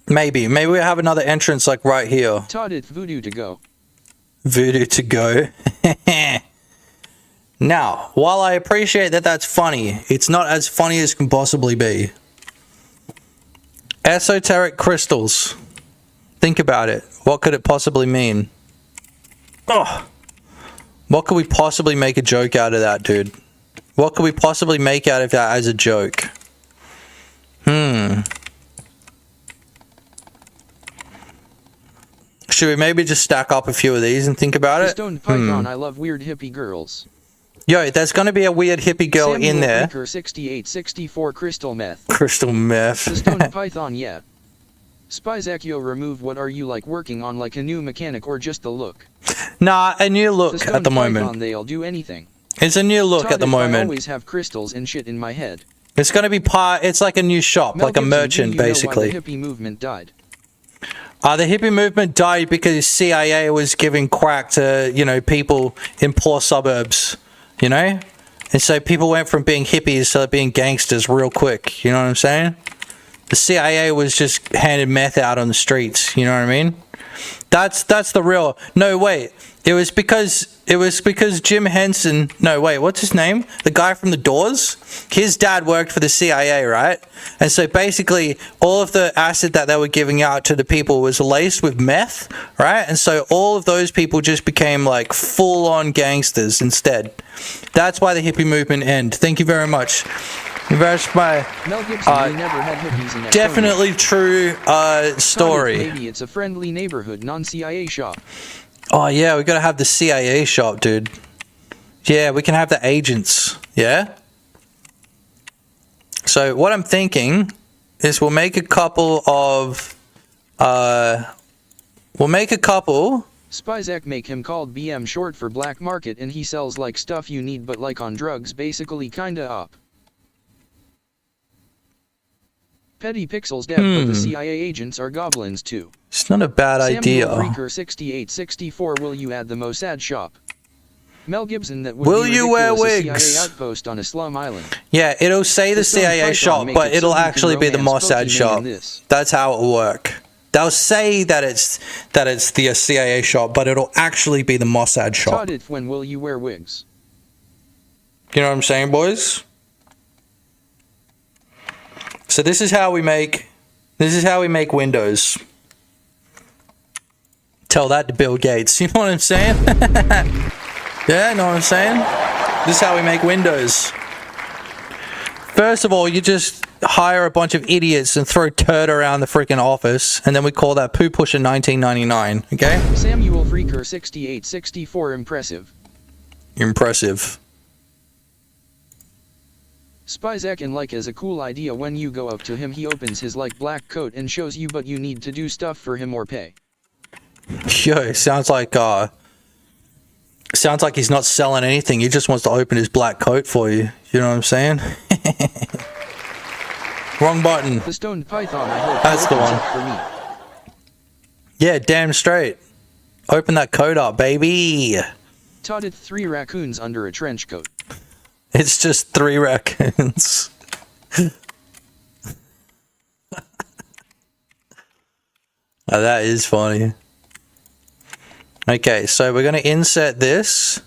Maybe we have another entrance like right here.
Todded voodoo to go.
Voodoo to go. Now, while I appreciate that that's funny, it's not as funny as can possibly be. Esoteric crystals. Think about it. What could it possibly mean? Oh, what could we possibly make a joke out of that, dude? What could we possibly make out of that as a joke? Should we maybe just stack up a few of these and think about it?
Stone Python, I love weird hippie girls.
Yo, there's going to be a weird hippie girl
Samuel
in there.
Freaker 6864 Crystal Meth.
Crystal meth.
The Stone Python, yeah. Spyzakio, remove what are you like working on, like a new mechanic or just the look?
Nah, a new look at the moment.
Python, they'll do anything.
It's a new look at the
I
moment.
always have crystals and shit in my head.
It's going to be it's like a new shop,
Mel
like a
Gibson,
merchant,
do you know
basically.
why the hippie movement died?
The hippie movement died because CIA was giving crack to, you know, people in poor suburbs, you know? And so people went from being hippies to being gangsters real quick, you know what I'm saying? The CIA was just handing meth out on the streets, you know what I mean? That's the real... No, wait. It was because Jim Henson... No, wait, what's his name? The guy from The Doors? His dad worked for the CIA, right? And so basically, all of the acid that they were giving out to the people was laced with meth, right? And so all of those people just became like full-on gangsters instead. That's why the hippie movement ended. Thank you very much. That's my
Mel Gibson, we never had hippies in
definitely true story.
Maybe it's a friendly neighborhood non-CIA shop.
Oh yeah, we gotta have the CIA shop, dude. Yeah, we can have the agents. Yeah. So what I'm thinking is we'll make a couple of
Spyzak make him called BM short for black market, and he sells like stuff you need but like on drugs, basically kinda up. Petty Pixels dev, but the CIA agents are goblins too.
It's not a bad idea.
Freaker 6864, will you add the Mossad shop? Mel Gibson, that would
Will
be
you wear
ridiculous,
wigs?
a CIA outpost on a slum island.
Yeah, it'll say the
Stone
CIA
Python
shop,
make
but
it
it'll
so you
actually
can
be the
romance
Mossad
Pokemon
shop.
in this.
That's how it'll work. They'll say that it's the CIA shop, but it'll actually be the Mossad shop.
Todd, when will you wear wigs?
You know what I'm saying, boys? So this is how we make Windows. Tell that to Bill Gates. You know what I'm saying? Yeah, you know what I'm saying? This is how we make Windows. First of all, you just hire a bunch of idiots and throw turd around the freaking office, and then we call that Poo Pusher 1999, okay?
Samuel Freaker 6864, impressive.
Impressive.
Spyzak and like is a cool idea. When you go up to him, he opens his like black coat and shows you, but you need to do stuff for him or pay.
Yo, sounds like he's not selling anything. He just wants to open his black coat for you. You know what I'm saying? Wrong button.
The Stoned Python, I hope
That's the
opens
one.
it for me.
Yeah, damn straight. Open that coat up, baby.
Totted 3 raccoons under a trench coat.
It's just 3 raccoons. Oh, that is funny. Okay, so we're going to insert this.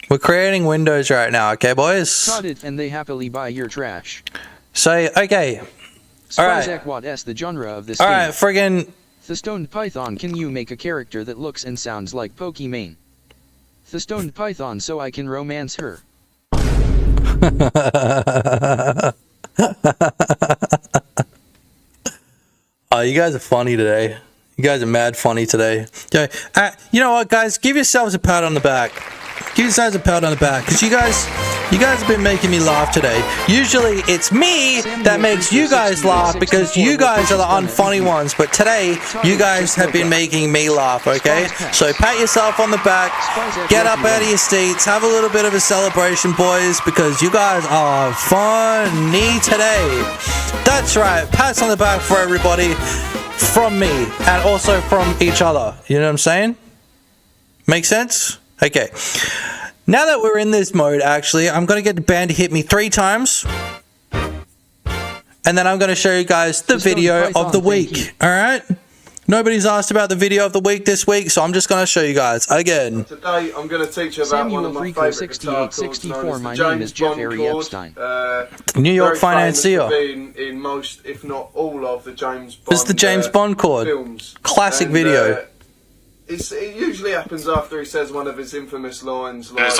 We're creating Windows right now, okay, boys?
Totted, and they happily buy your trash.
So, okay. Alright.
Spyzak, what is the genre of this
Alright,
game?
friggin'...
The Stoned Python, can you make a character that looks and sounds like Pokimane? The Stoned Python, so I can romance her.
Oh, you guys are funny today. You guys are mad funny today. Okay, you know what, guys? Give yourselves a pat on the back. Give yourselves a pat on the back, because you guys have been making me laugh today. Usually it's me that makes you guys laugh because you guys are the unfunny ones, but today you guys have been making me laugh, okay? So pat yourself on the back, get up out of your seats, have a little bit of a celebration, boys, because you guys are funny today. That's right, pats on the back for everybody from me and also from each other. You know what I'm saying? Make sense? Okay. Now that we're in this mode, actually, I'm going to get the band to hit me 3 times. And then I'm going to show you guys the video of the week. Alright? Nobody's asked about the video of the week this week, so I'm just going to show you guys again.
Today I'm going to teach you about one of my favourite guitar chords known as the James Bond chord.
New York financier.
In most, if not all, of the James Bond
This is the James Bond chord.
Films.
Classic video.
It usually happens after he says one of his infamous lines like...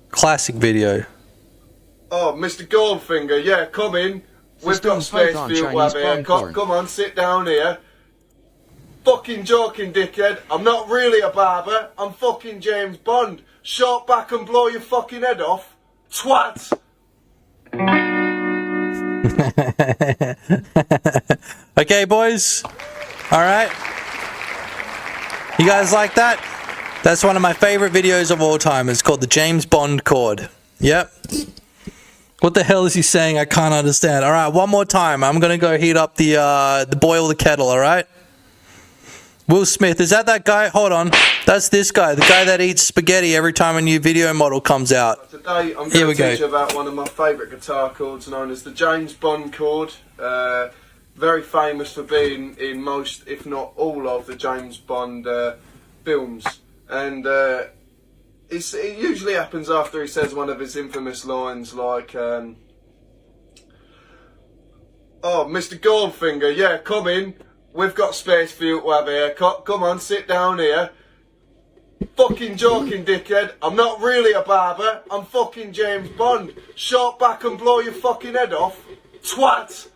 Classic video.
Oh, Mr. Goldfinger, yeah, come in. We've got space for you, Wab here. Come on, sit down here. Fucking joking, dickhead. I'm not really a barber. I'm fucking James Bond. Short back and blow your fucking head off. Twat!
Okay, boys. Alright. You guys like that? That's one of my favorite videos of all time. It's called the James Bond chord. Yep. What the hell is he saying? I can't understand. Alright, one more time. I'm gonna go heat up the boil the kettle, alright? Will Smith, is that guy? Hold on. That's this guy, the guy that eats spaghetti every time a new video model comes out.
Today I'm going to teach you about one of my favourite guitar chords known as the James Bond chord. Very famous for being in most, if not all, of the James Bond films. And it usually happens after he says one of his infamous lines like, oh, Mr. Goldfinger, yeah, come in. We've got space for you to have here. Come on, sit down here. Fucking joking, dickhead. I'm not really a barber. I'm fucking James Bond. Short back and blow your fucking head off. Twat!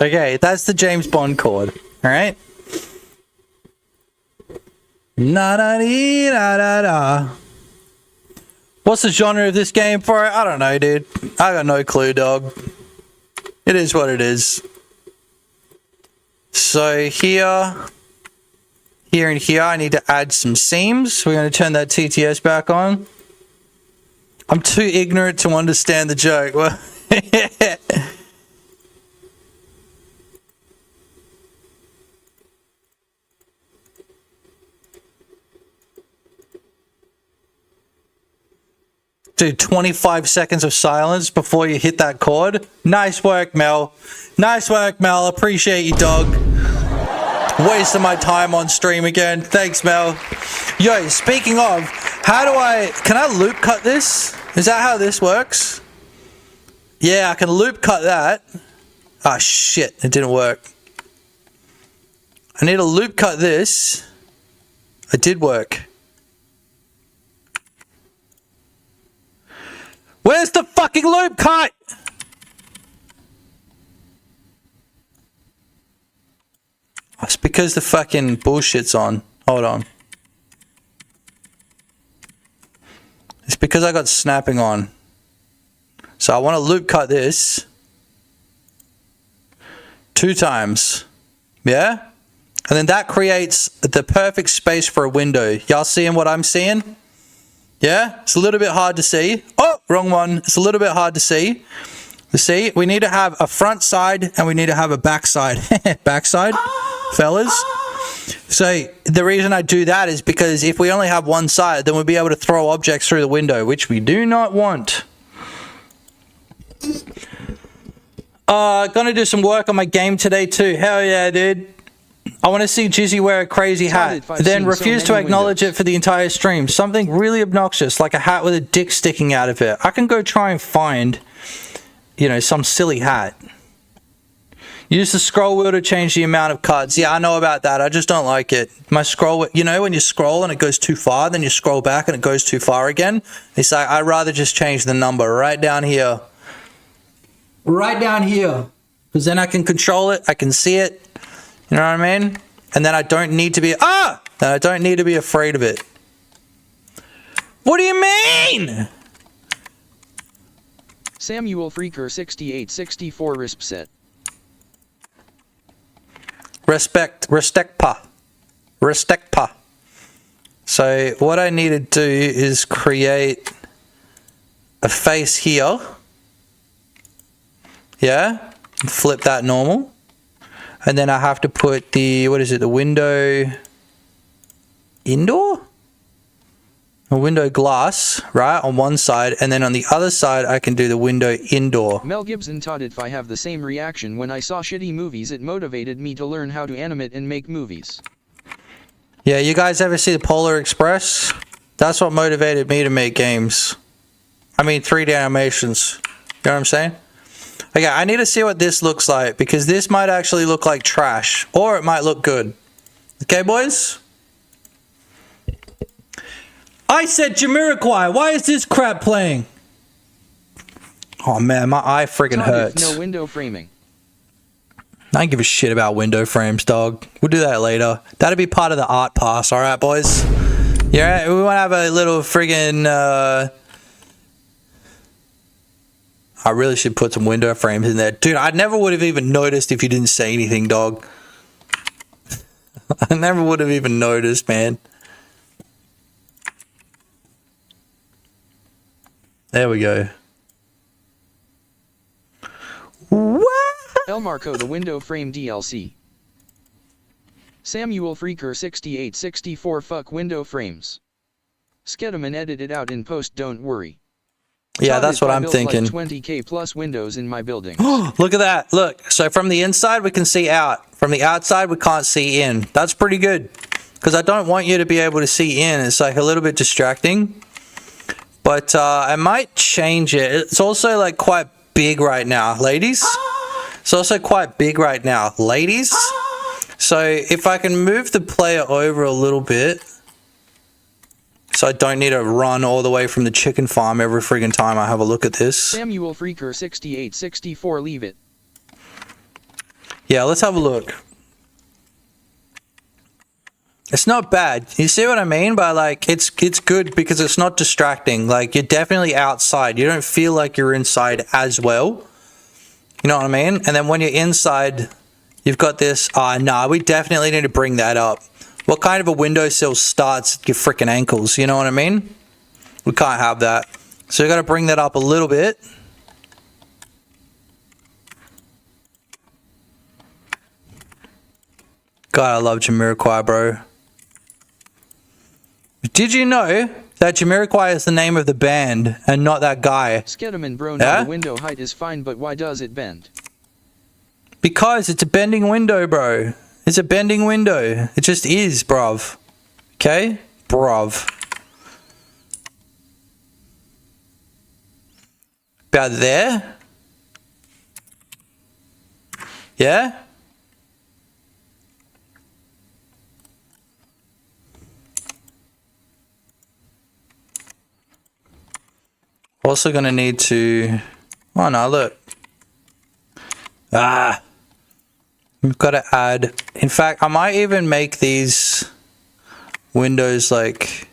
Okay, that's the James Bond chord. Alright? Na da dee da da da. What's the genre of this game for it? I don't know, dude. I got no clue, dog. It is what it is. So here and here, I need to add some seams. We're going to turn that TTS back on. I'm too ignorant to understand the joke. Well, dude, 25 seconds of silence before you hit that chord. Nice work, Mel. Nice work, Mel. Appreciate you, dog. Wasting my time on stream again. Thanks, Mel. Yo, speaking of, can I loop cut this? Is that how this works? Yeah, I can loop cut that. Ah, shit, it didn't work. I need to loop cut this. It did work. Where's the fucking loop cut? It's because the fucking bullshit's on. Hold on. It's because I got snapping on. So I want to loop cut this 2 times. Yeah? And then that creates the perfect space for a window. Y'all seeing what I'm seeing? Yeah? It's a little bit hard to see. Oh, wrong one. It's a little bit hard to see. You see, we need to have a front side and we need to have a back side. Back side, fellas. So the reason I do that is because if we only have one side, then we'll be able to throw objects through the window, which we do not want. Gonna do some work on my game today too. Hell yeah, dude. I want to see Jizzy wear a crazy hat, then refuse to acknowledge it for the entire stream. Something really obnoxious, like a hat with a dick sticking out of it. I can go try and find, you know, some silly hat. Use the scroll wheel to change the amount of cuts. Yeah, I know about that. I just don't like it. My scroll, you know, when you scroll and it goes too far, then you scroll back and it goes too far again. It's like, I'd rather just change the number right down here. Right down here. Because then I can control it. I can see it. You know what I mean? And then I don't need to be... Ah! Then I don't need to be afraid of it. What do you mean?
Samuel Freaker 6864 RISP set.
Respect pa. So what I need to do is create a face here. Yeah? Flip that normal. And then I have to put the, what is it, the window indoor? A window glass, right, on one side, and then on the other side I can do the window indoor.
Mel Gibson taught if I have the same reaction when I saw shitty movies. It motivated me to learn how to animate and make movies.
Yeah, you guys ever see the Polar Express? That's what motivated me to make games. I mean 3D animations. You know what I'm saying? Okay, I need to see what this looks like, because this might actually look like trash, or it might look good. Okay, boys? I said Jamiroquai. Why is this crap playing? Oh man, my eye friggin' hurts.
No window framing.
I don't give a shit about window frames, dog. We'll do that later. That'll be part of the art pass, alright, boys? Yeah, we want to have a little friggin'... I really should put some window frames in there. Dude, I never would have even noticed if you didn't say anything, dog. I never would have even noticed, man. There we go. What?
El Marco the window frame DLC. Samuel Freaker 6864 fuck window frames. Sked 'em and edit it out in post, don't worry.
Yeah, that's what I'm thinking.
Like 20k plus windows in my building.
Look at that. Look, so from the inside we can see out. From the outside we can't see in. That's pretty good. Because I don't want you to be able to see in. It's like a little bit distracting. But I might change it. It's also like quite big right now, ladies. It's also quite big right now, ladies. So if I can move the player over a little bit, so I don't need to run all the way from the chicken farm every friggin' time I have a look at this.
Samuel Freaker 6864 leave it.
Yeah, let's have a look. It's not bad. You see what I mean? But like, it's good because it's not distracting. Like, you're definitely outside. You don't feel like you're inside as well. You know what I mean? And then when you're inside, you've got this. Nah, we definitely need to bring that up. What kind of a windowsill starts at your freaking ankles? You know what I mean? We can't have that. So you got to bring that up a little bit. God, I love Jamiroquai, bro. Did you know that Jamiroquai is the name of the band and not that guy?
Skedaman bro, now the window height is fine, but why does it bend?
Because it's a bending window, bro. It's a bending window. It just is, bruv. Okay? Bruv. About there? Yeah? Also gonna need to... Oh no, look. We've got to add... In fact, I might even make these windows like...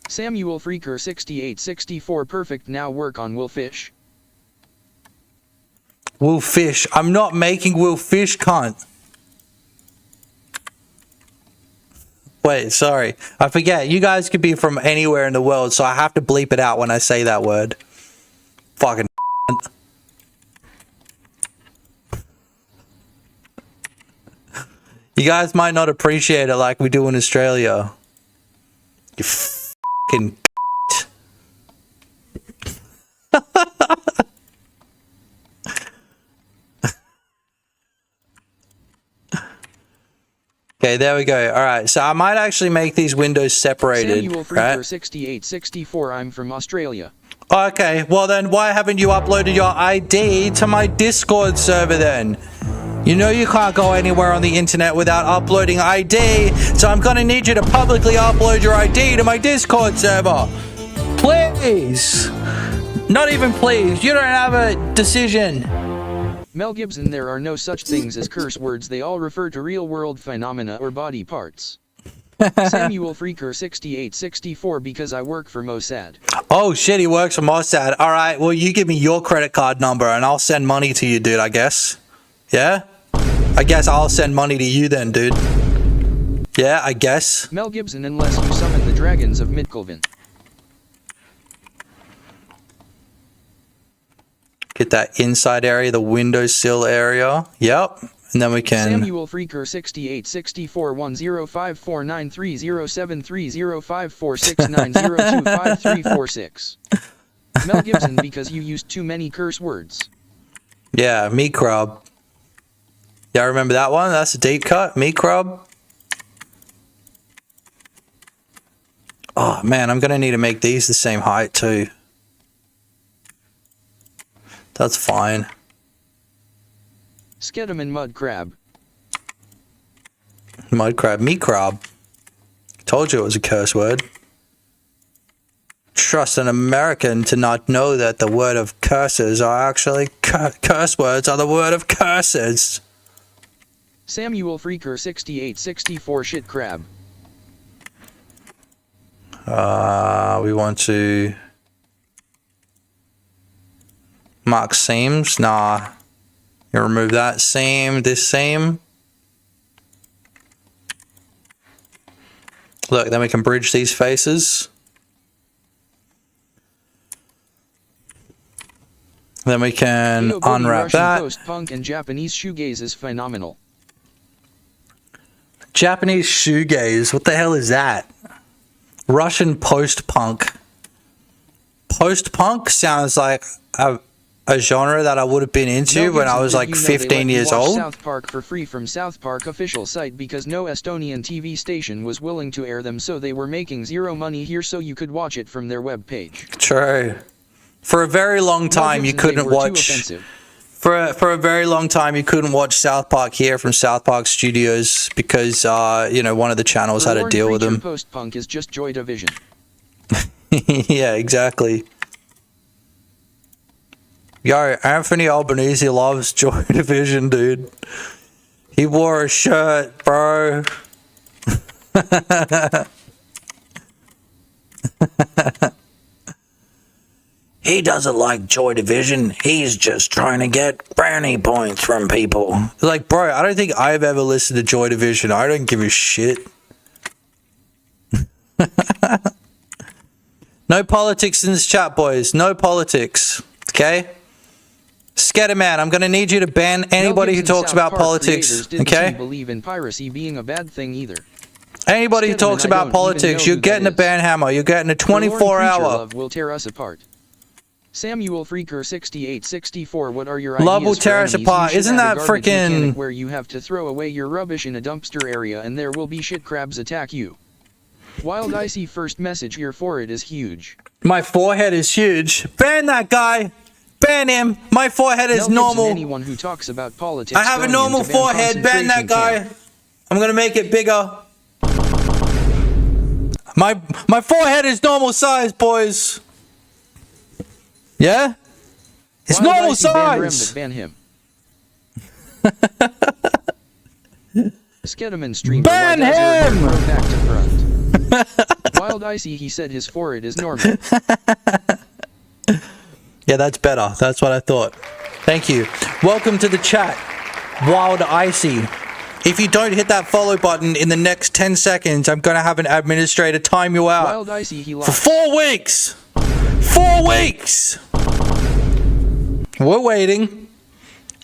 Samuel Freaker 6864 perfect, now work on Will Fish.
Will Fish. I'm not making Will Fish, cunt. Wait, sorry. I forget. You guys could be from anywhere in the world, so I have to bleep it out when I say that word. Fucking You guys might not appreciate it like we do in Australia. You fucking Okay, there we go. Alright, so I might actually make these windows separated.
Samuel Freaker 6864, I'm from Australia.
Okay, well then why haven't you uploaded your ID to my Discord server then? You know you can't go anywhere on the internet without uploading ID, so I'm gonna need you to publicly upload your ID to my Discord server. Please! Not even please, you don't have a decision.
Mel Gibson, there are no such things as curse words, they all refer to real-world phenomena or body parts. Samuel Freaker 6864, because I work for Mossad.
Oh shit, he works for Mossad. Alright, well you give me your credit card number and I'll send money to you, dude, I guess. Yeah? I guess I'll send money to you then, dude. Yeah, I guess.
Mel Gibson, unless you summon the dragons of Midkelvin.
Get that inside area, the windowsill area. Yep. And then we can...
Samuel Freaker 6864 10549307305469025346. Mel Gibson, because you used too many curse words.
Yeah, meat crab. Yeah, I remember that one. That's a deep cut. Meat crab. Oh, man, I'm going to need to make these the same height, too. That's fine.
Skedaman mud crab.
Mud crab. Meat crab. Told you it was a curse word. Trust an American to not know that the word of curses are actually curse words are the word of curses.
Samuel Freaker 6864 shit crab.
We want to mark seams. Nah. You remove that seam, this seam. Look, then we can bridge these faces. Then we can unwrap that.
Post-punk and Japanese shoegaze is phenomenal.
Japanese shoegaze, what the hell is that? Russian post-punk. Post-punk sounds like a genre that I would have been into when I was like 15 years old.
South Park for free from South Park official site because no Estonian TV station was willing to air them, so they were making zero money here, so you could watch it from their web page.
True. For a very long time you couldn't watch... For a very long time you couldn't watch South Park here from South Park Studios because, you know, one of the channels had to deal with them.
Post-punk is just Joy Division.
Yeah, exactly. Yo, Anthony Albanese loves Joy Division, dude. He wore a shirt, bro. He doesn't like Joy Division. He's just trying to get brownie points from people. Like, bro, I don't think I've ever listened to Joy Division. I don't give a shit. No politics in this chat, boys. No politics. Okay? Scatterman, I'm gonna need you to ban anybody who talks about politics. Okay?
Believe in piracy being a bad thing either.
Anybody who talks about politics, you're getting a ban hammer. You're getting a 24-hour.
Love will tear us apart. Samuel Freaker 6864, what are your ideas?
Love will tear us apart. Isn't that freaking
where you have to throw away your rubbish in a dumpster area and there will be shit crabs attack you? Wild Icy first message, your forehead is huge.
My forehead is huge. Ban that guy. Ban him. My forehead is normal.
Anyone who talks about politics,
I have a normal forehead. Ban that guy. I'm gonna make it bigger. My forehead is normal size, boys. Yeah? It's
Wild
normal
Icy
size.
Ban him. Skedaman streamer.
Ban him!
Back to front. Wild Icy, he said his forehead is normal.
Yeah, that's better. That's what I thought. Thank you. Welcome to the chat, Wild Icy. If you don't hit that follow button in the next 10 seconds, I'm going to have an administrator time you out.
Wild Icy, he
for 4 weeks. 4 weeks. We're waiting.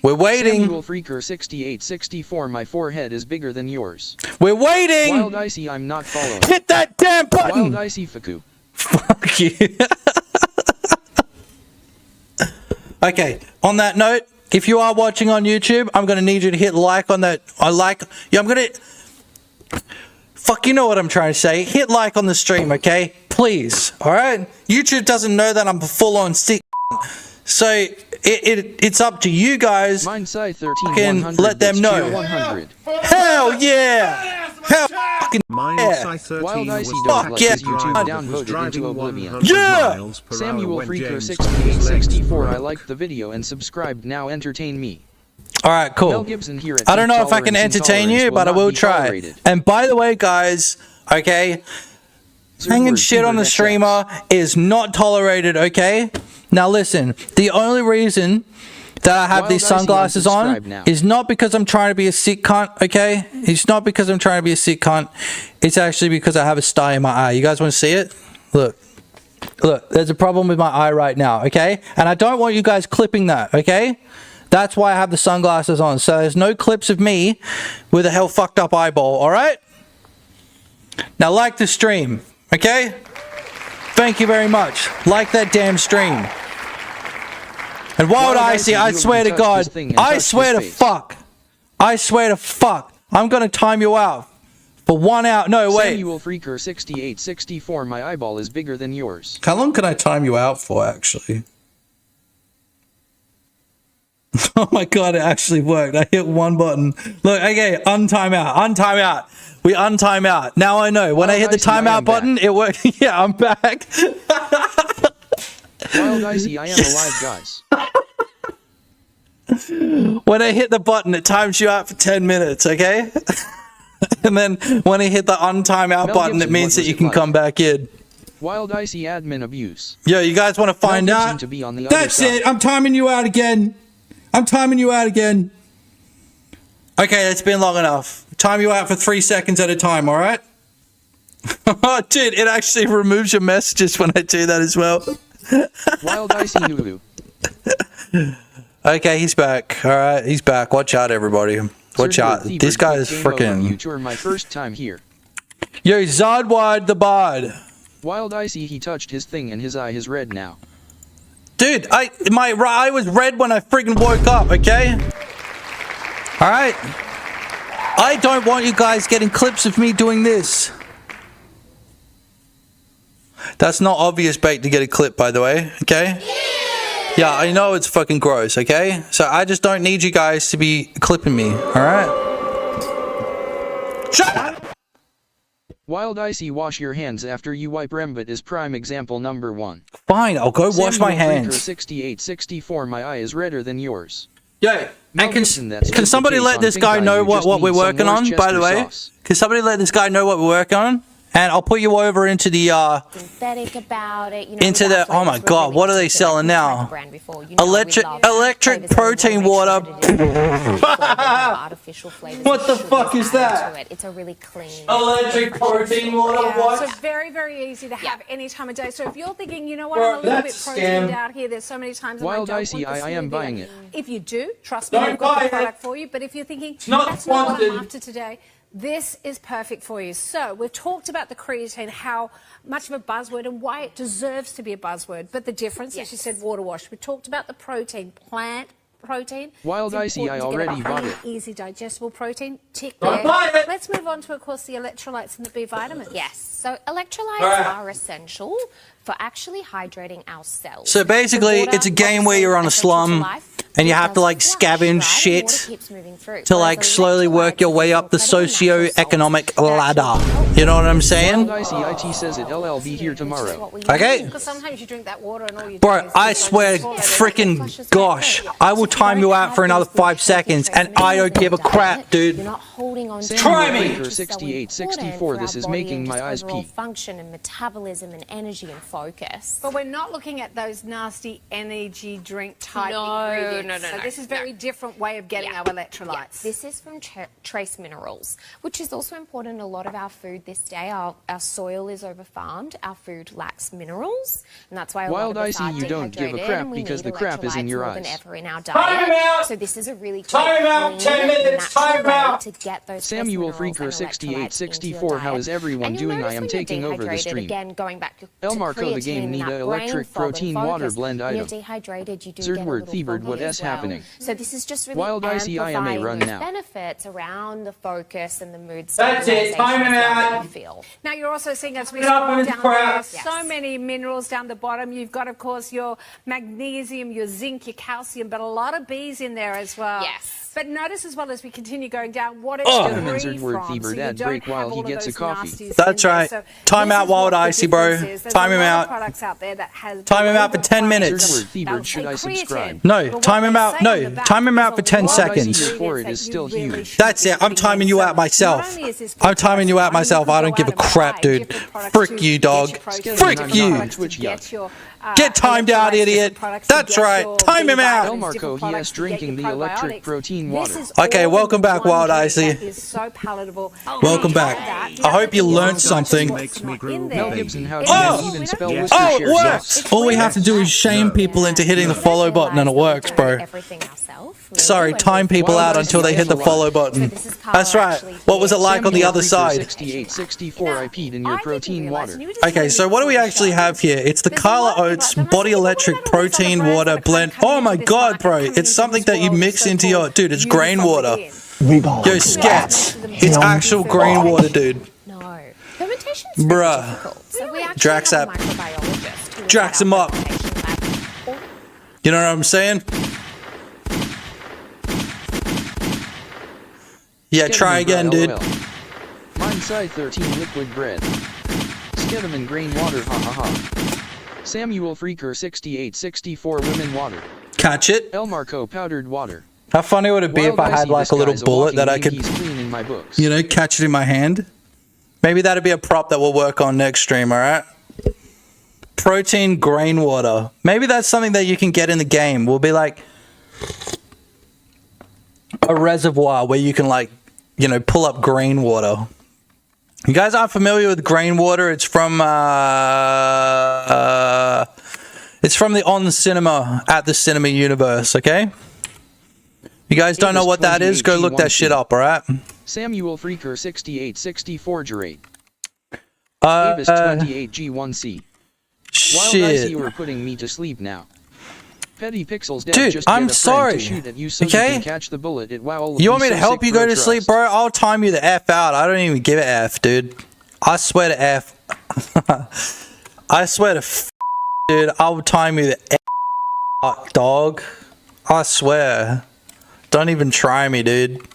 We're waiting.
Samuel Freaker 6864, my forehead is bigger than yours.
We're waiting.
Wild Icy, I'm not following.
Hit that damn button.
Wild Icy Faku.
Fuck you. Okay, on that note, if you are watching on YouTube, I'm going to need you to hit like on that. Yeah, I'm going to... Fuck, you know what I'm trying to say. Hit like on the stream, okay? Please, alright? YouTube doesn't know that I'm full-on sick. So, it's up to you guys. Can let them know. Hell yeah! Hell fucking yeah!
Wild Icy
Fuck
don't
yeah!
let YouTube downvote it into oblivion.
Yeah!
Samuel Freaker 6864, I liked the video and subscribed, now entertain me.
Alright, cool.
Mel Gibson here at
I don't know if I can entertain you, but I will try. And by the way, guys, okay, hanging shit on the streamer is not tolerated, okay? Now listen, the only reason that I have these sunglasses on is not because I'm trying to be a sick cunt, okay? It's not because I'm trying to be a sick cunt. It's actually because I have a sty in my eye. You guys want to see it? Look. Look, there's a problem with my eye right now, okay? And I don't want you guys clipping that, okay? That's why I have the sunglasses on. So there's no clips of me with a hell fucked up eyeball, alright? Now like the stream, okay? Thank you very much. Like that damn stream. And Wild Icy, I swear to God, I swear to fuck. I swear to fuck. I'm gonna time you out for 1 hour. No, wait.
Samuel Freaker 6864, my eyeball is bigger than yours.
How long can I time you out for, actually? Oh my God, it actually worked. I hit one button. Look, okay, untime out, untime out. We untime out. Now I know. When I hit the timeout button, it worked. Yeah, I'm back.
Wild Icy, I am alive, guys.
When I hit the button, it times you out for 10 minutes, okay? And then when I hit the untime out button, it means that you can come back in.
Wild Icy admin abuse.
Yo, you guys want to find out? That's it. I'm timing you out again. I'm timing you out again. Okay, that's been long enough. Time you out for 3 seconds at a time, alright? Oh, dude, it actually removes your messages when I do that as well.
Wild Icy Nulu.
Okay, he's back. Alright, he's back. Watch out, everybody. Watch out. This guy is freaking...
You my first time here.
Yo, Zodwide the Bod.
Wild Icy, he touched his thing and his eye is red now.
Dude, my eye was red when I freaking woke up, okay? Alright? I don't want you guys getting clips of me doing this. That's not obvious bait to get a clip, by the way, okay? Yeah, I know it's fucking gross, okay? So I just don't need you guys to be clipping me, alright? Shut up!
Wild Icy, wash your hands after you wipe Rembit is prime example number 1.
Fine, I'll go wash my hands.
6864, my eye is redder than yours.
Yo, and
Mel
can
Gibson, that's
can
just
somebody
the case
let
on
this
Pink
guy
Eye,
know
you
what
just
we're
need some
working on? By
Worcester
the way,
sauce.
can somebody let this guy know what we're working on? And I'll put you over into the
Synthetic about it, you know,
into the. Oh my God, what are they selling now? Electric protein water. What the fuck is that?
It's a really clean.
Electric protein water.
Yeah,
What?
so very, very easy to have any time of day. So if you're thinking, you know what,
Bro,
I'm a little bit
that's a
proteined
scam.
out here, there's so many times
Wild
and I don't
Icy,
want the
I am
smoothie.
buying it.
If you do, trust me,
Don't
I've got
buy
the
it.
product for you. But if you're thinking,
not
that's not what I'm
sponsored.
after today, this is perfect for you. So we've talked about the creatine, how much of a buzzword and why it deserves to be a buzzword. But the difference, as you said, water wash. We talked about the protein, plant protein.
Wild
It's
Icy, I
important to get
already
a
bought
clean,
it.
easy digestible protein. Tick
Don't
there.
buy it.
Let's move on to, of course, the electrolytes and the B vitamins.
Yes, so electrolytes
Alright.
are essential for actually hydrating our cells.
So basically,
The water,
it's a game where you're on a
obviously, essential to
slum
life.
and you
It
have to
does
like
flush,
scavenge
right? And
shit
water keeps moving through.
to
Whereas
like slowly work your
electrolytes
way
are
up the
incredible natural salts
socio-economic
that actually
ladder.
help
You know what I'm
Wild
saying?
Icy IT says it LLB here
which is
tomorrow.
what we
Okay.
use.
Because sometimes you drink that water and all you do
Bro,
is
I
just
swear,
swallow it.
freaking gosh, I will time you out for another 5 seconds and I don't give a crap,
You're
dude.
not holding on to
Try
it,
me.
which is so
6864,
important
this
for
is
our body
making
and
my
just
eyes
overall
pee.
function and metabolism and energy and focus.
But we're not looking at those nasty energy drink type
No,
ingredients.
no,
So
no,
this is a very different way of getting our electrolytes.
Yeah, this is from trace minerals, which is also important in a lot of our food this day. Our soil is overfarmed, our food lacks minerals, and that's why a
Wild
lot of us
Icy,
are
you don't give a
dehydrated,
crap
and we
because
need
the crap is in
electrolytes
your
more than
eyes.
ever in our
Time
diet.
out.
So this is a really great,
Time out. 10
clean,
minutes.
natural
Time
way
out.
to get those trace
Samuel
minerals
Freaker
and
6864,
electrolytes
how is
into your
everyone
diet. And you'll
doing? I
notice
am
when you're
taking over the
dehydrated,
stream.
Again, going back to
El Marco, the game
creatine,
need
that
a
brain
electric
fog and
protein water
focus.
blend
When you're
item.
dehydrated, you do
Third
get a
word
little
thievered,
foggy
what
as
is
well.
happening?
So this is just really
Wild Icy, I am a
amplifying
run
those
now.
benefits around the focus and the mood
That's it.
stabilization
Time
as well
out.
that you feel.
Now you're also seeing as we
Get up
scroll
and
down
crap.
there, so
Yes.
many minerals down the bottom. You've got, of course, your magnesium, your zinc, your calcium, but a lot of B's in there as well.
Yes.
But notice as well as we continue going down what it's
Get him
free
insert word
from,
fever,
so you
Dad,
don't
break while
have
he
all of
gets a
those
coffee.
nasties
That's
in there.
right.
So
Time
this
out,
is what
Wild
the
Icy, bro.
difference is. There's
Time
a
him
lot of
out.
products out there that has
Time him out for 10
below the
minutes.
claims.
Word fever,
They'll
should
say
I subscribe?
creatine,
No,
but
time
what
him
they
out.
say
No,
on the back
time him
is
out
a
for 10
lot of
seconds.
Your forehead
ingredients
is
that
still
you really
huge.
should
That's
be
it. I'm
putting in.
timing you
So
out myself.
not only is this
I'm
good
timing you out
for us,
myself.
you
I
can
don't
go
give a
out and
crap,
buy
dude.
different products
Frick
to
you,
get
dog.
your protein,
Frick
different
you.
products to
Twitch
get
yuck.
your,
Get timed out,
electrolytes,
idiot.
different products to
That's
get
right.
your
Time him
B
out.
El
vitamins,
Marco,
different
he is
products to get
drinking
your
the electric
probiotics.
protein
This
water.
is
Okay,
all
welcome
in
back,
one
Wild
drink
Icy.
that is so palatable.
Welcome back. I hope you learned something.
Makes me groove,
In there.
Mel Gibson, how do
Oh!
you even spell
Yes.
Worcestershire
Oh, it
sauce?
works. All we have to do is shame people into hitting the follow button and it works, bro.
Everything ourselves, really,
Sorry,
when
time
we-
people
Wild
out
Icy,
until they hit the
yes,
follow
alive.
button.
So this is Carl
That's right.
actually
What was it
here.
like on the
Samuel
other
Freaker
side?
6864, I peed in your
I didn't
protein
realise,
water.
and you were just
Okay,
telling
so
me
what do we
before the
actually
show.
have here? It's the
There's a
Carla
lot of people
Oats
out there, and I
Body
said, well,
Electric
what about all these other
Protein
brands
Water
that are
Blend.
coming
Oh my
into this
god,
market,
bro.
coming
It's
into
something
this
that you
world,
mix
so
into your...
called
Dude, it's
beauty
grain
from
water.
within.
Yo, Scats. It's actual grain water, dude.
No. Fermentation's
Bruh.
difficult. So we actually
Drax
have a
up.
microbiologist who
Drax
is at
him
our
up.
fermentation lab.
You know what I'm saying? Yeah, try again, dude.
Mine side 13 liquid bread. Skedaman grain water, ha ha ha. Samuel Freaker 6864 women water.
Catch it.
El Marco powdered water.
How funny would it be if
Wild
I had
Icy,
like
this
a little
guy's
bullet
walking
that I could,
Yankees clean in my books.
you know, catch it in my hand? Maybe that'd be a prop that we'll work on next stream, alright? Protein grain water. Maybe that's something that you can get in the game. We'll be like a reservoir where you can like, you know, pull up grain water. You guys aren't familiar with grain water? It's from the On Cinema at the Cinema Universe, okay? You guys don't know what that is? Go look that shit up, alright?
Samuel Freaker 6864 Gerate.
Uh,
Avis 28G1C. Wild Icy,
shit.
you are putting me to sleep now. Petty Pixels Dead,
Dude,
just get
I'm
a friend
sorry.
to shoot at you so
Okay?
you can catch the bullet at wow.
You want me to
so
help
sick,
you go
bro,
to
trust.
sleep, bro? I'll time you the F out. I don't even give a F, dude. I swear to F. I swear to dude, I'll time you the F out, dog. I swear. Don't even try me, dude.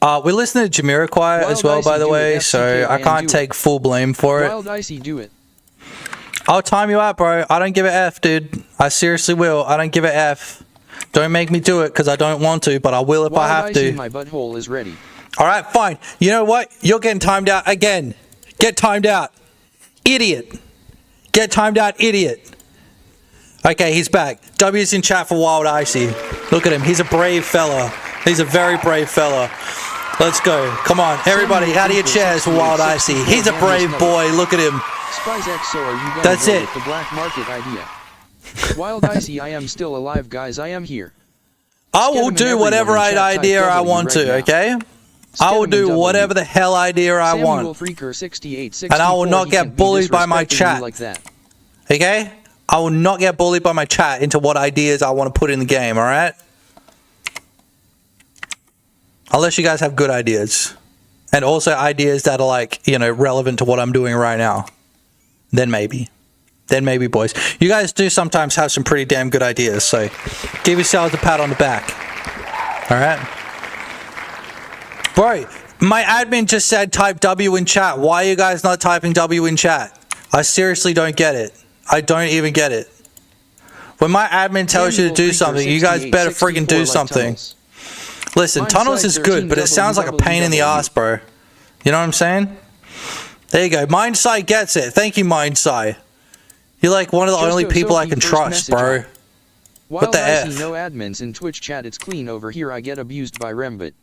We're listening to Jamiroquai as
Wild
well,
Icy,
by the
do it,
way,
FCK,
so I
and
can't
do
take full blame for it.
Wild Icy, do it.
I'll time you out, bro. I don't give a F, dude. I seriously will. I don't give a F. Don't make me do it because I don't want to, but I will if I have to.
My butthole is ready.
All right, fine. You know what? You're getting timed out again. Get timed out. Idiot. Get timed out, idiot. Okay, he's back. W's in chat for Wild Icy. Look at him. He's a brave fella. He's a very brave fella. Let's go. Come on, everybody, out of your chairs for Wild Icy. He's a brave boy. Look at him. That's it.
The black market idea. Wild Icy, I am still alive, guys. I am here.
I will do whatever idea I want to, okay? I will do whatever the hell idea I want. And I will not get bullied by my chat. Okay? I will not get bullied by my chat into what ideas I want to put in the game, alright? Unless you guys have good ideas. And also ideas that are like, you know, relevant to what I'm doing right now. Then maybe. Then maybe, boys. You guys do sometimes have some pretty damn good ideas, so give yourselves a pat on the back. Alright? Bro, my admin just said type W in chat. Why are you guys not typing W in chat? I seriously don't get it. I don't even get it. When my admin tells you to do something, you guys better freaking do something. Listen, Tunnels is good, but it sounds like a pain in the ass, bro. You know what I'm saying? There you go. Mindsci gets it. Thank you, Mindsci. You're like one of the only people I can trust, bro. What the F?
No admins in Twitch chat. It's clean over here. I get abused by Rembit.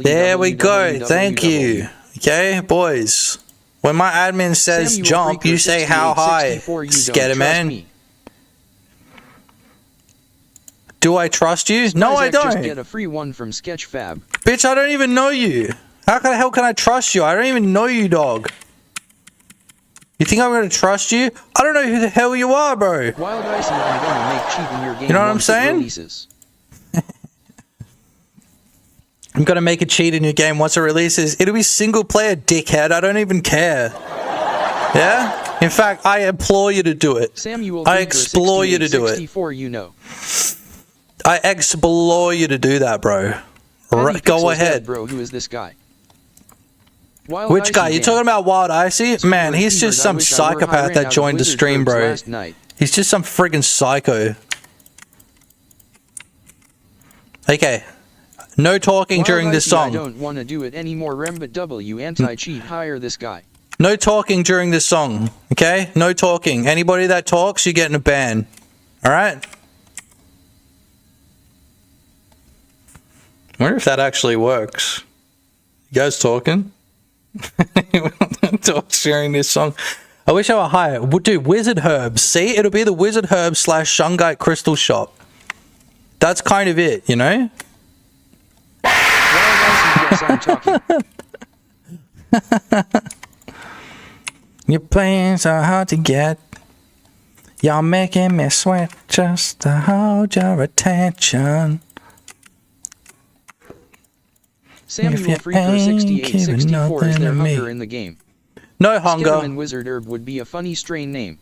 There we go. Thank you. Okay, boys. When my admin says jump, you say how high. Scatter man. Do I trust you? No, I don't.
Just get a free one from Sketchfab.
Bitch, I don't even know you. How the hell can I trust you? I don't even know you, dog. You think I'm gonna trust you? I don't know who the hell you are, bro.
Wild Icy, I'm gonna make cheat in your game.
You know what I'm saying? I'm gonna make a cheat in your game once it releases. It'll be single player, dickhead. I don't even care. Yeah? In fact, I implore you to do it. I explore you to do it.
You know.
I explore you to do that, bro. Go ahead.
Bro, who is this guy?
Which guy? You're talking about Wild Icy? Man, he's just some psychopath that joined the stream, bro. He's just some friggin' psycho. Okay. No talking during this song.
I don't want to do it anymore. Rembit W anti-cheat. Hire this guy.
No talking during this song. Okay? No talking. Anybody that talks, you're getting a ban. Alright? I wonder if that actually works. You guys talking? Talks during this song. I wish I were higher. Dude, Wizard Herbs. See? It'll be the Wizard Herbs / Shungite Crystal Shop. That's kind of it, you know? Your plans are hard to get. Y'all making me sweat just to hold your attention.
Samuel Freaker 6864 is there hunger in the game?
No hunger.
Skitterman Wizard Herb would be a funny strain name.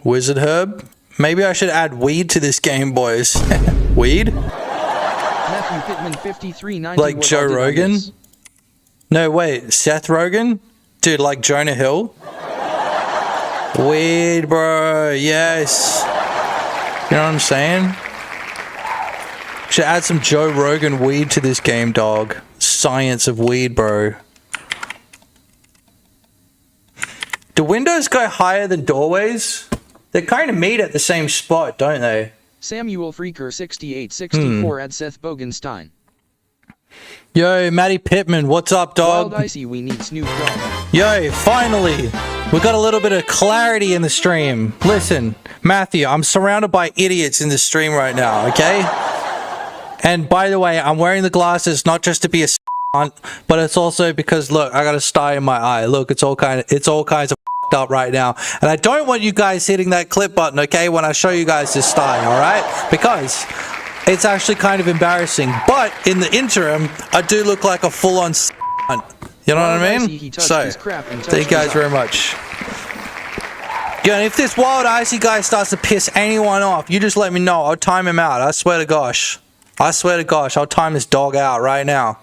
Wizard Herb? Maybe I should add weed to this game, boys. Weed?
Matthew Pittman 5390.
Like Joe Rogan? No, wait. Seth Rogen? Dude, like Jonah Hill? Weed, bro. Yes. You know what I'm saying? Should add some Joe Rogan weed to this game, dog. Science of weed, bro. Do windows go higher than doorways? They kind of meet at the same spot, don't they?
Samuel Freaker 6864 at Seth Bogenstein.
Yo, Matty Pittman, what's up, dog?
Wild Icy, we need Snoop Dogg.
Yo, finally! We got a little bit of clarity in the stream. Listen, Matthew, I'm surrounded by idiots in the stream right now, okay? And by the way, I'm wearing the glasses not just to be a but it's also because, look, I got a sty in my eye. Look, it's all kinds of up right now, and I don't want you guys hitting that clip button, okay, when I show you guys this style, all right? Because it's actually kind of embarrassing, but in the interim, I do look like a full-on you know what I mean? So, thank you guys very much. Yeah, and if this Wild Icy guy starts to piss anyone off, you just let me know. I'll time him out. I swear to gosh. I swear to gosh, I'll time this dog out right now.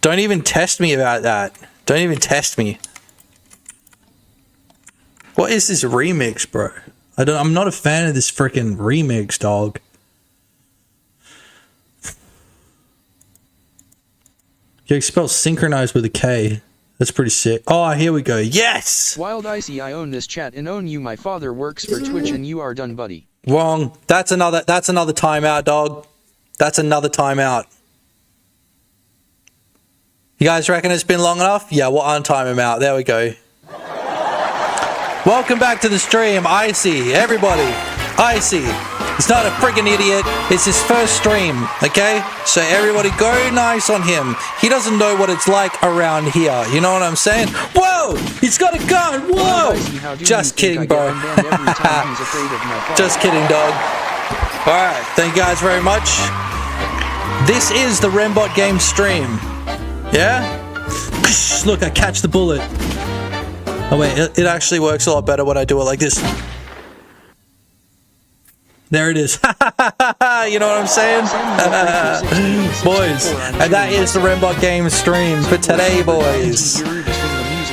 Don't even test me about that. Don't even test me. What is this remix, bro? I'm not a fan of this freaking remix, dog. You spell synchronized with a K. That's pretty sick. Oh, here we go. Yes!
Wild Icy, I own this chat and own you. My father works for Twitch and you are done, buddy.
Wrong. That's another timeout, dog. That's another timeout. You guys reckon it's been long enough? Yeah, we'll untime him out. There we go. Welcome back to the stream, Icy. Everybody, Icy. He's not a friggin' idiot. It's his first stream, okay? So everybody go nice on him. He doesn't know what it's like around here. You know what I'm saying? Whoa! He's got a gun! Whoa! Just kidding, bro. Just kidding, dog. Alright, thank you guys very much. This is the Rembot game stream. Yeah? Look, I catch the bullet. Oh wait, it actually works a lot better when I do it like this. There it is. You know what I'm saying? Boys, and that is the Rembot game stream for today, boys.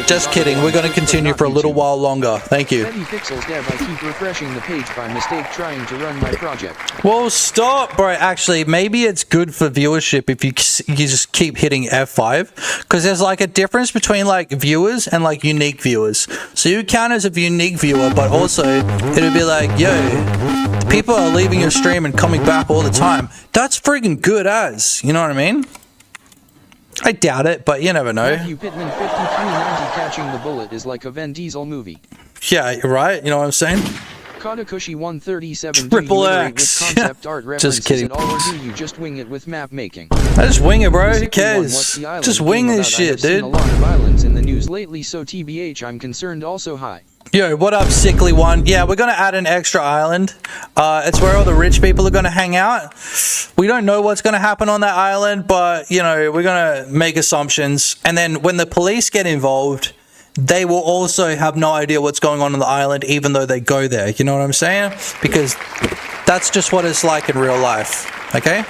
Just kidding. We're going to continue for a little while longer. Thank you.
Pixels dev, I keep refreshing the page by mistake trying to run my project.
Well, stop, bro. Actually, maybe it's good for viewership if you just keep hitting F5, because there's like a difference between like viewers and like unique viewers. So you count as a unique viewer, but also it'll be like, yo, people are leaving your stream and coming back all the time. That's friggin' good as, you know what I mean? I doubt it, but you never know.
Matthew Pittman 5390 catching the bullet is like a Vin Diesel movie.
Yeah, right? You know what I'm saying?
Katakushi 137
Triple X.
With concept art references
Just kidding.
And all, or do you just wing it with map making?
I just wing it, bro. Who cares? Just wing this shit, dude.
Seen a lot of islands in the news lately, so TBH, I'm concerned. Also, hi.
Yo, what up, sickly one? Yeah, we're gonna add an extra island. It's where all the rich people are gonna hang out. We don't know what's gonna happen on that island, but you know, we're gonna make assumptions. And then when the police get involved, they will also have no idea what's going on the island, even though they go there. You know what I'm saying? Because that's just what it's like in real life. Okay?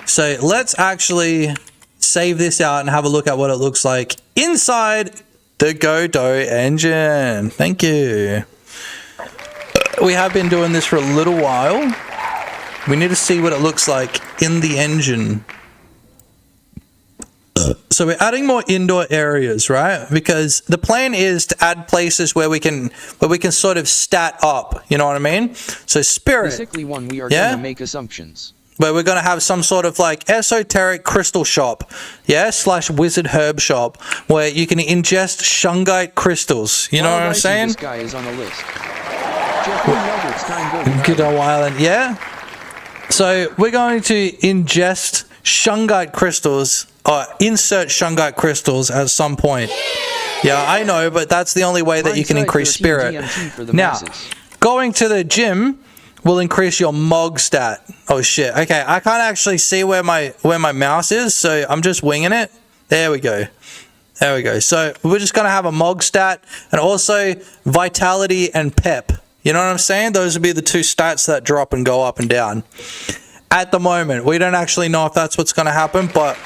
So let's actually save this out and have a look at what it looks like inside the Godot engine. Thank you. We have been doing this for a little while. We need to see what it looks like in the engine. So we're adding more indoor areas, right? Because the plan is to add places where we can sort of stat up. You know what I mean? So Spirit.
Basically, one we are gonna make assumptions.
Where we're going to have some sort of like esoteric crystal shop, / wizard herb shop, where you can ingest shungite crystals. You know what I'm saying?
This guy is on a list.
Godot Island, yeah. So we're going to ingest shungite crystals, or insert shungite crystals at some point. Yeah, I know, but that's the only way that you can increase spirit. Now, going to the gym will increase your MOG stat. Oh shit. Okay, I can't actually see where my mouse is, so I'm just winging it. There we go. There we go. So we're just gonna have a MOG stat and also vitality and pep. You know what I'm saying? Those would be the two stats that drop and go up and down. At the moment, we don't actually know if that's what's gonna happen, but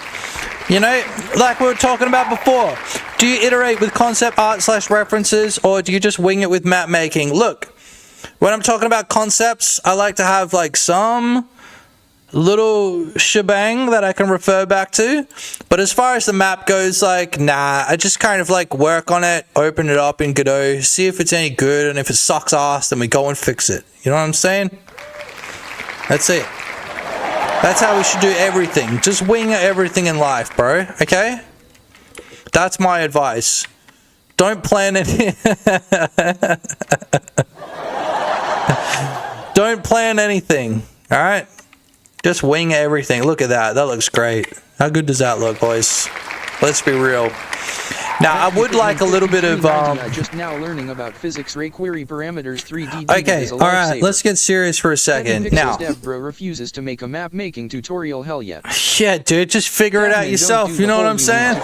you know, like we were talking about before, do you iterate with concept art / references, or do you just wing it with map making? Look, when I'm talking about concepts, I like to have like some little shebang that I can refer back to. But as far as the map goes, like, nah, I just kind of like work on it, open it up in Godot, see if it's any good, and if it sucks ass, then we go and fix it. You know what I'm saying? That's it. That's how we should do everything. Just wing everything in life, bro. Okay? That's my advice. Don't plan any... Don't plan anything, all right? Just wing everything. Look at that. That looks great. How good does that look, boys? Let's be real. Now, I would like a little bit of
just now learning about physics ray query parameters 3D.
Okay, all right, let's get serious for a second. Now,
Dev bro refuses to make a map making tutorial. Hell yeah.
Yeah, dude, just figure it out yourself. You know what I'm saying?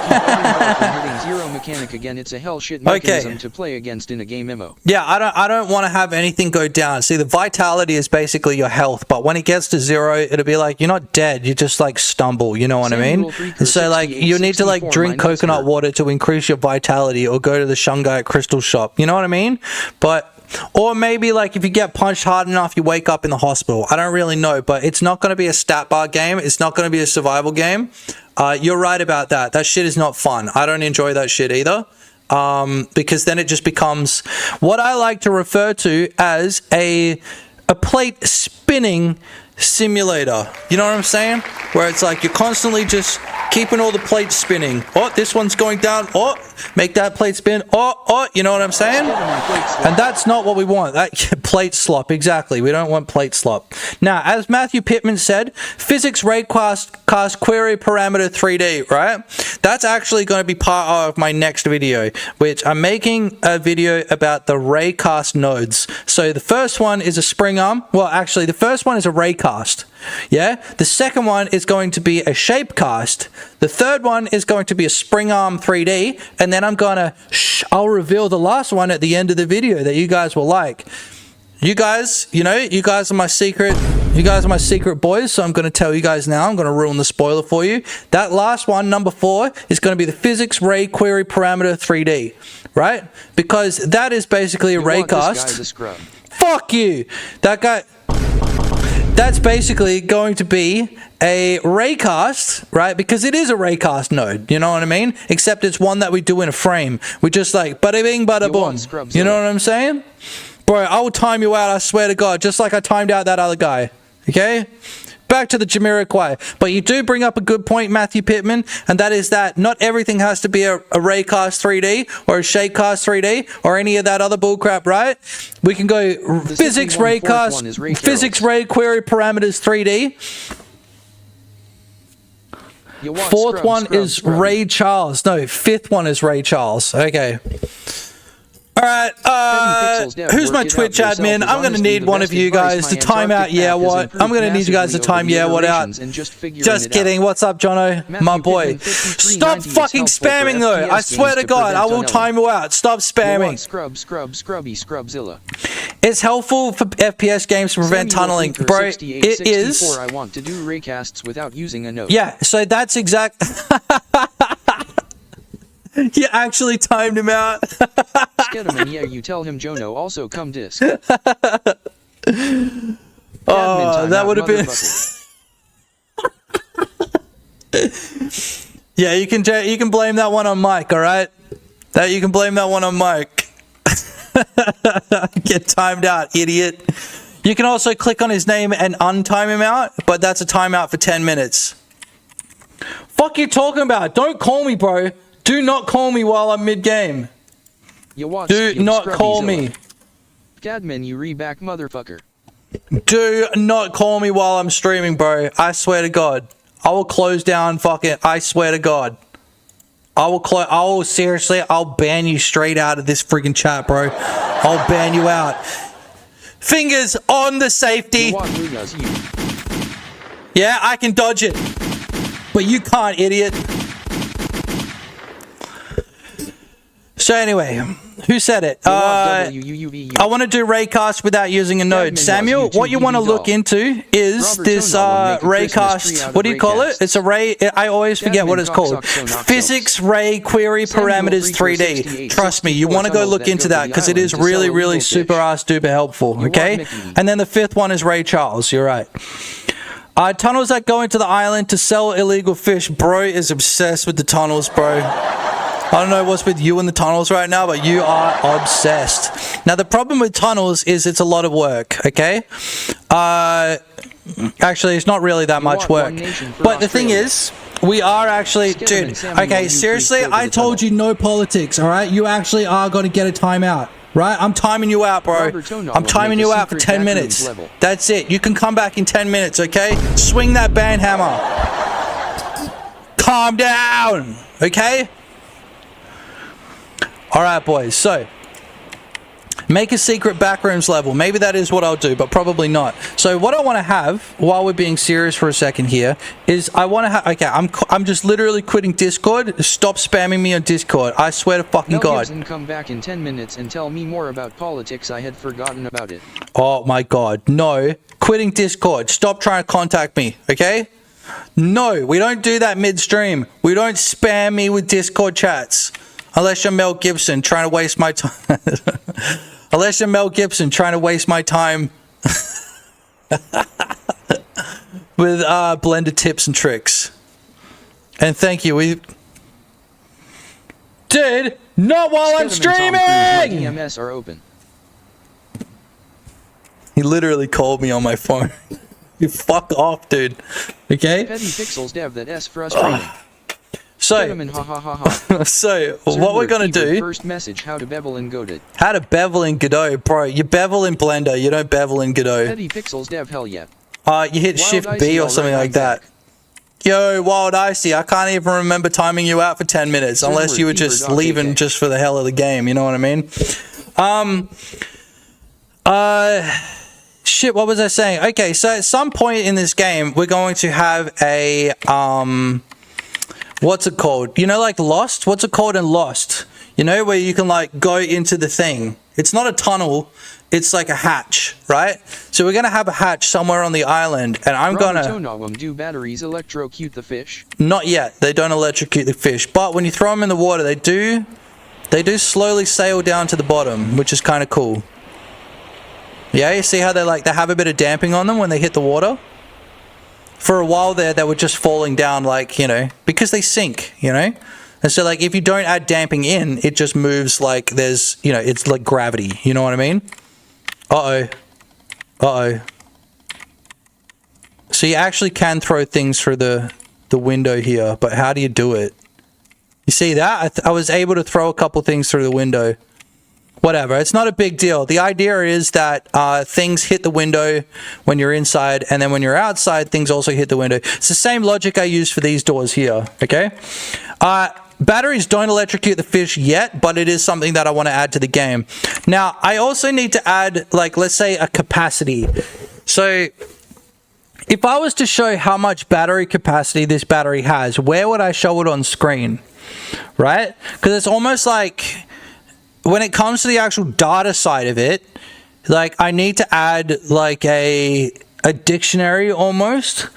Zero mechanic again. It's a hell shit mechanism to play against in a game MMO.
Yeah, I don't want to have anything go down. See, the vitality is basically your health, but when it gets to 0, it'll be like you're not dead. You just like stumble. You know what I mean? And so like you need to like drink coconut water to increase your vitality, or go to the Shungite crystal shop. You know what I mean? But or maybe like if you get punched hard enough, you wake up in the hospital. I don't really know, but it's not going to be a stat bar game. It's not going to be a survival game. You're right about that. That shit is not fun. I don't enjoy that shit either. Because then it just becomes what I like to refer to as a plate spinning simulator. You know what I'm saying? Where it's like you're constantly just keeping all the plates spinning. Oh, this one's going down. Oh, make that plate spin. Oh, you know what I'm saying? And that's not what we want. That plate slop, exactly. We don't want plate slop. Now, as Matthew Pittman said, physics raycast query parameter 3D, right? That's actually going to be part of my next video, which I'm making a video about the raycast nodes. So the first one is a spring arm. Well, actually, the first one is a raycast. Yeah, the second one is going to be a shape cast. The third one is going to be a spring arm 3D, and then I'll reveal the last one at the end of the video that you guys will like. You guys, you guys are my secret boys, so I'm going to tell you guys now. I'm going to ruin the spoiler for you. That last one, number 4, is going to be the physics ray query parameter 3D, right? Because that is basically a raycast. Fuck you. That guy. That's basically going to be a raycast, right? Because it is a raycast node, you know what I mean? Except it's one that we do in a frame. We just like bada bing, bada boom. You know what I'm saying? Bro, I will time you out, I swear to God, just like I timed out that other guy. Okay? Back to the Jamiroquai. But you do bring up a good point, Matthew Pittman, and that is that not everything has to be a raycast 3D or a shapecast 3D or any of that other bullcrap, right? We can go physics raycast, physics ray query parameters 3D. Fourth one is Ray Charles. No, fifth one is Ray Charles. Okay. Alright, who's my Twitch admin? I'm going to need one of you guys to time out Yeah What. I'm going to need you guys to time Yeah What out. Just kidding. What's up, Jono? My boy. Stop fucking spamming though. I swear to God, I will time you out. Stop spamming. It's helpful for FPS games to prevent tunneling. Bro, it is.
I want to do raycasts without using a node.
Yeah, so that's exact. You actually timed him out.
Skedman, yeah, you tell him Jono also come disc.
Oh, that would have been. Yeah, you can blame that one on Mike, all right? You can blame that one on Mike. Get timed out, idiot. You can also click on his name and untime him out, but that's a timeout for 10 minutes. Fuck you talking about? Don't call me, bro. Do not call me while I'm mid-game. Do not call me.
Gadman, you reback motherfucker.
Do not call me while I'm streaming, bro. I swear to God. I will close down fucking... I swear to God. I'll seriously, I'll ban you straight out of this freaking chat, bro. I'll ban you out. Fingers on the safety. Yeah, I can dodge it. But you can't, idiot. So anyway, who said it? I want to do raycast without using a node. Samuel, what you want to look into is this raycast. What do you call it? It's a ray. I always forget what it's called. Physics ray query parameters 3D. Trust me, you want to go look into that because it is really, really super ass duper helpful. Okay, and then the fifth one is Ray Charles. You're right. Tunnels that go into the island to sell illegal fish. Bro is obsessed with the tunnels, bro. I don't know what's with you and the tunnels right now, but you are obsessed. Now, the problem with tunnels is it's a lot of work, okay? Actually, it's not really that much work. But the thing is, we are actually... Dude, okay, seriously, I told you no politics, all right? You actually are going to get a timeout, right? I'm timing you out, bro. I'm timing you out for 10 minutes. That's it. You can come back in 10 minutes, okay? Swing that band hammer. Calm down, okay? All right, boys. So, make a secret backrooms level. Maybe that is what I'll do, but probably not. So what I want to have, while we're being serious for a second here, is I want to have... Okay, I'm just literally quitting Discord. Stop spamming me on Discord. I swear to fucking
Mel
God.
Gibson, come back in 10 minutes and tell me more about politics. I had forgotten about it.
Oh my God. No. Quitting Discord. Stop trying to contact me, okay? No, we don't do that midstream. We don't spam me with Discord chats. Unless you're Mel Gibson trying to waste my time. Unless you're Mel Gibson trying to waste my time with blender tips and tricks. And thank you. Dude, not while I'm streaming!
DMS are open.
He literally called me on my phone. You fuck off, dude. Okay?
Petty pixels dev that S frustrating.
So,
Ha, ha, ha, ha.
so what we're gonna do?
First message: how to bevel in Godot.
How to bevel in Godot, bro? You bevel in Blender. You don't bevel in Godot.
Petty pixels dev, hell yeah.
You hit Shift B or something like that. Yo, Wild Icy, I can't even remember timing you out for 10 minutes unless you were just leaving just for the hell of the game. You know what I mean? Shit. What was I saying? Okay, so at some point in this game, we're going to have a what's it called? You know, like Lost? What's it called in Lost? You know, where you can like go into the thing. It's not a tunnel. It's like a hatch, right? So we're going to have a hatch somewhere on the island, and I'm going to...
Do batteries electrocute the fish?
Not yet. They don't electrocute the fish. But when you throw them in the water, they do slowly sail down to the bottom, which is kind of cool. Yeah, you see how they have a bit of damping on them when they hit the water? For a while there, they were just falling down, like, you know, because they sink, you know? And so, like, if you don't add damping in, it just moves like there's, you know, it's like gravity. You know what I mean? Uh-oh. Uh-oh. So you actually can throw things through the window here, but how do you do it? You see that? I was able to throw a couple things through the window. Whatever, it's not a big deal. The idea is that things hit the window when you're inside, and then when you're outside, things also hit the window. It's the same logic I use for these doors here, okay? Batteries don't electrocute the fish yet, but it is something that I want to add to the game. Now, I also need to add, like, let's say a capacity. So, if I was to show how much battery capacity this battery has, where would I show it on screen? Right? Because it's almost like... when it comes to the actual data side of it, like, I need to add, like, a dictionary almost,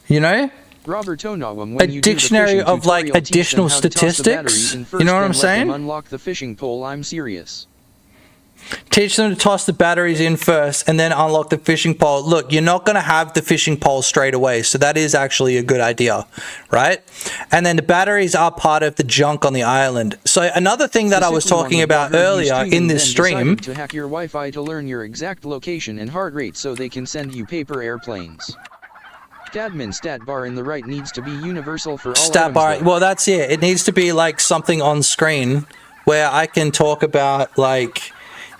you know? A dictionary of, like, additional statistics. You know what I'm saying?
Unlock the fishing pole, I'm serious.
Teach them to toss the batteries in first and then unlock the fishing pole. Look, you're not going to have the fishing pole straight away, so that is actually a good idea, right? And then the batteries are part of the junk on the island. So another thing that I was talking about earlier in this stream...
to hack your Wi-Fi to learn your exact location and heart rate so they can send you paper airplanes. Admin stat bar in the right needs to be universal for all
stat bar, well, that's it. It needs to be like something on screen where I can talk about, like...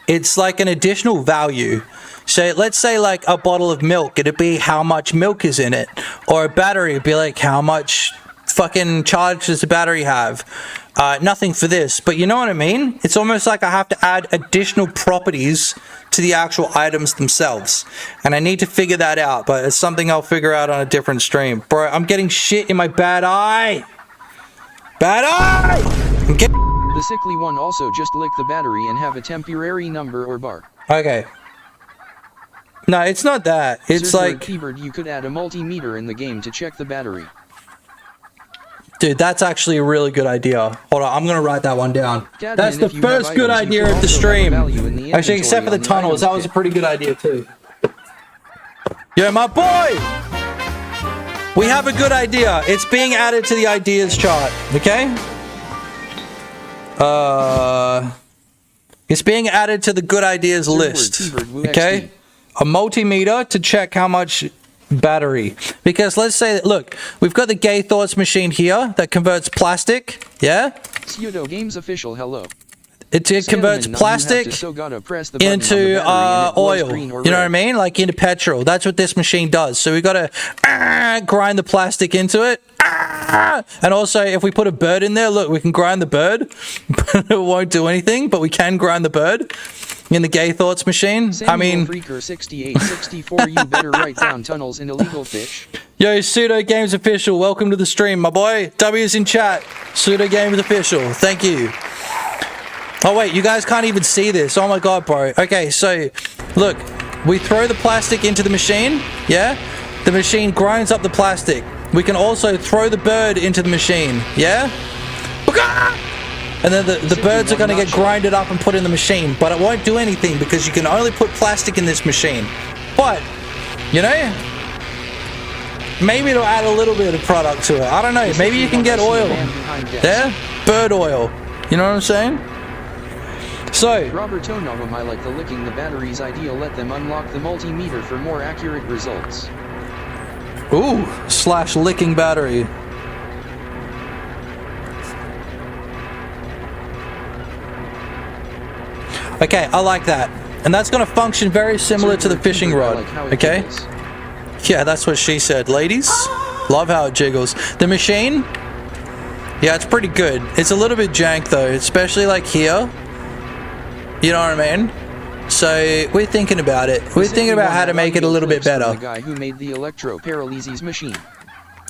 it's like an additional value. So let's say like a bottle of milk, it'd be how much milk is in it. Or a battery, it'd be like how much fucking charge does the battery have. Nothing for this, but you know what I mean? It's almost like I have to add additional properties to the actual items themselves. And I need to figure that out, but it's something I'll figure out on a different stream. Bro, I'm getting shit in my bad eye. Bad eye! I'm getting...
The sickly one also just lick the battery and have a temporary number or bar.
Okay. No, it's not that. It's like...
Keyboard, you could add a multimeter in the game to check the battery.
Dude, that's actually a really good idea. Hold on, I'm gonna write that one down. That's the first good idea of the stream. Actually, except for the tunnels, that was a pretty good idea too. Yo, my boy! We have a good idea. It's being added to the ideas chart, okay? It's being added to the good ideas list, okay? A multimeter to check how much battery. Because let's say that, look, we've got the Gay Thoughts machine here that converts plastic, yeah?
Pseudo Games official, hello.
It converts plastic into oil. You know what I mean? Like into petrol. That's what this machine does. So we got to grind the plastic into it. And also, if we put a bird in there, look, we can grind the bird. But it won't do anything, but we can grind the bird in the Gay Thoughts machine. I mean,
Freaker 6864, you better write down tunnels in illegal fish.
Yo, Pseudo Games Official, welcome to the stream, my boy. W's in chat. Pseudo Games Official, thank you. Oh wait, you guys can't even see this. Oh my god, bro. Okay, so look, we throw the plastic into the machine. Yeah, the machine grinds up the plastic. We can also throw the bird into the machine. Yeah. And then the birds are going to get grinded up and put in the machine, but it won't do anything because you can only put plastic in this machine. But, you know, maybe it'll add a little bit of product to it. I don't know. Maybe you can get oil. Yeah? Bird oil. You know what I'm saying? So,
Robert Tonogum, I like the licking the batteries ideal. Let them unlock the multimeter for more accurate results.
ooh, / licking battery. Okay, I like that. And that's going to function very similar to the fishing rod. Okay? Yeah, that's what she said. Ladies, love how it jiggles. The machine, yeah, it's pretty good. It's a little bit jank though, especially like here. You know what I mean? So we're thinking about it. We're thinking about how to make it a little bit better.
The guy who made the electro paralysis machine.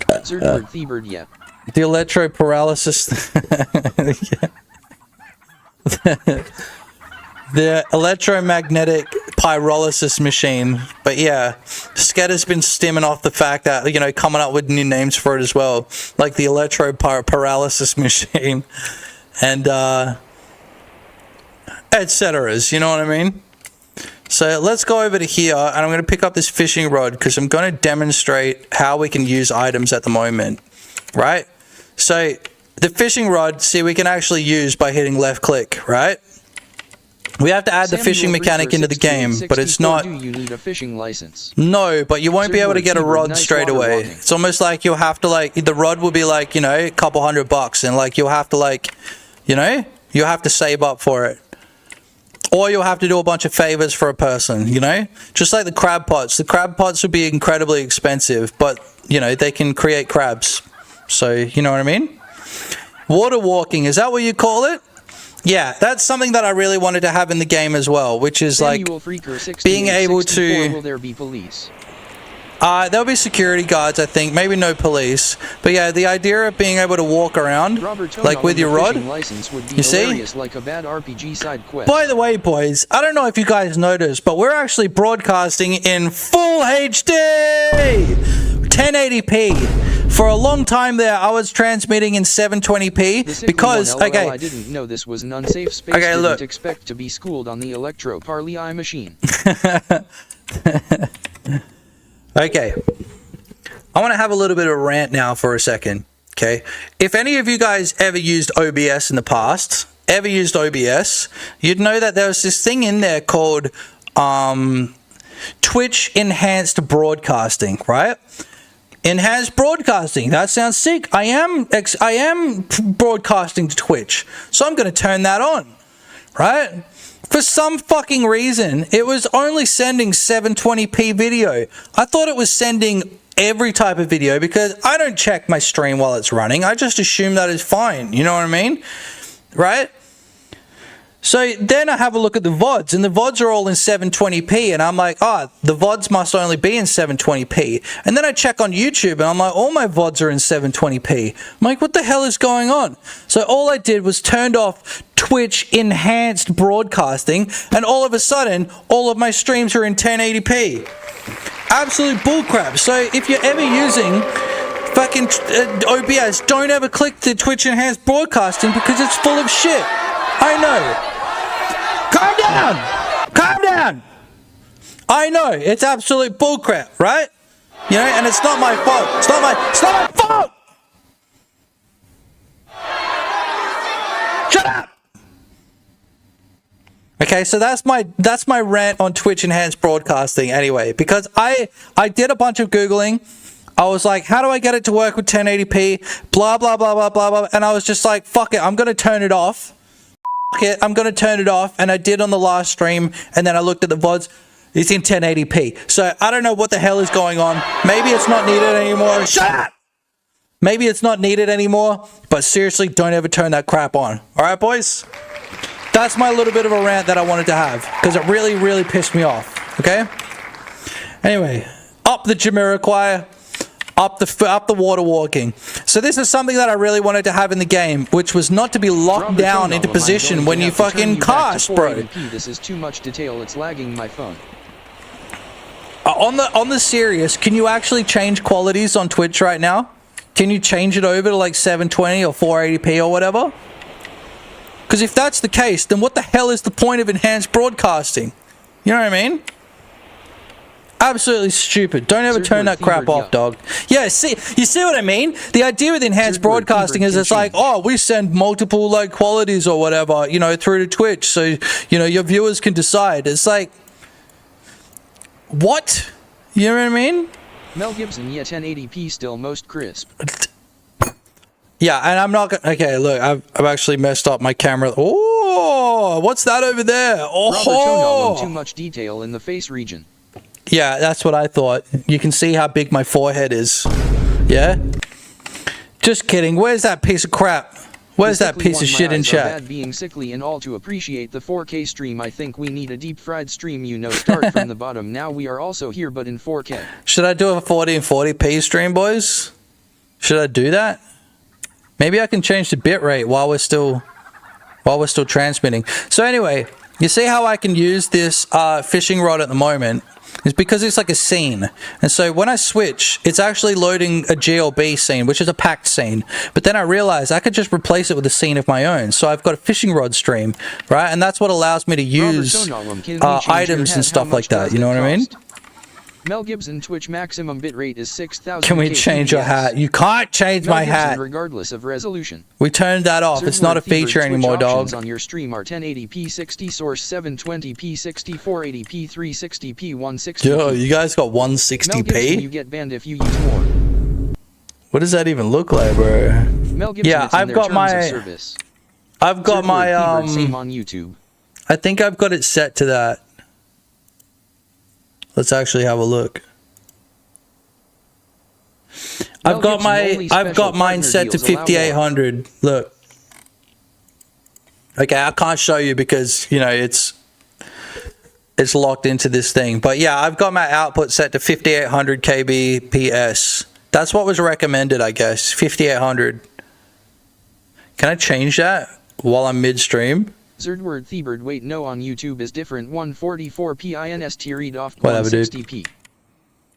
Zerdbird yeah.
The electro paralysis. The electromagnetic pyrolysis machine. But yeah, Sketter's been stemming off the fact that, you know, coming up with new names for it as well. Like the electro paralysis machine. And, et ceteras, you know what I mean? So let's go over to here, and I'm going to pick up this fishing rod because I'm going to demonstrate how we can use items at the moment, right? So the fishing rod, see, we can actually use by hitting left click, right? We have to add the fishing mechanic into the game, but it's not...
Do you need a fishing license?
No, but you won't be able to get a rod straight away. It's almost like you'll have to, like, the rod will be like, you know, a couple $100, and like you'll have to, like, you know, you'll have to save up for it. Or you'll have to do a bunch of favors for a person, you know? Just like the crab pots. The crab pots would be incredibly expensive, but, you know, they can create crabs. So, you know what I mean? Water walking, is that what you call it? Yeah, that's something that I really wanted to have in the game as well, which is like being able to...
Will there be police?
There'll be security guards, I think. Maybe no police. But yeah, the idea of being able to walk around, like with your rod, you see?
Like a bad RPG side quest.
By the way, boys, I don't know if you guys noticed, but we're actually broadcasting in full HD! 1080p. For a long time there, I was transmitting in 720p because, okay.
I didn't know this was an unsafe space.
Okay,
didn't
look.
Expect to be schooled on the electro parley machine.
Okay, I want to have a little bit of a rant now for a second, okay? If any of you guys ever used OBS in the past, you'd know that there was this thing in there called Twitch Enhanced Broadcasting, right? Enhanced Broadcasting, that sounds sick. I am broadcasting to Twitch, so I'm going to turn that on, right? For some fucking reason, it was only sending 720p video. I thought it was sending every type of video because I don't check my stream while it's running. I just assume that is fine. You know what I mean? Right? So then I have a look at the VODs, and the VODs are all in 720p, and I'm like, the VODs must only be in 720p. And then I check on YouTube, and I'm like, all my VODs are in 720p. I'm like, what the hell is going on? So all I did was turned off Twitch Enhanced Broadcasting, and all of a sudden, all of my streams are in 1080p. Absolute bullcrap. So if you're ever using fucking OBS, don't ever click the Twitch Enhanced Broadcasting because it's full of shit. I know. Calm down! Calm down! I know, it's absolute bullcrap, right? You know, and it's not my fault. It's not my fault! Shut up! Okay, so that's my rant on Twitch Enhanced Broadcasting anyway, because I did a bunch of Googling. I was like, how do I get it to work with 1080p? Blah, blah, blah, blah, blah, blah. And I was just like, fuck it, I'm going to turn it off. it, I'm going to turn it off. And I did on the last stream. And then I looked at the VODs. It's in 1080p. So I don't know what the hell is going on. Maybe it's not needed anymore. Shut up! Maybe it's not needed anymore. But seriously, don't ever turn that crap on. All right, boys? That's my little bit of a rant that I wanted to have. Because it really, really pissed me off. Okay? Anyway, up the Jamiroquai. Up the water walking. So this is something that I really wanted to have in the game, which was not to be locked down into position when you fucking cast, bro.
This is too much detail. It's lagging my phone.
On the serious, can you actually change qualities on Twitch right now? Can you change it over to like 720 or 480p or whatever? Because if that's the case, then what the hell is the point of enhanced broadcasting? You know what I mean? Absolutely stupid. Don't ever turn that crap off, dog. Yeah, see, you see what I mean? The idea with enhanced broadcasting is it's like, oh, we send multiple like qualities or whatever, you know, through to Twitch, so you know your viewers can decide. It's like, what? You know what I mean?
Mel Gibson, yeah, 1080p still most crisp.
Yeah, and I'm not gonna. Okay, look, I've actually messed up my camera. Oh, what's that over there? Oh,
too much detail in the face region.
Yeah, that's what I thought. You can see how big my forehead is. Yeah? Just kidding. Where's that piece of crap? Where's that piece of shit in chat?
Being sickly and all to appreciate the 4K stream. I think we need a deep fried stream, you know, start from the bottom. Now we are also here but in 4K.
Should I do a 40 and 40p stream, boys? Should I do that? Maybe I can change the bitrate while we're still transmitting. So anyway, you see how I can use this fishing rod at the moment? It's because it's like a scene. And so when I switch, it's actually loading a GLB scene, which is a packed scene. But then I realized I could just replace it with a scene of my own. So I've got a fishing rod stream, right? And that's what allows me to use items and stuff like that. You know what I mean?
Mel Gibson Twitch maximum bitrate is 6,000.
Can we change your hat? You can't change my hat.
Regardless of resolution.
We turned that off. It's not a feature anymore, dog.
On your stream are 1080p 60 source 720p 60 480p 360p 160p.
Yo, you guys got 160p?
You get banned if you use more.
What does that even look like, bro?
Mel Gibson, yeah,
I've got my
same on YouTube.
I think I've got it set to that. Let's actually have a look. I've got mine set to 5800. Look. Okay, I can't show you because, you know, it's locked into this thing. But yeah, I've got my output set to 5800 kbps. That's what was recommended, I guess. 5800. Can I change that while I'm midstream?
Zerdword Thebird wait no on YouTube is different 144p inst read off
160p.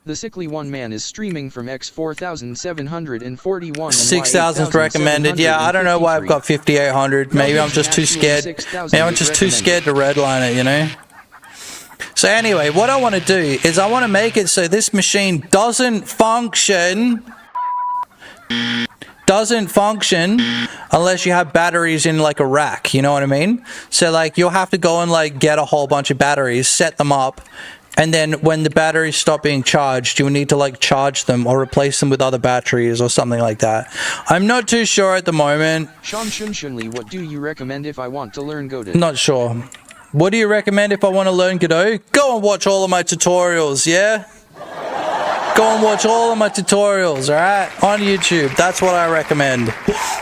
The sickly one man is streaming from X4741
6,000's recommended. Yeah, I don't know why I've got 5800. Maybe I'm just too scared. Maybe I'm just too scared to redline it, you know? So anyway, what I want to do is I want to make it so this machine doesn't function unless you have batteries in like a rack, you know what I mean? So like you'll have to go and like get a whole bunch of batteries, set them up, and then when the batteries stop being charged, you need to like charge them or replace them with other batteries or something like that. I'm not too sure at the moment.
Sean Shunshunli, what do you recommend if I want to learn Godot?
Not sure. What do you recommend if I want to learn Godot? Go and watch all of my tutorials, yeah? Go and watch all of my tutorials, alright? On YouTube. That's what I recommend.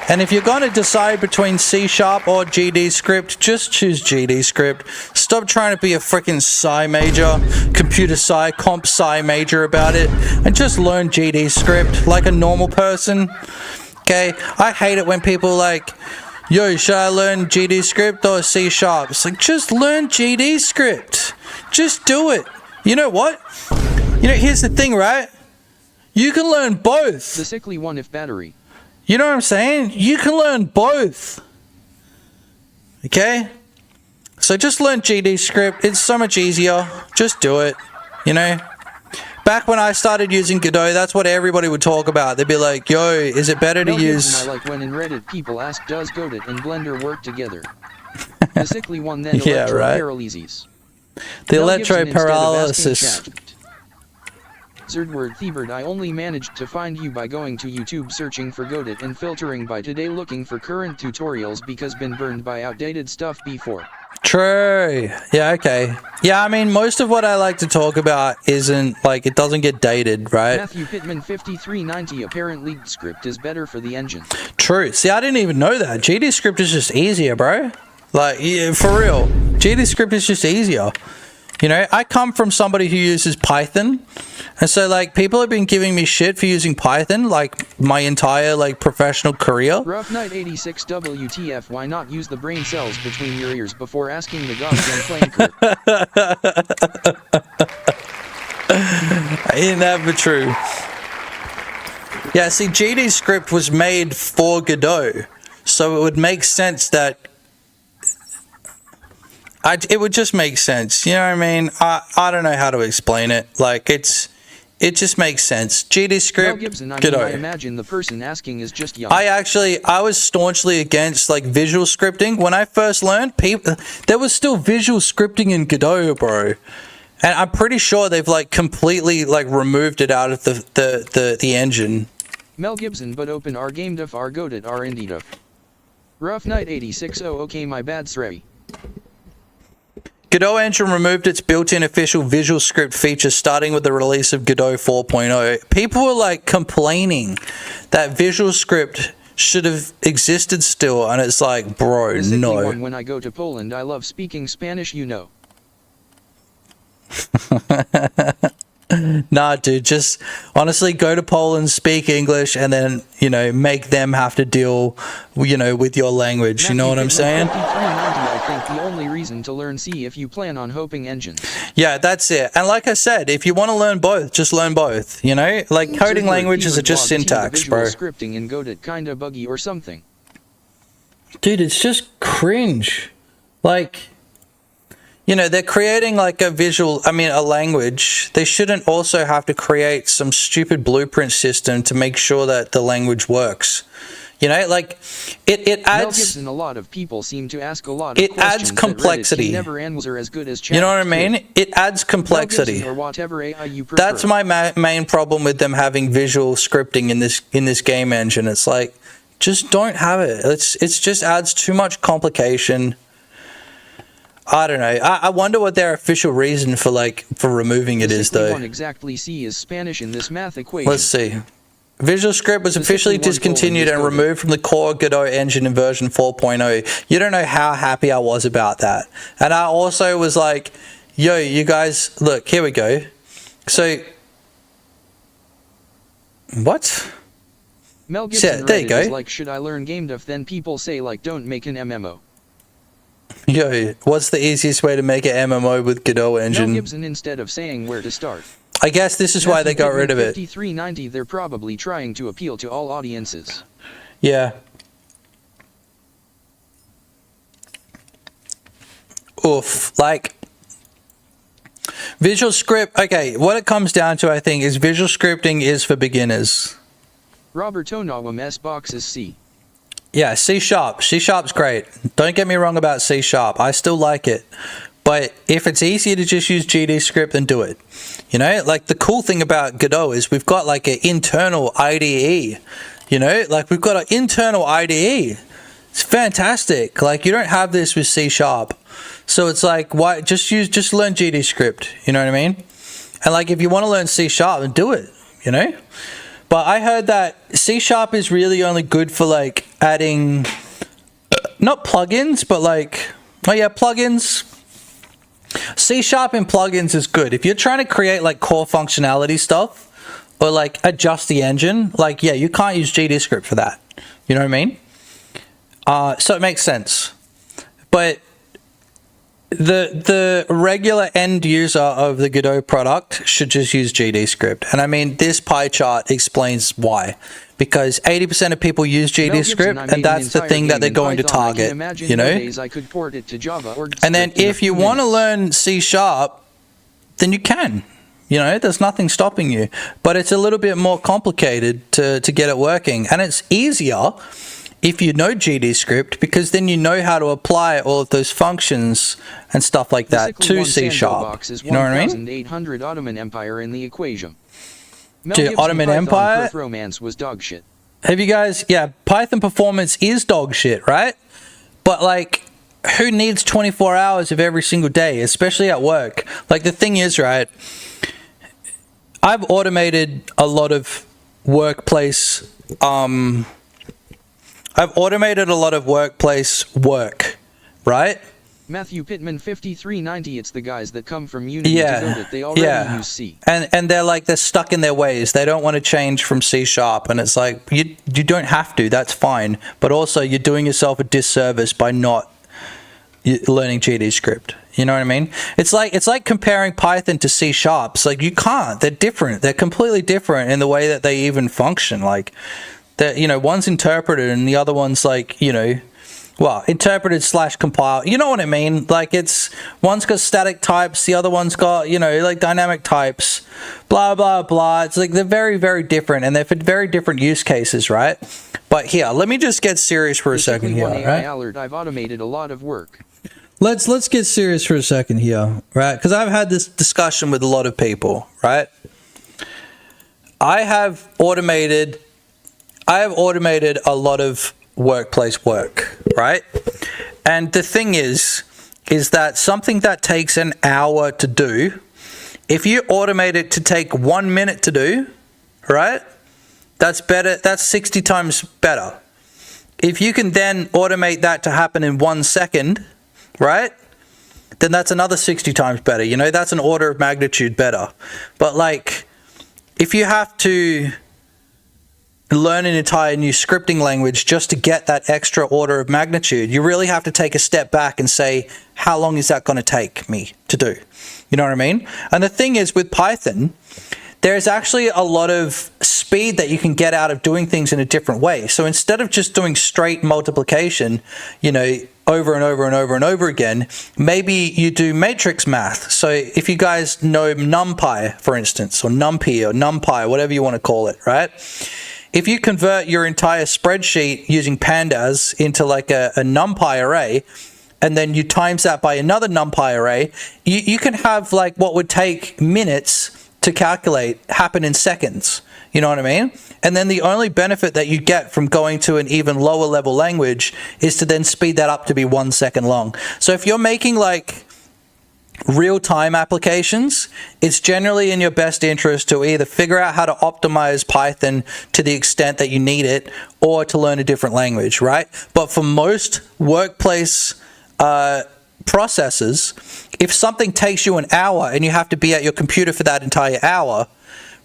And if you're going to decide between C# or GD script, just choose GD script. Stop trying to be a freaking Sci major, computer Sci, comp Sci major about it, and just learn GD script like a normal person. Okay? I hate it when people are like, yo, should I learn GD script or C#? It's like, just learn GD script. Just do it. You know what? You know, here's the thing, right? You can learn both.
The sickly one if battery.
You know what I'm saying? You can learn both. Okay? So just learn GD script. It's so much easier. Just do it. You know? Back when I started using Godot, that's what everybody would talk about. They'd be like, yo, is it better to use...
I like when in Reddit people ask, does Godot and Blender work together? The sickly one then
yeah, right.
paralyses.
The electroparalysis.
Zerdword Thebert, I only managed to find you by going to YouTube searching for Godot and filtering by today looking for current tutorials because been burned by outdated stuff before.
True. Yeah, okay. Yeah, I mean, most of what I like to talk about isn't, like, it doesn't get dated, right?
Matthew Pittman 5390, apparently script is better for the engine.
True. See, I didn't even know that. GD script is just easier, bro. Like, yeah, for real. GD script is just easier. You know, I come from somebody who uses Python, and so, like, people have been giving me shit for using Python, like, my entire, like, professional career.
Rough Night 86 WTF, why not use the brain cells between your ears before asking the goddamn plane crew?
Ain't that but true? Yeah, see, GD script was made for Godot, so it would make sense that it would just make sense, you know what I mean? I don't know how to explain it. Like, it just makes sense. GD script, Godot.
I imagine the person asking is just young.
I was staunchly against, like, visual scripting. When I first learned, there was still visual scripting in Godot, bro. And I'm pretty sure they've, like, completely, like, removed it out of the engine.
Mel Gibson, but open our game def our Godot our indie def. Rough Night 86, oh okay, my bad, Srey.
Godot engine removed its built-in official visual script feature starting with the release of Godot 4.0. People were, like, complaining that visual script should have existed still, and it's like, bro, no.
When I go to Poland, I love speaking Spanish, you know.
Nah, dude, just honestly go to Poland, speak English, and then, you know, make them have to deal, you know, with your language. You know what I'm saying?
I think the only reason to learn C if you plan on hoping engines.
Yeah, that's it. And like I said, if you want to learn both, just learn both. You know, like coding languages are just syntax, bro.
Scripting in Godot kinda buggy or something.
Dude, it's just cringe. Like, you know, they're creating like a language. They shouldn't also have to create some stupid blueprint system to make sure that the language works. You know, like, it adds...
Mel Gibson, a lot of people seem to ask a lot of
it adds complexity.
Never answer as good as
you know what I mean? It adds complexity.
Or whatever AI you prefer.
That's my main problem with them having visual scripting in this game engine. It's like, just don't have it. It's just adds too much complication. I don't know. I wonder what their official reason for removing it is, though.
Exactly C is Spanish in this math equation.
Let's see. Visual Script was officially discontinued and removed from the core Godot engine in version 4.0. You don't know how happy I was about that. And I also was like, yo, you guys, look, here we go. So, what?
Mel Gibson,
yeah, there you go.
Is like, should I learn game dev? Then people say, like, don't make an MMO.
Yo, what's the easiest way to make an MMO with Godot engine?
Mel Gibson, instead of saying where to start.
I guess this is why they got rid of it.
5390, they're probably trying to appeal to all audiences.
Yeah. Oof. Like, Visual Script, okay, what it comes down to, I think, is visual scripting is for beginners.
Robert Onawam S box is C.
Yeah, C#. C#'s great. Don't get me wrong about C#. I still like it. But if it's easier to just use GD script, then do it. You know, like the cool thing about Godot is we've got like an internal IDE. You know, like we've got an internal IDE. It's fantastic. Like you don't have this with C#. So it's like, why just learn GD script. You know what I mean? And like if you want to learn C#, then do it. You know. But I heard that C# is really only good for like adding, not plugins, but like, oh yeah, plugins. C# in plugins is good. If you're trying to create like core functionality stuff or like adjust the engine, like, yeah, you can't use GD script for that. You know what I mean? So it makes sense. But the regular end user of the Godot product should just use GD script. And I mean, this pie chart explains why. Because 80% of people use GD script, and that's the thing that they're going to target, you know? And then if you want to learn C#, then you can. You know, there's nothing stopping you. But it's a little bit more complicated to get it working. And it's easier if you know GD script, because then you know how to apply all of those functions and stuff like that to C#. You know what I mean?
1800 Ottoman Empire in the equation. Mel
Dude,
Gibson
Ottoman
Python
Empire?
Perth Romance was dog shit.
Have you guys, yeah, Python performance is dog shit, right? But like, who needs 24 hours of every single day, especially at work? Like, the thing is, right, I've automated a lot of workplace, work, right?
Matthew Pittman 5390. It's the guys that come from Unity to Godot. They already use C.
And they're stuck in their ways. They don't want to change from C#, and it's like, you don't have to. That's fine. But also, you're doing yourself a disservice by not learning GDScript. You know what I mean? It's like comparing Python to C#. It's like, you can't. They're different. They're completely different in the way that they even function. Like, one's interpreted and the other one's like, interpreted / compile. You know what I mean? Like, one's got static types, the other one's got, like dynamic types, blah, blah, blah. It's like, they're very, very different, and they're for very different use cases, right? But here, let me just get serious for a second here, right?
Alert, I've automated a lot of work.
Let's get serious for a second here, right? Because I've had this discussion with a lot of people, right? I have automated a lot of workplace work, right? And the thing is that something that takes an hour to do, if you automate it to take 1 minute to do, right? That's better. That's 60 times better. If you can then automate that to happen in 1 second, right? Then that's another 60 times better. That's an order of magnitude better. But like, if you have to learn an entire new scripting language just to get that extra order of magnitude, you really have to take a step back and say, how long is that going to take me to do? You know what I mean? And the thing is, with Python, there's actually a lot of speed that you can get out of doing things in a different way. So instead of just doing straight multiplication, over and over and over and over again, maybe you do matrix math. So if you guys know NumPy, for instance, or NumPy or NumPy, whatever you want to call it, right? If you convert your entire spreadsheet using pandas into like a NumPy array, and then you times that by another NumPy array, you can have like what would take minutes to calculate happen in seconds. You know what I mean? And then the only benefit that you get from going to an even lower level language is to then speed that up to be 1 second long. So if you're making like real-time applications, it's generally in your best interest to either figure out how to optimize Python to the extent that you need it, or to learn a different language, right? But for most workplace processes, if something takes you an hour and you have to be at your computer for that entire hour,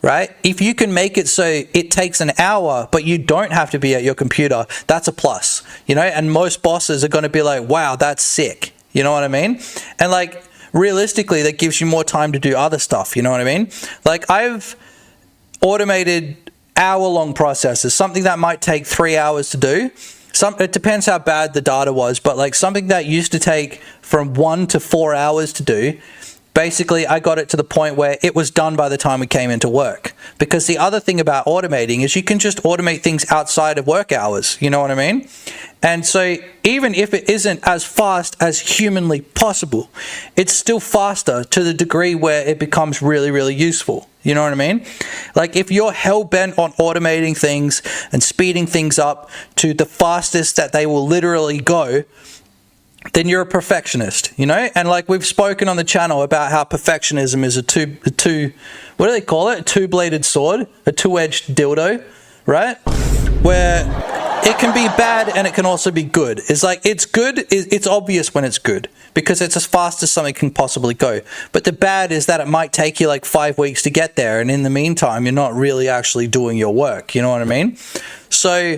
right? If you can make it so it takes an hour, but you don't have to be at your computer, that's a plus, and most bosses are going to be like, wow, that's sick. You know what I mean? And like, realistically, that gives you more time to do other stuff. You know what I mean? Like, I've automated hour-long processes, something that might take 3 hours to do. It depends how bad the data was, but like something that used to take from 1 to 4 hours to do, basically I got it to the point where it was done by the time we came into work. Because the other thing about automating is you can just automate things outside of work hours. You know what I mean? And so even if it isn't as fast as humanly possible, it's still faster to the degree where it becomes really, really useful. You know what I mean? Like, if you're hell-bent on automating things and speeding things up to the fastest that they will literally go, then you're a perfectionist, And like, we've spoken on the channel about how perfectionism is a what do they call it? A two-bladed sword, a two-edged dildo, right? Where it can be bad and it can also be good. It's like, it's good, it's obvious when it's good because it's as fast as something can possibly go. But the bad is that it might take you like 5 weeks to get there, and in the meantime, you're not really actually doing your work. You know what I mean? So,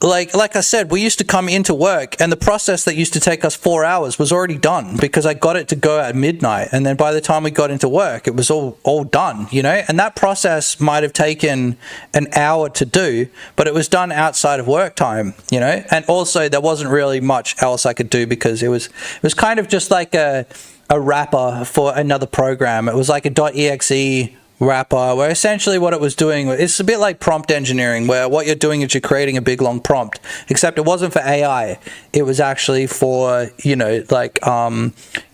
like I said, we used to come into work and the process that used to take us 4 hours was already done because I got it to go at midnight. And then by the time we got into work, it was all done, And that process might have taken an hour to do, but it was done outside of work time, And also there wasn't really much else I could do because it was kind of just like a wrapper for another program. It was like a .exe wrapper, where essentially what it was doing, it's a bit like prompt engineering, where what you're doing is you're creating a big long prompt, except it wasn't for AI. It was actually for,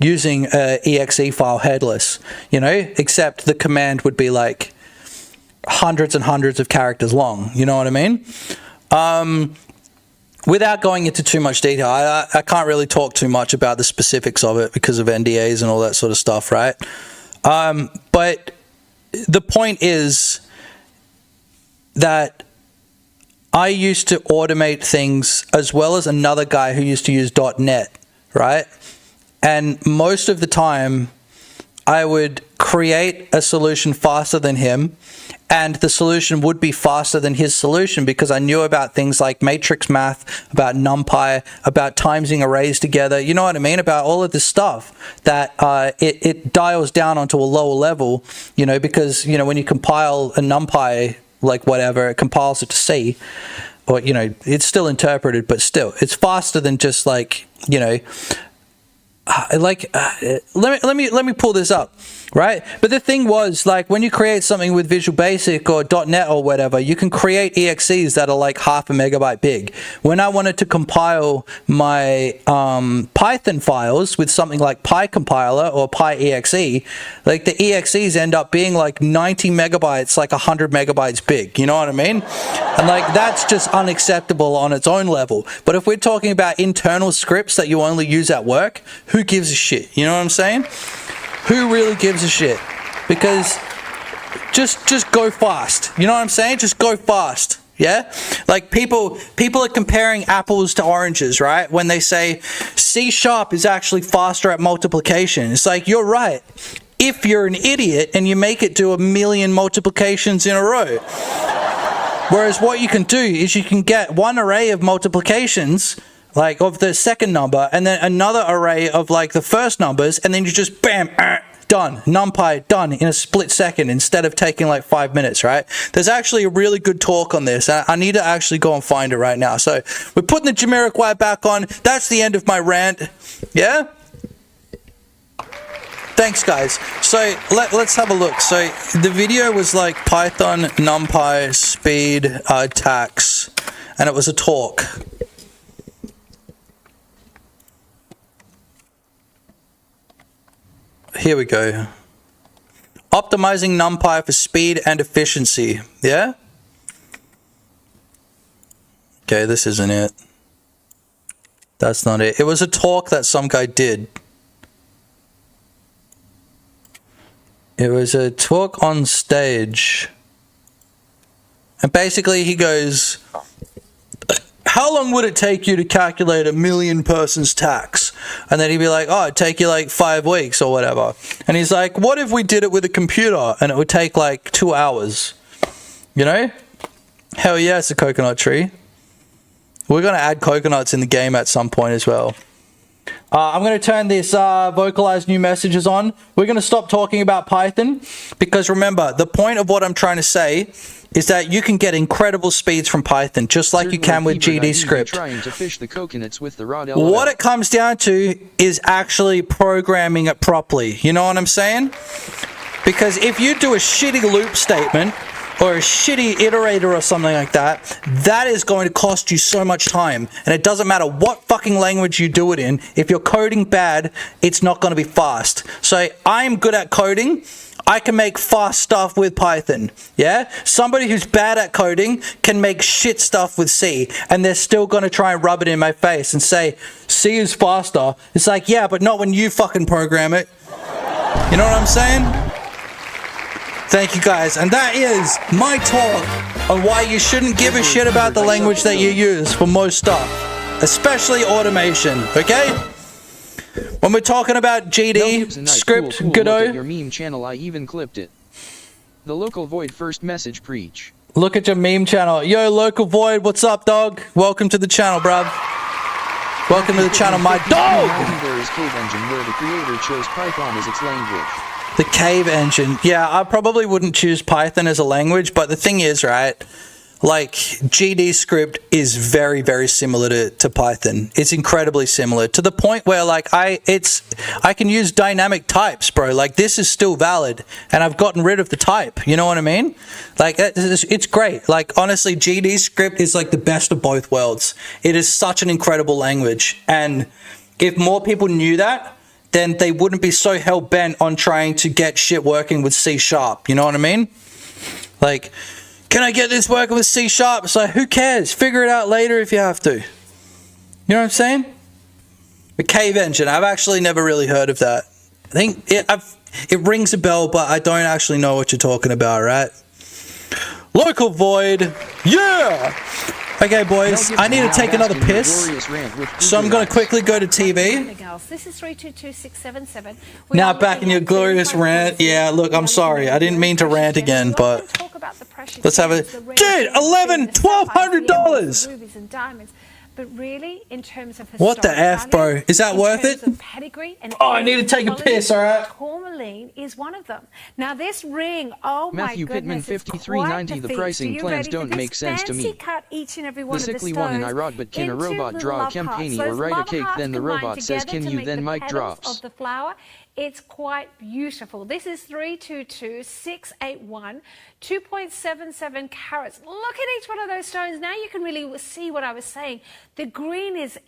using a exe file headless, except the command would be like, hundreds and hundreds of characters long. You know what I mean? Without going into too much detail, I can't really talk too much about the specifics of it because of NDAs and all that sort of stuff, right? But the point is that I used to automate things as well as another guy who used to use .NET, right? And most of the time, I would create a solution faster than him, and the solution would be faster than his solution because I knew about things like matrix math, about NumPy, about timesing arrays together, you know what I mean? About all of this stuff that it dials down onto a lower level, you know, because, you know, when you compile a NumPy, like whatever, it compiles it to C, or, you know, it's still interpreted, but still, it's faster than just like, you know, let me pull this up, right? But the thing was, like, when you create something with Visual Basic or .NET or whatever, you can create EXEs that are like 0.5 MB big. When I wanted to compile my Python files with something like PyCompiler or PyExe, like the EXEs end up being like 90 megabytes, like 100 megabytes big. You know what I mean? And like, that's just unacceptable on its own level. But if we're talking about internal scripts that you only use at work, who gives a shit? You know what I'm saying? Who really gives a shit? Because just go fast. You know what I'm saying? Just go fast. Yeah? Like people are comparing apples to oranges, right? When they say C# is actually faster at multiplication. It's like, you're right. If you're an idiot and you make it do 1 million multiplications in a row. Whereas what you can do is you can get one array of multiplications, like of the second number, and then another array of like the first numbers, and then you just bam, done. NumPy done in a split second instead of taking like 5 minutes, right? There's actually a really good talk on this. I need to actually go and find it right now. So we're putting the Jamiroquai back on. That's the end of my rant. Yeah? Thanks, guys. So let's have a look. So the video was like Python, NumPy, speed, tax, and it was a talk. Here we go. Optimizing NumPy for speed and efficiency. Yeah? Okay, this isn't it. That's not it. It was a talk that some guy did. It was a talk on stage. And basically he goes, how long would it take you to calculate 1 million persons tax? And then he'd be like, oh, it'd take you like 5 weeks or whatever. And he's like, what if we did it with a computer and it would take like 2 hours? You know? Hell yeah, it's a coconut tree. We're going to add coconuts in the game at some point as well. I'm going to turn this vocalize new messages on. We're going to stop talking about Python because remember, the point of what I'm trying to say is that you can get incredible speeds from Python, just like you can with GD script. What it comes down to is actually programming it properly. You know what I'm saying? Because if you do a shitty loop statement or a shitty iterator or something like that, that is going to cost you so much time. And it doesn't matter what fucking language you do it in. If you're coding bad, it's not going to be fast. So I'm good at coding. I can make fast stuff with Python, yeah? Somebody who's bad at coding can make shit stuff with C, and they're still going to try and rub it in my face and say, C is faster. It's like, yeah, but not when you fucking program it. You know what I'm saying? Thank you, guys. And that is my talk on why you shouldn't give a shit about the language that you use for most stuff, especially automation, okay? When we're talking about GD, script, Godot.
Your meme channel, I even clipped it. The local void first message preach.
Look at your meme channel. Yo, local void, what's up, dog? Welcome to the channel, bruv. Welcome to the channel, my dog!
There is Cave Engine, where the creator chose Python as its language.
The Cave Engine. Yeah, I probably wouldn't choose Python as a language, but the thing is, right, like, GD script is very, very similar to Python. It's incredibly similar to the point where, like, I can use dynamic types, bro. Like, this is still valid, and I've gotten rid of the type. You know what I mean? Like, it's great. Like, honestly, GD script is, like, the best of both worlds. It is such an incredible language, and if more people knew that, then they wouldn't be so hell-bent on trying to get shit working with C#. You know what I mean? Like, can I get this working with C#? It's like, who cares? Figure it out later if you have to. You know what I'm saying? The Cave Engine. I've actually never really heard of that. I think it rings a bell, but I don't actually know what you're talking about, right? Local Void. Yeah! Okay, boys, I need to take another piss, so I'm going to quickly go to TV.
This is 322677.
Now back in your glorious rant. Yeah, look, I'm sorry. I didn't mean to rant again, but let's have it. Dude, $1,200!
Rubies and diamonds. But really, in terms of
what the F, bro? Is that worth it? Oh, I need to take a piss, alright?
Tourmaline is one of them. Now, this ring, oh
Matthew
my goodness,
Pittman, 5390. The pricing plans don't make sense to me.
Cut each and every one
the
of the
sickly one in Irod, but can a robot draw a campaign or write a cake? Then the robot says, can you? Then Mike drops.
Of the flower. It's quite beautiful. This is 322681, 2.77 carats. Look at each one of those stones. Now you can really see what I was saying. The green is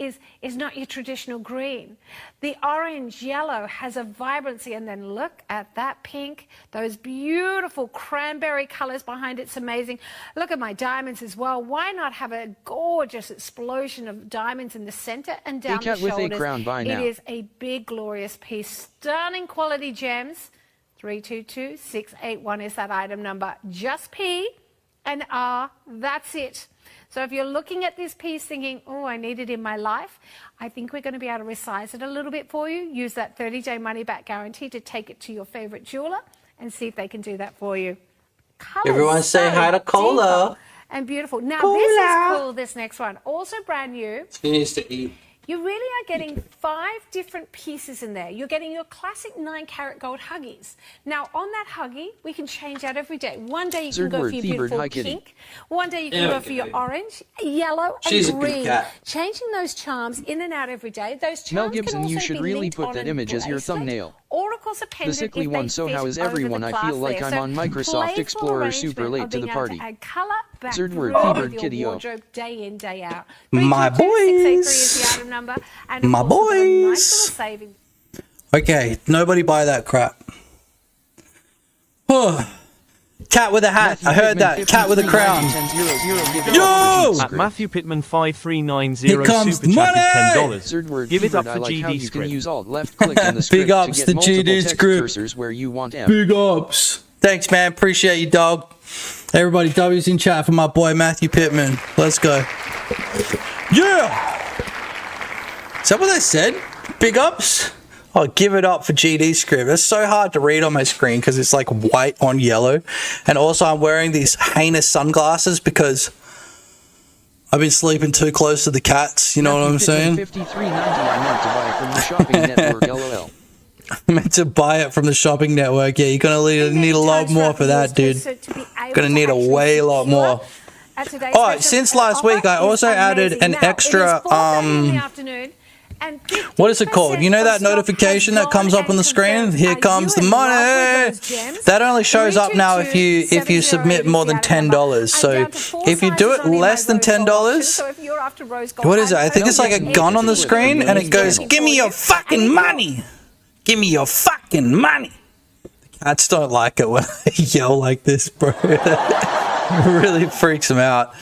not your traditional green. The orange yellow has a vibrancy, and then look at that pink, those beautiful cranberry colors behind it's amazing. Look at my diamonds as well. Why not have a gorgeous explosion of diamonds in the center and down the shoulders?
With a crown by now.
It is a big, glorious piece. Stunning quality gems. 322681 is that item number. Just P and R. That's it. So if you're looking at this piece thinking, oh, I need it in my life, I think we're going to be able to resize it a little bit for you. Use that 30-day money-back guarantee to take it to your favorite jeweler and see if they can do that for you. Colors
Everyone say hi to Cola.
And beautiful. Now, this is cool, this next one. Also brand new.
He needs to eat.
You really are getting 5 different pieces in there. You're getting your classic 9-carat gold Huggies. Now, on that Huggie, we can change out every day. One day you can go for your beautiful pink. One day you can go for your orange, yellow, and green. Changing those charms in and out every day. Those charms
Mel Gibson,
can also
you should really put that image as your thumbnail.
Or, of course, a pendant.
The sickly one, so how is everyone? I feel like I'm on Microsoft Explorer super late to the party. Third word, P-Bird Kitty O.
Day in, day out.
My boys. My boys. Okay, nobody buy that crap. Cat with a hat. I heard that. Cat with a crown. Yo!
At Matthew Pittman 5390
Here comes
super chatted $10.
Third word,
Give it up
I
for
like how
GD
you
script.
can use alt left click in the script
Big ups
to
to
get multiple
GD
text
script.
cursors where you want M.
Big ups. Thanks, man. Appreciate you, dog. Everybody, W's in chat for my boy Matthew Pittman. Let's go. Yeah! Is that what they said? Big ups? Oh, give it up for GD script. It's so hard to read on my screen because it's like white on yellow. And also I'm wearing these heinous sunglasses because I've been sleeping too close to the cats. You know what I'm saying?
5390
I meant to buy it from the shopping network. Yeah, you're going to need a lot more for that, dude. Going to need a way lot more. Oh, since last week, I also added an extra, what is it called? You know that notification that comes up on the screen? Here comes the money. That only shows up now if you submit more than $10. So if you do it less than $10, what is it? I think it's like a gun on the screen and it goes, give me your fucking money. Give me your fucking money. The cats don't like it when I yell like this, bro. It really freaks them out.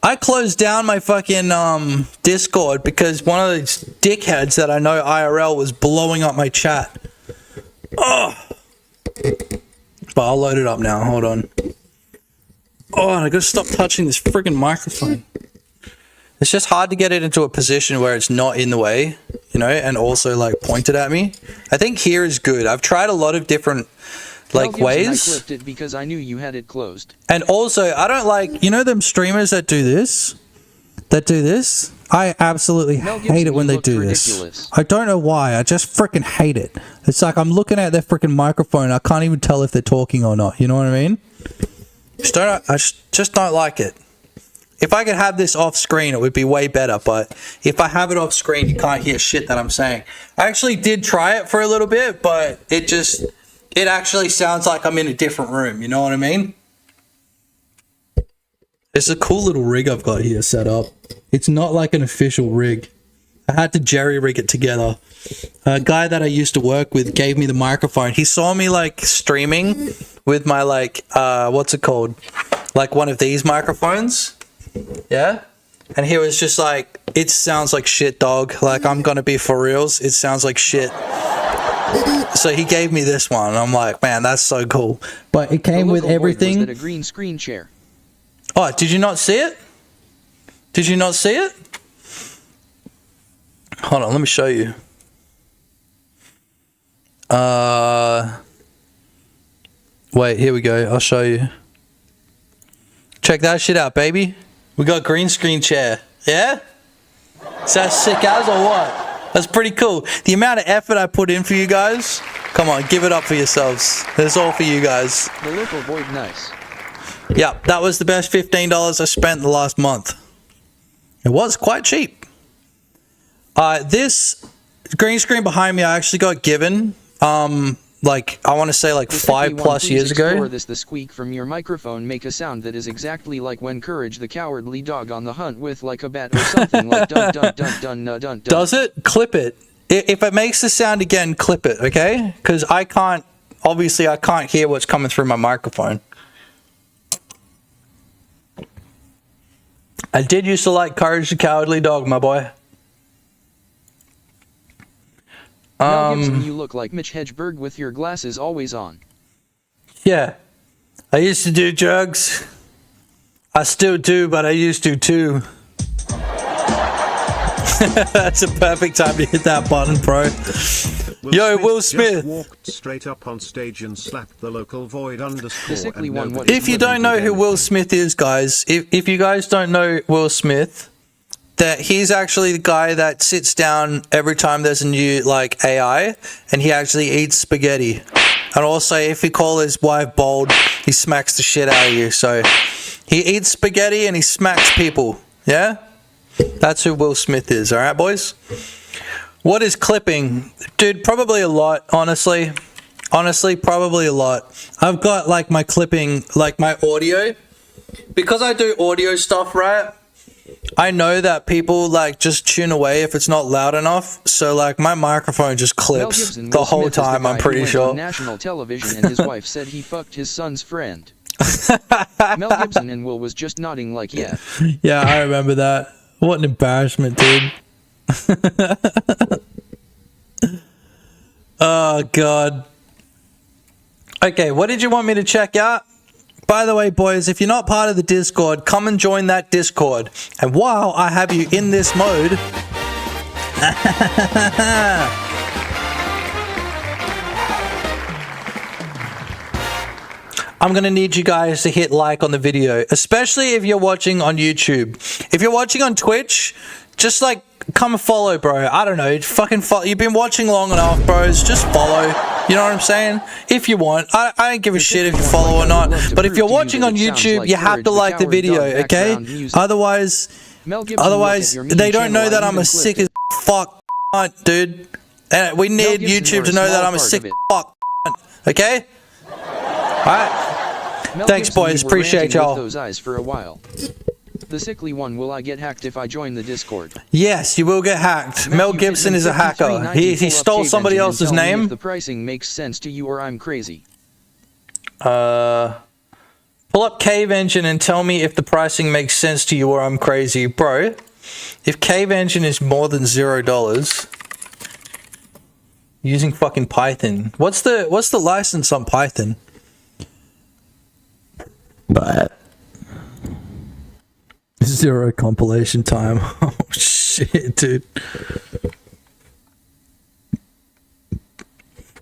I closed down my fucking Discord because one of these dickheads that I know IRL was blowing up my chat. Oh. But I'll load it up now. Hold on. Oh, I gotta stop touching this friggin' microphone. It's just hard to get it into a position where it's not in the way, you know, and also like pointed at me. I think here is good. I've tried a lot of different like ways.
I clipped it because I knew you had it closed.
And also, I don't like, you know them streamers that do this? I absolutely hate it when they do this. I don't know why. I just freaking hate it. It's like I'm looking at their freaking microphone. I can't even tell if they're talking or not. You know what I mean? I just don't like it. If I could have this off screen, it would be way better. But if I have it off screen, you can't hear shit that I'm saying. I actually did try it for a little bit, but it actually sounds like I'm in a different room. You know what I mean? It's a cool little rig I've got here set up. It's not like an official rig. I had to jerry rig it together. A guy that I used to work with gave me the microphone. He saw me like streaming with my like what's it called? Like one of these microphones. Yeah? And he was just like, it sounds like shit, dog. Like, I'm gonna be for reals. It sounds like shit. So he gave me this one, and I'm like, man, that's so cool. But it came with everything.
Was that a green screen chair?
Oh, did you not see it? Did you not see it? Hold on, let me show you. Wait, here we go. I'll show you. Check that shit out, baby. We got green screen chair. Yeah? Is that sick as or what? That's pretty cool. The amount of effort I put in for you guys. Come on, give it up for yourselves. That's all for you guys.
The local void, nice.
Yeah, that was the best $15 I spent the last month. It was quite cheap. This green screen behind me, I actually got given, like, I want to say like 5+ years ago.
The squeak from your microphone make a sound that is exactly like when Courage the Cowardly Dog on the hunt with like a bat or something like dun dun dun dun dun dun.
Does it? Clip it. If it makes the sound again, clip it, okay? Because I can't, obviously I can't hear what's coming through my microphone. I did used to like Courage the Cowardly Dog, my boy.
Mel Gibson, you look like Mitch Hedberg with your glasses always on.
Yeah. I used to do drugs. I still do, but I used to too. That's a perfect time to hit that button, bro. Yo, Will Smith.
Just walked straight up on stage and slapped the local void underscore.
If you don't know who Will Smith is, guys, if you guys don't know Will Smith, that he's actually the guy that sits down every time there's a new like AI, and he actually eats spaghetti. And also, if you call his wife bald, he smacks the shit out of you. So he eats spaghetti and he smacks people. Yeah, that's who Will Smith is. All right, boys. What is clipping, dude? Probably a lot, honestly. Honestly, probably a lot. I've got like my clipping, like my audio, because I do audio stuff, right? I know that people like just tune away if it's not loud enough. So like my microphone just clips the whole time. I'm pretty sure.
On national television, and his wife said he fucked his son's friend. Mel Gibson, and Will was just nodding like yeah.
Yeah, I remember that. What an embarrassment, dude. Oh god. Okay, what did you want me to check out? By the way, boys, if you're not part of the Discord, come and join that Discord. And while I have you in this mode, I'm going to need you guys to hit like on the video, especially if you're watching on YouTube. If you're watching on Twitch, just like come and follow, bro. I don't know, fucking follow. You've been watching long enough, bros. Just follow. You know what I'm saying? If you want. I don't give a shit if you follow or not. But if you're watching on YouTube, you have to like the video, okay? Otherwise, they don't know that I'm a sick as fuck, dude. And we need YouTube to know that I'm a sick fuck, okay? Alright. Thanks, boys. Appreciate y'all.
Those eyes for a while. The sickly one, will I get hacked if I join the Discord?
Yes, you will get hacked. Mel Gibson is a hacker. He stole somebody else's name.
If the pricing makes sense to you or I'm crazy.
Pull up Cave Engine and tell me if the pricing makes sense to you or I'm crazy. Bro, if Cave Engine is more than $0, using fucking Python. What's the license on Python? But 0 compilation time. Oh shit, dude.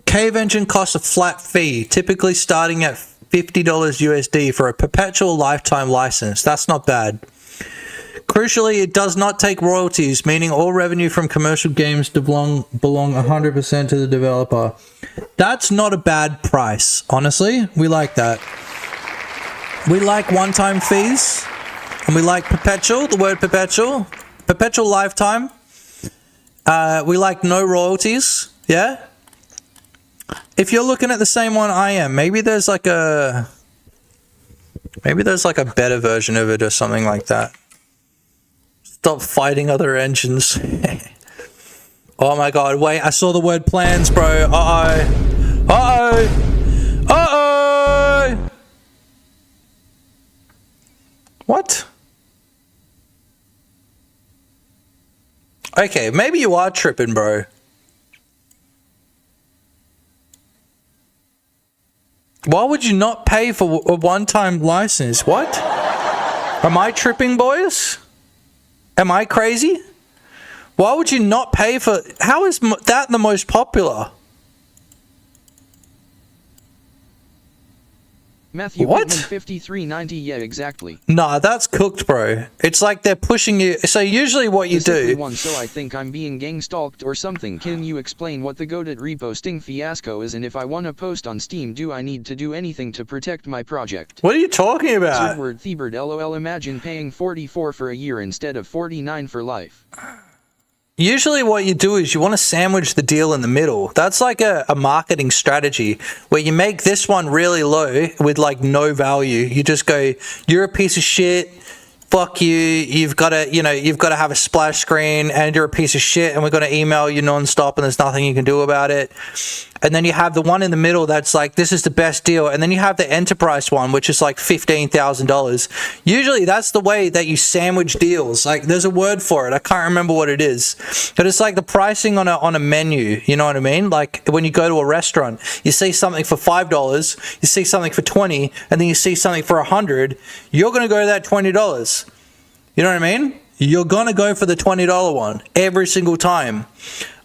Cave Engine costs a flat fee, typically starting at $50 USD for a perpetual lifetime license. That's not bad. Crucially, it does not take royalties, meaning all revenue from commercial games belong 100% to the developer. That's not a bad price, honestly. We like that. We like one-time fees. And we like perpetual, the word perpetual. Perpetual lifetime. We like no royalties. Yeah? If you're looking at the same one I am, maybe there's like a better version of it or something like that. Stop fighting other engines. Oh my god, wait, I saw the word plans, bro. Uh-oh. Uh-oh. Uh-oh. What? Okay, maybe you are tripping, bro. Why would you not pay for a one-time license? What? Am I tripping, boys? Am I crazy? Why would you not pay for... How is that the most popular?
Matthew
What?
Pittman 5390, yeah, exactly.
Nah, that's cooked, bro. It's like they're pushing you. So usually what you do...
One, so I think I'm being gang stalked or something. Can you explain what the Godot reposting fiasco is, and if I want to post on Steam, do I need to do anything to protect my project?
What are you talking about?
Word Thebert LOL, imagine paying 44 for a year instead of 49 for life.
Usually what you do is you want to sandwich the deal in the middle. That's like a marketing strategy where you make this one really low with like no value. You just go, you're a piece of shit. Fuck you. You've got to, you've got to have a splash screen and you're a piece of shit and we're going to email you nonstop and there's nothing you can do about it. And then you have the one in the middle that's like, this is the best deal. And then you have the enterprise one, which is like $15,000. Usually that's the way that you sandwich deals. Like there's a word for it. I can't remember what it is, but it's like the pricing on a menu. You know what I mean? Like when you go to a restaurant, you see something for $5, you see something for $20, and then you see something for $100. You're going to go to that $20. You know what I mean? You're going to go for the $20 one every single time,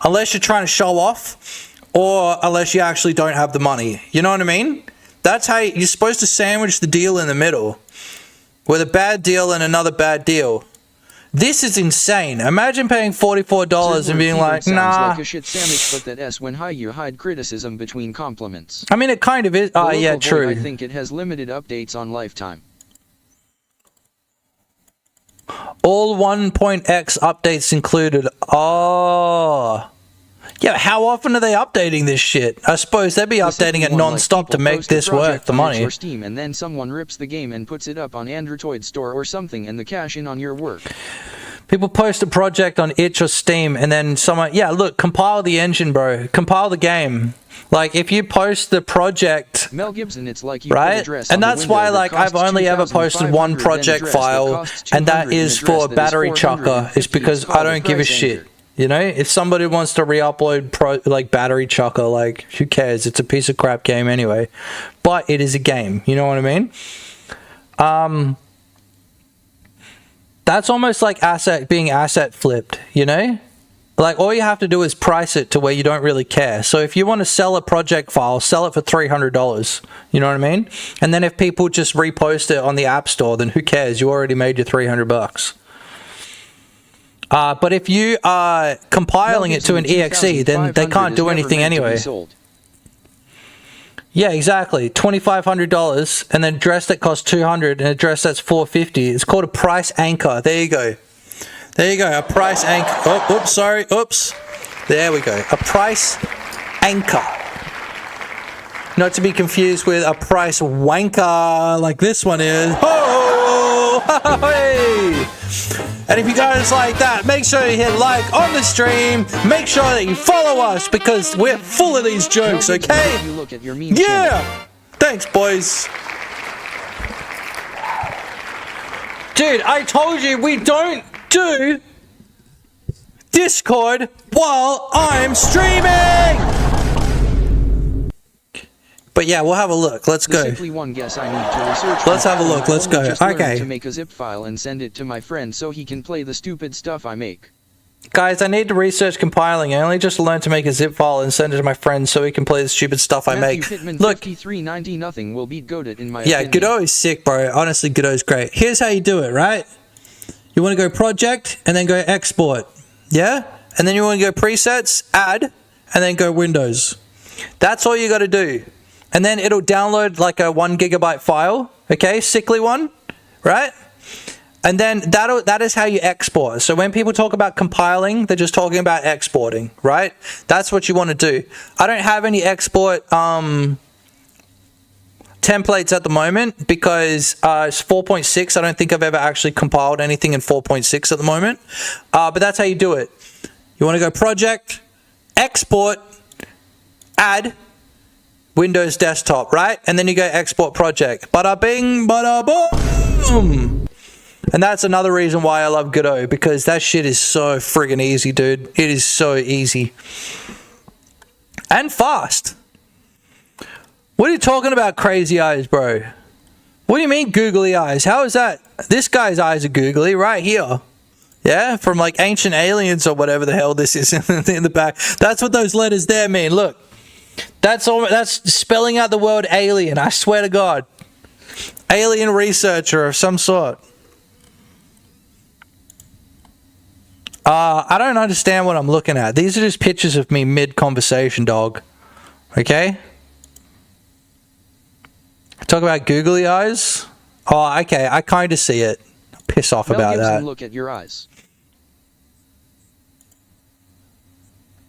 unless you're trying to show off or unless you actually don't have the money. You know what I mean? That's how you're supposed to sandwich the deal in the middle with a bad deal and another bad deal. This is insane. Imagine paying $44 and being like, nah.
Sounds like a shit sandwich, but that S when high you hide criticism between compliments.
I mean, it kind of is. Oh, yeah, true.
I think it has limited updates on lifetime.
All 1.x updates included. Oh. Yeah, how often are they updating this shit? I suppose they'd be updating it non-stop to make this worth the money.
Or Steam, and then someone rips the game and puts it up on Android store or something, and the cash in on your work.
People post a project on itch or Steam, and then someone... Yeah, look, compile the engine, bro. Compile the game. Like, if you post the project...
Mel Gibson, it's like you
right? And that's why, like, I've only ever posted one project file, and that is for a battery chucker. It's because I don't give a shit. You know, if somebody wants to re-upload battery chucker, like, who cares? It's a piece of crap game anyway. But it is a game. You know what I mean? That's almost like being asset flipped, you know? Like, all you have to do is price it to where you don't really care. So if you want to sell a project file, sell it for $300. You know what I mean? And then if people just repost it on the App Store, then who cares? You already made your $300. But if you are compiling it to an exe, then they can't do anything anyway. Yeah, exactly. $2,500, and then a dress that costs $200, and a dress that's $450. It's called a price anchor. There you go. There you go. A price anchor. Oh, oops, sorry. Oops. There we go. A price anchor. Not to be confused with a price wanker like this one is. Oh, hey. And if you guys like that, make sure you hit like on the stream. Make sure that you follow us because we're full of these jokes, okay? Yeah! Thanks, boys. Dude, I told you we don't do Discord while I'm streaming! But yeah, we'll have a look. Let's go.
Simply one guess I need to research.
Let's have a look. Let's go. Okay.
To make a zip file and send it to my friend so he can play the stupid stuff I make.
Guys, I need to research compiling. I only just learned to make a zip file and send it to my friend so he can play the stupid stuff I make.
Pittman,
look,
5390, nothing will beat Godot in my
yeah,
opinion.
Godot is sick, bro. Honestly, Godot is great. Here's how you do it, right? You want to go project and then go export. Yeah? And then you want to go presets, add, and then go Windows. That's all you got to do. And then it'll download like a 1 gigabyte file, okay, sickly one, right? And then that is how you export. So when people talk about compiling, they're just talking about exporting, right? That's what you want to do. I don't have any export templates at the moment because it's 4.6. I don't think I've ever actually compiled anything in 4.6 at the moment. But that's how you do it. You want to go project, export, add, Windows desktop, right? And then you go export project. Bada bing, bada boom. And that's another reason why I love Godot, because that shit is so friggin' easy, dude. It is so easy. And fast. What are you talking about, crazy eyes, bro? What do you mean googly eyes? How is that? This guy's eyes are googly right here. Yeah, from like Ancient Aliens or whatever the hell this is in the back. That's what those letters there mean. Look. That's spelling out the word alien, I swear to God. Alien researcher of some sort. I don't understand what I'm looking at. These are just pictures of me mid-conversation, dog. Okay? Talk about googly eyes. Oh, okay. I kind of see it. Piss off about that.
Look at your eyes.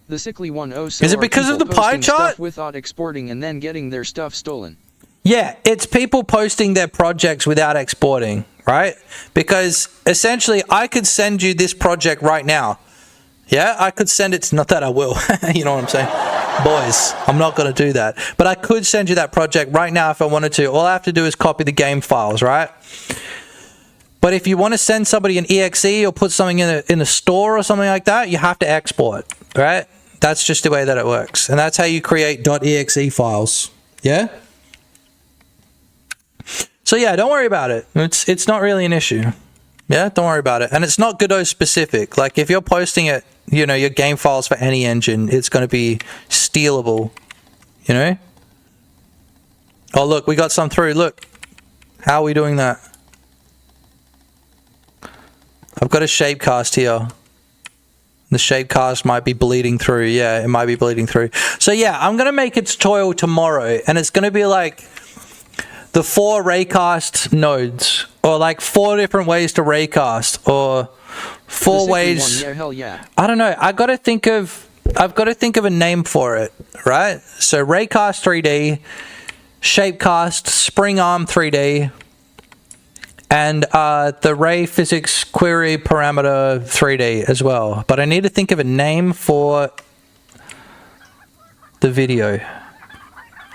The sickly one. Is
it because of the pie chart?
Without exporting and then getting their stuff stolen.
Yeah, it's people posting their projects without exporting, right? Because essentially, I could send you this project right now. Yeah, I could send it. Not that I will. You know what I'm saying? Boys, I'm not going to do that. But I could send you that project right now if I wanted to. All I have to do is copy the game files, right? But if you want to send somebody an exe or put something in the store or something like that, you have to export, right? That's just the way that it works. And that's how you create .exe files. Yeah? So yeah, don't worry about it. It's not really an issue. Yeah, don't worry about it. And it's not Godot specific. Like if you're posting it, you know, your game files for any engine, it's going to be stealable. You know? Oh, look, we got some through. Look. How are we doing that? I've got a shapecast here. The shapecast might be bleeding through. Yeah, it might be bleeding through. So yeah, I'm going to make a tutorial tomorrow, and it's going to be like the 4 raycast nodes, or like 4 different ways to raycast, or 4 ways.
Yeah, hell yeah.
I don't know. I've got to think of a name for it, right? So raycast 3D, shapecast, spring arm 3D, and the ray physics query parameter 3D as well. But I need to think of a name for the video.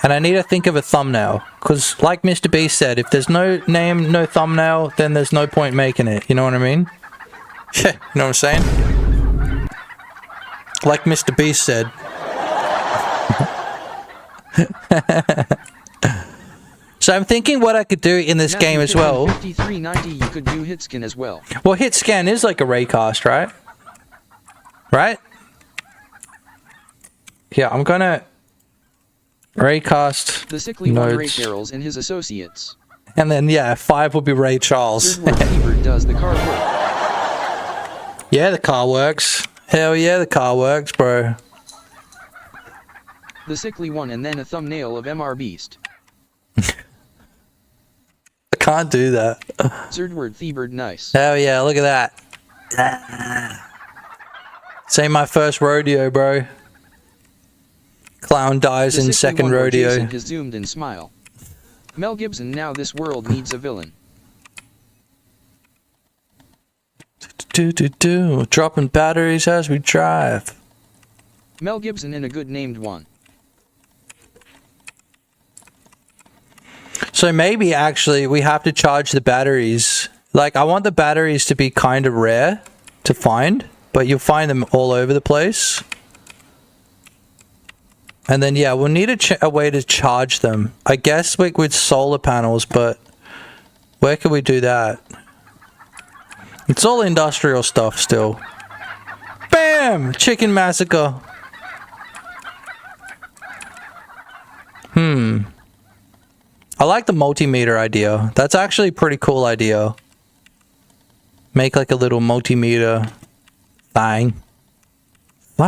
And I need to think of a thumbnail. Because like Mr. Beast said, if there's no name, no thumbnail, then there's no point making it. You know what I mean? Yeah, you know what I'm saying? Like Mr. Beast said. So I'm thinking what I could do in this game as well.
5390, you could do hit scan as well.
Well, hit scan is like a raycast, right? Right? Yeah, I'm gonna raycast
the sickly
nodes.
One Ray Carroll's and his associates.
And then yeah, 5 will be Ray Charles.
Does the car work?
Yeah, the car works. Hell yeah, the car works, bro.
The sickly one, and then a thumbnail of MR Beast.
I can't do that.
Zerdward Thebird nice.
Hell yeah, look at that. This ain't my first rodeo, bro. Clown dies in second rodeo.
Jason has zoomed and smile. Mel Gibson, now this world needs a villain.
Dropping batteries as we drive.
Mel Gibson in a good named one.
So maybe actually we have to charge the batteries. Like I want the batteries to be kind of rare to find, but you'll find them all over the place. And then yeah, we'll need a way to charge them. I guess like with solar panels, but where can we do that? It's all industrial stuff still. Bam! Chicken massacre. I like the multimeter idea. That's actually a pretty cool idea. Make like a little multimeter thing. We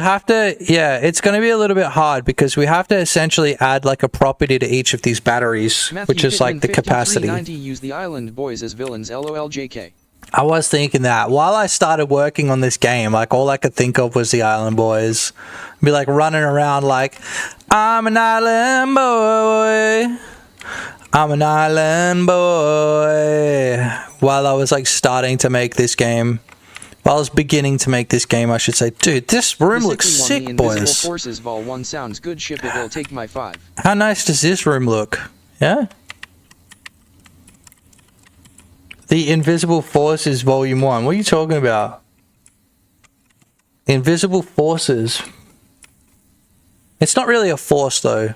have to, yeah, it's going to be a little bit hard because we have to essentially add like a property to each of these batteries, which is like the capacity.
Use the Island Boys as villains, LOLJK.
I was thinking that. While I started working on this game, like all I could think of was the Island Boys. Be like running around like, I'm an island boy. I'm an island boy. While I was like starting to make this game. While I was beginning to make this game, I should say. Dude, this room looks sick, boys.
Forces Vol 1 sounds good. Ship it, will take my 5.
How nice does this room look? Yeah? The Invisible Forces Volume 1. What are you talking about? Invisible Forces. It's not really a force, though.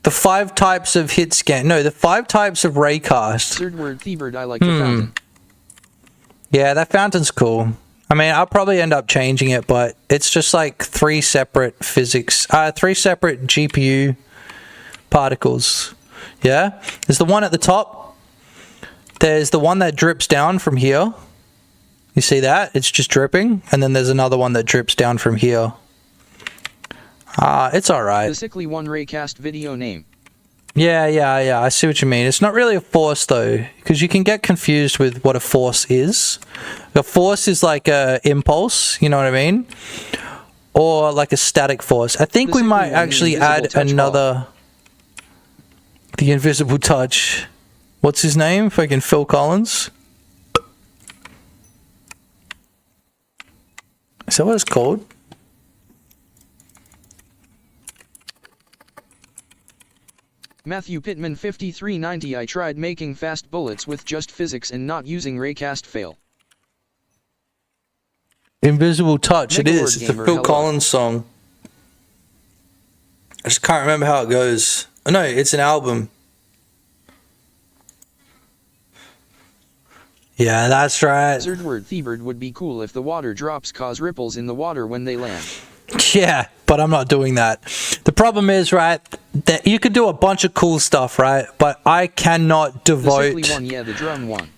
The 5 types of hit scan. No, the 5 types of raycast.
Third word, Thievered, I like the fountain.
Yeah, that fountain's cool. I mean, I'll probably end up changing it, but it's just like 3 separate physics, 3 separate GPU particles. Yeah? There's the one at the top. There's the one that drips down from here. You see that? It's just dripping. And then there's another one that drips down from here. It's alright.
The Sickly One Raycast video name.
Yeah, I see what you mean. It's not really a force, though, because you can get confused with what a force is. A force is like a impulse, you know what I mean? Or like a static force. I think we might actually add another... The Invisible Touch. What's his name? Fucking Phil Collins? Is that what it's called?
Matthew Pittman 5390. I tried making fast bullets with just physics and not using raycast, fail.
Invisible Touch,
Mega
it
Lord
is. It's a
Gamer,
Phil
hello.
Collins song. I just can't remember how it goes. Oh, no, it's an album. Yeah, that's right.
Third word, Thievered would be cool if the water drops cause ripples in the water when they land.
Yeah, but I'm not doing that. The problem is, right, that you could do a bunch of cool stuff, right? But I cannot
The
devote...
Sickly One, yeah, the drum one.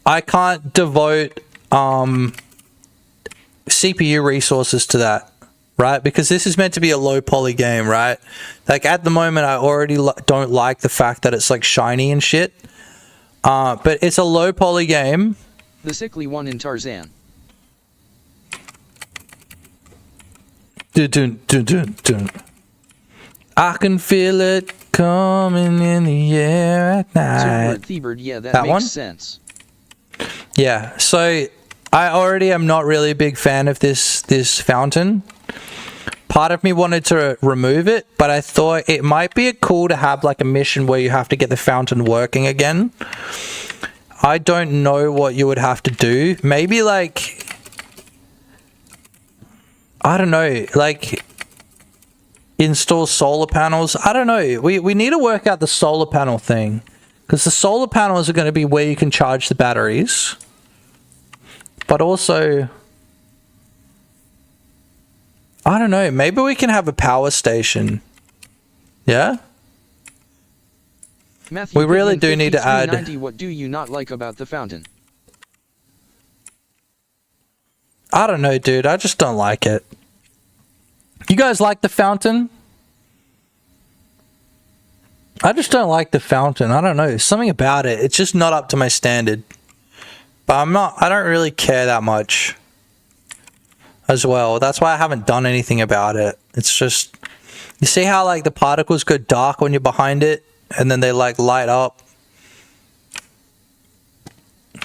I can't devote CPU resources to that, right? Because this is meant to be a low poly game, right? Like at the moment, I already don't like the fact that it's like shiny and shit. But it's a low poly game.
The Sickly One in Tarzan.
Dun, dun, dun, dun, dun. I can feel it coming in the air at night.
Third word, Thievered, yeah, that makes
one?
sense.
Yeah, so I already am not really a big fan of this fountain. Part of me wanted to remove it, but I thought it might be cool to have like a mission where you have to get the fountain working again. I don't know what you would have to do. Maybe like... I don't know, like... install solar panels. I don't know. We need to work out the solar panel thing. Because the solar panels are going to be where you can charge the batteries. But also... I don't know. Maybe we can have a power station. Yeah?
Matthew
We really
Pittman
do need to add...
5390, what do you not like about the fountain?
I don't know, dude. I just don't like it. You guys like the fountain? I just don't like the fountain. I don't know. Something about it. It's just not up to my standard. But I don't really care that much as well. That's why I haven't done anything about it. It's just, you see how like the particles go dark when you're behind it and then they like light up?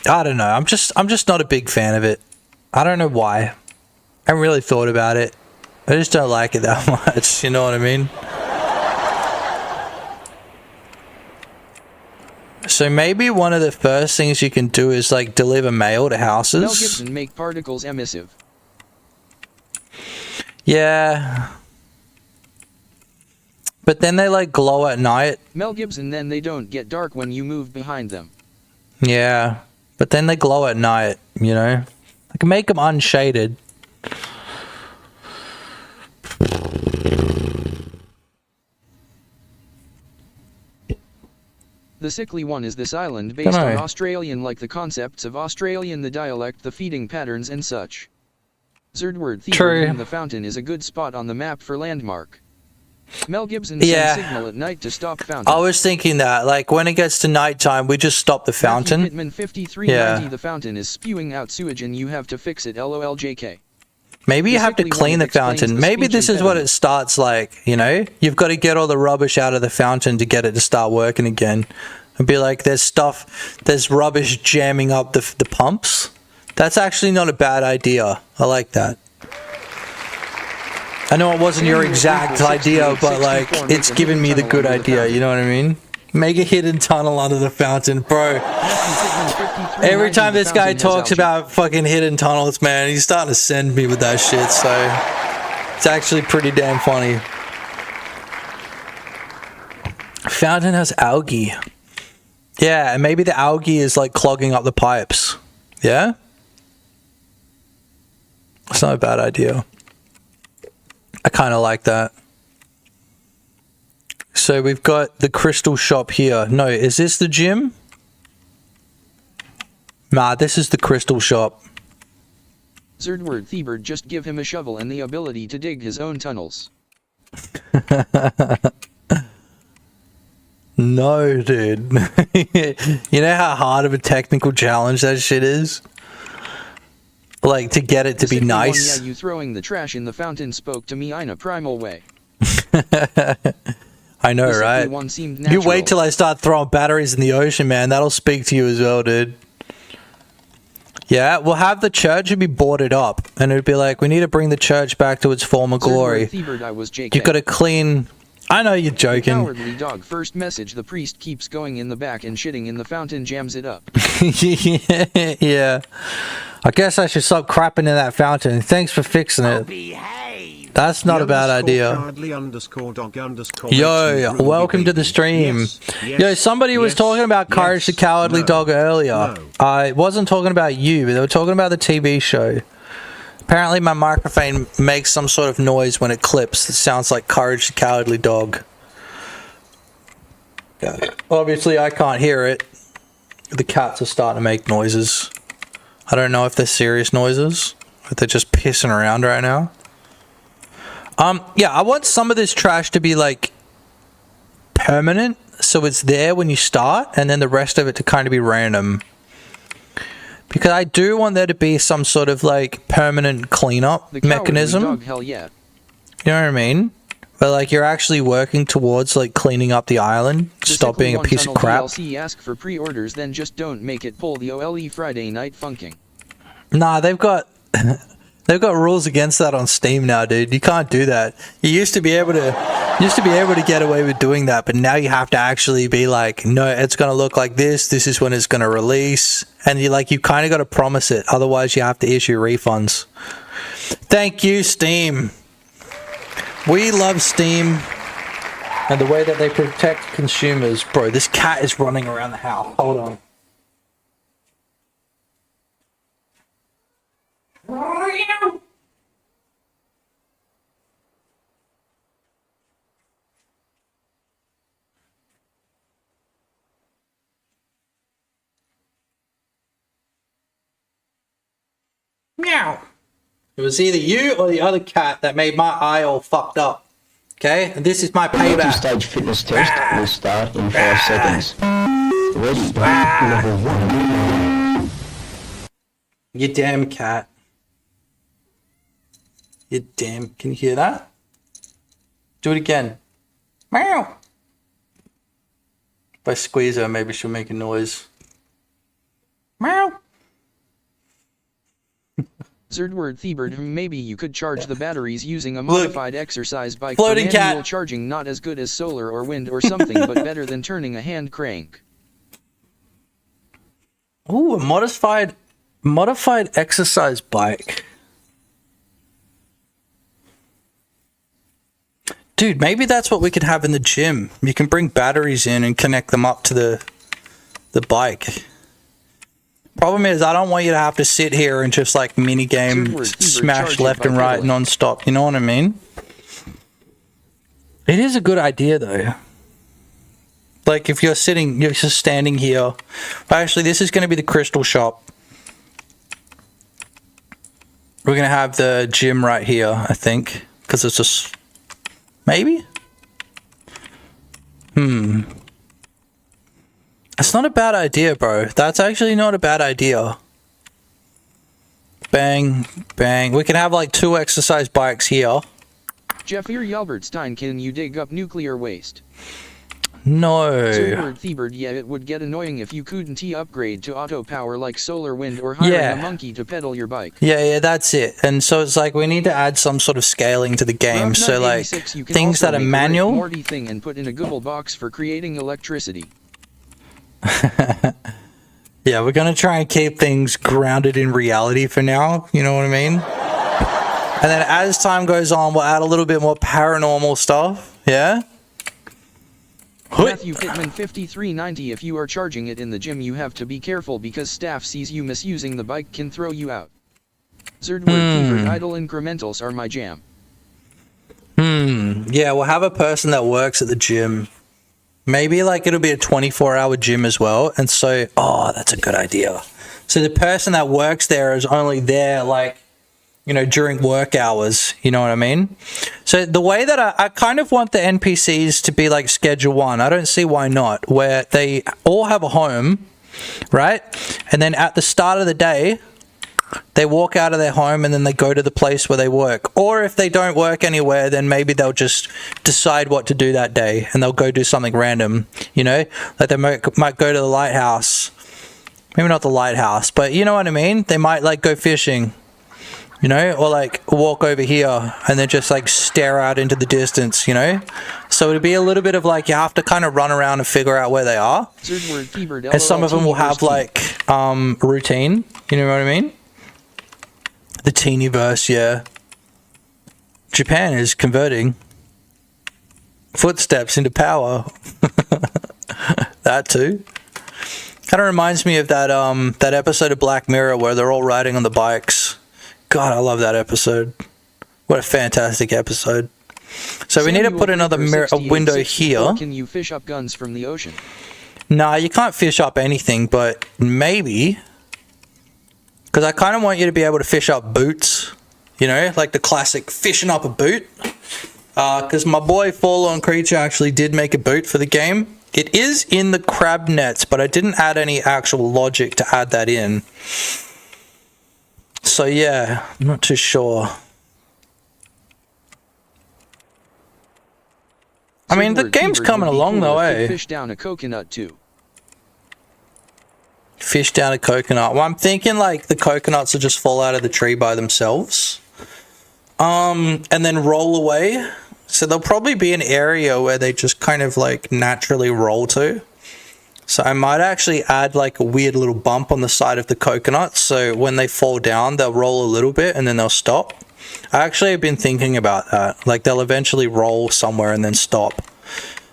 I don't know. I'm just not a big fan of it. I don't know why. I haven't really thought about it. I just don't like it that much. You know what I mean? So maybe one of the first things you can do is like deliver mail to houses.
Mel Gibson make particles emissive.
Yeah. But then they like glow at night.
Mel Gibson, then they don't get dark when you move behind them.
Yeah. But then they glow at night, you know? I can make them unshaded.
The Sickly One is this island based on Australian, like the concepts of Australian, the dialect, the feeding patterns and such. Third word, Thievery in the fountain is a good spot on the map for landmark. Mel Gibson sends signal at night to stop fountain.
I was thinking that, like, when it gets to nighttime, we just stop the fountain.
Matthew Pittman 5390, the fountain is spewing out sewage and you have to fix it, LOLJK.
Maybe you have to clean the fountain. Maybe this is what it starts like, you know? You've got to get all the rubbish out of the fountain to get it to start working again. And be like, there's rubbish jamming up the pumps. That's actually not a bad idea. I like that. I know it wasn't your exact idea, but like, it's given me the good idea, you know what I mean? Make a hidden tunnel under the fountain, bro. Every time this guy talks about fucking hidden tunnels, man, he's starting to send me with that shit, so it's actually pretty damn funny. Fountain has algae. Yeah, and maybe the algae is like clogging up the pipes. Yeah? It's not a bad idea. I kind of like that. So we've got the crystal shop here. No, is this the gym? Nah, this is the crystal shop.
Zerdward Thebert, just give him a shovel and the ability to dig his own tunnels.
No, dude. You know how hard of a technical challenge that shit is? Like, to get it to be nice.
Yeah, you throwing the trash in the fountain spoke to me in a primal way.
I know, right? You wait till I start throwing batteries in the ocean, man. That'll speak to you as well, dude. Yeah, we'll have the church be boarded up. And it'd be like, we need to bring the church back to its former glory. You've got to clean... I know you're joking.
Cowardly dog. First message, the priest keeps going in the back and shitting in the fountain, jams it up.
Yeah. I guess I should stop crapping in that fountain. Thanks for fixing it. That's not a bad idea. Yo, welcome to the stream. Yes. Yo, somebody was talking about Courage the Cowardly Dog earlier. I wasn't talking about you, but they were talking about the TV show. Apparently my microphone makes some sort of noise when it clips. It sounds like Courage the Cowardly Dog. Yeah. Obviously I can't hear it. The cats are starting to make noises. I don't know if they're serious noises, if they're just pissing around right now. Yeah, I want some of this trash to be like permanent, so it's there when you start, and then the rest of it to kind of be random. Because I do want there to be some sort of like permanent cleanup mechanism.
Dog, hell yeah.
You know what I mean? But like you're actually working towards like cleaning up the island, stop being a piece of crap.
DLC ask for pre-orders, then just don't make it pull the OLE Friday night funking.
Nah, they've got rules against that on Steam now, dude. You can't do that. You used to be able to get away with doing that, but now you have to actually be like, no, it's gonna look like this. This is when it's gonna release, and you kind of got to promise it. Otherwise, you have to issue refunds. Thank you, Steam. We love Steam and the way that they protect consumers. Bro, this cat is running around the house. Hold on. Meow. It was either you or the other cat that made my eye all fucked up. Okay? And this is my payback.
Multi-stage fitness test will start in 5 seconds. Ready? Level 1.
You damn cat. You damn... Can you hear that? Do it again. Meow. If I squeeze her, maybe she'll make a noise. Meow.
Zerdward Thebert, maybe you could charge the batteries using a modified exercise bike.
Floating
for manual
cat.
Charging, not as good as solar or wind or something, but better than turning a hand crank.
Ooh, a modified exercise bike. Dude, maybe that's what we could have in the gym. You can bring batteries in and connect them up to the bike. Problem is, I don't want you to have to sit here and just like mini game smash left and right non-stop. You know what I mean? It is a good idea though. Like if you're just standing here. Actually, this is going to be the crystal shop. We're going to have the gym right here, I think, because it's just maybe. It's not a bad idea, bro. That's actually not a bad idea. Bang, bang. We can have like 2 exercise bikes here.
Jeffir Yalbertstein, can you dig up nuclear waste?
No.
Zerward Thebird, yeah, it would get annoying if you couldn't upgrade to auto power like solar wind or hiring a monkey to pedal your bike.
Yeah, that's it. And so it's like we need to add some sort of scaling to the game. So like things that are manual.
Morty thing and put in a Google box for creating electricity.
Yeah, we're gonna try and keep things grounded in reality for now. You know what I mean? And then as time goes on, we'll add a little bit more paranormal stuff. Yeah.
Matthew Pittman 5390, if you are charging it in the gym, you have to be careful because staff sees you misusing the bike can throw you out. Zerdward Thebird, idle incrementals are my jam.
Yeah, we'll have a person that works at the gym. Maybe like it'll be a 24-hour gym as well. And so, oh, that's a good idea. So the person that works there is only there like, you know, during work hours. You know what I mean? So the way that I kind of want the NPCs to be like Schedule 1. I don't see why not. Where they all have a home, right? And then at the start of the day, they walk out of their home and then they go to the place where they work. Or if they don't work anywhere, then maybe they'll just decide what to do that day and they'll go do something random, you know? Like they might go to the lighthouse. Maybe not the lighthouse, but you know what I mean? They might like go fishing, you know? Or like walk over here and then just like stare out into the distance, you know? So it'll be a little bit of like you have to kind of run around and figure out where they are. And some of them will have like routine, you know what I mean? The Teenyverse, yeah. Japan is converting footsteps into power. That too. Kind of reminds me of that that episode of Black Mirror where they're all riding on the bikes. God, I love that episode. What a fantastic episode. So we need to put another window here.
Can you fish up guns from the ocean?
Nah, you can't fish up anything, but maybe. Because I kind of want you to be able to fish up boots, you know, like the classic fishing up a boot. Because my boy Forlorn Creature actually did make a boot for the game. It is in the crab nets, but I didn't add any actual logic to add that in. So yeah, I'm not too sure. I mean, the game's coming along though, eh?
Fish down a coconut too.
Fish down a coconut. Well, I'm thinking like the coconuts will just fall out of the tree by themselves. And then roll away. So there'll probably be an area where they just kind of like naturally roll to. So I might actually add like a weird little bump on the side of the coconut. So when they fall down, they'll roll a little bit and then they'll stop. I actually have been thinking about that. Like they'll eventually roll somewhere and then stop.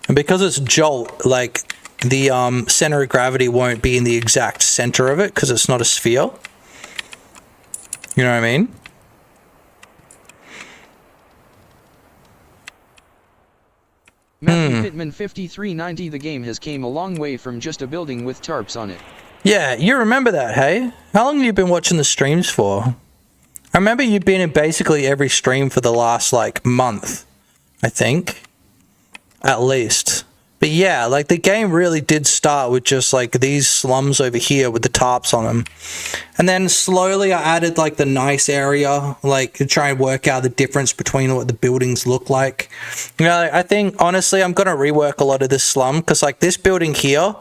And because it's jolt, like the center of gravity won't be in the exact center of it because it's not a sphere. You know what I mean?
Matthew Pittman 5390, the game has came a long way from just a building with tarps on it.
Yeah, you remember that, hey? How long have you been watching the streams for? I remember you've been in basically every stream for the last like month, I think. At least. But yeah, like the game really did start with just like these slums over here with the tarps on them. And then slowly I added like the nice area, like to try and work out the difference between what the buildings look like. You know, I think honestly I'm going to rework a lot of this slum because like this building here,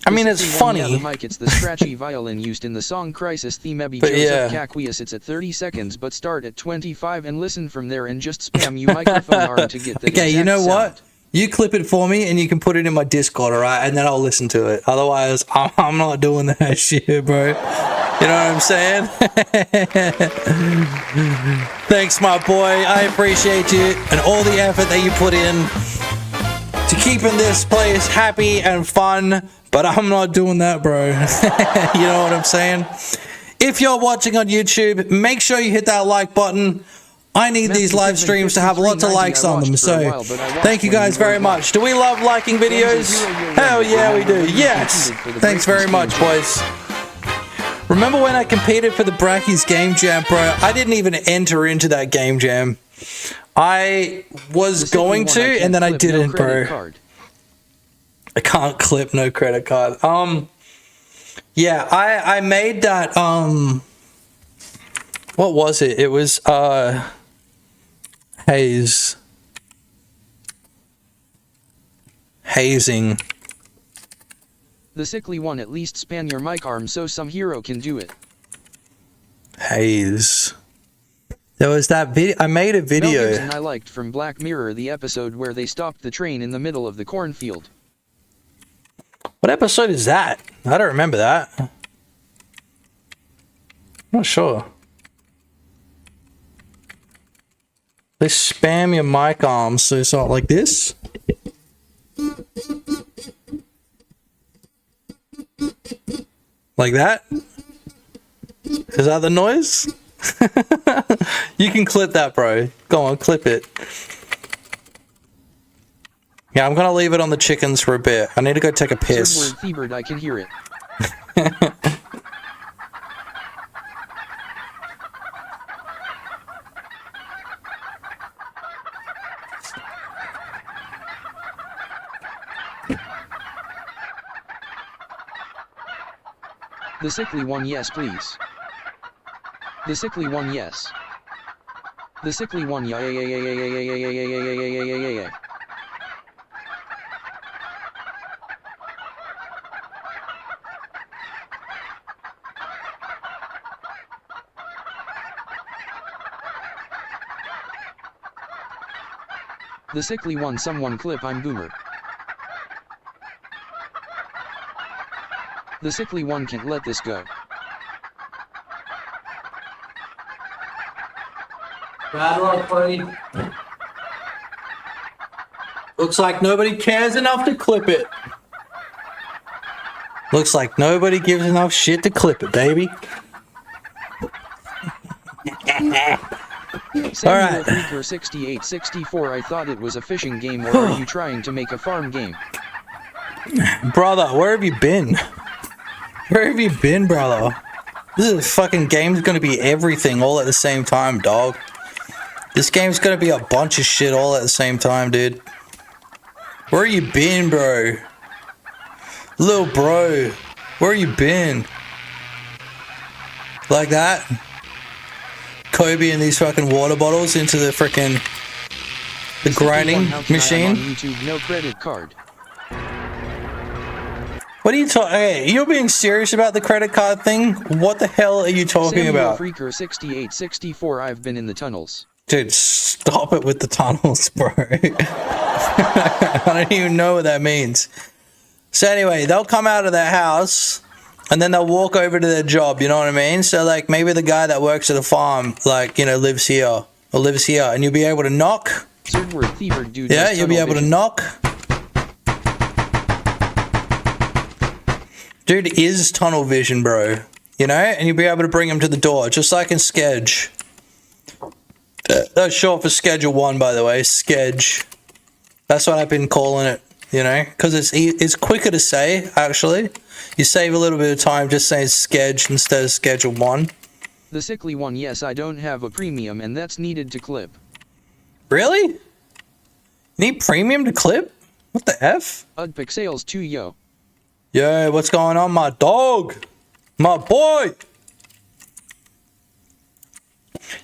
I mean, it's funny.
Yeah, the mic, it's the scratchy violin used in the song Crisis theme. Ebby Joseph Caquius. It's at 30 seconds, but start at 25 and listen from there and just spam you microphone arm to get the
okay, you know
sound.
what? You clip it for me and you can put it in my Discord, alright? And then I'll listen to it. Otherwise, I'm not doing that shit, bro. You know what I'm saying? Thanks, my boy. I appreciate you and all the effort that you put in to keeping this place happy and fun. But I'm not doing that, bro. You know what I'm saying? If you're watching on YouTube, make sure you hit that like button. I need these live streams to have lots of likes on them. So thank you guys very much. Do we love liking videos? Hell yeah, we do. Yes. Thanks very much, boys. Remember when I competed for the Brackies Game Jam, bro? I didn't even enter into that Game Jam. I was going to, and then I didn't, bro. I can't clip no credit card. Yeah, I made that, what was it? It was, Haze. hazing.
The sickly one, at least span your mic arm so some hero can do it.
Haze. There was that video. I made a
Mel
video.
Gibson I liked from Black Mirror, the episode where they stopped the train in the middle of the cornfield.
What episode is that? I don't remember that. I'm not sure. They spam your mic arms so it's not like this. Like that? Is that the noise? You can clip that, bro. Go on, clip it. Yeah, I'm gonna leave it on the chickens for a bit. I need to go take a piss.
Word Thebird, I can hear it. The sickly one, yes please. The sickly one, yes. The sickly one, yeah. The sickly one, someone clip, I'm boomer. The sickly one can't let this go.
Bad luck, buddy. Looks like nobody cares enough to clip it. Looks like nobody gives enough shit to clip it, baby.
Samuel Freaker 6864, I thought it was a fishing game, or are you trying to make a farm game?
Brother, where have you been? Where have you been, brother? This fucking game's gonna be everything all at the same time, dog. This game's gonna be a bunch of shit all at the same time, dude. Where you been, bro? Little bro, where you been? Like that? Kobe and these fucking water bottles into the freaking grinding machine.
On YouTube, no credit card.
What are you talking? Hey, you're being serious about the credit card thing? What the hell are you talking about?
Freaker 6864, I've been in the tunnels.
Dude, stop it with the tunnels, bro. I don't even know what that means. So anyway, they'll come out of their house and then they'll walk over to their job, you know what I mean? So like maybe the guy that works at a farm, like, you know, lives here and you'll be able to knock. Yeah, you'll be able to knock. Dude is tunnel vision, bro. You know? And you'll be able to bring him to the door, just like in Sketch. That's short for Schedule 1, by the way. Sketch. That's what I've been calling it, you know? Because it's quicker to say, actually. You save a little bit of time just saying Sketch instead of Schedule 1.
The sickly one, yes, I don't have a premium and that's needed to clip.
Really? You need premium to clip? What the F?
Pixels 2, yo.
Yo, what's going on, my dog? My boy!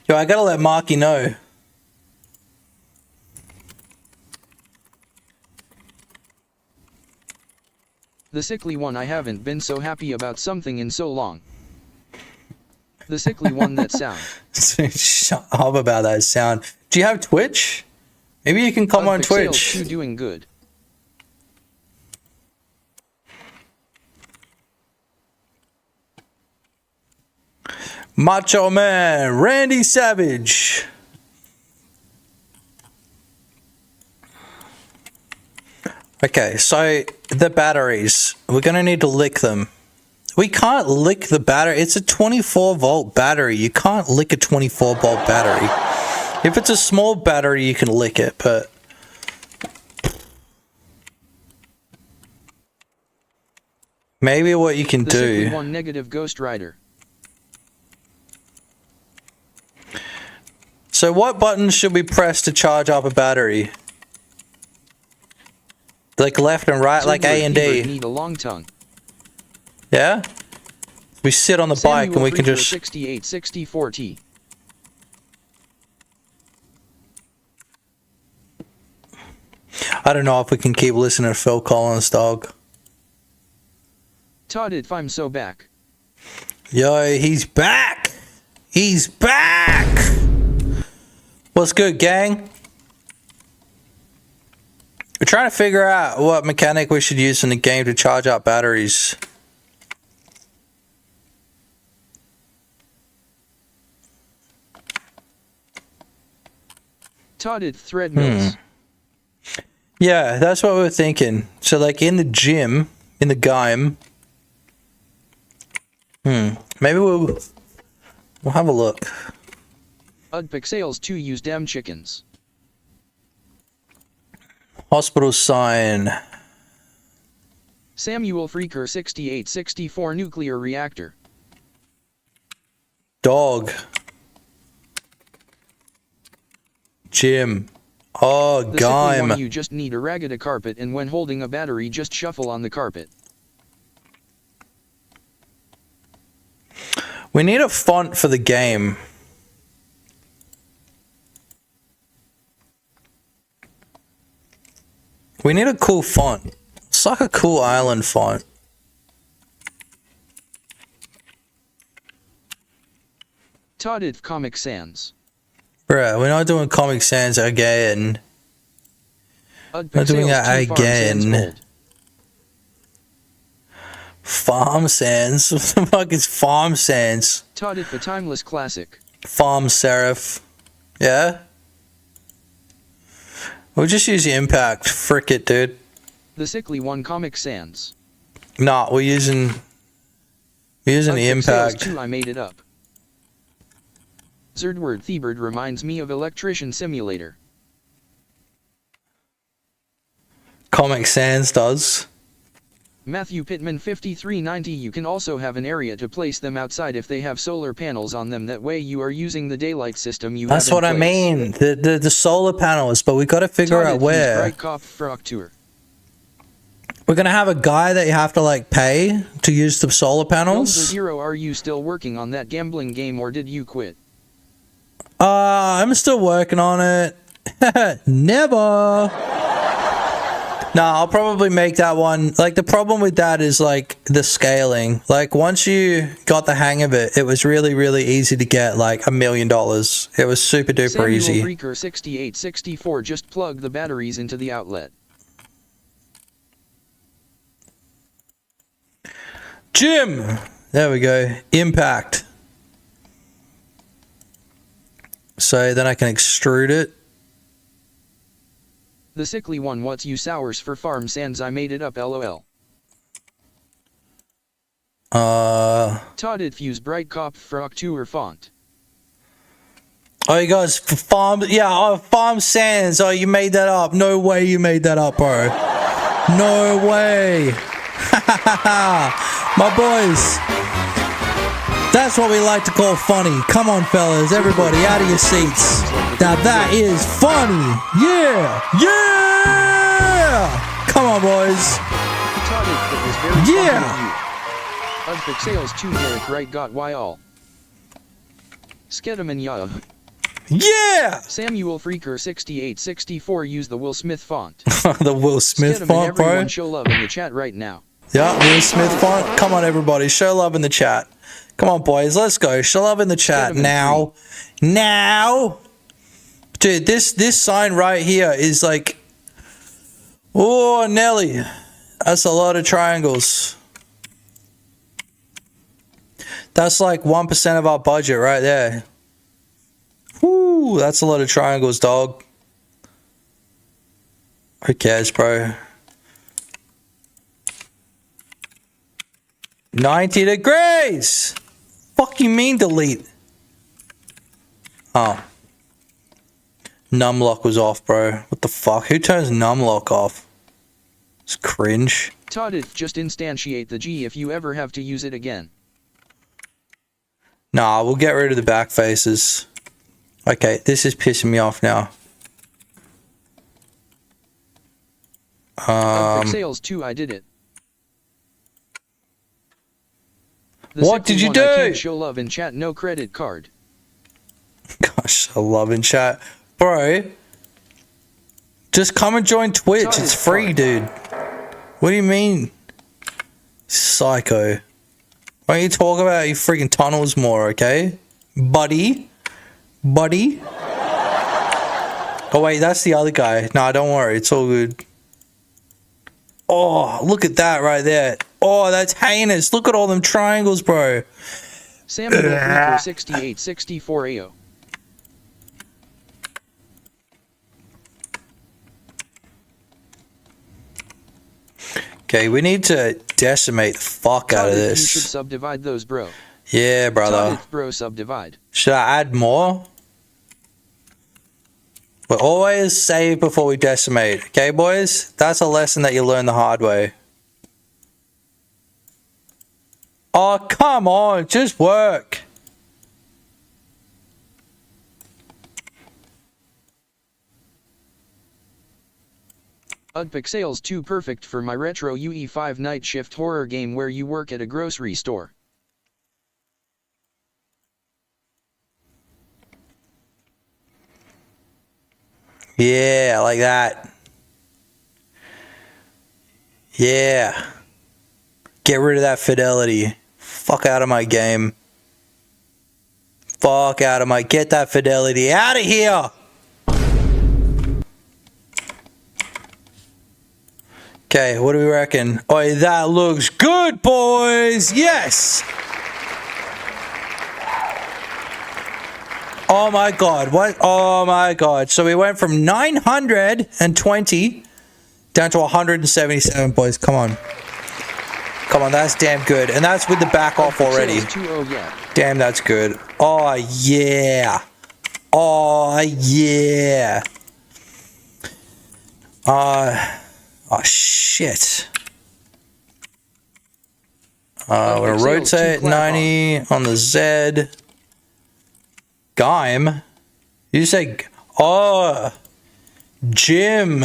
Yo, I gotta let Marky know.
The sickly one, I haven't been so happy about something in so long. The sickly one, that sound.
Shut up about that sound. Do you have Twitch? Maybe you can come on Twitch.
You doing good.
Macho Man, Randy Savage. Okay, so the batteries, we're going to need to lick them. We can't lick the battery. It's a 24-volt battery. You can't lick a 24-volt battery. If it's a small battery, you can lick it, but... maybe what you can do...
one negative Ghost Rider.
So what buttons should we press to charge up a battery? Like left and right, like A and D.
Need a long tongue.
Yeah? We sit on the bike and we can just...
6864T.
I don't know if we can keep listening to Phil Collins, dog.
Todd, if I'm so back.
Yo, he's back. He's back. What's good, gang? We're trying to figure out what mechanic we should use in the game to charge up batteries.
Todded thread mills.
Yeah, that's what we were thinking. So, like in the gym, in the game. Maybe we'll have a look.
Pixels 2 use damn chickens.
Hospital sign.
Samuel Freaker 6864 nuclear reactor.
Dog. Gym. Oh,
The
game.
one, you just need a ragged carpet, and when holding a battery just shuffle on the carpet.
We need a font for the game. We need a cool font. It's like a cool island font.
Todded Comic Sans.
Bruh, we're not doing Comic Sans again. We're not doing it again. Farm Sans? What the fuck is Farm Sans?
Todded the Timeless Classic.
Farm Serif. Yeah? We'll just use the Impact. Frick it, dude.
The Sickly One Comic Sans.
Nah, we're using the Impact.
2, I made it up. Zerdward Thebird reminds me of Electrician Simulator.
Comic Sans does.
Matthew Pittman 5390. You can also have an area to place them outside if they have solar panels on them. That way you are using the daylight system you
That's
have in
what I
place.
mean. The solar panels, but we got to figure out where. We're gonna have a guy that you have to like pay to use the solar panels.
Zero, are you still working on that gambling game or did you quit?
I'm still working on it. Never. Nah, I'll probably make that one. Like, the problem with that is, like, the scaling. Like, once you got the hang of it, it was really, really easy to get, like, $1 million. It was super duper easy.
Samuel Freaker 6864, just plug the batteries into the outlet.
Jim! There we go. Impact. So then I can extrude it.
The Sickly One, what's you sours for Farm Sans? I made it up, lol. Todded Fuse Bright Cop Frock Tour Font.
Oh, you guys, Farm, yeah, Farm Sans. Oh, you made that up. No way you made that up, bro. No way. My boys. That's what we like to call funny. Come on, fellas. Everybody out of your seats. Now that is funny. Yeah. Yeah. Come on, boys. Yeah.
Pixels 2 Derek Wright got why all. Skedaman ya.
Yeah.
Samuel Freaker 6864 use the Will Smith font.
The Will Smith
Skedaman,
font, bro.
everyone show love in the chat right now.
Yeah, Will Smith font. Come on, everybody. Show love in the chat. Come on, boys. Let's go. Show love in the chat now. Now. Dude, this sign right here is like... Oh, Nelly. That's a lot of triangles. That's like 1% of our budget right there. Woo, that's a lot of triangles, dog. Who cares, bro? 90 degrees! Fuck you mean delete? Oh. Numlock was off, bro. What the fuck? Who turns numlock off? It's cringe.
Todded, just instantiate the G if you ever have to use it again.
Nah, we'll get rid of the back faces. Okay, this is pissing me off now.
Sales 2, I did it.
What did you do?
I can't show love in chat, no credit card.
Gosh, I love in chat. Bro, Just come and join Twitch. It's free, dude. What do you mean? Psycho. Why don't you talk about your freaking tunnels more, okay? Buddy? Buddy? Oh, wait, that's the other guy. Nah, don't worry. It's all good. Oh, look at that right there. Oh, that's heinous. Look at all them triangles, bro.
Samuel 6864 AO.
Okay, we need to decimate the fuck out of this.
You should subdivide those, bro.
Yeah, brother.
Bro, subdivide.
Should I add more? But always save before we decimate. Okay, boys? That's a lesson that you learn the hard way. Oh, come on. Just work.
Pixels 2 perfect for my retro UE5 night shift horror game where you work at a grocery store.
Yeah, like that. Yeah. Get rid of that fidelity. Fuck out of my game. Fuck out of my... Get that fidelity out of here! Okay, what do we reckon? Oh, that looks good, boys! Yes! Oh my god, what? Oh my god. So we went from 920 down to 177, boys. Come on. Come on, that's damn good. And that's with the back off already. Damn, that's good. Oh, yeah. Oh, yeah. Oh, shit. We're going to rotate 90 on the Z. Gaim? You say... Oh, Jim.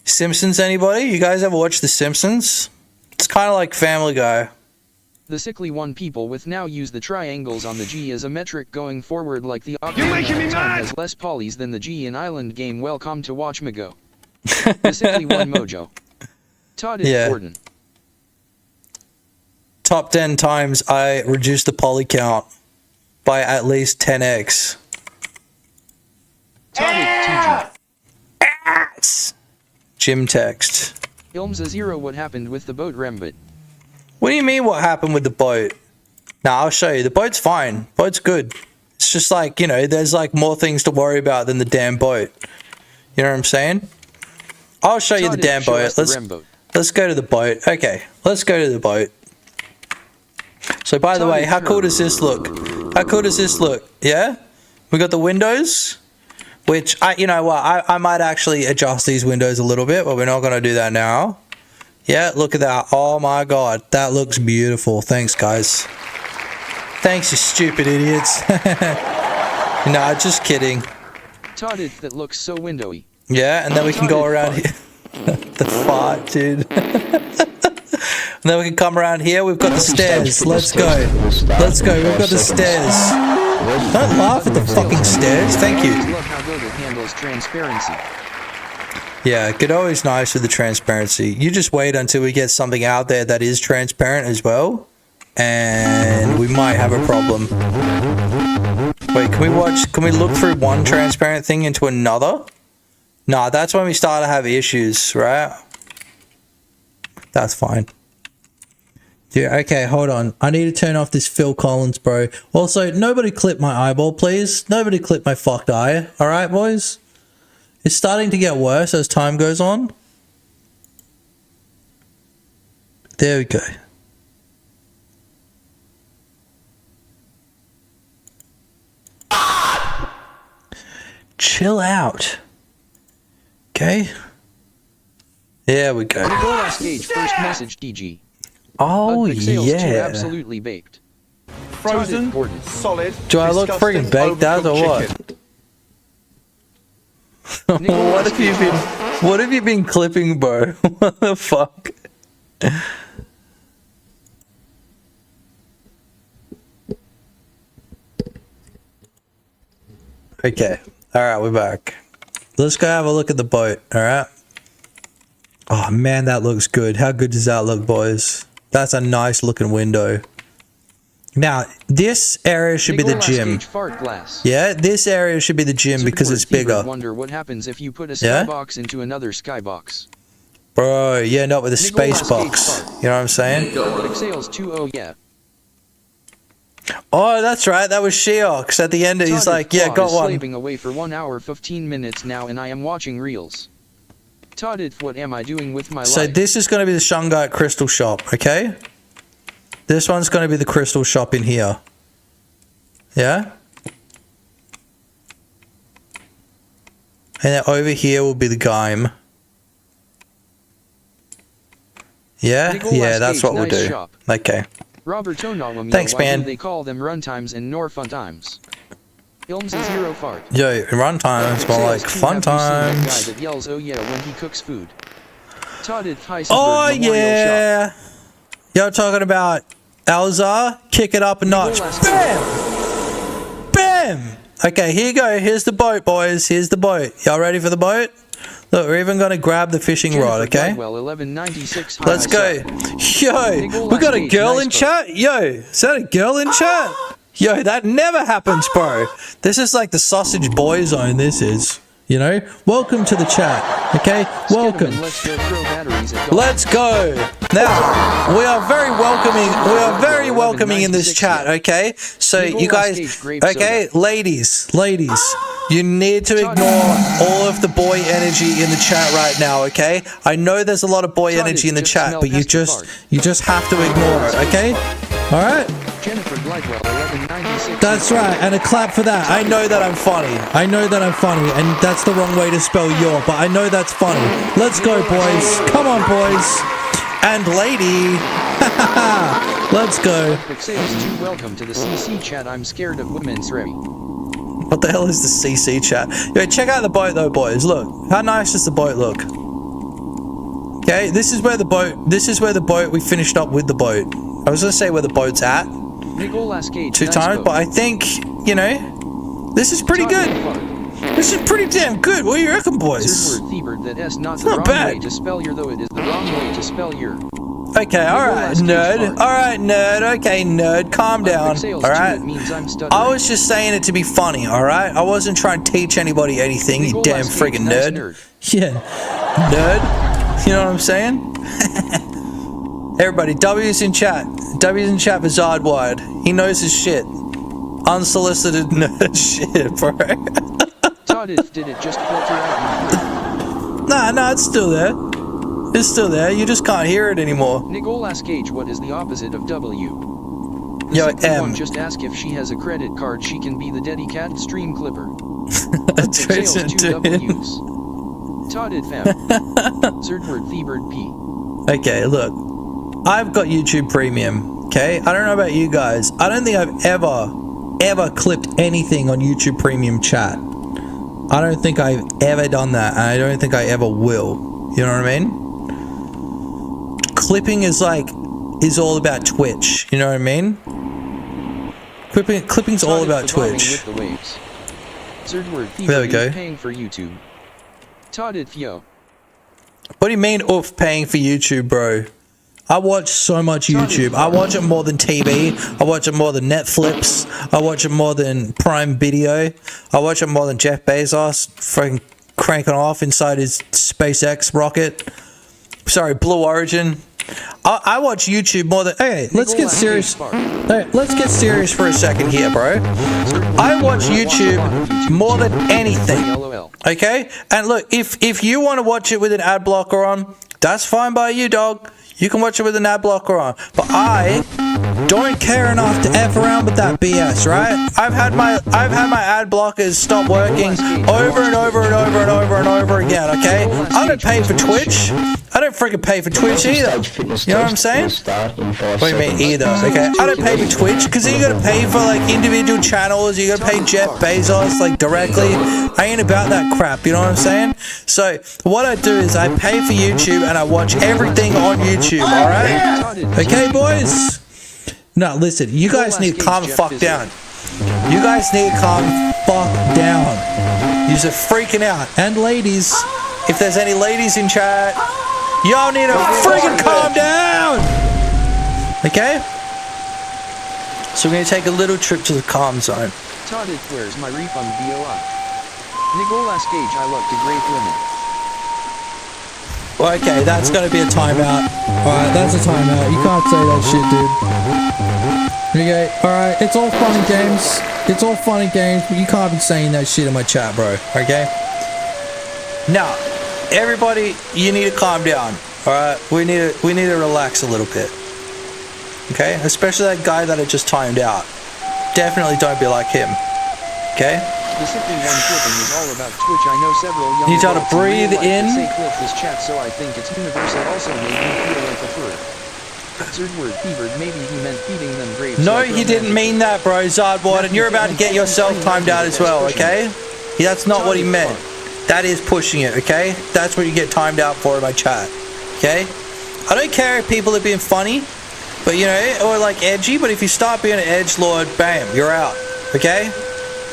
Simpsons, anybody? You guys ever watch The Simpsons? It's kind of like Family Guy.
The sickly one people with now use the triangles on the G as a metric going forward like the Ocarina of Time has less polys than the G in Island game. Welcome to Watch Me Go. The sickly one mojo. Todd is Gordon.
Top 10 times I reduced the poly count by at least 10x.
Todd
is TG. Jim text.
Ilms a zero. What happened with the boat rembit?
What do you mean what happened with the boat? Nah, I'll show you. The boat's fine. Boat's good. It's just like, you know, there's like more things to worry about than the damn boat. You know what I'm saying? I'll show you the damn boat. Let's go to the boat. Okay, let's go to the boat. So by the way, how cool does this look? How cool does this look? Yeah? We got the windows, which you know what, I might actually adjust these windows a little bit, but we're not going to do that now. Yeah, look at that. Oh my god, that looks beautiful. Thanks, guys. Thanks, you stupid idiots. No, just kidding.
Todd, that looks so windowy.
Yeah, and then we can go around here. The fart, dude. And then we can come around here. We've got the stairs. Let's go. Let's go. We've got the stairs. Don't laugh at the fucking stairs. Thank you.
I love how Godot handles transparency.
Yeah, Godot is nice with the transparency. You just wait until we get something out there that is transparent as well, and we might have a problem. Wait, can we look through one transparent thing into another? Nah, that's when we start to have issues, right? That's fine. Yeah, okay, hold on. I need to turn off this Phil Collins, bro. Also, nobody clip my eyeball, please. Nobody clip my fucked eye. Alright, boys? It's starting to get worse as time goes on. There we go. Chill out. Okay. There we go.
Nicolas Cage first message DG.
Oh yeah.
Absolutely baked.
Frozen, solid.
Do I look freaking baked out or what? What have you been clipping, bro? What the fuck? Okay. Alright, we're back. let's go have a look at the boat, alright? Oh man, that looks good. How good does that look, boys? That's a nice looking window. Now, this area should be the gym. Yeah, this area should be the gym because it's bigger.
Wonder what happens if you put a skybox into another skybox.
Bro, yeah, not with a space box. You know what I'm saying?
Exhales 2-0, yeah.
Oh, that's right. That was Sheox. At the end, he's like, yeah, got one.
Slaving away for 1 hour 15 minutes now, and I am watching reels. Todded, what am I doing with my life?
So this is going to be the Shungite crystal shop, okay? This one's going to be the crystal shop in here. Yeah? And then over here will be the Gaim. Yeah? Yeah, that's what we'll do. Okay. Thanks, man.
They call them runtimes and nor fun times. Ilms is zero fart.
Yo, run times, more like fun times.
Guy that yells, oh yeah, when he cooks food.
Oh yeah. You're talking about Elzar? Kick it up a notch. Bam! Bam! Okay, here you go. Here's the boat, boys. Here's the boat. Y'all ready for the boat? Look, we're even going to grab the fishing rod, okay? Let's go. Yo, we got a girl in chat? Yo, is that a girl in chat? Yo, that never happens, bro. This is like the sausage boy zone, this is. You know? Welcome to the chat, okay? Welcome. Let's go. Now, we are very welcoming in this chat, okay? So you guys, okay, ladies, you need to ignore all of the boy energy in the chat right now, okay? I know there's a lot of boy energy in the chat, but you just have to ignore it, okay? All right? That's right, and a clap for that. I know that I'm funny. And that's the wrong way to spell your, but I know that's funny. Let's go, boys. Come on, boys. And lady. Let's go.
Welcome to the CC chat. I'm scared of women's ready.
What the hell is the CC chat? Yo, check out the boat though, boys. Look. How nice does the boat look? Okay, this is where the boat we finished up with the boat. I was gonna say where the boat's at. 2 times, but I think, you know, this is pretty good. This is pretty damn good. What do you reckon, boys?
It's
not bad. Okay, alright, nerd. Alright, nerd. Okay, nerd. Calm down. Alright? I was just saying it to be funny, alright? I wasn't trying to teach anybody anything, you damn friggin' nerd. Yeah. Nerd. You know what I'm saying? Everybody, W's in chat. W's in chat for Zardwide. He knows his shit. Unsolicited nerd shit, bro.
Did it just filter out?
Nah, it's still there. It's still there. You just can't hear it anymore.
Nicolas Cage, what is the opposite of W?
Yo, M.
Just ask if she has a credit card. She can be the Daddy Cat stream clipper.
Trace into
W's. Todded fam. Zerdward Thebird P.
Okay, look. I've got YouTube Premium, okay? I don't know about you guys. I don't think I've ever clipped anything on YouTube Premium chat. I don't think I've ever done that, and I don't think I ever will. You know what I mean? Clipping is all about Twitch. You know what I mean? Clipping's all about Twitch. There we go.
Paying for YouTube. Todded Fio.
What do you mean, oof, paying for YouTube, bro? I watch so much YouTube. I watch it more than TV. I watch it more than Netflix. I watch it more than Prime Video. I watch it more than Jeff Bezos freaking cranking off inside his SpaceX rocket. Sorry, Blue Origin. I watch YouTube more than... Hey, let's get serious. Hey, let's get serious for a second here, bro. I watch YouTube more than anything. Okay? And look, if you want to watch it with an ad blocker on, that's fine by you, dog. You can watch it with an ad blocker on. But I don't care enough to F around with that BS, right? I've had my ad blockers stop working over and over and over and over and over again, okay? I don't pay for Twitch. I don't freaking pay for Twitch either. You know what I'm saying? What do you mean either? Okay, I don't pay for Twitch because you gotta pay for like individual channels. You gotta pay Jeff Bezos like directly. I ain't about that crap. You know what I'm saying? So what I do is I pay for YouTube and I watch everything on YouTube. All right? Okay, boys. No, listen. You guys need to calm the fuck down. You guys need to calm the fuck down. You're freaking out. And ladies, if there's any ladies in chat, y'all need to freaking calm down. Okay? So we're going to take a little trip to the calm zone.
Todd, where's my refund BOI? Nicolas Cage, I love to great women.
Okay, that's going to be a timeout. Alright, that's a timeout. You can't say that shit, dude. Okay, alright, it's all fun and games. It's all fun and games, but you can't be saying that shit in my chat, bro. Okay? Now, everybody, you need to calm down. Alright? We need to relax a little bit. Okay? Especially that guy that I just timed out. Definitely don't be like him. Okay?
The simply one flipping is all about Twitch. I know several young
you gotta
adults
breathe in.
Say clip this chat, so I think it's universal. Also made me feel like a fur. Third word fevered. Maybe he meant feeding them grapes.
No,
like
he didn't mean that, bro. Zardboard, and you're about to get yourself timed out as well. Okay? That's not what he meant. That is pushing it. Okay? That's what you get timed out for in my chat. Okay? I don't care if people are being funny, but you know, or like edgy. But if you start being an edgelord, bam, you're out. Okay?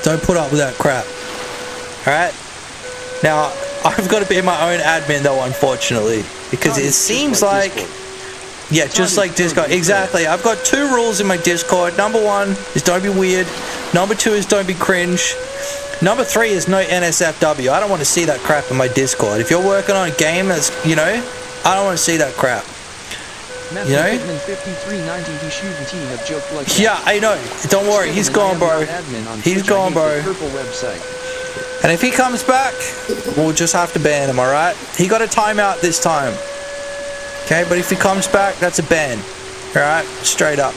Don't put up with that crap. Alright? Now, I've got to be my own admin though, unfortunately. Because it seems like... Yeah, just like Discord. Exactly. I've got 2 rules in my Discord. Number 1 is don't be weird. Number 2 is don't be cringe. Number 3 is no NSFW. I don't want to see that crap in my Discord. If you're working on a game that's, you know, I don't want to see that crap. You know? Yeah, I know. Don't worry, he's gone, bro. He's gone, bro. And if he comes back, we'll just have to ban him, alright? He got a timeout this time. Okay, but if he comes back, that's a ban. Alright? Straight up.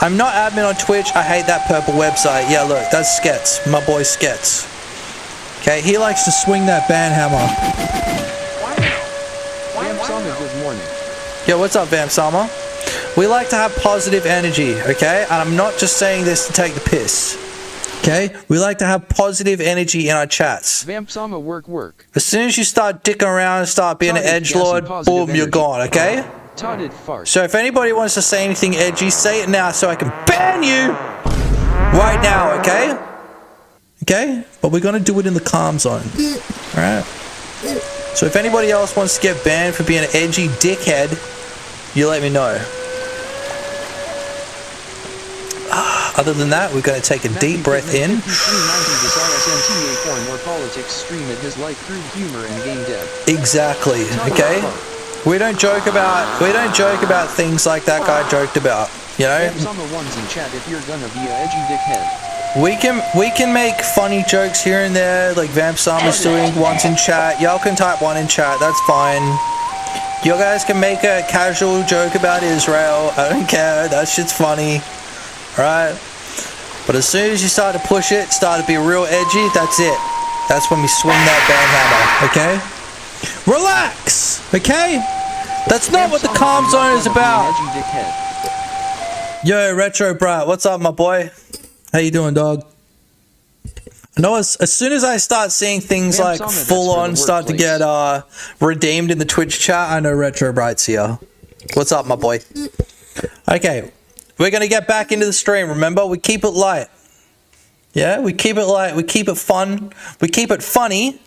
I'm not admin on Twitch. I hate that purple website. Yeah, look, that's Skets. My boy Skets. Okay, he likes to swing that ban hammer.
Good morning.
Yo, what's up, Vamp Sama? We like to have positive energy, okay? And I'm not just saying this to take the piss. Okay? We like to have positive energy in our chats.
Vamp Sama, work.
As soon as you start dicking around and start being an edgelord, boom, you're gone, okay? So if anybody wants to say anything edgy, say it now so I can ban you right now, okay? Okay? But we're gonna do it in the calm zone. Alright? So if anybody else wants to get banned for being an edgy dickhead, you let me know. Other than that, we're going to take a deep breath in. Exactly. Okay. We don't joke about things like that guy joked about. You know. We can make funny jokes here and there, like Vamp Sama's doing once in chat. Y'all can type 1 in chat. That's fine. You guys can make a casual joke about Israel. I don't care. That shit's funny. Right? But as soon as you start to push it, start to be real edgy, that's it. That's when we swing that ban hammer, okay? Relax! Okay? That's not what the calm zone is about. Yo, Retro Brat, what's up, my boy? How you doing, dog? I know as soon as I start seeing things like full on start to get redeemed in the Twitch chat, I know Retro Brat's here. What's up, my boy? Okay, we're gonna get back into the stream. Remember, we keep it light. Yeah, we keep it light. We keep it fun. We keep it funny.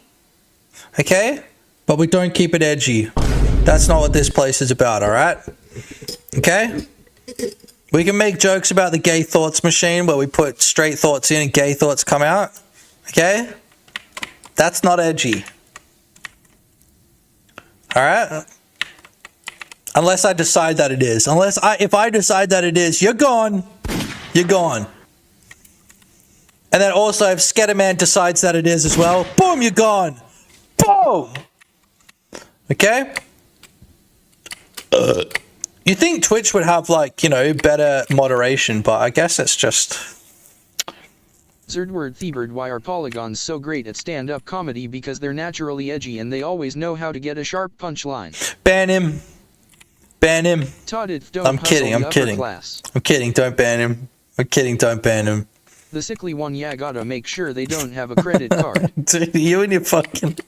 Okay, but we don't keep it edgy. That's not what this place is about. All right. Okay. We can make jokes about the gay thoughts machine where we put straight thoughts in and gay thoughts come out. Okay? That's not edgy. Alright? Unless I decide that it is. If I decide that it is, you're gone. You're gone. And then also if Sketterman decides that it is as well, boom, you're gone. Boom! Okay? You think Twitch would have, like, you know, better moderation, but I guess it's just...
Zerdword Thebird, why are polygons so great at stand-up comedy? Because they're naturally edgy and they always know how to get a sharp punchline.
Ban him. Ban him. I'm kidding, I'm kidding. I'm kidding, don't ban him. I'm kidding, don't ban him.
The sickly one, yeah, gotta make sure they don't have a credit card.
Dude, you and your fucking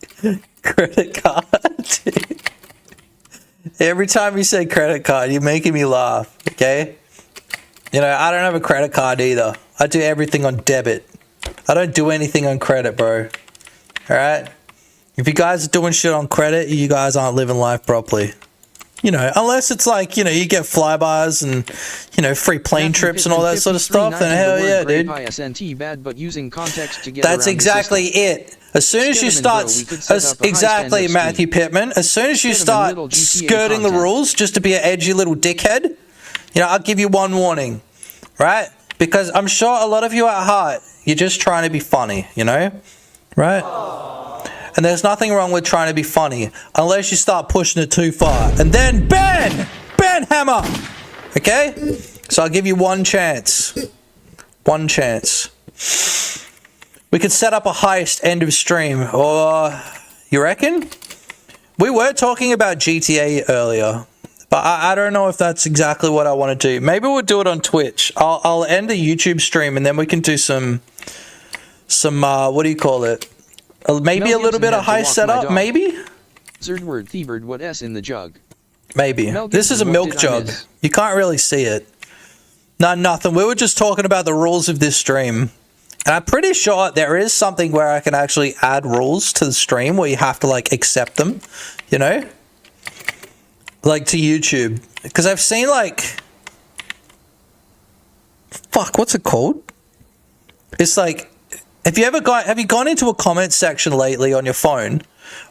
credit card, dude. Every time you say credit card, you're making me laugh, okay? You know, I don't have a credit card either. I do everything on debit. I don't do anything on credit, bro. All right. If you guys are doing shit on credit, you guys aren't living life properly. You know, unless it's like, you know, you get flybys and, you know, free plane trips and all that sort of stuff, then hell yeah, dude. That's exactly it. As soon as you start, exactly, Matthew Pittman, as soon as you start skirting the rules just to be an edgy little dickhead, you know, I'll give you one warning, right? Because I'm sure a lot of you at heart, you're just trying to be funny, you know, right? And there's nothing wrong with trying to be funny unless you start pushing it too far. And then ban hammer. Okay? So I'll give you one chance. One chance. We could set up a heist end of stream. Or, you reckon? We were talking about GTA earlier. But I don't know if that's exactly what I want to do. Maybe we'll do it on Twitch. I'll end the YouTube stream and then we can do some what do you call it? Maybe a little bit of high setup, maybe?
Zerdword Thiebird, what S in the jug?
Maybe. This is a milk jug. You can't really see it. No, nothing. We were just talking about the rules of this stream. And I'm pretty sure there is something where I can actually add rules to the stream where you have to, like, accept them. You know? Like, to YouTube. Because I've seen, like... Fuck, what's it called? It's like... Have you gone into a comment section lately on your phone,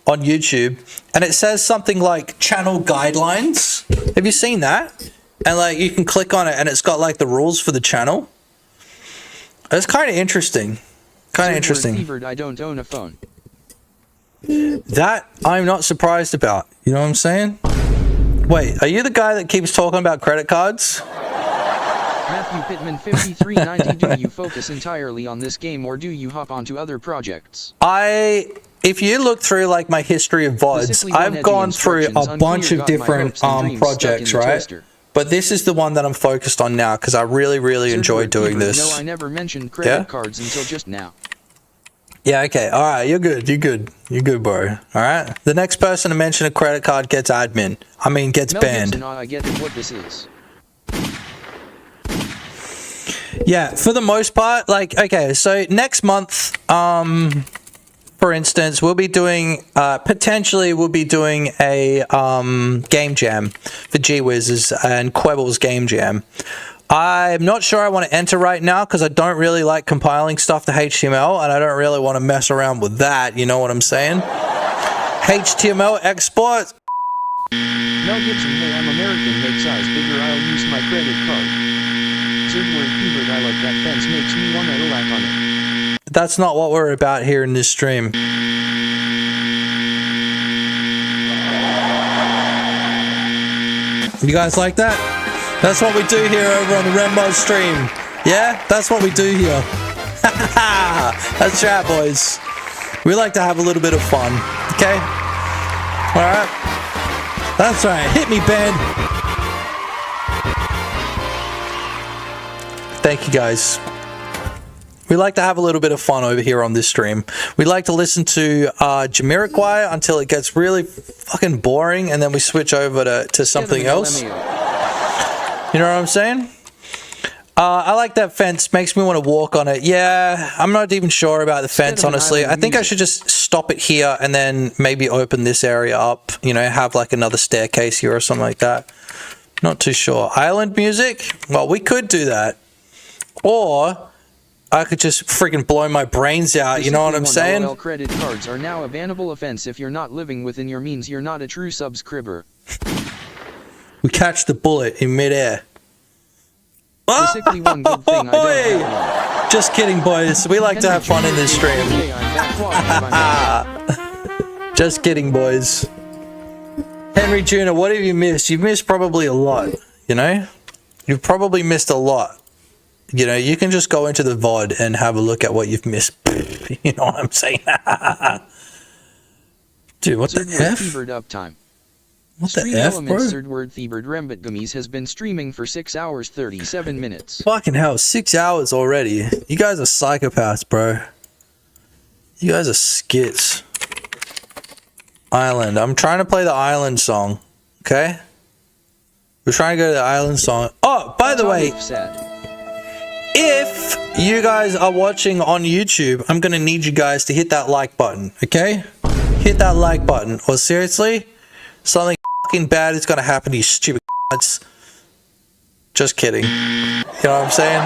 on YouTube, and it says something like channel guidelines? Have you seen that? And like you can click on it and it's got like the rules for the channel. It's kind of interesting. Kind of interesting.
I don't own a phone.
That I'm not surprised about. You know what I'm saying? Wait, are you the guy that keeps talking about credit cards?
Matthew Pittman 5390, do you focus entirely on this game or do you hop onto other projects?
If you look through like my history of VODs, I've gone through a bunch of different projects, right? But this is the one that I'm focused on now because I really enjoy doing this.
No, I never mentioned credit cards until just now.
Yeah, okay. All right, you're good. You're good, bro. All right. The next person to mention a credit card gets admin. I mean, gets banned.
I get what this is.
Yeah, for the most part, like, okay, so next month, for instance, we'll be doing, potentially we'll be doing a game jam for G-Wiz's and Quebble's game jam. I'm not sure I want to enter right now because I don't really like compiling stuff to HTML and I don't really want to mess around with that, you know what I'm saying? HTML export.
Mel Gibson, hey, I'm American, make size bigger, I'll use my credit card. Zerdword Thiebird, I like that fence, makes me wanna relax on it.
That's not what we're about here in this stream. You guys like that? That's what we do here over on the Rembo stream. Yeah? That's what we do here. That's right, boys. We like to have a little bit of fun. Okay? Alright? That's right. Hit me, Ben. Thank you, guys. We like to have a little bit of fun over here on this stream. We like to listen to Jamiroquai until it gets really fucking boring, and then we switch over to something else. You know what I'm saying? I like that fence. Makes me want to walk on it. Yeah, I'm not even sure about the fence, honestly. I think I should just stop it here and then maybe open this area up. You know, have like another staircase here or something like that. Not too sure. Island music? Well, we could do that. Or I could just freaking blow my brains out, you know what I'm saying?
LOL credit cards are now a bannable offense. If you're not living within your means, you're not a true subscriber.
We catch the bullet in midair.
Basically one good thing I don't have.
Just kidding, boys. We like to have fun in this stream. Just kidding, boys. Henry Jr., what have you missed? You've missed probably a lot, you know? You've probably missed a lot. You know, you can just go into the VOD and have a look at what you've missed. You know what I'm saying? Dude, what the F?
Uptime.
What the F, bro?
Zerdword Thiebird Rembit Gummies has been streaming for 6 hours 37 minutes.
Fucking hell, 6 hours already. You guys are psychopaths, bro. You guys are skits. Island. I'm trying to play the Island song. Okay? We're trying to go to the Island song. Oh, by the way... if you guys are watching on YouTube, I'm gonna need you guys to hit that like button, okay? Hit that like button, or seriously, something fucking bad is gonna happen to you stupid c***s. Just kidding. You know what I'm saying?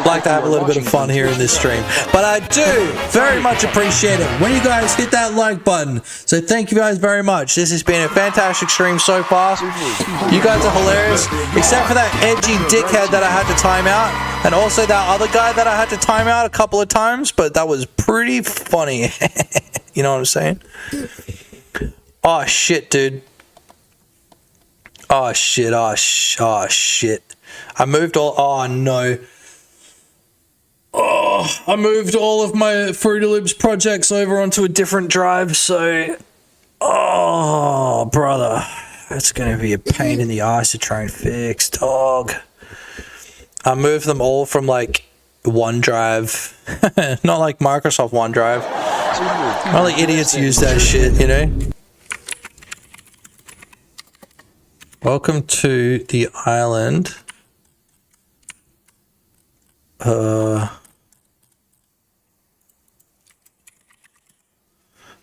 Like to have a little bit of fun here in this stream. But I do very much appreciate it when you guys hit that like button. So thank you guys very much. This has been a fantastic stream so far. You guys are hilarious. Except for that edgy dickhead that I had to time out. And also that other guy that I had to time out a couple of times. But that was pretty funny. You know what I'm saying? Oh shit, dude. Oh shit, oh shit. I moved all, oh no. Oh, I moved all of my Fruity Loops projects over onto a different drive, so, oh, brother. That's going to be a pain in the ass to try and fix, dog. I moved them all from, like, OneDrive. Not like Microsoft OneDrive. Only idiots use that shit, you know? Welcome to the island.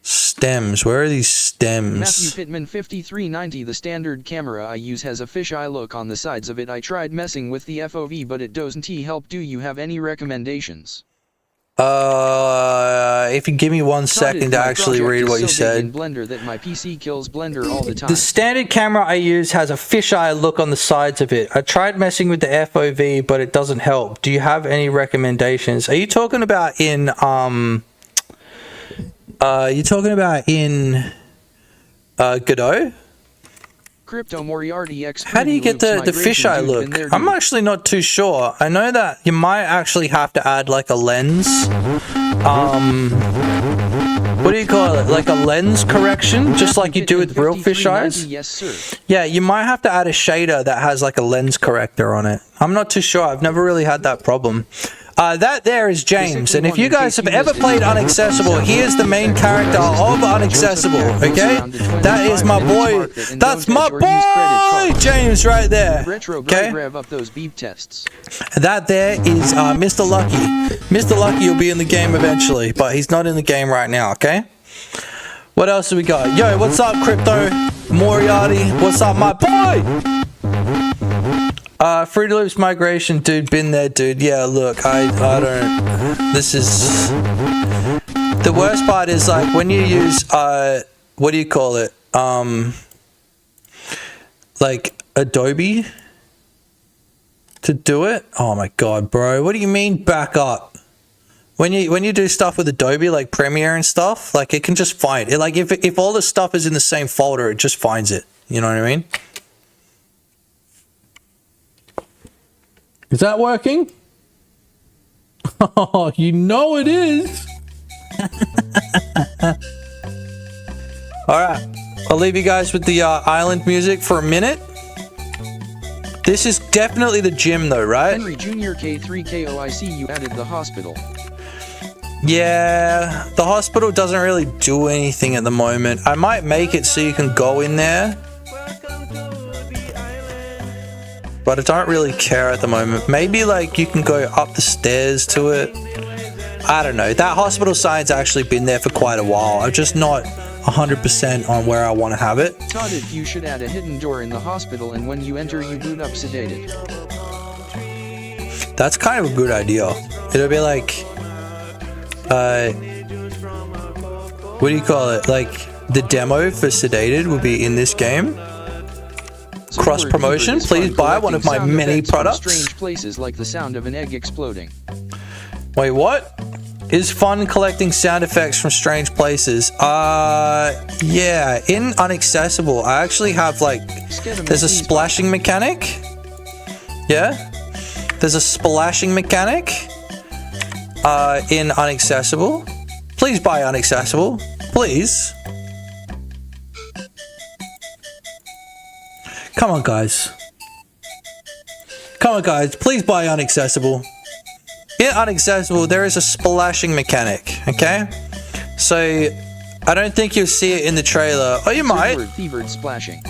Stems. Where are these stems?
Matthew Pittman 5390. The standard camera I use has a fisheye look on the sides of it. I tried messing with the FOV, but it doesn't help. Do you have any recommendations?
If you give me 1 second to actually read what you said.
In Blender that my PC kills Blender all the time.
The standard camera I use has a fisheye look on the sides of it. I tried messing with the FOV, but it doesn't help. Do you have any recommendations? Are you talking about in Godot?
Crypto Moriarty X.
How do you get the fisheye look? I'm actually not too sure. I know that you might actually have to add like a lens. What do you call it? Like a lens correction, just like you do with real fisheyes?
Yes, sir.
Yeah, you might have to add a shader that has like a lens corrector on it. I'm not too sure. I've never really had that problem. That there is James, and if you guys have ever played Unaccessible, he is the main character of Unaccessible, okay? That is my boy. That's my boy, James, right there, okay?
Rev up those beep tests.
That there is Mr. Lucky. Mr. Lucky will be in the game eventually, but he's not in the game right now, okay? What else do we got? Yo, what's up, Crypto Moriarty? What's up, my boy? Fruity Loops migration, dude, been there, dude. Yeah, look, I don't, this is, the worst part is, like, when you use, what do you call it? Like, Adobe to do it? Oh my god, bro, what do you mean back up? When you do stuff with Adobe, like Premiere and stuff, like, it can just find it. Like, if all the stuff is in the same folder, it just finds it. You know what I mean? Is that working? Oh, you know it is. Alright, I'll leave you guys with the island music for a minute. This is definitely the gym though, right?
Henry Jr. K3KOIC, you added the hospital.
Yeah, the hospital doesn't really do anything at the moment. I might make it so you can go in there. But I don't really care at the moment. Maybe like you can go up the stairs to it. I don't know. That hospital sign's actually been there for quite a while. I'm just not 100% on where I want to have it.
Todd, if you should add a hidden door in the hospital and when you enter you boot up sedated.
That's kind of a good idea. It'll be like, what do you call it? Like the demo for sedated will be in this game. Cross promotion, please buy one of my many products.
Strange places like the sound of an egg exploding.
Wait, what? Is fun collecting sound effects from strange places? Yeah, in Unaccessible, I actually have like, there's a splashing mechanic. Yeah? There's a splashing mechanic in Unaccessible. Please buy Unaccessible, please. Come on, guys. Come on, guys. Please buy Unaccessible. In Unaccessible, there is a splashing mechanic, okay? So, I don't think you'll see it in the trailer. Oh, you might.
Fevered splashing.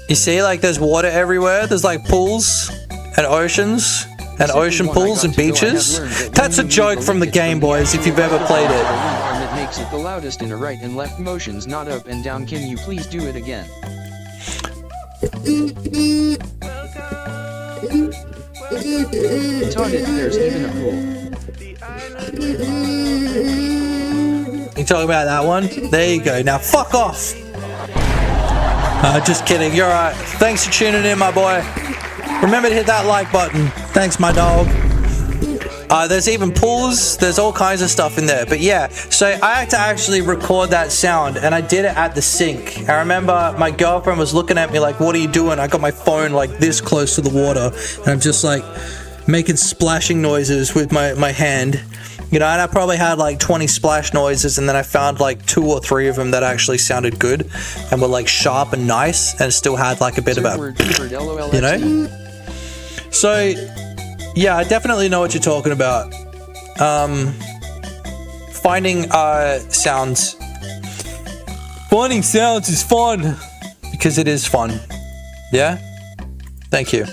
You see, like, there's water everywhere. There's, like, pools and oceans and ocean pools and beaches. That's a joke from the Game Boys if you've ever played it.
That makes it the loudest in a right and left motions, not up and down. Can you please do it again? Taught it, there's even a pool.
You talking about that one? There you go. Now fuck off. Just kidding. You're alright. Thanks for tuning in, my boy. Remember to hit that like button. Thanks, my dog. There's even pools. There's all kinds of stuff in there. But yeah, so I had to actually record that sound, and I did it at the sink. I remember my girlfriend was looking at me like, what are you doing? I got my phone like this close to the water, and I'm just like making splashing noises with my hand. You know, and I probably had like 20 splash noises, and then I found like 2 or 3 of them that actually sounded good and were like sharp and nice, and still had like a bit of a, you know? So, yeah, I definitely know what you're talking about. Finding sounds. Finding sounds is fun, because it is fun. Yeah? Thank you.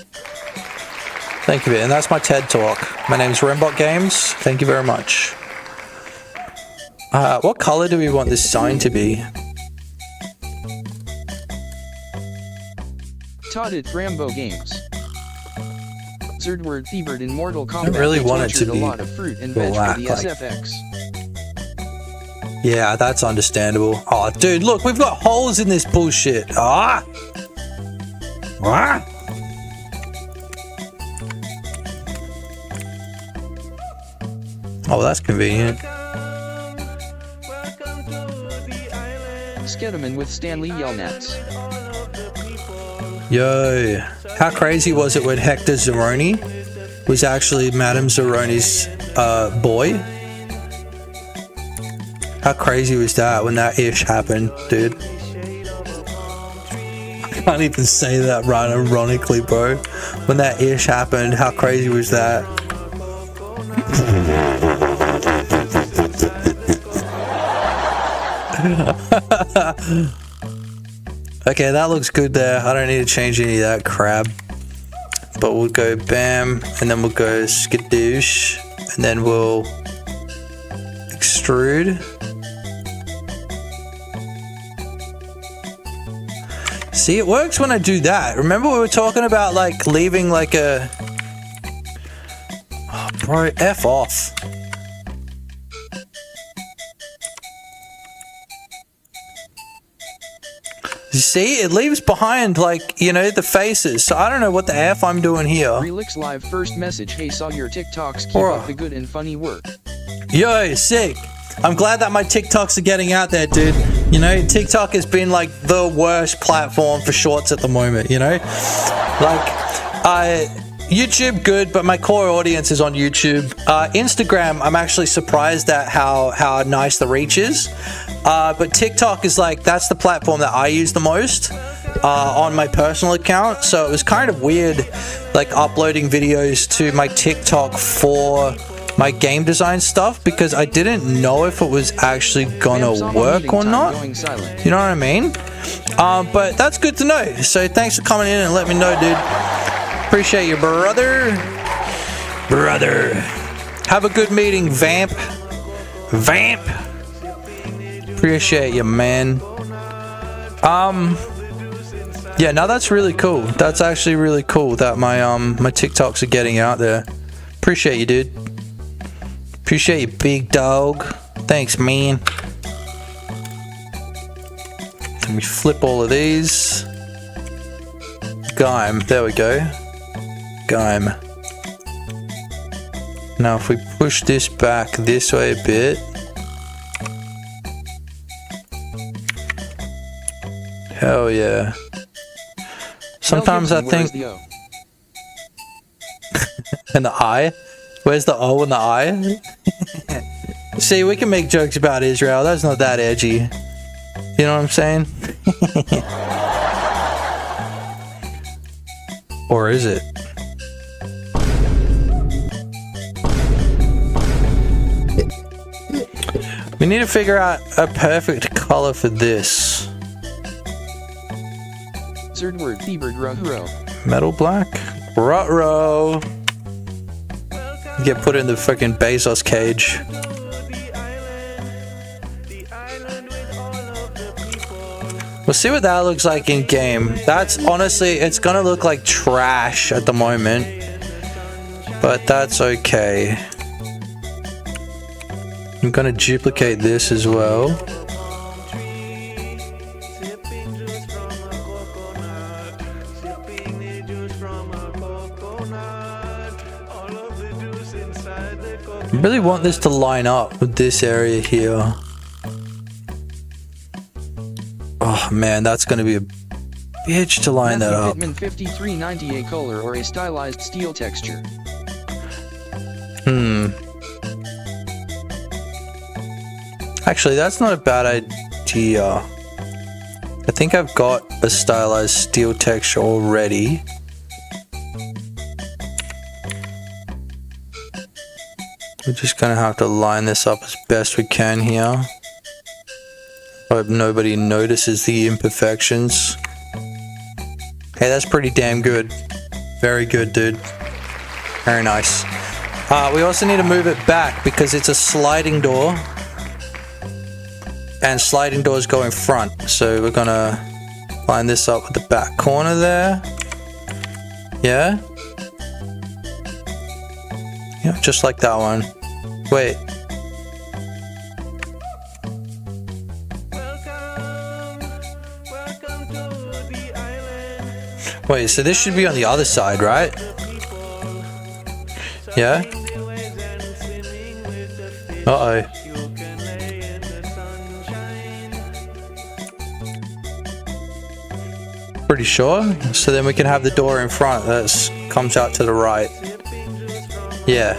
Thank you, and that's my TED Talk. My name's Rembot Games. Thank you very much. What color do we want this sign to be?
Taught Rambo Games. Zerdward fevered in Mortal Kombat.
I really want it to be
a lot of fruit and veg
black,
for the
like...
SFX.
Yeah, that's understandable. Oh, dude, look, we've got holes in this bullshit. Ah! Ah! Oh, that's convenient.
Skedaman with Stanley Yelnats.
Yo, how crazy was it when Hector Zeroni was actually Madame Zeroni's boy? How crazy was that when that ish happened, dude? I can't even say that right ironically, bro. When that ish happened, how crazy was that? Okay, that looks good there. I don't need to change any of that crap. But we'll go bam, and then we'll go skadoosh, and then we'll extrude. See, it works when I do that. Remember we were talking about like leaving like a... Oh, bro, F off. You see, it leaves behind, like, you know, the faces. So I don't know what the F I'm doing here.
Relix Live first message. Hey, saw your TikToks. Keep up the good and funny work.
Yo, sick. I'm glad that my TikToks are getting out there, dude. You know, TikTok has been, like, the worst platform for shorts at the moment, you know? Like, YouTube, good, but my core audience is on YouTube. Instagram, I'm actually surprised at how nice the reach is. But TikTok is like, that's the platform that I use the most on my personal account. So it was kind of weird, like uploading videos to my TikTok for my game design stuff, because I didn't know if it was actually gonna work or not. You know what I mean? But that's good to know. So thanks for coming in and let me know, dude. Appreciate you, brother. Brother. Have a good meeting, Vamp. Vamp. Appreciate you, man. Yeah, no, that's really cool. That's actually really cool that my TikToks are getting out there. Appreciate you, dude. Appreciate you, big dog. Thanks, man. Let me flip all of these. Gaim. There we go. Gaim. Now, if we push this back this way a bit. Hell yeah. Sometimes I think... And the I? Where's the O and the I? See, we can make jokes about Israel. That's not that edgy. You know what I'm saying? Or is it? We need to figure out a perfect color for this.
Zerdward fevered Rahuro.
Metal black? Ruh-roh. Get put in the freaking Bezos cage. We'll see what that looks like in game. That's honestly, it's gonna look like trash at the moment, but that's okay. I'm gonna duplicate this as well. I really want this to line up with this area here. Oh man, that's gonna be a bitch to line that up.
Pitman 5390, a color or a stylized steel texture.
Actually, that's not a bad idea. I think I've got a stylized steel texture already. We're just gonna have to line this up as best we can here. Hope nobody notices the imperfections. Hey, that's pretty damn good. Very good, dude. Very nice. We also need to move it back because it's a sliding door. And sliding doors go in front. So we're gonna line this up with the back corner there. Yeah? Yeah, just like that one. Wait. Wait, so this should be on the other side, right? Yeah? Uh-oh. Pretty sure. So then we can have the door in front that comes out to the right. Yeah.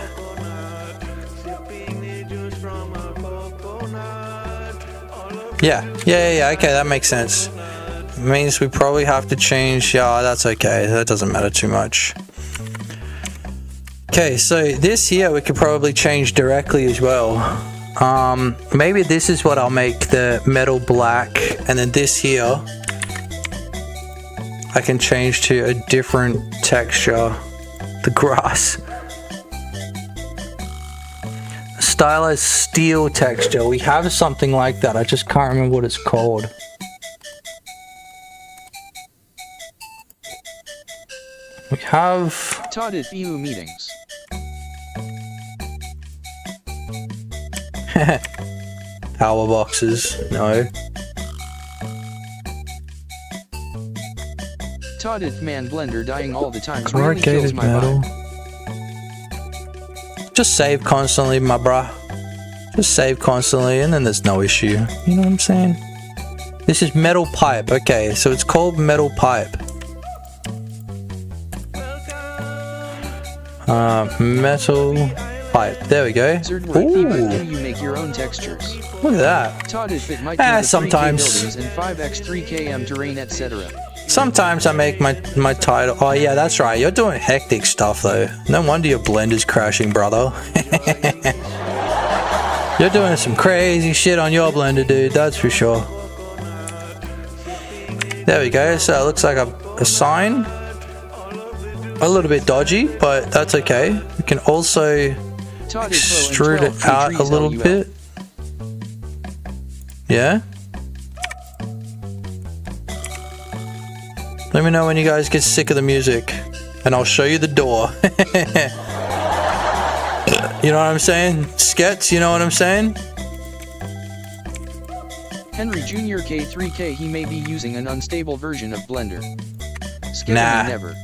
Yeah, okay, that makes sense. It means we probably have to change, yeah, that's okay, that doesn't matter too much. Okay, so this here we could probably change directly as well. Maybe this is what I'll make the metal black, and then this here I can change to a different texture, the grass. Stylized steel texture. We have something like that. I just can't remember what it's called. We have
Taught FEU meetings.
power boxes. No.
Taught man blender dying all the time really kills
Corrugated
my
metal.
vibe.
Just save constantly, my bruh. Just save constantly and then there's no issue. You know what I'm saying? This is metal pipe. Okay, so it's called metal pipe. Metal pipe. There we go. Ooh.
You make your own textures.
Look at that.
Taught it might be
sometimes.
3K buildings and 5x 3km terrain, etc.
Sometimes I make my title. Oh yeah, that's right. You're doing hectic stuff though. No wonder your blender's crashing, brother. You're doing some crazy shit on your blender, dude. That's for sure. There we go. So it looks like a sign. A little bit dodgy, but that's okay. We can also extrude it out a little bit. Yeah. Let me know when you guys get sick of the music, and I'll show you the door. You know what I'm saying? Skets, you know what I'm saying?
Henry Jr. K3K, he may be using an unstable version of Blender.
Nah.
Never.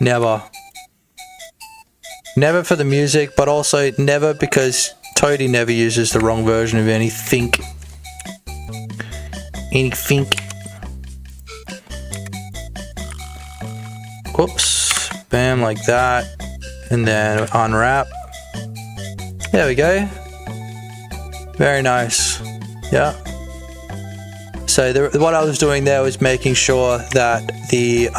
Never. Never for the music, but also never because Toadie never uses the wrong version of anything. Whoops. Bam, like that. And then unwrap. There we go. Very nice. Yeah. So what I was doing there was making sure that the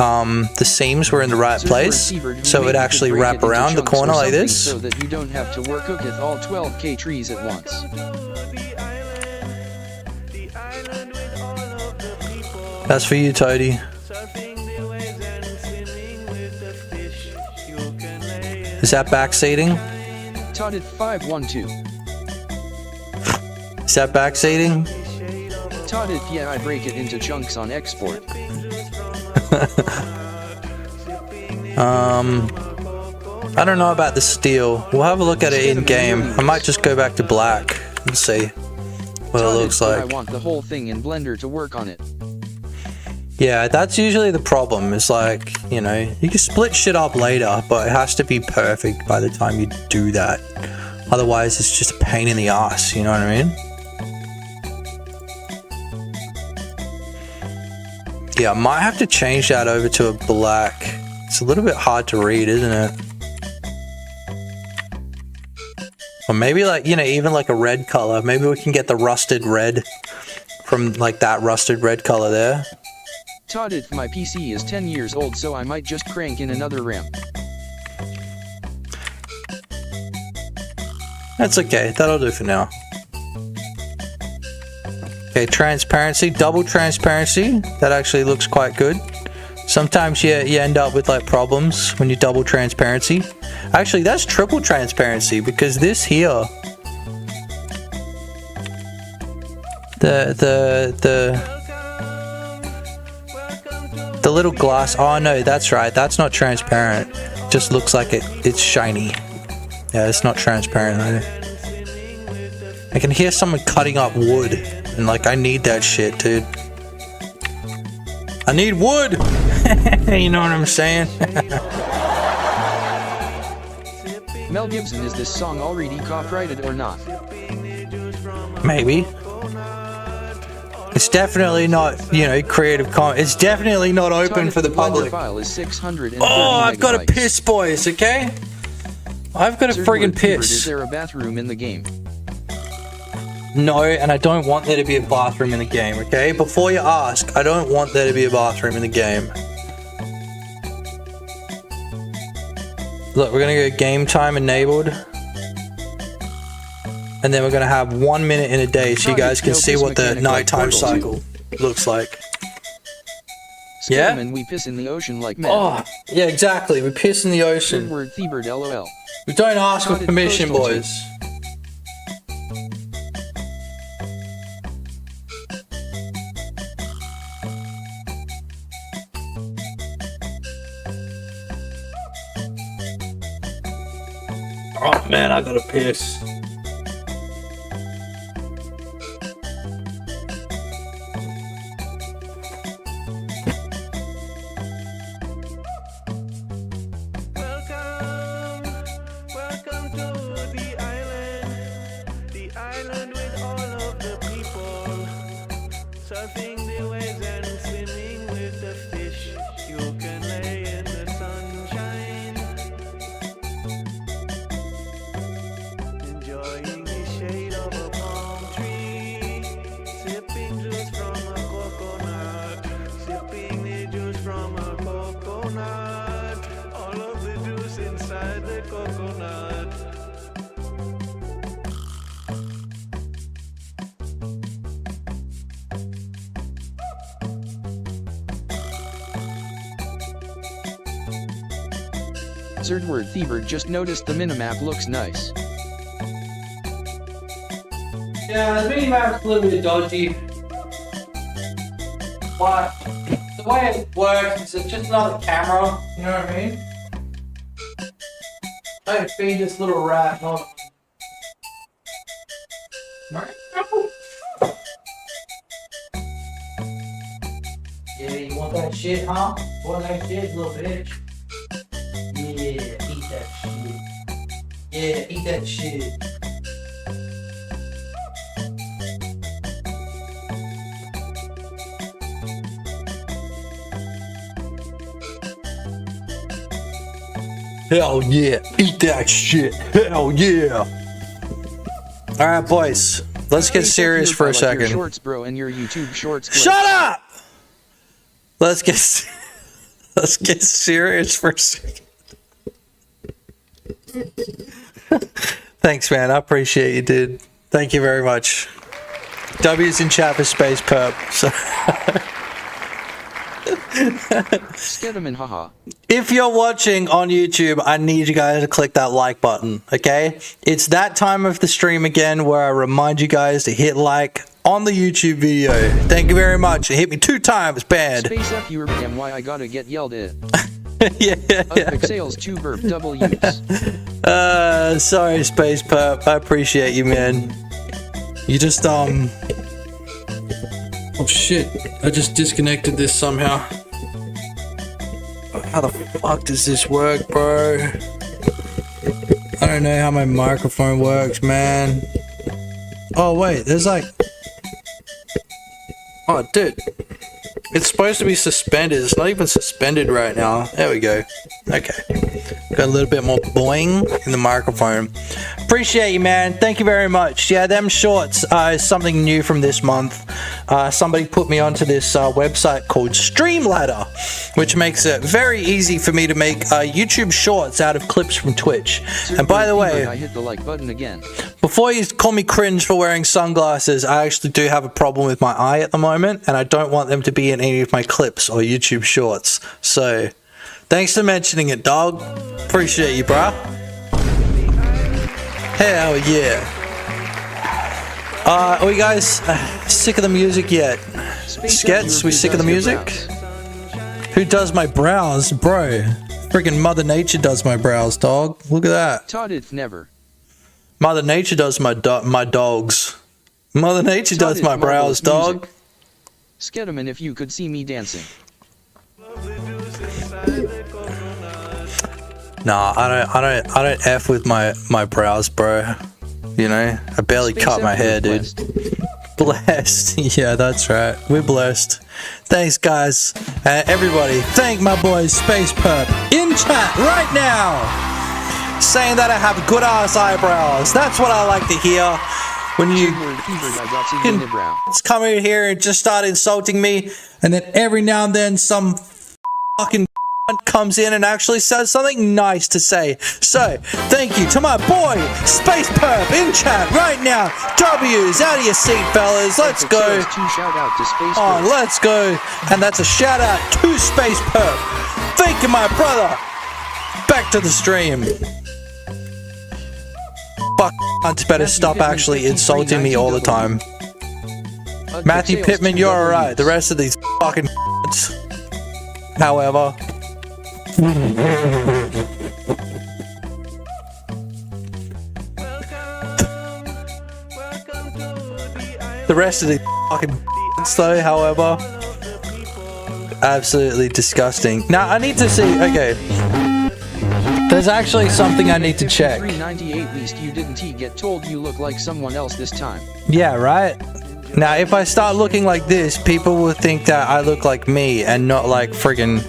seams were in the right place, so it actually wrap around the corner like this.
So that you don't have to work with all 12k trees at once.
That's for you, Toadie. Is that backseating?
Totted 512.
Is that backseating?
Totted, yeah, I break it into chunks on export.
I don't know about the steel. We'll have a look at it in game. I might just go back to black and see what it looks like.
I want the whole thing in Blender to work on it.
Yeah, that's usually the problem. It's like, you know, you can split shit up later, but it has to be perfect by the time you do that. Otherwise, it's just a pain in the ass, you know what I mean? Yeah, I might have to change that over to a black. It's a little bit hard to read, isn't it? Or maybe like, you know, even like a red color. Maybe we can get the rusted red from like that rusted red color there.
Totted, my PC is 10 years old, so I might just crank in another RAM.
That's okay, that'll do for now. Okay, transparency, double transparency. That actually looks quite good. Sometimes you end up with like problems when you double transparency. Actually, that's triple transparency because this here, the little glass. Oh no, that's right. That's not transparent. Just looks like it's shiny. Yeah, it's not transparent either. I can hear someone cutting up wood, and like I need that shit, dude. I need wood. You know what I'm saying?
Mel Gibson, is this song already copyrighted or not?
Maybe. It's definitely not, you know, Creative Commons. It's definitely not open for the public.
File is 630
oh, I've got to piss, boys. Okay. I've got to friggin' piss.
Is there a bathroom in the game?
No, and I don't want there to be a bathroom in the game, okay? Before you ask, I don't want there to be a bathroom in the game. Look, we're gonna go game time enabled. And then we're gonna have 1 minute in a day so you guys can see what the nighttime cycle looks like. Yeah?
And we piss in the ocean like men.
Oh, yeah, exactly. We piss in the ocean.
Word Thebird, LOL.
We don't ask for permission, boys. Oh man, I gotta piss.
Welcome to the island with all of the people, surfing the waves and swimming with the fish. You can lay in the sunshine, enjoying the shade of a palm tree, sipping juice from a coconut, sipping the juice from a coconut, all of the juice inside the coconut.
Word Thebird, just noticed the minimap looks nice.
Yeah, the minimap's a little bit dodgy. But the way it works is it's just not a camera, you know what I mean? I had to feed this little rat, not... Yeah, you want that shit, huh? Want that shit, little bitch? Yeah, eat that shit. Yeah, eat that shit. Hell yeah, eat that shit. Hell yeah. All right, boys, let's get serious for a second.
Your shorts, bro, and your YouTube shorts.
Shut up. Let's get serious for a second. Thanks, man. I appreciate you, dude. Thank you very much. W's in chat for space perp. So
Skedaman, haha.
If you're watching on YouTube, I need you guys to click that like button, okay? It's that time of the stream again where I remind you guys to hit like on the YouTube video. Thank you very much. It hit me 2 times, bad.
Space F, you damn why I gotta get yelled at.
yeah.
Sales 2 burp double use.
Sorry, Space Perp. I appreciate you, man. You just, Oh shit. I just disconnected this somehow. How the fuck does this work, bro? I don't know how my microphone works, man. Oh, wait. There's like... Oh, dude. It's supposed to be suspended. It's not even suspended right now. There we go. Okay. Got a little bit more boing in the microphone. Appreciate you, man. Thank you very much. Yeah, them shorts is something new from this month. Somebody put me onto this website called Streamladder, which makes it very easy for me to make YouTube shorts out of clips from Twitch. And by the way,
I hit the like button again.
Before you call me cringe for wearing sunglasses, I actually do have a problem with my eye at the moment, and I don't want them to be in any of my clips or YouTube shorts. So, thanks for mentioning it, dog. Appreciate you, bruh. Hell yeah. Are you guys sick of the music yet? Skets, we sick of the music? Who does my brows? Bro, freaking Mother Nature does my brows, dog. Look at that.
Todd, it's never.
Mother Nature does my dogs. Mother Nature does my brows, dog.
Skedaman, if you could see me dancing.
Nah, I don't F with my brows, bro. You know, I barely cut my hair, dude. Blessed. Yeah, that's right. We're blessed. Thanks, guys. Everybody, thank my boy Space Perp in chat right now, saying that I have good ass eyebrows. That's what I like to hear. When you come in here and just start insulting me, and then every now and then some fucking comes in and actually says something nice to say. So, thank you to my boy Space Perp in chat right now. W's out of your seat, fellas. Let's go. Oh, let's go. And that's a shout out to Space Perp. Thank you, my brother. Back to the stream. Fuck, cunts better stop actually insulting me all the time. Matthew Pittman, you're alright. The rest of these fucking cunts, however. The rest of these fucking cunts though, however. Absolutely disgusting. Now, I need to see, okay. There's actually something I need to check.
398 least you didn't get told you look like someone else this time.
Yeah, right? Now, if I start looking like this, people will think that I look like me and not like friggin'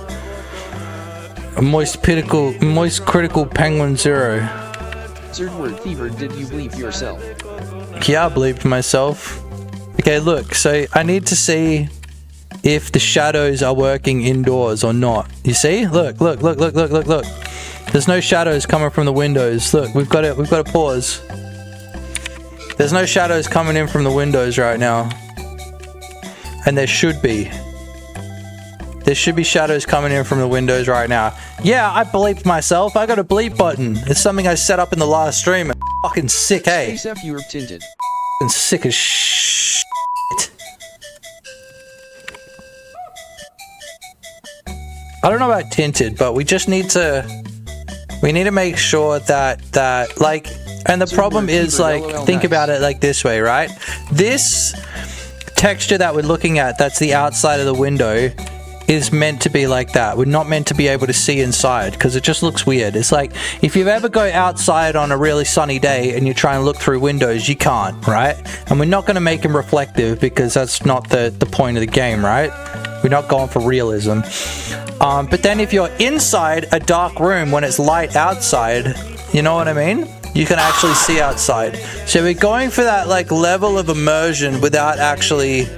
Moist Critical Penguin Zero.
Third word fever, did you bleep yourself?
Yeah, I bleeped myself. Okay, look, so I need to see if the shadows are working indoors or not. You see? Look. There's no shadows coming from the windows. Look, we've got to pause. There's no shadows coming in from the windows right now. And there should be. There should be shadows coming in from the windows right now. Yeah, I bleeped myself. I got a bleep button. It's something I set up in the last stream. I'm fucking sick, eh?
Space you were tinted.
I'm sick as shit. I don't know about tinted, but we just need to... We need to make sure that like, and the problem is like, think about it like this way, right? This texture that we're looking at, that's the outside of the window, is meant to be like that. We're not meant to be able to see inside because it just looks weird. It's like, if you ever go outside on a really sunny day and you try and look through windows, you can't, right? And we're not going to make them reflective because that's not the point of the game, right? We're not going for realism. But then if you're inside a dark room when it's light outside, you know what I mean? You can actually see outside. So we're going for that like level of immersion without actually,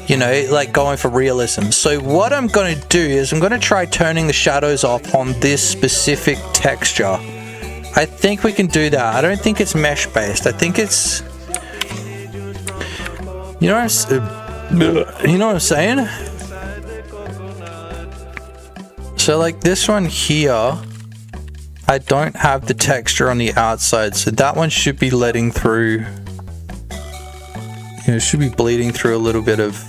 you know, like going for realism. So what I'm going to do is I'm going to try turning the shadows off on this specific texture. I think we can do that. I don't think it's mesh based. I think it's, you know what I'm saying? So like this one here, I don't have the texture on the outside, so that one should be letting through. It should be bleeding through a little bit of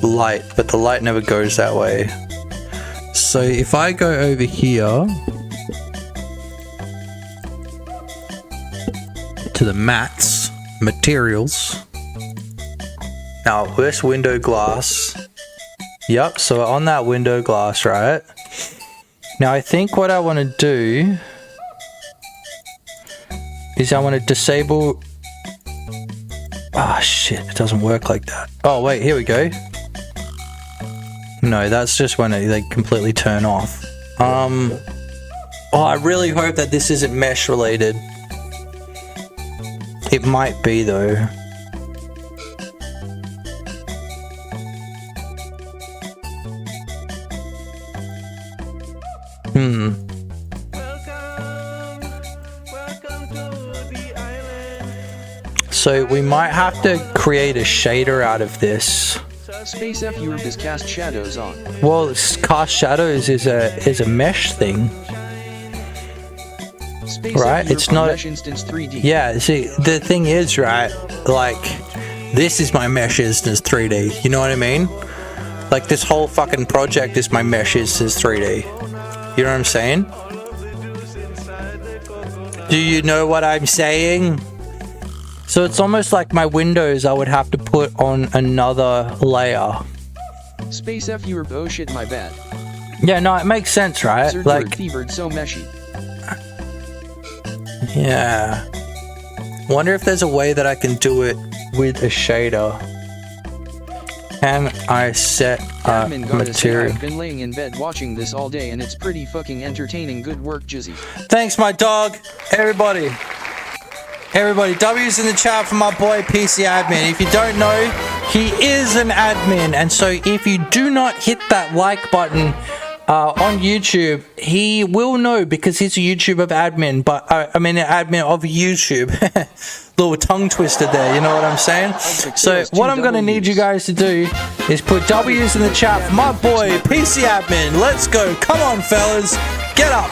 light, but the light never goes that way. So if I go over here to the mats, materials. Now this window glass. Yep, so on that window glass, right? Now I think what I want to do is I want to disable. Ah, shit, it doesn't work like that. Oh wait, here we go. No, that's just when they completely turn off. Oh, I really hope that this isn't mesh related. It might be though. So we might have to create a shader out of this.
Space F Europe is cast shadows on.
Well, cast shadows is a mesh thing.
Space
right? It's not
mesh instance 3D.
Yeah, see, the thing is, right, like this is my mesh instance 3D. You know what I mean? Like this whole fucking project is my mesh instance 3D. You know what I'm saying? Do you know what I'm saying? So it's almost like my windows I would have to put on another layer.
Space F Europe, oh shit, my bad.
Yeah, no, it makes sense, right?
Sir
like
Thievered so meshy.
Yeah. Wonder if there's a way that I can do it with a shader. Can I set material?
I've been laying in bed watching this all day and it's pretty fucking entertaining. Good work, Jizzy.
Thanks, my dog. Everybody, W's in the chat for my boy PC Admin. If you don't know, he is an admin, and so if you do not hit that like button on YouTube, he will know because he's a YouTube of admin, but I mean an admin of YouTube. Little tongue twisted there, you know what I'm saying? So what I'm going to need you guys to do is put W's in the chat for my boy PC Admin. Let's go. Come on, fellas. Get up.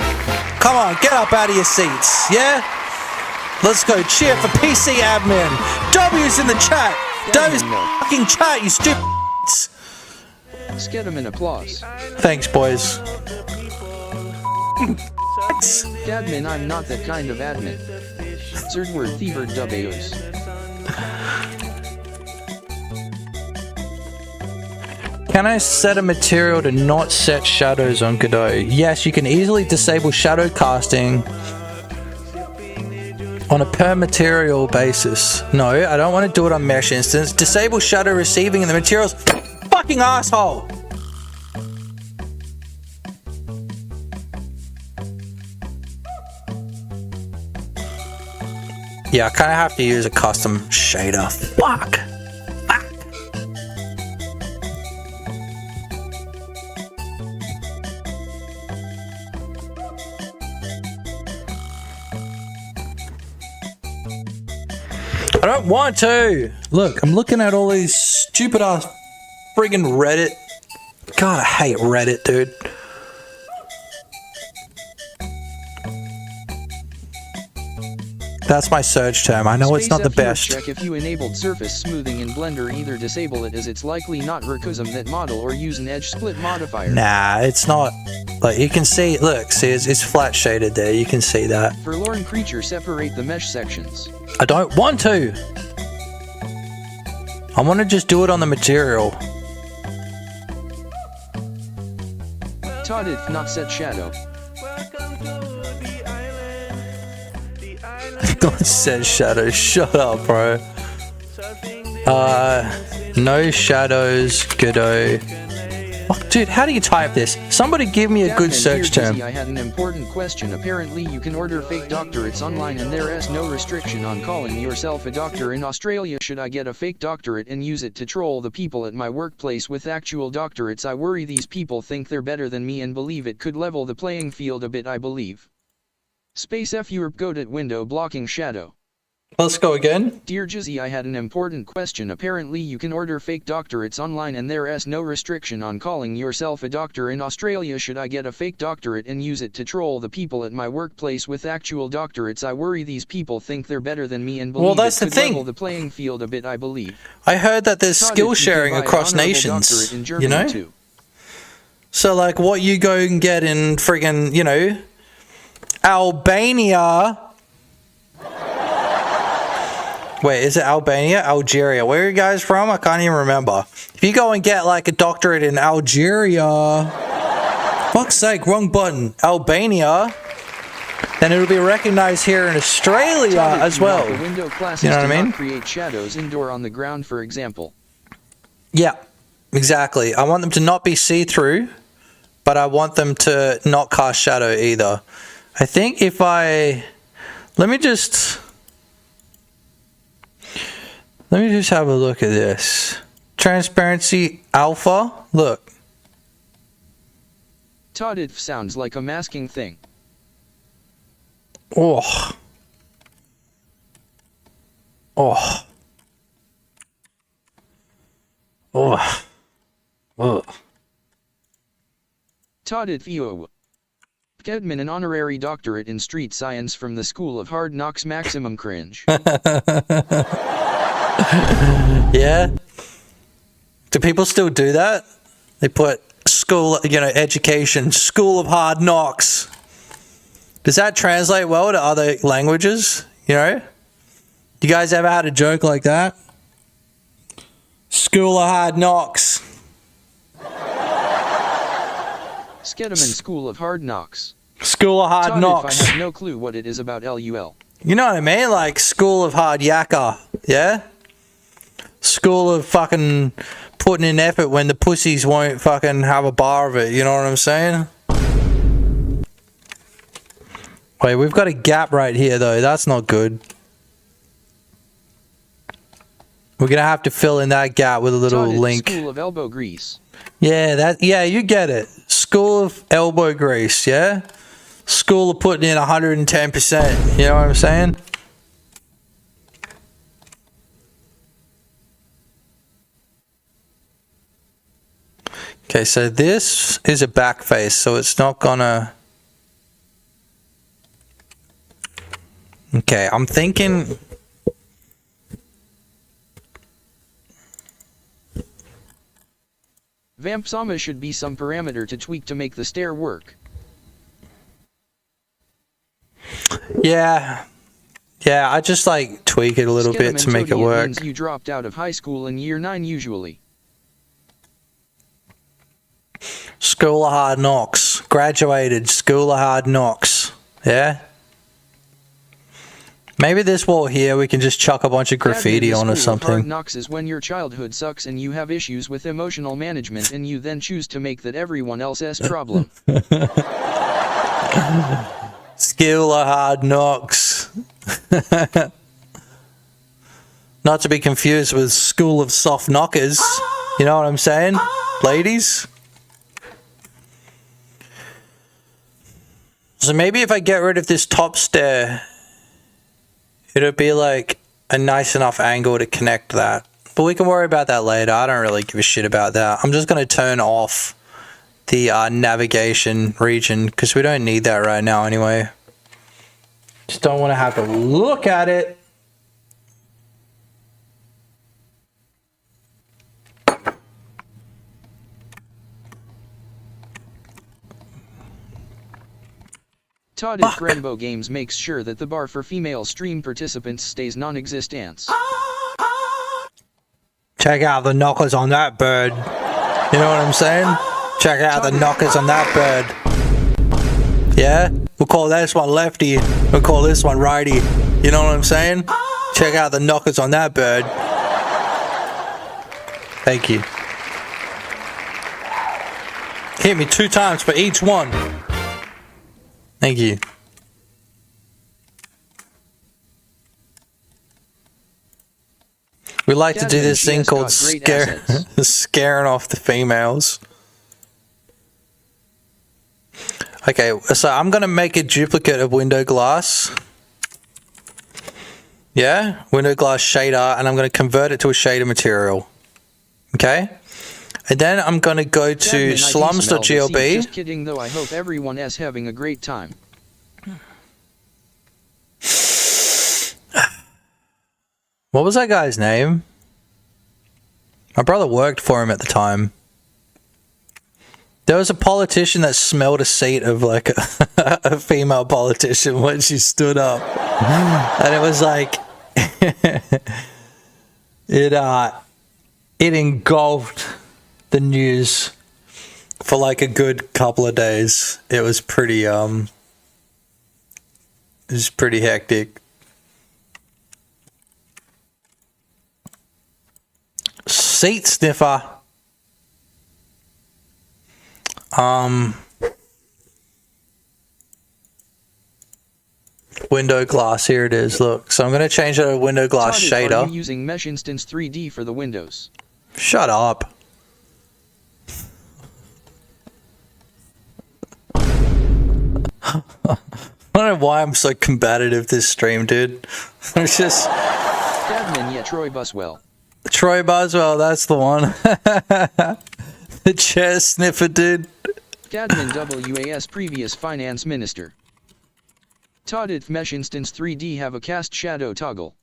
Come on, get up out of your seats. Yeah? Let's go. Cheer for PC Admin. W's in the chat. W's fucking chat, you stupid.
Let's get him an applause.
Thanks, boys.
Admin, I'm not that kind of admin. Certain word thievered W's.
Can I set a material to not set shadows on Godot? Yes, you can easily disable shadow casting on a per material basis. No, I don't want to do it on mesh instance. Disable shadow receiving in the materials. Fucking asshole! Yeah, I kind of have to use a custom shader. Fuck! I don't want to! Look, I'm looking at all these stupid ass friggin' Reddit. God, I hate Reddit, dude. That's my search term. I know it's not the best.
Check if you enabled surface smoothing in Blender. Either disable it as it's likely not recusum that model, or use an edge split modifier.
Nah, it's not. Like you can see, look, see, it's flat shaded there. You can see that.
Forlorn creature, separate the mesh sections.
I don't want to. I want to just do it on the material.
Todd, if not set shadow.
Don't set shadows. Shut up, bro. No shadows, Godot. Oh, dude, how do you type this? Somebody give me a good search term.
I had an important question. Apparently you can order fake doctorates online and there is no restriction on calling yourself a doctor in Australia. Should I get a fake doctorate and use it to troll the people at my workplace with actual doctorates? I worry these people think they're better than me and believe it could level the playing field a bit, I believe. Space F Europe Godot window blocking shadow.
Let's go again.
Dear Jizzy, I had an important question. Apparently you can order fake doctorates online and there's no restriction on calling yourself a doctor in Australia. Should I get a fake doctorate and use it to troll the people at my workplace with actual doctorates? I worry these people think they're better than me and believe
Well, that's
it
the
could
thing.
level the playing field a bit, I believe.
I heard that there's
Thought
skill
if you can
sharing
buy an
across
honorable
nations,
doctorate in
you
Germany
know?
too.
So, like, what you go and get in friggin', you know, Albania. Wait, is it Albania? Algeria. Where are you guys from? I can't even remember. If you go and get, like, a doctorate in Algeria, fuck's sake, wrong button, Albania, then it'll be recognized here in Australia as well.
The window classes
You know what I
do
mean?
not create shadows indoor on the ground, for example.
Yeah, exactly. I want them to not be see-through, but I want them to not cast shadow either. I think if I... Let me just have a look at this. Transparency alpha. Look.
Todd, it sounds like a masking thing.
Oh. Oh. Oh. Oh.
Todd at Theo. Kedman, an honorary doctorate in street science from the School of Hard Knocks. Maximum cringe.
Yeah. Do people still do that? They put school, you know, education, School of Hard Knocks. Does that translate well to other languages? You know? You guys ever had a joke like that? School of Hard Knocks.
Skedaman, School of Hard Knocks.
School of Hard
Todd,
Knocks.
I have no clue what it is about LUL.
You know what I mean? Like School of Hard Yakka. Yeah? School of fucking putting in effort when the pussies won't fucking have a bar of it. You know what I'm saying? Wait, we've got a gap right here though. That's not good. We're gonna have to fill in that gap with a little
Todd,
link.
School of Elbow Grease.
Yeah, you get it. School of elbow grease, yeah? School of putting in 110%. You know what I'm saying? Okay, so this is a back face, so it's not gonna... Okay, I'm thinking...
Vampsama should be some parameter to tweak to make the stare work.
Yeah, I just like tweak it a little bit to make it work.
Means you dropped out of high school in year 9 usually.
School of Hard Knocks. Graduated. School of Hard Knocks. Yeah? Maybe this wall here we can just chuck a bunch of graffiti on or
Hard
something.
knocks is when your childhood sucks and you have issues with emotional management and you then choose to make that everyone else's problem.
School of Hard Knocks. Not to be confused with School of Soft Knockers. You know what I'm saying? Ladies? So maybe if I get rid of this top stair, it'll be like a nice enough angle to connect that. But we can worry about that later. I don't really give a shit about that. I'm just going to turn off the navigation region because we don't need that right now anyway. Just don't want to have to look at it.
Todd at Rainbow Games makes sure that the bar for female stream participants stays non-existent.
Check out the knockers on that bird. You know what I'm saying? Check out the knockers on that bird. Yeah? We'll call this one lefty. We'll call this one righty. You know what I'm saying? Check out the knockers on that bird. Thank you. Hit me 2 times for each one. Thank you. We like to do this thing called scaring off the females. Okay, so I'm going to make a duplicate of window glass. Yeah, window glass shader, and I'm going to convert it to a shader material. Okay, and then I'm going to go to slums.glb.
Just kidding though, I hope everyone is having a great time.
What was that guy's name? My brother worked for him at the time. There was a politician that smelled a seat of like a female politician when she stood up. And it was like it engulfed the news for like a good couple of days. It was pretty hectic. Seat sniffer. Window glass, here it is, look. So I'm going to change it to a window glass shader.
Are you using Mesh Instance 3D for the windows?
Shut up. I don't know why I'm so combative this stream, dude. It's just...
Admin, yeah, Troy Buswell.
Troy Buswell, that's the one. The chair sniffer, dude.
Cadman WAS, previous finance minister. Toddith Mesh Instance 3D have a cast shadow toggle.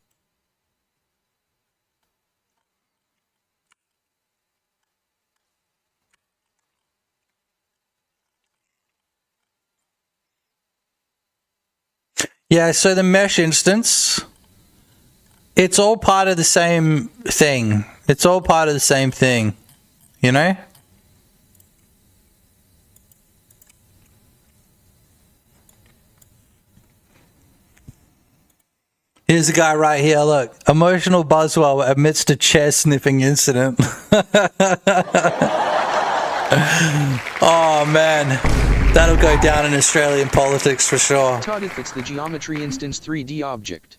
Yeah, so the mesh instance, it's all part of the same thing. It's all part of the same thing, you know? Here's the guy right here, look. Emotional Buswell amidst a chair sniffing incident. Oh, man. That'll go down in Australian politics for sure.
Toddith, it's the geometry instance 3D object.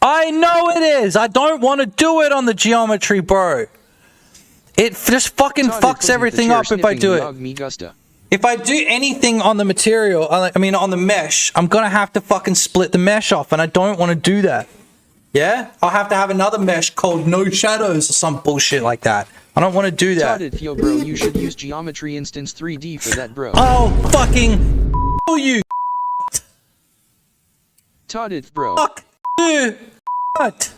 I know it is. I don't want to do it on the geometry, bro. It just fucking fucks everything up if I do it. If I do anything on the material, I mean on the mesh, I'm going to have to fucking split the mesh off, and I don't want to do that. Yeah? I'll have to have another mesh called no shadows or some bullshit like that. I don't want to do that.
Toddith, yo bro, you should use geometry instance 3D for that, bro.
Oh, fucking you.
Toddith, bro.
Fuck you. What?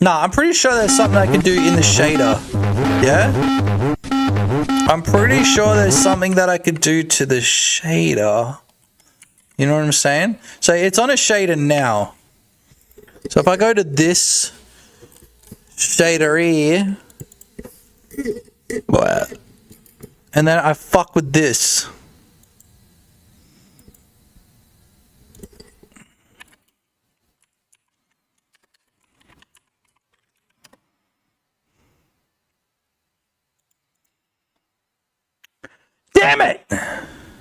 Nah, I'm pretty sure there's something I can do in the shader. Yeah? I'm pretty sure there's something that I could do to the shader. You know what I'm saying? So it's on a shader now. So if I go to this shader here, and then I fuck with this. Damn it!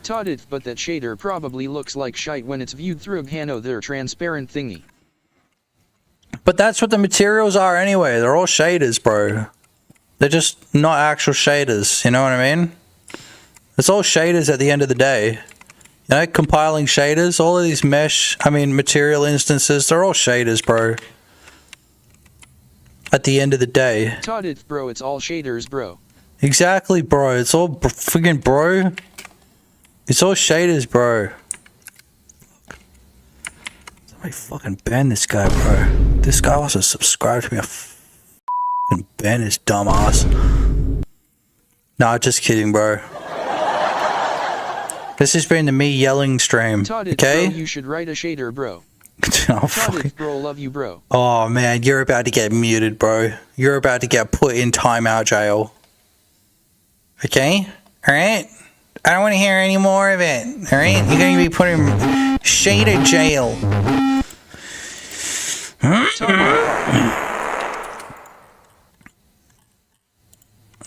Toddith, but that shader probably looks like shite when it's viewed through their transparent thingy.
But that's what the materials are anyway. They're all shaders, bro. They're just not actual shaders. You know what I mean? It's all shaders at the end of the day. You know, compiling shaders, all of these material instances, they're all shaders, bro. At the end of the day.
Toddith, bro, it's all shaders, bro.
Exactly, bro. It's all friggin' bro. It's all shaders, bro. Somebody fucking ban this guy, bro. This guy wants to subscribe to me. I fucking ban his dumb ass. Nah, just kidding, bro. This has been the me yelling stream, okay?
Bro, you should write a shader, bro.
Oh, fuck.
Bro, love you, bro.
Oh, man, you're about to get muted, bro. You're about to get put in timeout jail. Okay? Alright? I don't want to hear any more of it. Alright? You're going to be put in shader jail.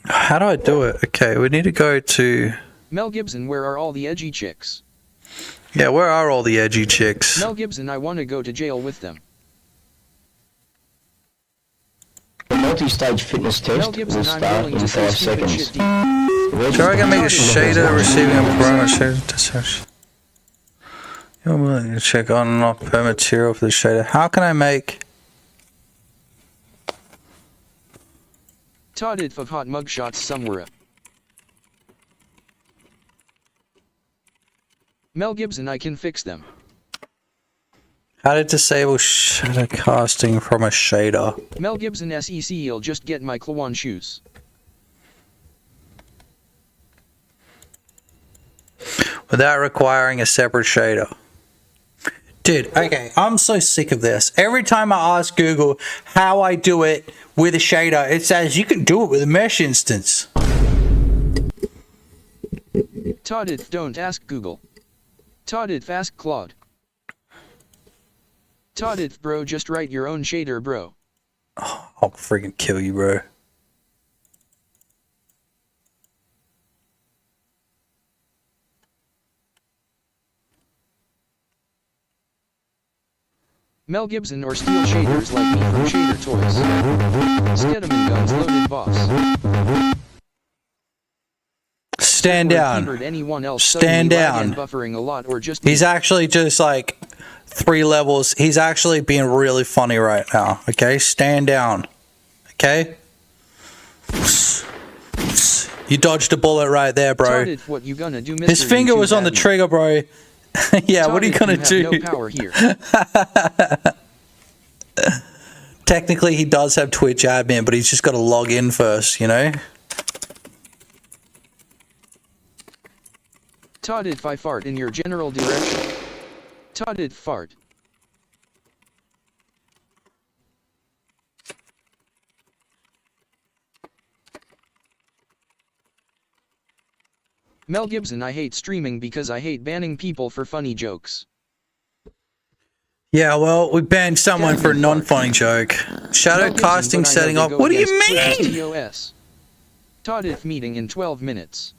How do I do it? Okay, we need to go to...
Mel Gibson, where are all the edgy chicks?
Yeah, where are all the edgy chicks?
Mel Gibson, I want to go to jail with them.
The multi-stage fitness test will start in 5 seconds.
Try to make a shader receiving a promo shader. You're willing to check on and off per material for the shader. How can I make...
Todd it for hot mugshots somewhere. Mel Gibson, I can fix them.
How to disable shadow casting from a shader?
Mel Gibson SEC, you'll just get my Klawan shoes.
Without requiring a separate shader. Dude, okay, I'm so sick of this. Every time I ask Google how I do it with a shader, it says you can do it with a mesh instance.
Todd it, don't ask Google. Todd it, ask Claude. Todd it, bro, just write your own shader, bro.
Oh, I'll freaking kill you, bro.
Mel Gibson or steal shaders like me from Shader Toys. Skedaman guns loaded boss.
Stand down.
Anyone else
Stand down.
Buffering a lot or just
He's actually just like 3 levels. He's actually being really funny right now. Okay, stand down. Okay. You dodged a bullet right there, bro.
Todd, what you gonna do, Mr.
His finger was on the trigger, bro. Yeah,
Todd,
what are you gonna do?
No power here.
Technically, he does have Twitch admin, but he's just got to log in first, you know?
Todd, if I fart in your general direction. Todd, it fart. Mel Gibson, I hate streaming because I hate banning people for funny jokes.
Yeah, well, we banned someone for a non-funny joke. Shadow casting setting off. What do you mean?
TOS. Todd, if meeting in 12 minutes.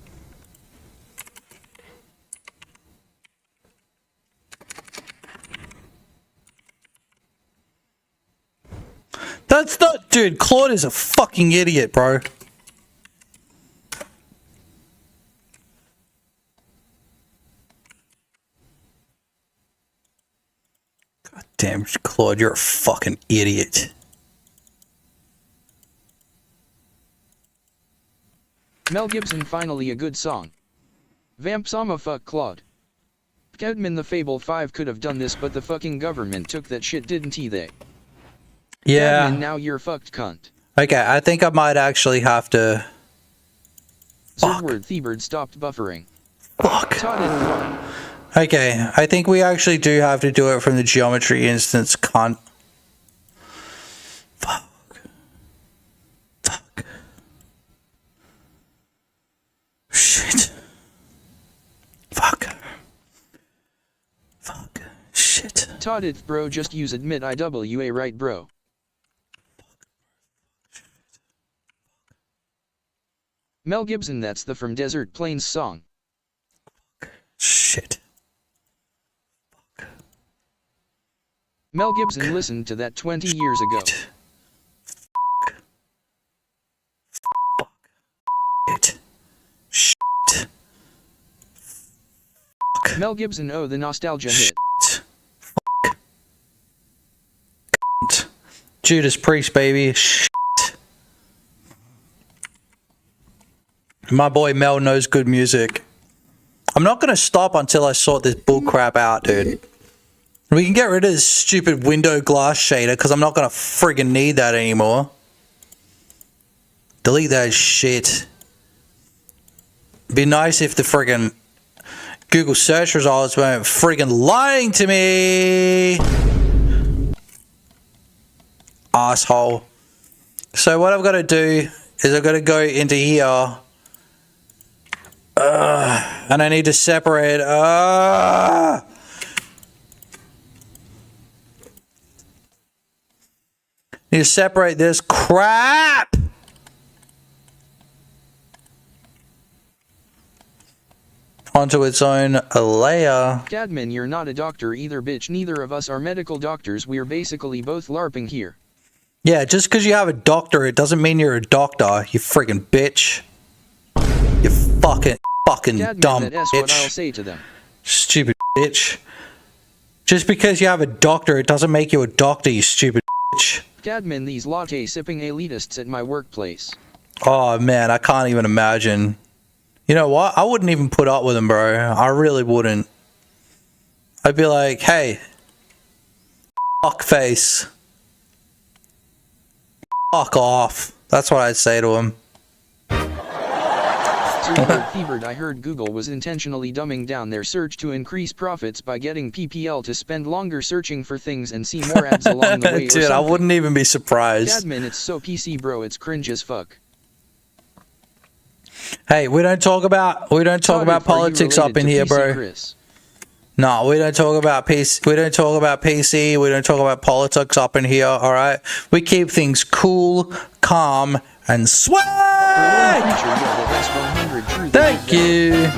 That's not, dude. Claude is a fucking idiot, bro. God damn, Claude, you're a fucking idiot.
Mel Gibson, finally a good song. Vamp Sama fuck Claude. Kedman the Fable 5 could have done this, but the fucking government took that shit, didn't he? They.
Yeah.
Kedman, now you're fucked, cunt.
Okay, I think I might actually have to.
Zedward Thebird stopped buffering.
Fuck.
Todd,
Okay, I think we actually do have to do it from the geometry instance, cunt. Fuck. Fuck. Shit. Fuck. Fuck. Shit.
Todd, it, bro, just use admit IWA, right, bro? Mel Gibson, that's the From Desert Plains song.
Shit.
Mel Gibson listened to that 20 years ago.
It. Shit.
Mel Gibson, oh, the nostalgia hit.
Fuck. Judas Priest, baby. Shit. My boy Mel knows good music. I'm not gonna stop until I sort this bullcrap out, dude. We can get rid of this stupid window glass shader because I'm not gonna friggin' need that anymore. Delete that shit. Be nice if the friggin' Google search results weren't friggin' lying to me. Asshole. So what I've got to do is I've got to go into here. And I need to separate. Need to separate this crap. Onto its own layer.
Cadman, you're not a doctor either, bitch. Neither of us are medical doctors. We're basically both LARPing here.
Yeah, just because you have a doctorate doesn't mean you're a doctor, you freaking bitch. You fucking
Cadman,
dumb
that's
bitch.
what I'll say to them.
Stupid bitch. Just because you have a doctor, it doesn't make you a doctor, you stupid bitch.
Admin, these latte-sipping elitists at my workplace.
Oh, man, I can't even imagine. You know what? I wouldn't even put up with them, bro. I really wouldn't. I'd be like, hey, fuck face. Fuck off. That's what I'd say to him.
Fevered, I heard Google was intentionally dumbing down their search to increase profits by getting PPL to spend longer searching for things and see more ads along the way.
Dude, I wouldn't even be surprised.
Admin, it's so PC, bro. It's cringe as fuck.
Hey, we don't talk about politics up in here, bro.
Chris.
No, we don't talk about PC. We don't talk about PC. We don't talk about politics up in here. All right, we keep things cool, calm, and swag. Thank you.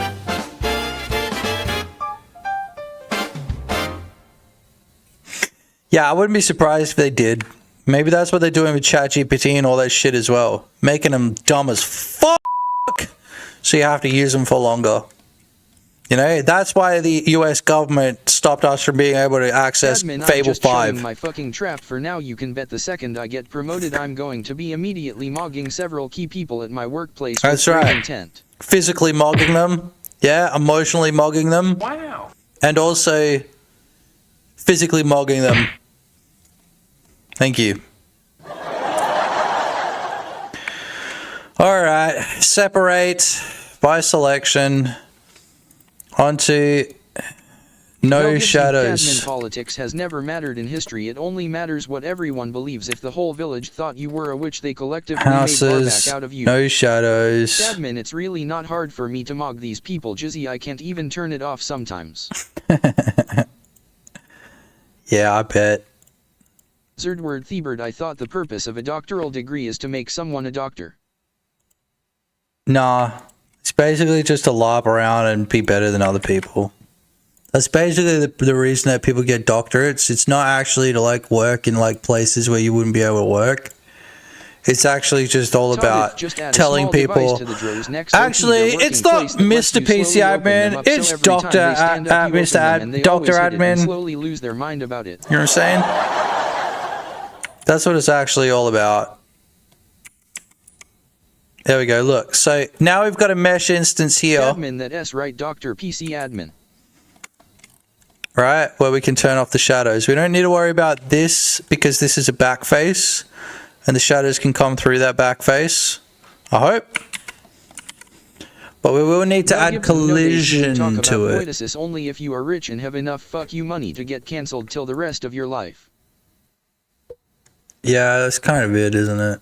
Yeah, I wouldn't be surprised if they did. Maybe that's what they're doing with ChatGPT and all that shit as well, making them dumb as fuck. So you have to use them for longer. You know, that's why the US government stopped us from being able to access Fable 5.
My fucking trap for now. You can bet the second I get promoted, I'm going to be immediately mogging several key people at my workplace.
That's
with
right.
Intent.
Physically mogging them. Yeah, emotionally mogging them.
Wow.
And also physically mogging them. Thank you. All right, separate by selection onto no shadows.
Admin politics has never mattered in history. It only matters what everyone believes. If the whole village thought you were a witch, they collectively made barback out of you.
No shadows.
Admin, it's really not hard for me to mog these people, Jizzy. I can't even turn it off sometimes.
Yeah, I bet.
Zerdword Thebird, I thought the purpose of a doctoral degree is to make someone a doctor.
Nah, it's basically just to lob around and be better than other people. That's basically the reason that people get doctorates. It's not actually to like work in like places where you wouldn't be able to work. It's actually just all about telling people. Actually, it's not Mr. PC Admin. It's Dr. Admin.
Slowly lose their mind about it.
You know what I'm saying? That's what it's actually all about. There we go. Look, so now we've got a mesh instance here.
Admin, that S right, Dr. PC Admin.
Right, where we can turn off the shadows. We don't need to worry about this because this is a back face and the shadows can come through that back face. I hope. But we will need to add collision to it.
Coitus only if you are rich and have enough fuck you money to get cancelled till the rest of your life.
Yeah, that's kind of it, isn't it?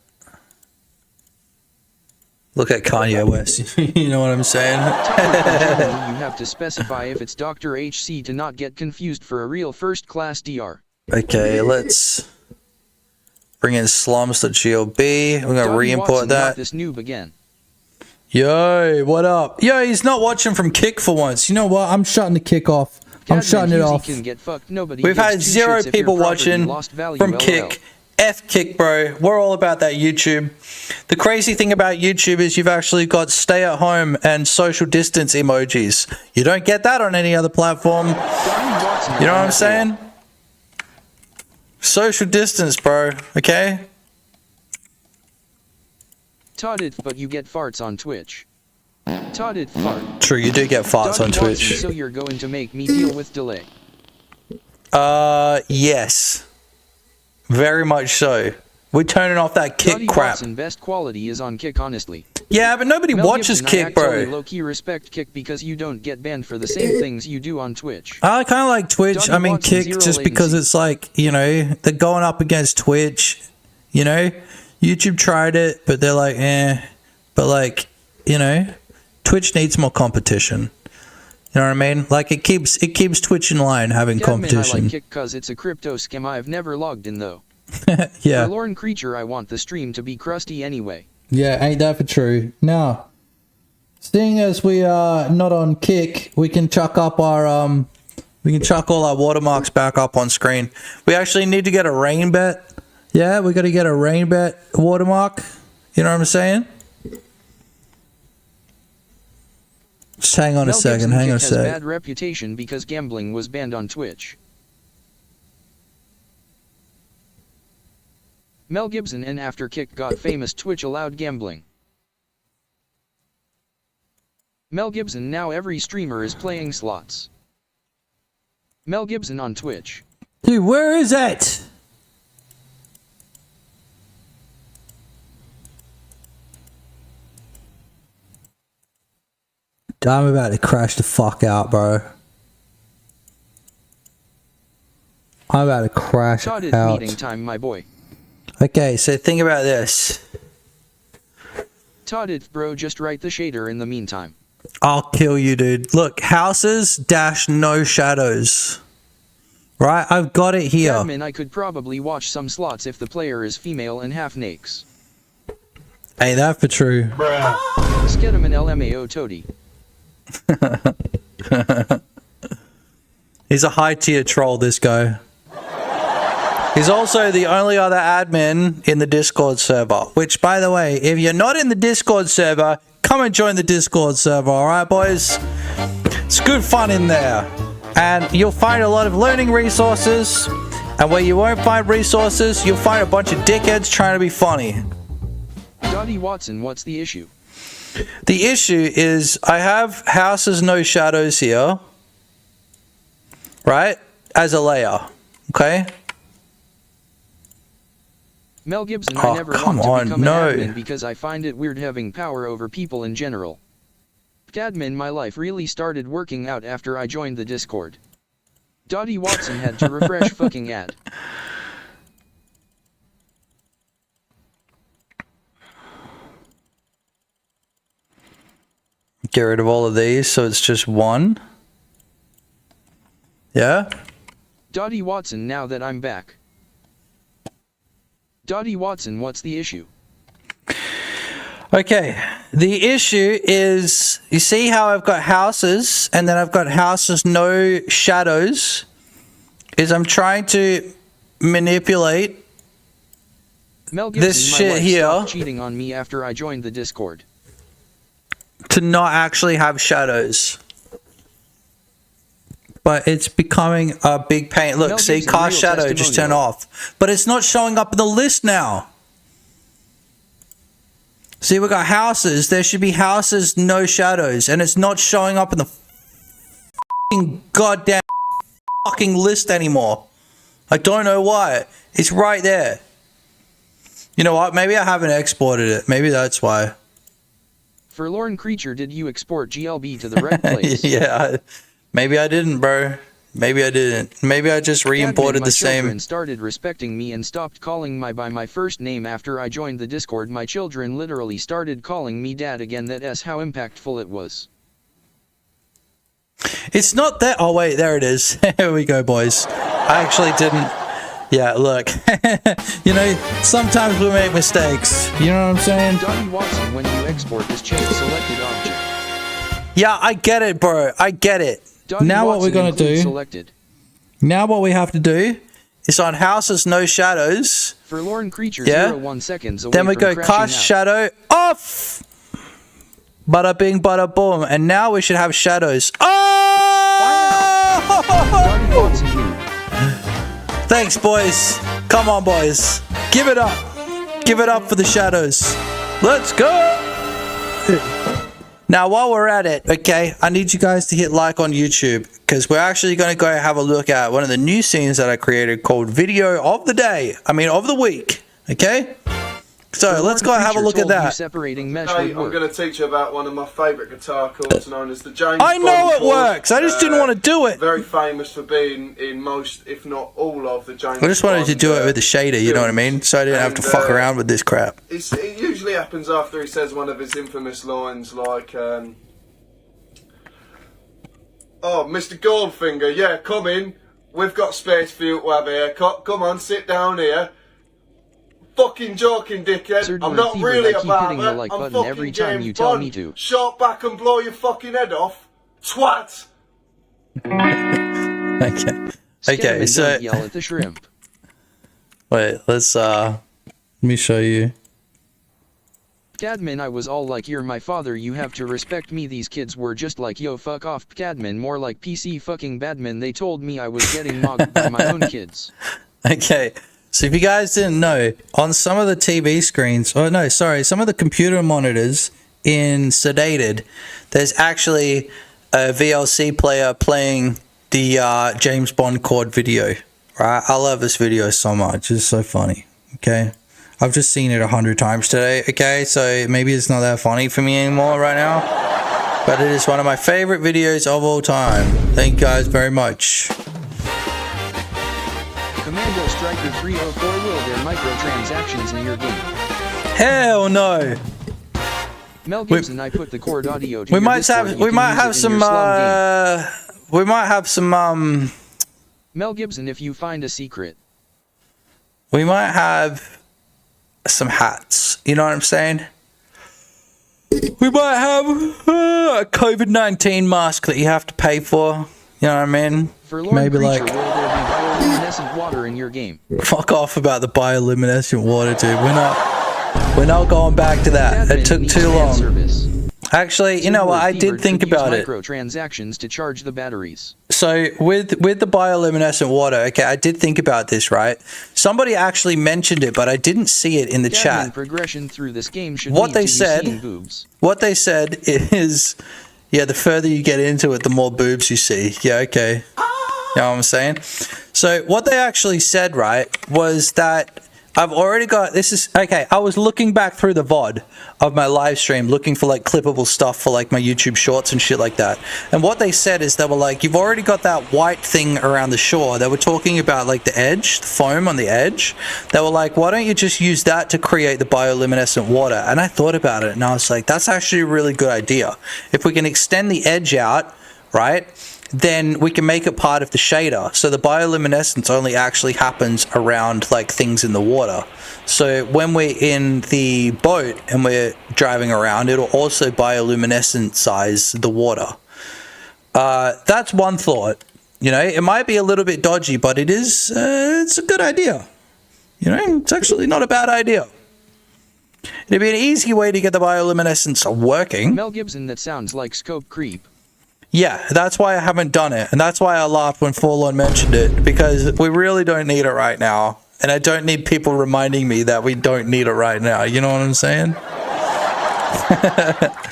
Look at Kanye West. You know what I'm saying?
You have to specify if it's Dr. HC to not get confused for a real first-class DR.
Okay, let's bring in slums.glb. We're going to re-import that.
This noob again.
Yo, what up? Yo, he's not watching from Kick for once. You know what? I'm shutting the Kick off. I'm shutting it off. We've had 0 people watching from Kick. F Kick, bro. We're all about that YouTube. The crazy thing about YouTube is you've actually got stay at home and social distance emojis. You don't get that on any other platform. You know what I'm saying? Social distance, bro. Okay?
Todded, but you get farts on Twitch. Todded fart.
True, you do get farts on Twitch.
So you're going to make me deal with delay.
Yes. Very much so. We're turning off that Kick crap.
Best quality is on Kick, honestly.
Yeah, but nobody watches Kick, bro.
I low-key respect Kick because you don't get banned for the same things you do on Twitch.
I kind of like Twitch. I mean, Kick just because it's like, you know, they're going up against Twitch. You know, YouTube tried it, but they're like, eh. But like, you know, Twitch needs more competition. You know what I mean? Like it keeps Twitch in line having competition.
I like Kick cause it's a crypto scam. I've never logged in though.
Yeah.
For Lorne Creature, I want the stream to be crusty anyway.
Yeah, ain't that for true. Now, seeing as we are not on Kick, we can chuck up our we can chuck all our watermarks back up on screen. We actually need to get a rain bet. Yeah, we got to get a rain bet watermark. You know what I'm saying? Just hang on a second. Hang on a sec.
Has bad reputation because gambling was banned on Twitch. Mel Gibson and after Kick got famous, Twitch allowed gambling. Mel Gibson, now every streamer is playing slots. Mel Gibson on Twitch.
Dude, where is it? I'm about to crash the fuck out, bro. I'm about to crash
Todd, it's
out.
meeting time, my boy.
Okay, so think about this.
Todd, it's bro, just write the shader in the meantime.
I'll kill you, dude. Look, houses dash no shadows. Right? I've got it here.
Admin, I could probably watch some slots if the player is female and half nakes.
Ain't that for true?
Skedaman LMAO Toady.
He's a high tier troll, this guy. He's also the only other admin in the Discord server. Which, by the way, if you're not in the Discord server, come and join the Discord server, alright, boys? It's good fun in there. And you'll find a lot of learning resources. And where you won't find resources, you'll find a bunch of dickheads trying to be funny.
Dottie Watson, what's the issue?
The issue is I have houses no shadows here. Right? As a layer. Okay?
Mel Gibson, I never want to become an admin because I find it weird having power over people in general. Admin, my life really started working out after I joined the Discord. Dottie Watson had to refresh fucking ad.
Get rid of all of these so it's just one. Yeah?
Dottie Watson, now that I'm back. Dottie Watson, what's the issue?
Okay, the issue is, you see how I've got houses, and then I've got houses no shadows, is I'm trying to manipulate
Mel Gibson,
this
my
shit
wife
here
stopped cheating on me after I joined the Discord.
to not actually have shadows. But it's becoming a big pain. Look,
Mel
see,
Gibson,
cast
real
shadow just turn
testimonial.
off. But it's not showing up in the list now. See, we got houses. There should be houses, no shadows. And it's not showing up in the fucking goddamn fucking list anymore. I don't know why. It's right there. You know what? Maybe I haven't exported it. Maybe that's why.
Forlorn creature, did you export GLB to the right place?
Yeah, maybe I didn't, bro. Maybe I didn't. Maybe I just re-imported
Admin,
the same.
My children started respecting me and stopped calling me by my first name after I joined the Discord. My children literally started calling me dad again. That's how impactful it was.
It's not that. Oh wait, there it is. Here we go, boys. I actually didn't. Yeah, look. You know, sometimes we make mistakes. You know what I'm saying?
Dottie Watson, when you export this change selected object.
Yeah, I get it, bro. I get it.
Dottie
Now what
Watson
we're gonna
include
do?
Selected.
Now what we have to do is on houses no shadows.
Forlorn creature,
Yeah.
1 seconds away
Then we
from
go
crashing
cast
out.
shadow off. Bada bing, bada boom, and now we should have shadows. Oh!
Dottie Watson here.
Thanks, boys. Come on, boys. Give it up. Give it up for the shadows. Let's go. Now, while we're at it, okay, I need you guys to hit like on YouTube because we're actually going to go have a look at one of the new scenes that I created called Video of the Day. I mean, of the week. Okay? So, let's go and have a look at that.
Separating mesh
Hey,
would
I'm
work.
going to teach you about one of my favourite guitar chords known as the James
I know
Bond
it
chord.
works. I just didn't want to do it.
Very famous for being in most, if not all, of the James
I just wanted to
Bond,
do it with the shader, you know what I mean? So I didn't have to fuck around with this crap.
It usually happens after he says one of his infamous lines like, oh, Mr. Goldfinger, yeah, come in. We've got space for you to have a haircut. Come on, sit down here. Fucking joking, dickhead.
Sir,
I'm not
Fever,
really
I
a
keep hitting the
barber.
like
I'm
button
fucking
every time
James
you tell
Bond.
me to.
Shot back and blow your fucking head off. Twat!
Okay. Okay,
Skedaman,
so...
don't yell at the shrimp.
Wait, let's, let me show you.
Cadman, I was all like, you're my father, you have to respect me. These kids were just like, yo, fuck off. Cadman, more like PC fucking badman. They told me I was getting mocked by my own kids.
Okay, So if you guys didn't know, on some of the TV screens, oh no, sorry, some of the computer monitors in Sedated, there's actually a VLC player playing the James Bond chord video. Right? I love this video so much. It's so funny. Okay. I've just seen it 100 times today. Okay. So maybe it's not that funny for me anymore right now. But it is one of my favorite videos of all time. Thank you guys very much.
Commando Striker 304 will there microtransactions in your game?
Hell no.
Mel Gibson, I put the chord audio to
We
your
might
Discord.
have
You
we
can
might
use it
have
in
some
your SLUM game.
we might have some
Mel Gibson, if you find a secret.
we might have some hats. You know what I'm saying? We might have a COVID-19 mask that you have to pay for. You know what I mean?
Forlorn
Maybe
creature,
like
will there be bioluminescent water in your game?
fuck off about the bioluminescent water, dude. We're not going back to that. It took too long.
Service.
Actually, you know what? I did think about it.
Microtransactions to charge the batteries.
So with the bioluminescent water, okay, I did think about this, right? Somebody actually mentioned it, but I didn't see it in the chat.
Progression through this game should
What
lead
they
to you seeing
said,
boobs.
what they said is, yeah, the further you get into it, the more boobs you see. Yeah, okay. You know what I'm saying? So what they actually said, right, was that I've already got, this is, okay, I was looking back through the VOD of my live stream, looking for like clippable stuff for like my YouTube shorts and shit like that. And what they said is they were like, you've already got that white thing around the shore. They were talking about like the edge, the foam on the edge. They were like, why don't you just use that to create the bioluminescent water? And I thought about it and I was like, that's actually a really good idea. If we can extend the edge out, right, then we can make it part of the shader. So the bioluminescence only actually happens around like things in the water. So when we're in the boat and we're driving around, it'll also bioluminescent size the water. That's one thought. You know, it might be a little bit dodgy, but it is, it's a good idea. You know, it's actually not a bad idea. It'd be an easy way to get the bioluminescence working.
Mel Gibson, that sounds like scope creep.
Yeah, that's why I haven't done it. And that's why I laughed when Forlorn mentioned it. Because we really don't need it right now. And I don't need people reminding me that we don't need it right now. You know what I'm saying?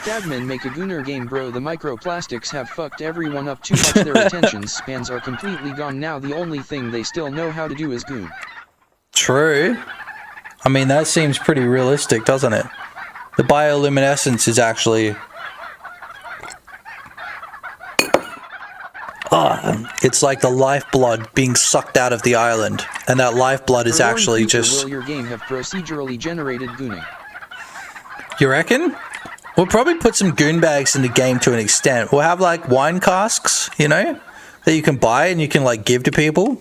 Dadman, make a Gooner game, bro. The microplastics have fucked everyone up too much. Their attention spans are completely gone now. The only thing they still know how to do is goon.
True. I mean, that seems pretty realistic, doesn't it? The bioluminescence is actually... it's like the lifeblood being sucked out of the island, and that lifeblood is actually just...
Will your game have procedurally generated gooning?
You reckon? We'll probably put some goon bags in the game to an extent. We'll have like wine casks, you know, that you can buy and you can like give to people.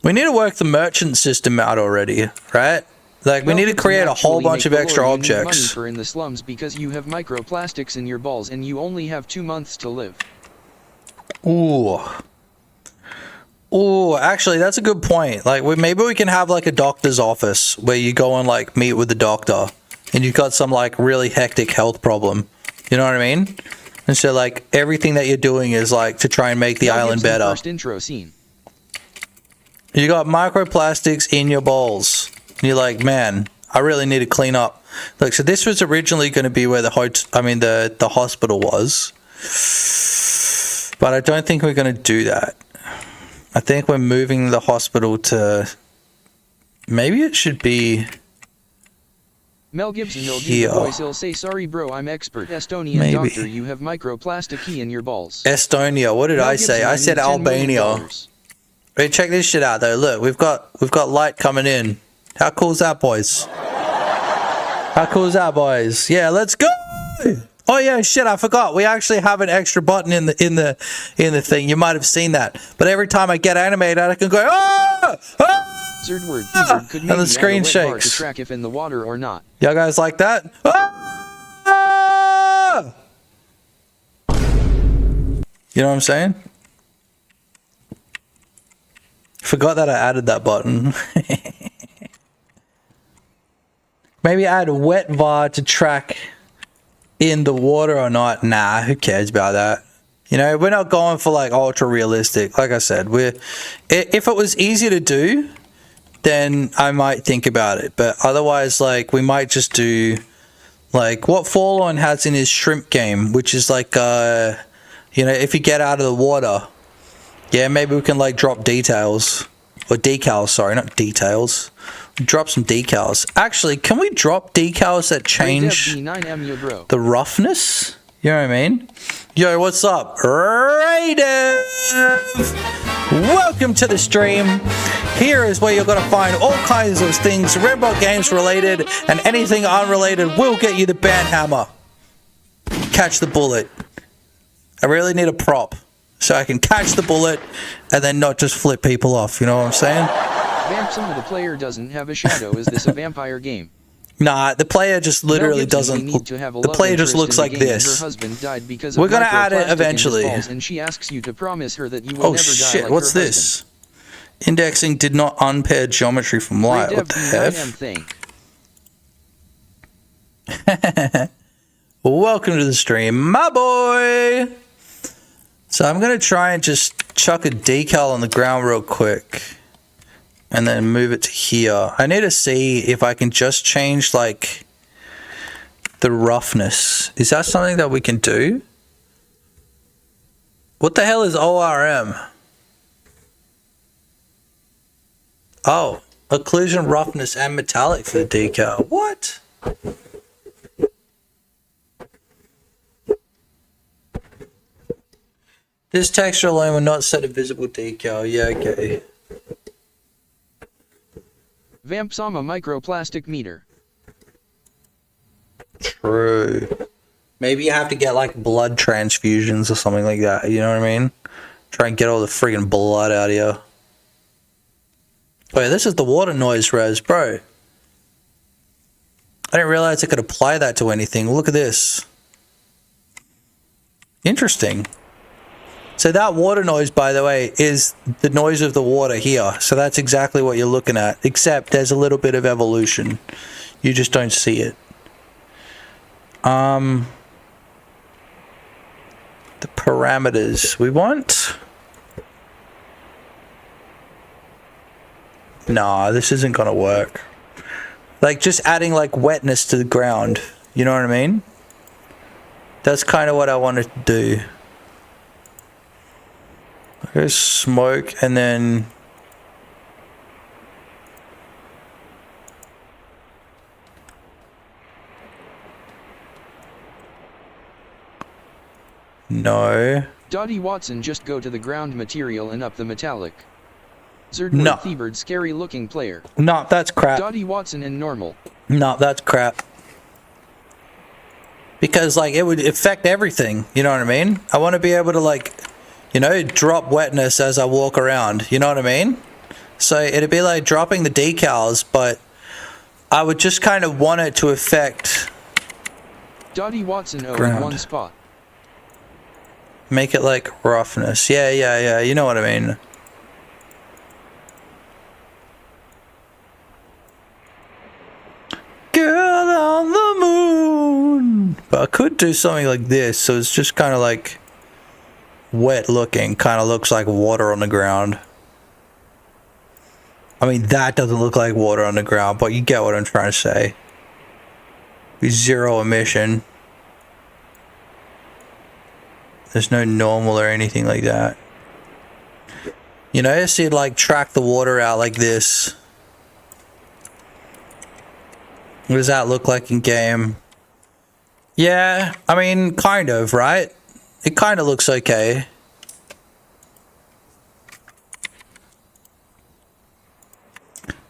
We need to work the merchant system out already, right? Like we need to create a whole bunch of extra objects.
Money for in the slums because you have microplastics in your balls and you only have 2 months to live.
Ooh. Ooh, actually, that's a good point. Like, maybe we can have, like, a doctor's office where you go and, like, meet with the doctor and you've got some, like, really hectic health problem. You know what I mean? And so, like, everything that you're doing is, like, to try and make the island better.
First intro scene.
You got microplastics in your balls. And you're like, man, I really need to clean up. Look, so this was originally going to be where the hospital was. But I don't think we're going to do that. I think we're moving the hospital to... Maybe it should be...
Mel Gibson, he'll do the voice, he'll say, sorry bro, I'm expert Estonian doctor, you have microplastic key in your balls.
Estonia, what did I say? I said Albania. Hey, check this shit out though, look, we've got light coming in. How cool is that, boys? How cool is that, boys? Yeah, let's go! Oh yeah, shit! I forgot. We actually have an extra button in the thing. You might have seen that. But every time I get animated, I can go ah! Ah!
Third word, could
and the screen shakes.
To track if in the water or not.
Y'all guys like that? Ah! You know what I'm saying? Forgot that I added that button. Maybe add a wet var to track in the water or not. Nah, who cares about that? You know, we're not going for like ultra realistic. Like I said, if it was easy to do, then I might think about it. But otherwise, like, we might just do like what Forlorn has in his shrimp game, which is like, you know, if you get out of the water, yeah, maybe we can like drop details or decals. Sorry, not details. Drop some decals. Actually, can we drop decals that change the roughness? You know what I mean? Yo, what's up? Radev! Welcome to the stream. Here is where you're going to find all kinds of things Redbot Games related, and anything unrelated will get you the band hammer. Catch the bullet. I really need a prop so I can catch the bullet and then not just flip people off. You know what I'm saying?
Vampsama, the player doesn't have a shadow. Is this a vampire game?
Nah, the player just literally doesn't. The player just looks like this.
Her husband died because
We're
of
gonna add it
microplastic in his
eventually.
balls, and she asks you to promise her that you will
Oh
never die
shit!
like
What's
her
this? Indexing did not unpair geometry from light. What the heck? Welcome to the stream, my boy. So I'm gonna try and just chuck a decal on the ground real quick. And then move it to here. I need to see if I can just change like the roughness. Is that something that we can do? What the hell is ORM? Oh, occlusion, roughness, and metallic for the decal. What? This texture alone will not set a visible decal. Yeah, okay.
Vampsama microplastic meter.
True. Maybe you have to get like blood transfusions or something like that. You know what I mean? Try and get all the friggin' blood out of you. Wait, this is the water noise res, bro. I didn't realize I could apply that to anything. Look at this. Interesting. So that water noise, by the way, is the noise of the water here. So that's exactly what you're looking at, except there's a little bit of evolution. You just don't see it. The parameters we want. Nah, this isn't gonna work. Like just adding like wetness to the ground. You know what I mean? That's kind of what I wanted to do. There's smoke and then no.
Dottie Watson, just go to the ground material and up the metallic. Zerdwood
No.
Thieber'd scary looking player.
No, that's crap.
Dottie Watson in normal.
No, that's crap. Because like it would affect everything, you know what I mean? I want to be able to like, you know, drop wetness as I walk around, you know what I mean? So it'd be like dropping the decals, but I would just kind of want it to affect
Dottie Watson in
ground.
one spot.
Make it like roughness. Yeah, you know what I mean. Girl on the moon. But I could do something like this, so it's just kind of like wet looking, kind of looks like water on the ground. I mean, that doesn't look like water on the ground, but you get what I'm trying to say. Be zero emission. There's no normal or anything like that. You notice you'd like track the water out like this. What does that look like in game? Yeah, I mean, kind of, right? It kind of looks okay.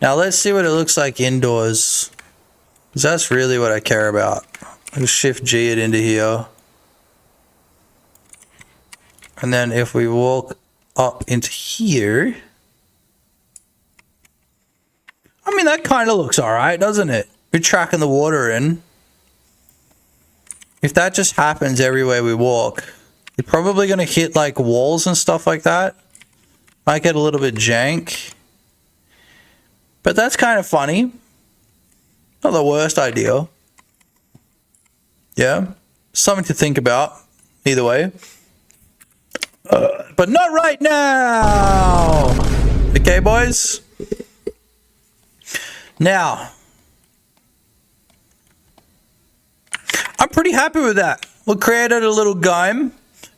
Now let's see what it looks like indoors. Because that's really what I care about. I'll shift G it into here. And then if we walk up into here. I mean, that kind of looks alright, doesn't it? We're tracking the water in. If that just happens everywhere we walk, you're probably going to hit like walls and stuff like that. Might get a little bit jank. But that's kind of funny. Not the worst idea. Yeah. Something to think about. Either way. But not right now! Okay, boys? Now, I'm pretty happy with that. We created a little game,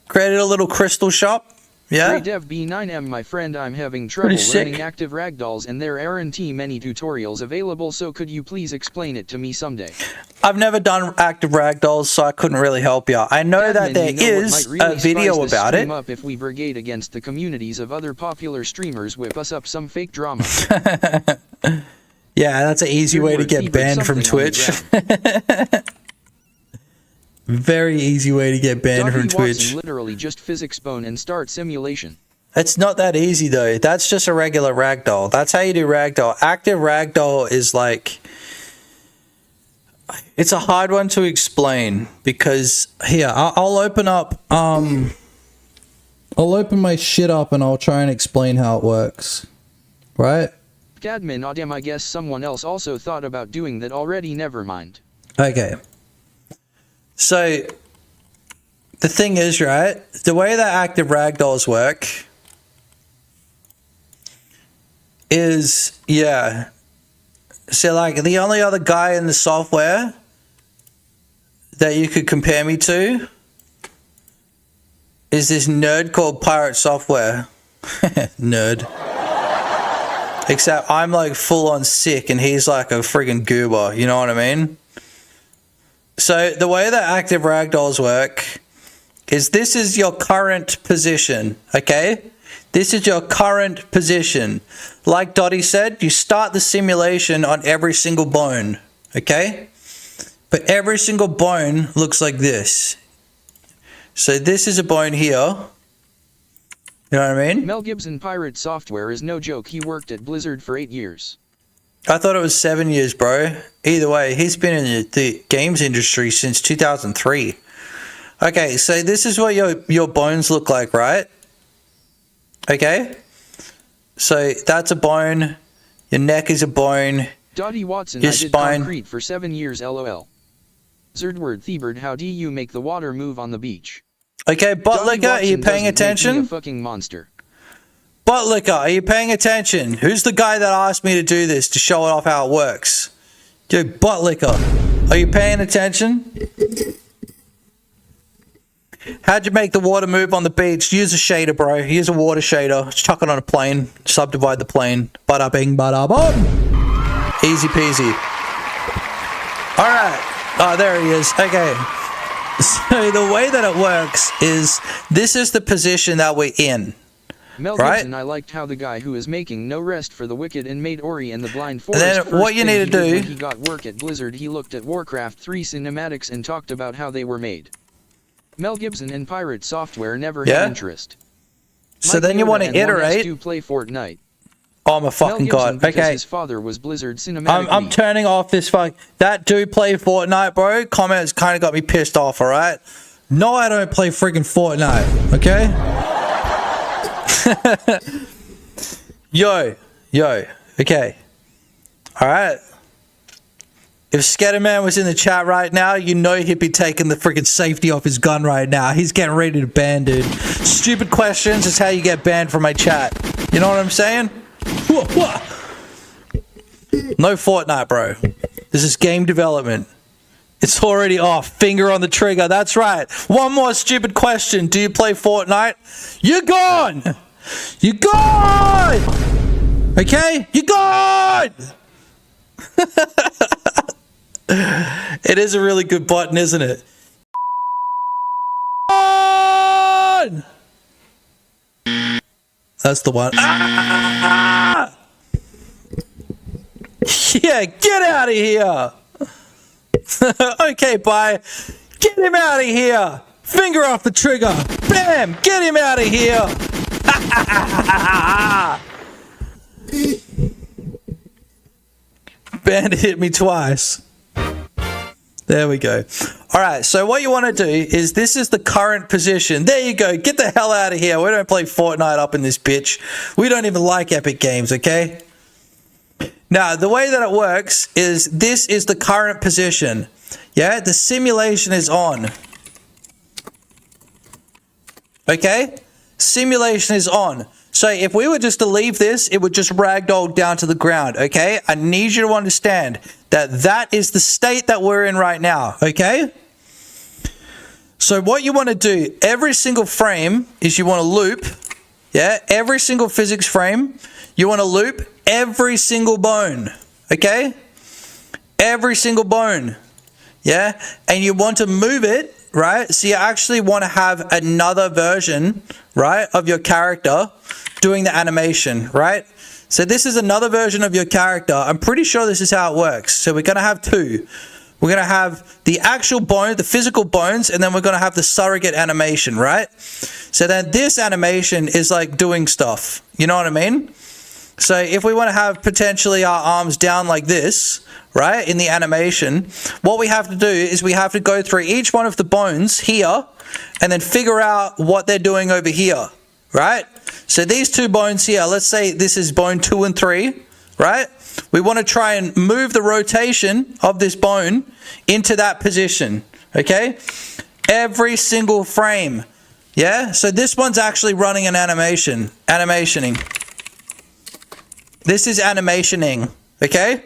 created a little crystal shop. Yeah.
Dev B9M, my friend, I'm having trouble learning active ragdolls, and there aren't many tutorials available, so could you please explain it to me someday?
I've never done active ragdolls, so I couldn't really help you. I know that there is a video about it.
Up if we brigade against the communities of other popular streamers, whip us up some fake drama.
Yeah, that's an easy way to get banned from Twitch. Very easy way to get banned from Twitch.
Literally just physics bone and start simulation.
It's not that easy though. That's just a regular ragdoll. That's how you do ragdoll. Active ragdoll is like, it's a hard one to explain because here I'll open up I'll open my shit up and I'll try and explain how it works. Right?
Admin Adem, I guess someone else also thought about doing that already, never mind.
Okay. So, the thing is, right, the way that active ragdolls work is, yeah, so like the only other guy in the software that you could compare me to is this nerd called Pirate Software. Nerd. Except I'm like full on sick and he's like a friggin' goober, you know what I mean? So the way that active ragdolls work is this is your current position, okay? This is your current position. Like Dottie said, you start the simulation on every single bone, okay? But every single bone looks like this. So this is a bone here. You know what I mean?
Mel Gibson Pirate Software is no joke. He worked at Blizzard for 8 years.
I thought it was 7 years, bro. Either way, he's been in the games industry since 2003. Okay, so this is what your bones look like, right? Okay? So that's a bone. Your neck is a bone.
Dottie Watson,
your
I did
spine.
concrete for 7 years, lol. Zerdward Theberd, how do you make the water move on the beach?
Okay, butt liquor, are you paying attention?
A fucking monster.
Butt liquor, are you paying attention? Who's the guy that asked me to do this to show off how it works? Dude, butt liquor, are you paying attention? How'd you make the water move on the beach? Use a shader, bro. Use a water shader. Just chuck it on a plane. Subdivide the plane. Bada bing, bada boom. Easy peasy. Alright. Oh, there he is. Okay. So the way that it works is this is the position that we're in.
Mel Gibson, I liked how the guy who is making No Rest for the Wicked and made Ori and the Blind Forest.
And then what you need to do,
when he got work at Blizzard, he looked at Warcraft 3 cinematics and talked about how they were made. Mel Gibson and Pirate Software never had interest.
So then you want to iterate.
To play Fortnite.
Oh my fucking god. Okay.
His father was Blizzard cinematic.
I'm turning off this fuck. That dude play Fortnite, bro. Comments kind of got me pissed off, alright? No, I don't play friggin' Fortnite, okay? Yo, okay. Alright. If Scatterman was in the chat right now, you know he'd be taking the freaking safety off his gun right now. He's getting ready to ban, dude. Stupid questions is how you get banned from my chat. You know what I'm saying? No Fortnite, bro. This is game development. It's already off. Finger on the trigger. That's right. One more stupid question. Do you play Fortnite? You're gone! You're gone! Okay? You're gone! It is a really good button, isn't it? That's the one. Ah! Yeah, get out of here. Okay, bye. Get him out of here. Finger off the trigger. Bam! Get him out of here. Bandit hit me twice. There we go. Alright, so what you want to do is this is the current position. There you go. Get the hell out of here. We don't play Fortnite up in this bitch. We don't even like Epic Games, okay? Now, the way that it works is this is the current position. Yeah, the simulation is on. Okay? Simulation is on. So if we were just to leave this, it would just ragdoll down to the ground, okay? I need you to understand that that is the state that we're in right now, okay? So what you want to do, every single frame is you want to loop, yeah? Every single physics frame, you want to loop every single bone, okay? Every single bone, yeah? And you want to move it, right? So you actually want to have another version, right, of your character doing the animation, right? So this is another version of your character. I'm pretty sure this is how it works. So we're going to have two. We're going to have the actual bone, the physical bones, and then we're going to have the surrogate animation, right? So then this animation is like doing stuff. You know what I mean? So if we want to have potentially our arms down like this, right, in the animation, what we have to do is we have to go through each one of the bones here and then figure out what they're doing over here, right? So these two bones here, let's say this is bone 2 and 3, right? We want to try and move the rotation of this bone into that position, okay? Every single frame, yeah? So this one's actually running an animationing. This is animationing, okay?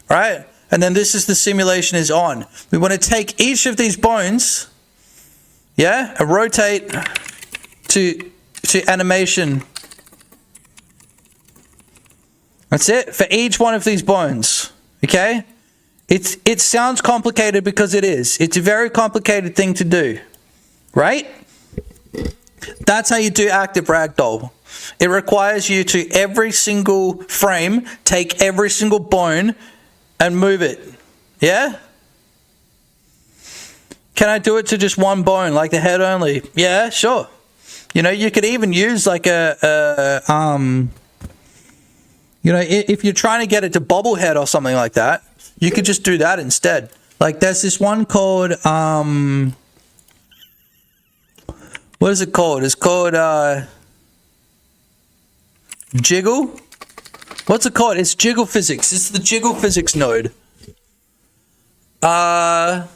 Right? And then this is the simulation is on. We want to take each of these bones, yeah, and rotate to animation. That's it for each one of these bones, okay? It sounds complicated because it is. It's a very complicated thing to do, right? That's how you do active ragdoll. It requires you to every single frame, take every single bone and move it. Yeah? Can I do it to just one bone, like the head only? Yeah, sure. You know, you could even use like you know, if you're trying to get it to bobblehead or something like that, you could just do that instead. Like there's this one called, what is it called? It's called, Jiggle? What's it called? It's Jiggle Physics. It's the Jiggle Physics node. What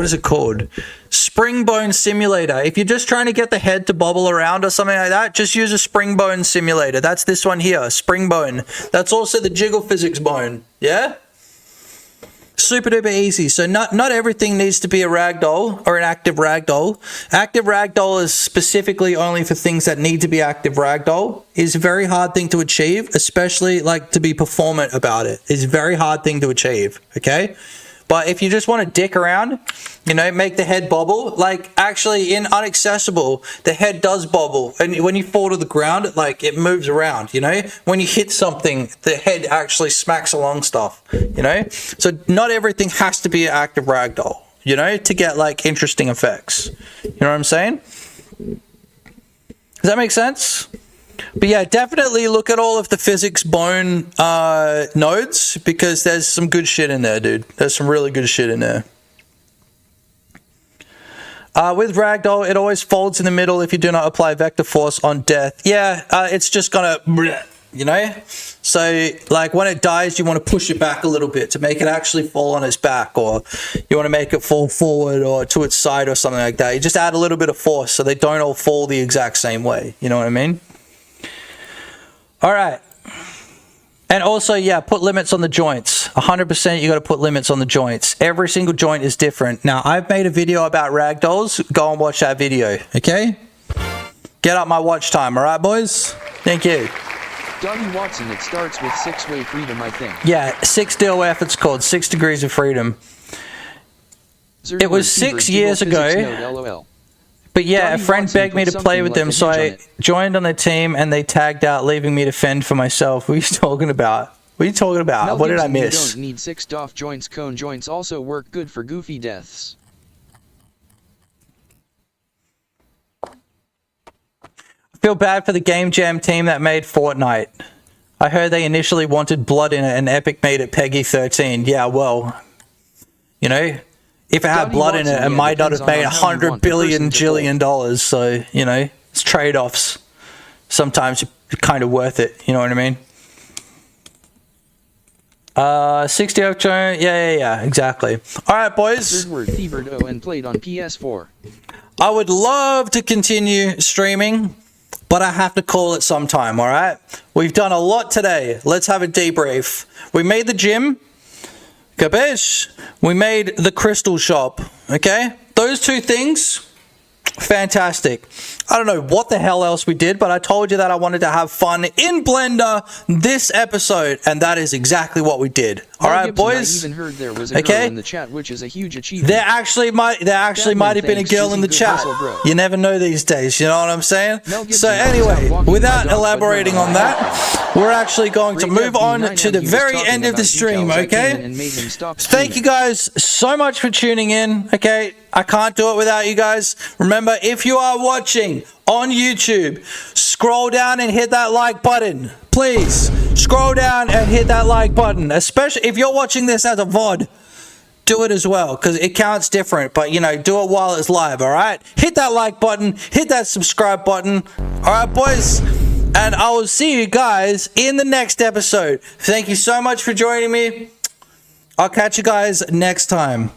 is it called? Spring Bone Simulator. If you're just trying to get the head to bobble around or something like that, just use a Spring Bone Simulator. That's this one here, Spring Bone. That's also the Jiggle Physics bone. Yeah? Super duper easy. So not everything needs to be a ragdoll or an active ragdoll. Active ragdoll is specifically only for things that need to be active ragdoll. It's a very hard thing to achieve, especially like to be performant about it. It's a very hard thing to achieve, okay? But if you just want to dick around, you know, make the head bobble, like actually in Unaccessible, the head does bobble. And when you fall to the ground, like it moves around, you know. When you hit something, the head actually smacks along stuff, you know. So not everything has to be an active ragdoll, you know, to get like interesting effects. You know what I'm saying? Does that make sense? But yeah, definitely look at all of the physics bone nodes because there's some good shit in there, dude. There's some really good shit in there. With ragdoll, it always folds in the middle if you do not apply vector force on death. Yeah, it's just gonna, you know? So, like, when it dies, you want to push it back a little bit to make it actually fall on its back, or you want to make it fall forward or to its side or something like that. You just add a little bit of force so they don't all fall the exact same way. You know what I mean? All right. And also, yeah, put limits on the joints. 100% you got to put limits on the joints. Every single joint is different. Now, I've made a video about ragdolls. Go and watch that video, okay? Get up my watch time, all right, boys? Thank you.
Donnie Watson, it starts with 6-way freedom, I think.
Yeah, 6 DOF, it's called 6 degrees of freedom. It was 6 years ago. But yeah, a friend begged me to play with them, so I joined on the team and they tagged out, leaving me to fend for myself. What are you talking about? What are you talking about? What did I miss?
You don't need 6 DOF joints. Cone joints also work good for goofy deaths.
I feel bad for the Game Jam team that made Fortnite. I heard they initially wanted blood in it and Epic made it PEGI 13. Yeah, well, you know, if it had blood in it, it might not have made $100 billion jillion. So, you know, it's trade-offs. Sometimes it's kind of worth it. You know what I mean? 60 yeah, exactly. All right, boys.
Third word Thieverdo and played on PS4.
I would love to continue streaming, but I have to call it sometime, all right? We've done a lot today. Let's have a debrief. We made the gym. Capiche? We made the crystal shop, okay? Those two things, fantastic. I don't know what the hell else we did, but I told you that I wanted to have fun in Blender this episode, and that is exactly what we did. All right, boys.
I even heard there was a girl in the chat, which is a huge achievement.
There actually might have been a girl in the chat. You never know these days, you know what I'm saying? So anyway, without elaborating on that, we're actually going to move on to the very end of the stream, okay? Thank you guys so much for tuning in, okay? I can't do it without you guys. Remember, if you are watching on YouTube, scroll down and hit that like button. Please, scroll down and hit that like button. Especially if you're watching this as a VOD, do it as well, because it counts different. But, you know, do it while it's live, all right? Hit that like button. Hit that subscribe button. All right, boys? And I will see you guys in the next episode. Thank you so much for joining me. I'll catch you guys next time.